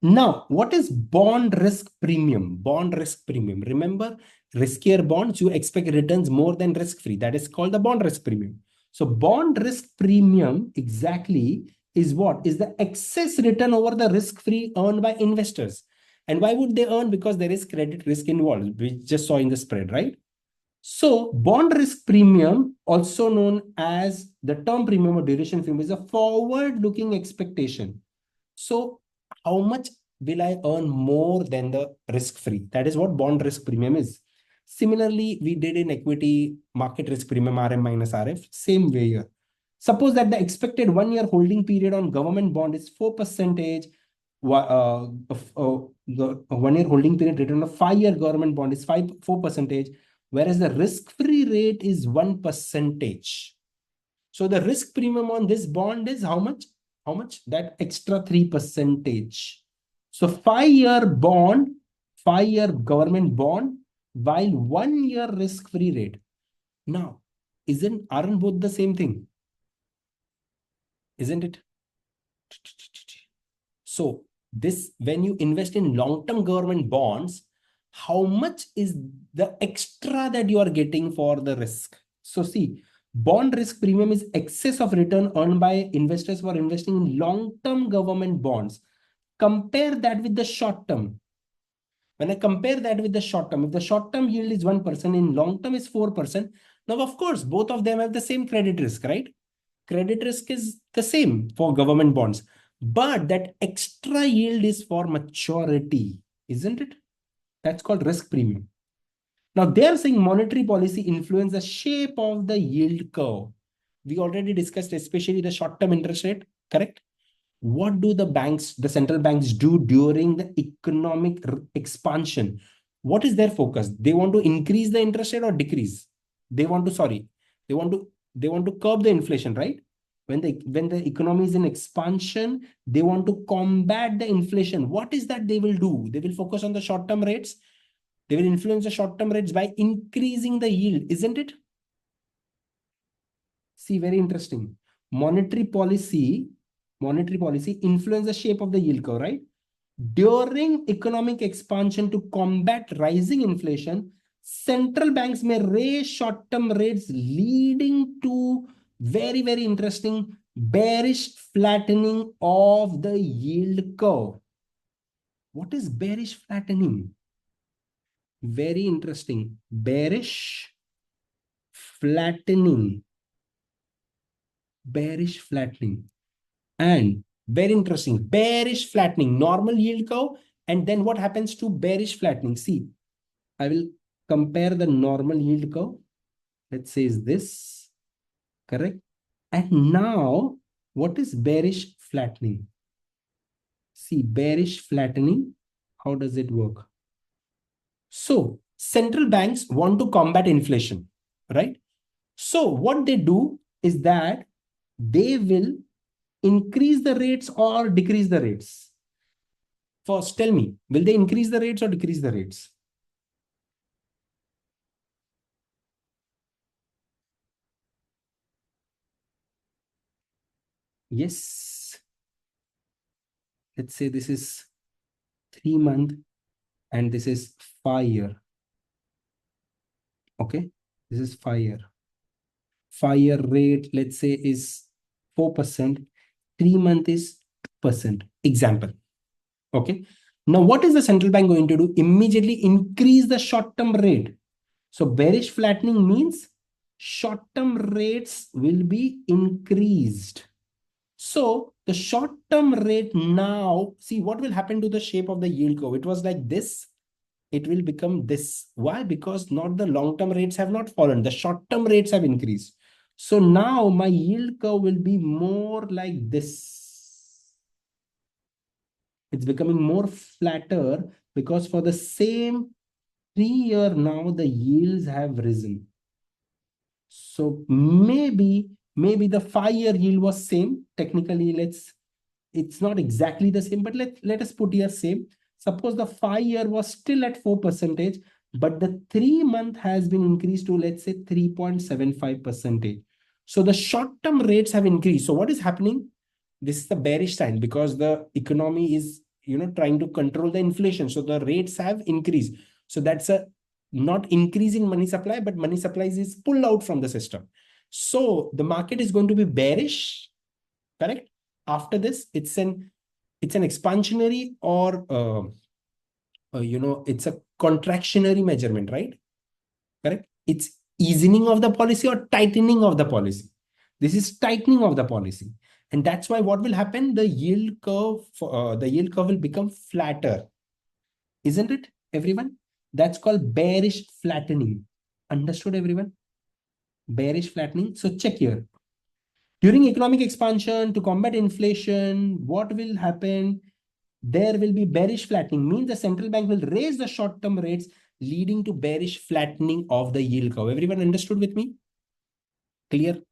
Now, what is bond risk premium? Bond risk premium. Remember, riskier bonds, you expect returns more than risk-free. That is called the bond risk premium. So bond risk premium exactly is what? Is the excess return over the risk-free earned by investors. And why would they earn? Because there is credit risk involved. We just saw in the spread, right? So bond risk premium, also known as the term premium or duration premium, is a forward-looking expectation. So how much will I earn more than the risk-free? That is what bond risk premium is. Similarly, we did in equity market risk premium, RM minus RF, same way here. Suppose that the expected 1 year holding period on government bond is 4%. The 1 year holding period return of 5 year government bond is 4%, whereas the risk-free rate is 1%. So the risk premium on this bond is how much? How much? That extra 3%. So 5 year bond, 5 year government bond, while 1 year risk-free rate. Now, aren't both the same thing? Isn't it? So this, when you invest in long-term government bonds, how much is the extra that you are getting for the risk? So see, bond risk premium is excess of return earned by investors for investing in long-term government bonds. Compare that with the short term. When I compare that with the short term, if the short term yield is 1%, in long term is 4%. Now, of course, both of them have the same credit risk, right? Credit risk is the same for government bonds, but that extra yield is for maturity, isn't it? That's called risk premium. Now they are saying monetary policy influence the shape of the yield curve. We already discussed, especially the short-term interest rate, correct? What do the central banks do during the economic expansion? What is their focus? They want to increase the interest rate or decrease? They want to, sorry, they want to curb the inflation, right? When the economy is in expansion, they want to combat the inflation. What is that they will do? They will focus on the short-term rates. They will influence the short-term rates by increasing the yield, isn't it? See, very interesting. Monetary policy influence the shape of the yield curve, right? During economic expansion to combat rising inflation, central banks may raise short-term rates, leading to very, very interesting bearish flattening of the yield curve. What is bearish flattening? Very interesting. Bearish flattening. Bearish flattening. And very interesting, bearish flattening, normal yield curve. And then what happens to bearish flattening? See, I will compare the normal yield curve. Let's say is this, correct? And now, what is bearish flattening? See, bearish flattening, how does it work? So, central banks want to combat inflation, right? So, what they do is that they will increase the rates or decrease the rates. First, tell me, will they increase the rates or decrease the rates? Yes. Let's say this is 3 month and this is 5 year. Okay, this is 5 year. 5 year rate, let's say, is 4%. 3 month is 2%. Example. Okay. Now, what is the central bank going to do? Immediately increase the short-term rate. So bearish flattening means short-term rates will be increased. So the short-term rate now, see what will happen to the shape of the yield curve. It was like this. It will become this. Why? Because not the long-term rates have not fallen. The short-term rates have increased. So now my yield curve will be more like this. It's becoming more flatter because for the same 3 year now the yields have risen. So maybe the 5 year yield was same. Technically, it's not exactly the same, but let us put here same. Suppose the 5 year was still at 4%, but the 3 month has been increased to, let's say, 3.75%. So the short-term rates have increased. So what is happening? This is the bearish sign because the economy is, trying to control the inflation. So the rates have increased. So that's a not increasing money supply, but money supply is pulled out from the system. So the market is going to be bearish, correct? After this, it's an expansionary or it's a contractionary measurement, right? Correct. It's easing of the policy or tightening of the policy. This is tightening of the policy, and that's why what will happen? The yield curve will become flatter, isn't it, everyone? That's called bearish flattening. Understood, everyone? Bearish flattening. So check here. During economic expansion to combat inflation, what will happen? There will be bearish flattening, means the central bank will raise the short-term rates, leading to bearish flattening of the yield curve. Everyone understood with me? Clear?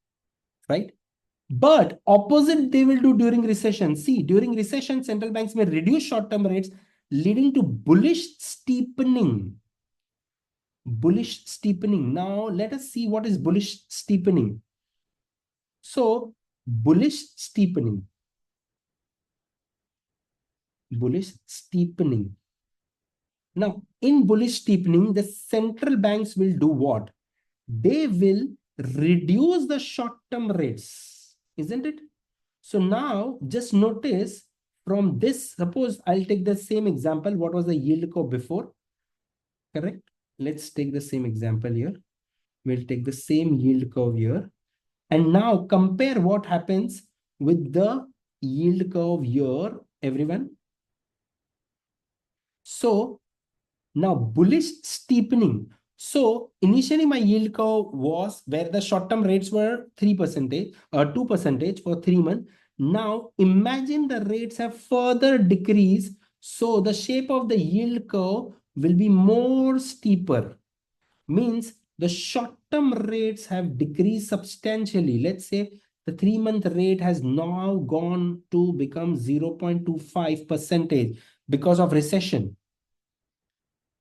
Right? But opposite they will do during recession. See, during recession, central banks may reduce short-term rates, leading to bullish steepening. Bullish steepening. Now, let us see what is bullish steepening. So, bullish steepening. Bullish steepening. Now, in bullish steepening, the central banks will do what? They will reduce the short-term rates, isn't it? So now just notice from this, suppose I'll take the same example. What was the yield curve before? Correct. Let's take the same example here. We'll take the same yield curve here. And now compare what happens with the yield curve here, everyone. So now bullish steepening. So initially my yield curve was where the short-term rates were 3% or 2% for 3 months. Now imagine the rates have further decreased. So the shape of the yield curve will be more steeper. Means the short-term rates have decreased substantially. Let's say the 3 month rate has now gone to become 0.25% because of recession.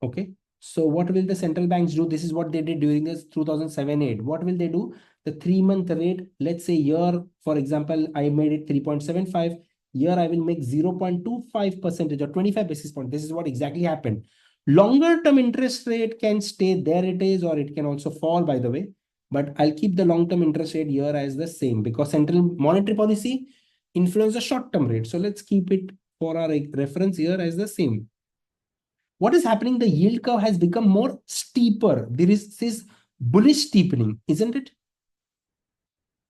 Okay. So what will the central banks do? This is what they did during this 2007-8. What will they do? The 3 month rate, let's say here, for example, I made it 3.75. Here I will make 0.25% or 25 basis points. This is what exactly happened. Longer term interest rate can stay there it is, or it can also fall, by the way. But I'll keep the long term interest rate here as the same because central monetary policy influence the short term rate. So let's keep it for our reference here as the same. What is happening? The yield curve has become more steeper. There is this bullish steepening, isn't it?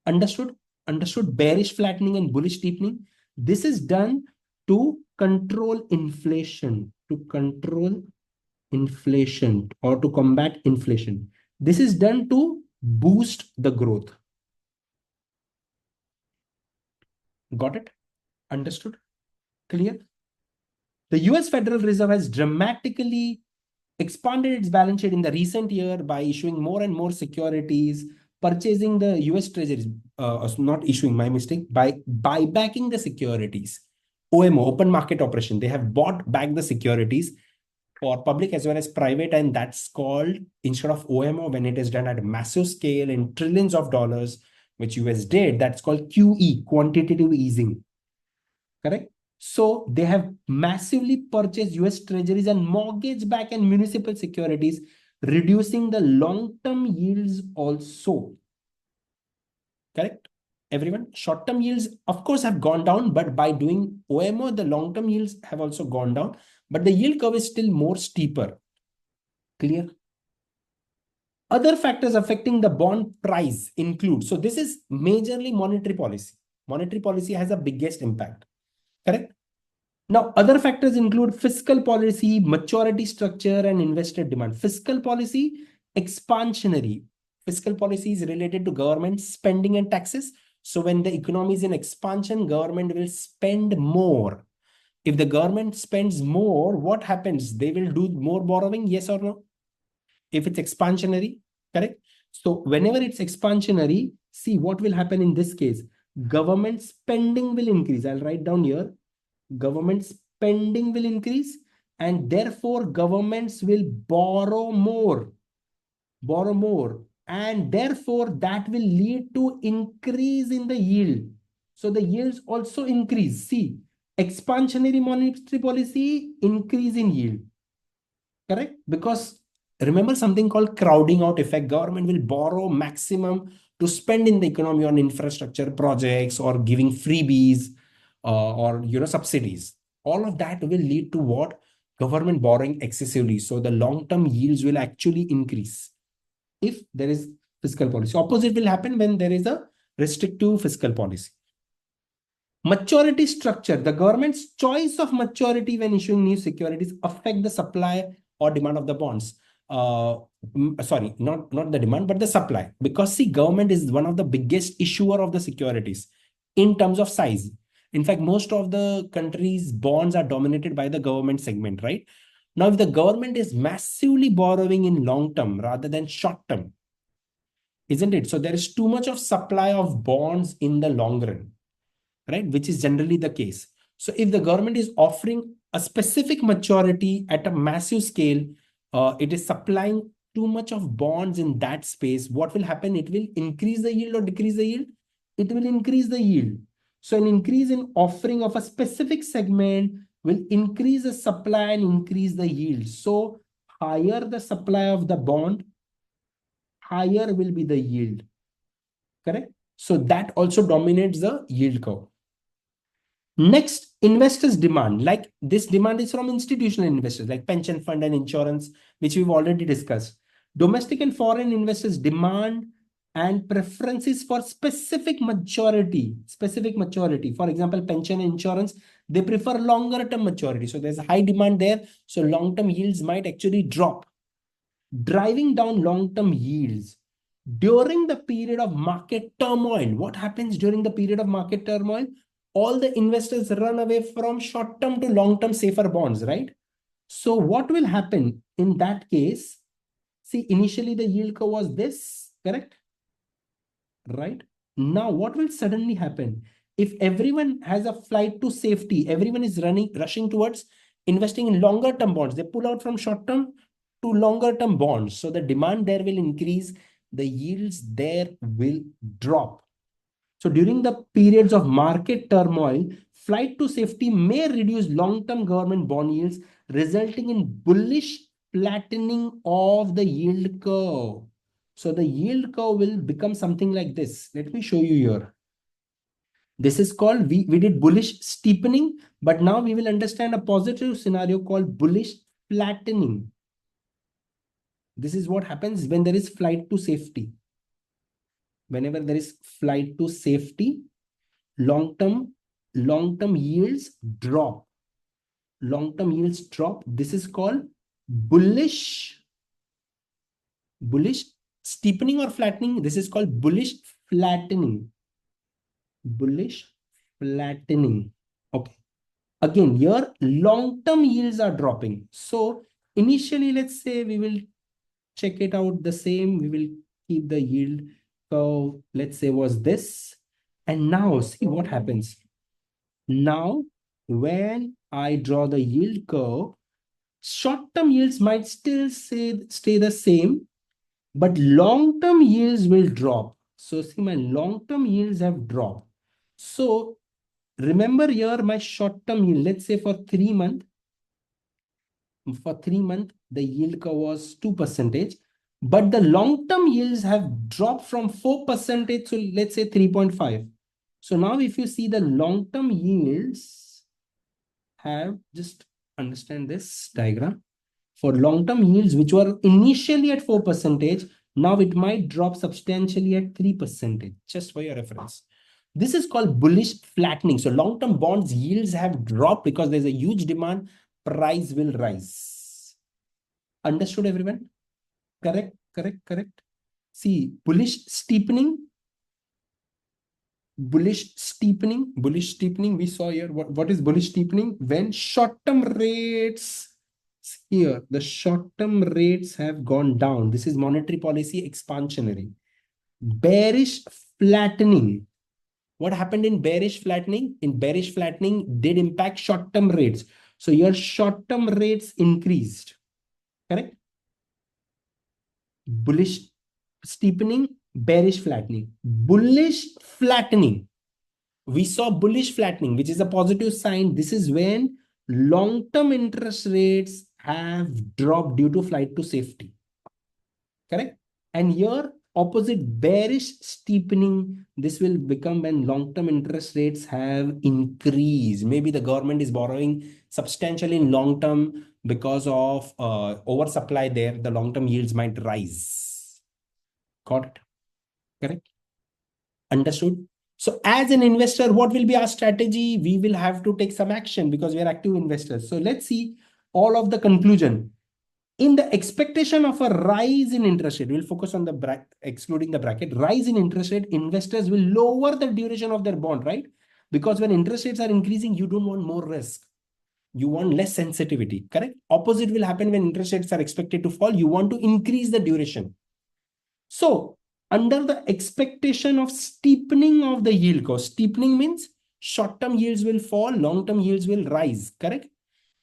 Understood? Understood bearish flattening and bullish steepening. This is done to control inflation, or to combat inflation. This is done to boost the growth. Got it? Understood? Clear? The US Federal Reserve has dramatically expanded its balance sheet in the recent year by issuing more and more securities, purchasing the US treasuries, not issuing, my mistake, by buybacking the securities. OMO, open market operation. They have bought back the securities for public as well as private, and that's called, instead of OMO, when it is done at a massive scale in trillions of dollars, which US did, that's called QE, quantitative easing. Correct? So they have massively purchased US treasuries and mortgage back and municipal securities, reducing the long-term yields also. Correct? Everyone, short-term yields, of course, have gone down, but by doing OMO, the long-term yields have also gone down, but the yield curve is still more steeper. Clear? Other factors affecting the bond price include, so this is majorly monetary policy. Monetary policy has the biggest impact. Correct? Now, other factors include fiscal policy, maturity structure, and investor demand. Fiscal policy, expansionary. Fiscal policy is related to government spending and taxes. So when the economy is in expansion, government will spend more. If the government spends more, what happens? They will do more borrowing, yes or no? If it's expansionary, correct? So whenever it's expansionary, see what will happen in this case. Government spending will increase. I'll write down here. Government spending will increase, and therefore governments will borrow more, and therefore that will lead to increase in the yield. So the yields also increase. See, expansionary monetary policy, increase in yield. Correct? Because remember something called crowding out effect. Government will borrow maximum to spend in the economy on infrastructure projects or giving freebies or subsidies. All of that will lead to what? Government borrowing excessively. So the long-term yields will actually increase if there is fiscal policy. Opposite will happen when there is a restrictive fiscal policy. Maturity structure. The government's choice of maturity when issuing new securities affect the supply or demand of the bonds. Sorry, not the demand, but the supply. Because see, government is one of the biggest issuer of the securities in terms of size. In fact, most of the countries' bonds are dominated by the government segment, right? Now, if the government is massively borrowing in long term rather than short term, isn't it? So there is too much of supply of bonds in the long run, right? Which is generally the case. So if the government is offering a specific maturity at a massive scale, it is supplying too much of bonds in that space. What will happen? It will increase the yield or decrease the yield? It will increase the yield. So an increase in offering of a specific segment will increase the supply and increase the yield. So higher the supply of the bond, higher will be the yield. Correct? So that also dominates the yield curve. Next, investors' demand. Like this demand is from institutional investors like pension fund and insurance, which we've already discussed. Domestic and foreign investors' demand and preferences for specific maturity. For example, pension and insurance, they prefer longer term maturity. So there's a high demand there. So long-term yields might actually drop, driving down long-term yields. During the period of market turmoil, what happens during the period of market turmoil? All the investors run away from short-term to long-term safer bonds, right? So what will happen in that case? See, initially the yield curve was this, correct? Right? Now, what will suddenly happen? If everyone has a flight to safety, everyone is rushing towards investing in longer term bonds. They pull out from short term to longer term bonds. So the demand there will increase. The yields there will drop. So during the periods of market turmoil, flight to safety may reduce long-term government bond yields, resulting in bullish flattening of the yield curve. So the yield curve will become something like this. Let me show you here. This is called, we did bullish steepening, but now we will understand a positive scenario called bullish flattening. This is what happens when there is flight to safety. Whenever there is flight to safety, long-term yields drop. Long-term yields drop. This is called bullish steepening or flattening. This is called bullish flattening. Bullish flattening. Okay. Again, here long-term yields are dropping. So initially, let's say we will check it out the same. We will keep the yield curve, let's say was this. And now see what happens. Now, when I draw the yield curve, short-term yields might still stay the same, but long-term yields will drop. So see, my long-term yields have dropped. So remember here, my short-term yield, let's say for 3 months, the yield curve was 2%, but the long-term yields have dropped from 4% to let's say 3.5. So now if you see the long-term yields have, just understand this diagram. For long-term yields, which were initially at 4%, now it might drop substantially at 3%, just for your reference. This is called bullish flattening. So long-term bonds yields have dropped because there's a huge demand, price will rise. Understood, everyone? Correct, correct, correct. See, bullish steepening, bullish steepening we saw here. What is bullish steepening? When short-term rates here, the short-term rates have gone down. This is monetary policy expansionary. Bearish flattening. What happened in bearish flattening? In bearish flattening did impact short-term rates. So your short-term rates increased. Correct? Bullish steepening, bearish flattening. Bullish flattening. We saw bullish flattening, which is a positive sign. This is when long-term interest rates have dropped due to flight to safety. Correct? And here, opposite bearish steepening, this will become when long-term interest rates have increased. Maybe the government is borrowing substantially in long-term because of oversupply there. The long-term yields might rise. Got it? Correct? Understood? So as an investor, what will be our strategy? We will have to take some action because we are active investors. So let's see all of the conclusion. In the expectation of a rise in interest rate, we'll focus on the excluding the bracket, rise in interest rate, investors will lower the duration of their bond, right? Because when interest rates are increasing, you don't want more risk. You want less sensitivity, correct? Opposite will happen when interest rates are expected to fall. You want to increase the duration. So under the expectation of steepening of the yield curve, steepening means short-term yields will fall, long-term yields will rise, correct?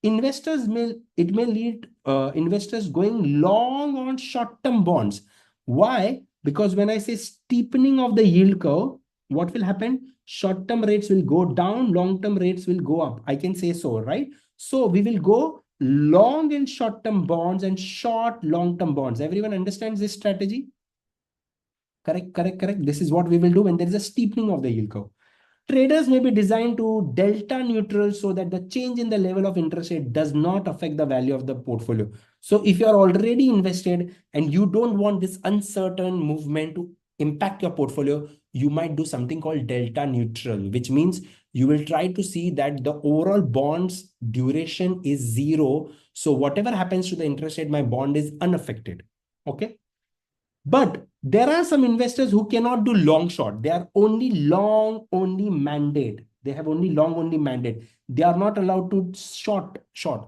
Investors may lead investors going long on short-term bonds. Why? Because when I say steepening of the yield curve, what will happen? Short-term rates will go down, long-term rates will go up. I can say so, right? So we will go long in short-term bonds and short long-term bonds. Everyone understands this strategy? Correct, correct, correct. This is what we will do when there is a steepening of the yield curve. Traders may be designed to delta neutral so that the change in the level of interest rate does not affect the value of the portfolio. So if you are already invested and you don't want this uncertain movement to impact your portfolio, you might do something called delta neutral, which means you will try to see that the overall bond's duration is zero. So whatever happens to the interest rate, my bond is unaffected. Okay. But there are some investors who cannot do long short. They are only long only mandate. They have only long only mandate. They are not allowed to short.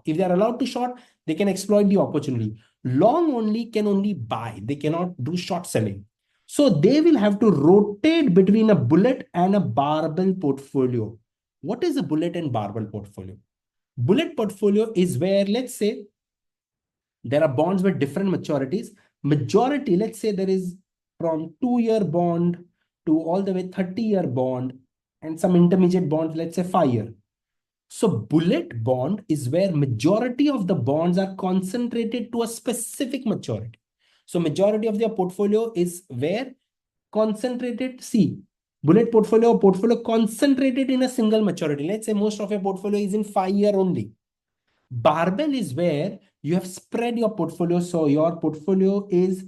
If they are allowed to short, they can exploit the opportunity. Long only can only buy. They cannot do short selling. So they will have to rotate between a bullet and a barbell portfolio. What is a bullet and barbell portfolio? Bullet portfolio is where, let's say, there are bonds with different maturities. Majority, let's say there is from 2-year bond to all the way 30-year bond and some intermediate bonds, let's say 5-year. So bullet bond is where majority of the bonds are concentrated to a specific maturity. So majority of their portfolio is where concentrated, see, bullet portfolio concentrated in a single maturity. Let's say most of your portfolio is in 5-year only. Barbell is where you have spread your portfolio. So your portfolio is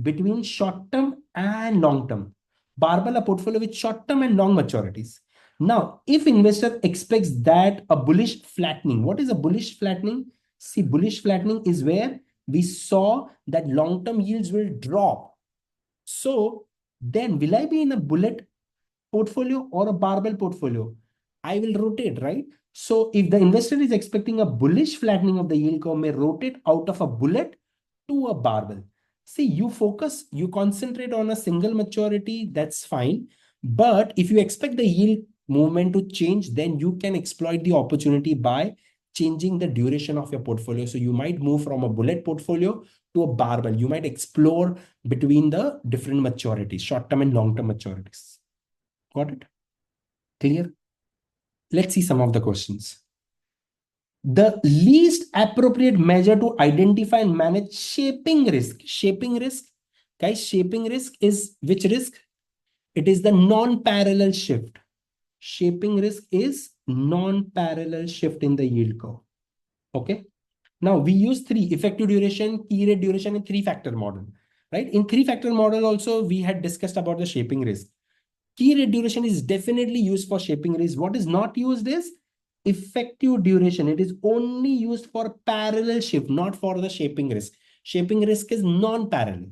between short term and long term. Barbell, a portfolio with short term and long maturities. Now, if investor expects that a bullish flattening, what is a bullish flattening? See, bullish flattening is where we saw that long term yields will drop. So then will I be in a bullet portfolio or a barbell portfolio? I will rotate, right? So if the investor is expecting a bullish flattening of the yield curve, may rotate out of a bullet to a barbell. See, you concentrate on a single maturity, that's fine. But if you expect the yield movement to change, then you can exploit the opportunity by changing the duration of your portfolio. So you might move from a bullet portfolio to a barbell. You might explore between the different maturities, short-term and long-term maturities. Got it? Clear? Let's see some of the questions. The least appropriate measure to identify and manage shaping risk. Shaping risk, guys, shaping risk is which risk? It is the non-parallel shift. Shaping risk is non-parallel shift in the yield curve. Okay. Now we use three: effective duration, key rate duration, and three-factor model. Right? In three-factor model also, we had discussed about the shaping risk. Key rate duration is definitely used for shaping risk. What is not used is effective duration. It is only used for parallel shift, not for the shaping risk. Shaping risk is non-parallel.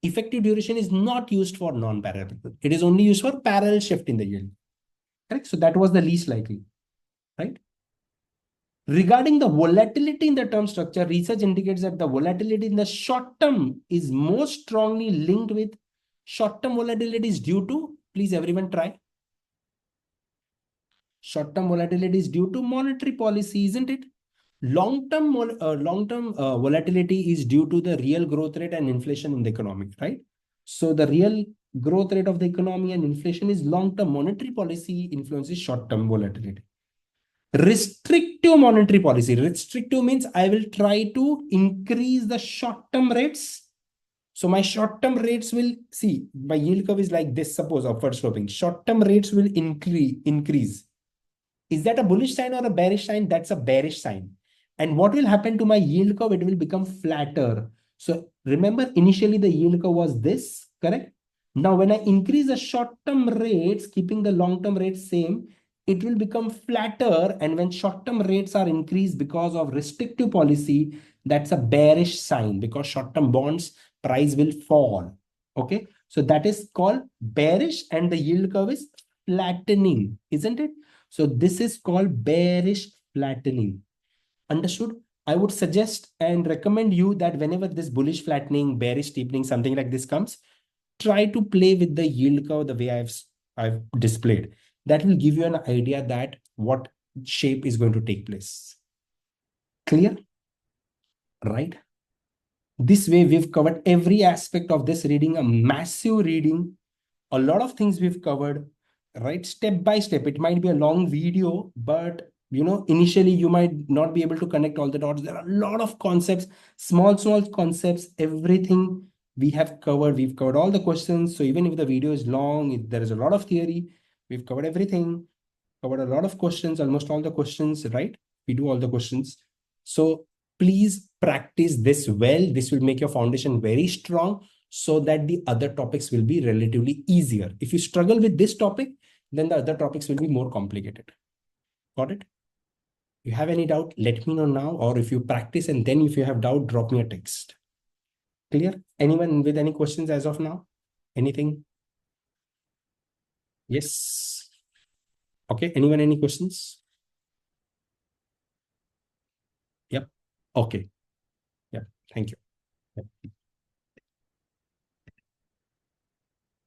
Effective duration is not used for non-parallel. It is only used for parallel shift in the yield. Correct? So that was the least likely, right? Regarding the volatility in the term structure, research indicates that the volatility in the short term is most strongly linked with short-term volatility is due to, please everyone try. Short-term volatility is due to monetary policy, isn't it? Long-term volatility is due to the real growth rate and inflation in the economy, right? So the real growth rate of the economy and inflation is long-term. Monetary policy influences short-term volatility. Restrictive monetary policy. Restrictive means I will try to increase the short-term rates. So my short-term rates will, see, my yield curve is like this, suppose upward sloping. Short-term rates will increase. Is that a bullish sign or a bearish sign? That's a bearish sign. And what will happen to my yield curve? It will become flatter. So remember, initially the yield curve was this, correct? Now, when I increase the short-term rates, keeping the long-term rates same, it will become flatter. And when short-term rates are increased because of restrictive policy, that's a bearish sign because short-term bonds price will fall. Okay. So that is called bearish and the yield curve is flattening, isn't it? So this is called bearish flattening. Understood? I would suggest and recommend you that whenever this bullish flattening, bearish steepening, something like this comes, try to play with the yield curve the way I've displayed. That will give you an idea that what shape is going to take place. Clear? Right? This way, we've covered every aspect of this reading, a massive reading, a lot of things we've covered, right? Step by step. It might be a long video, but initially you might not be able to connect all the dots. There are a lot of concepts, small concepts, everything we have covered. We've covered all the questions. So even if the video is long, if there is a lot of theory, we've covered everything, covered a lot of questions, almost all the questions, right? We do all the questions. So please practice this well. This will make your foundation very strong so that the other topics will be relatively easier. If you struggle with this topic, then the other topics will be more complicated. Got it? If you have any doubt, let me know now, or if you practice and then if you have doubt, drop me a text. Clear? Anyone with any questions as of now? Anything? Yes. Okay. Anyone, any questions? Yep. Okay. Yeah. Thank you. Yep.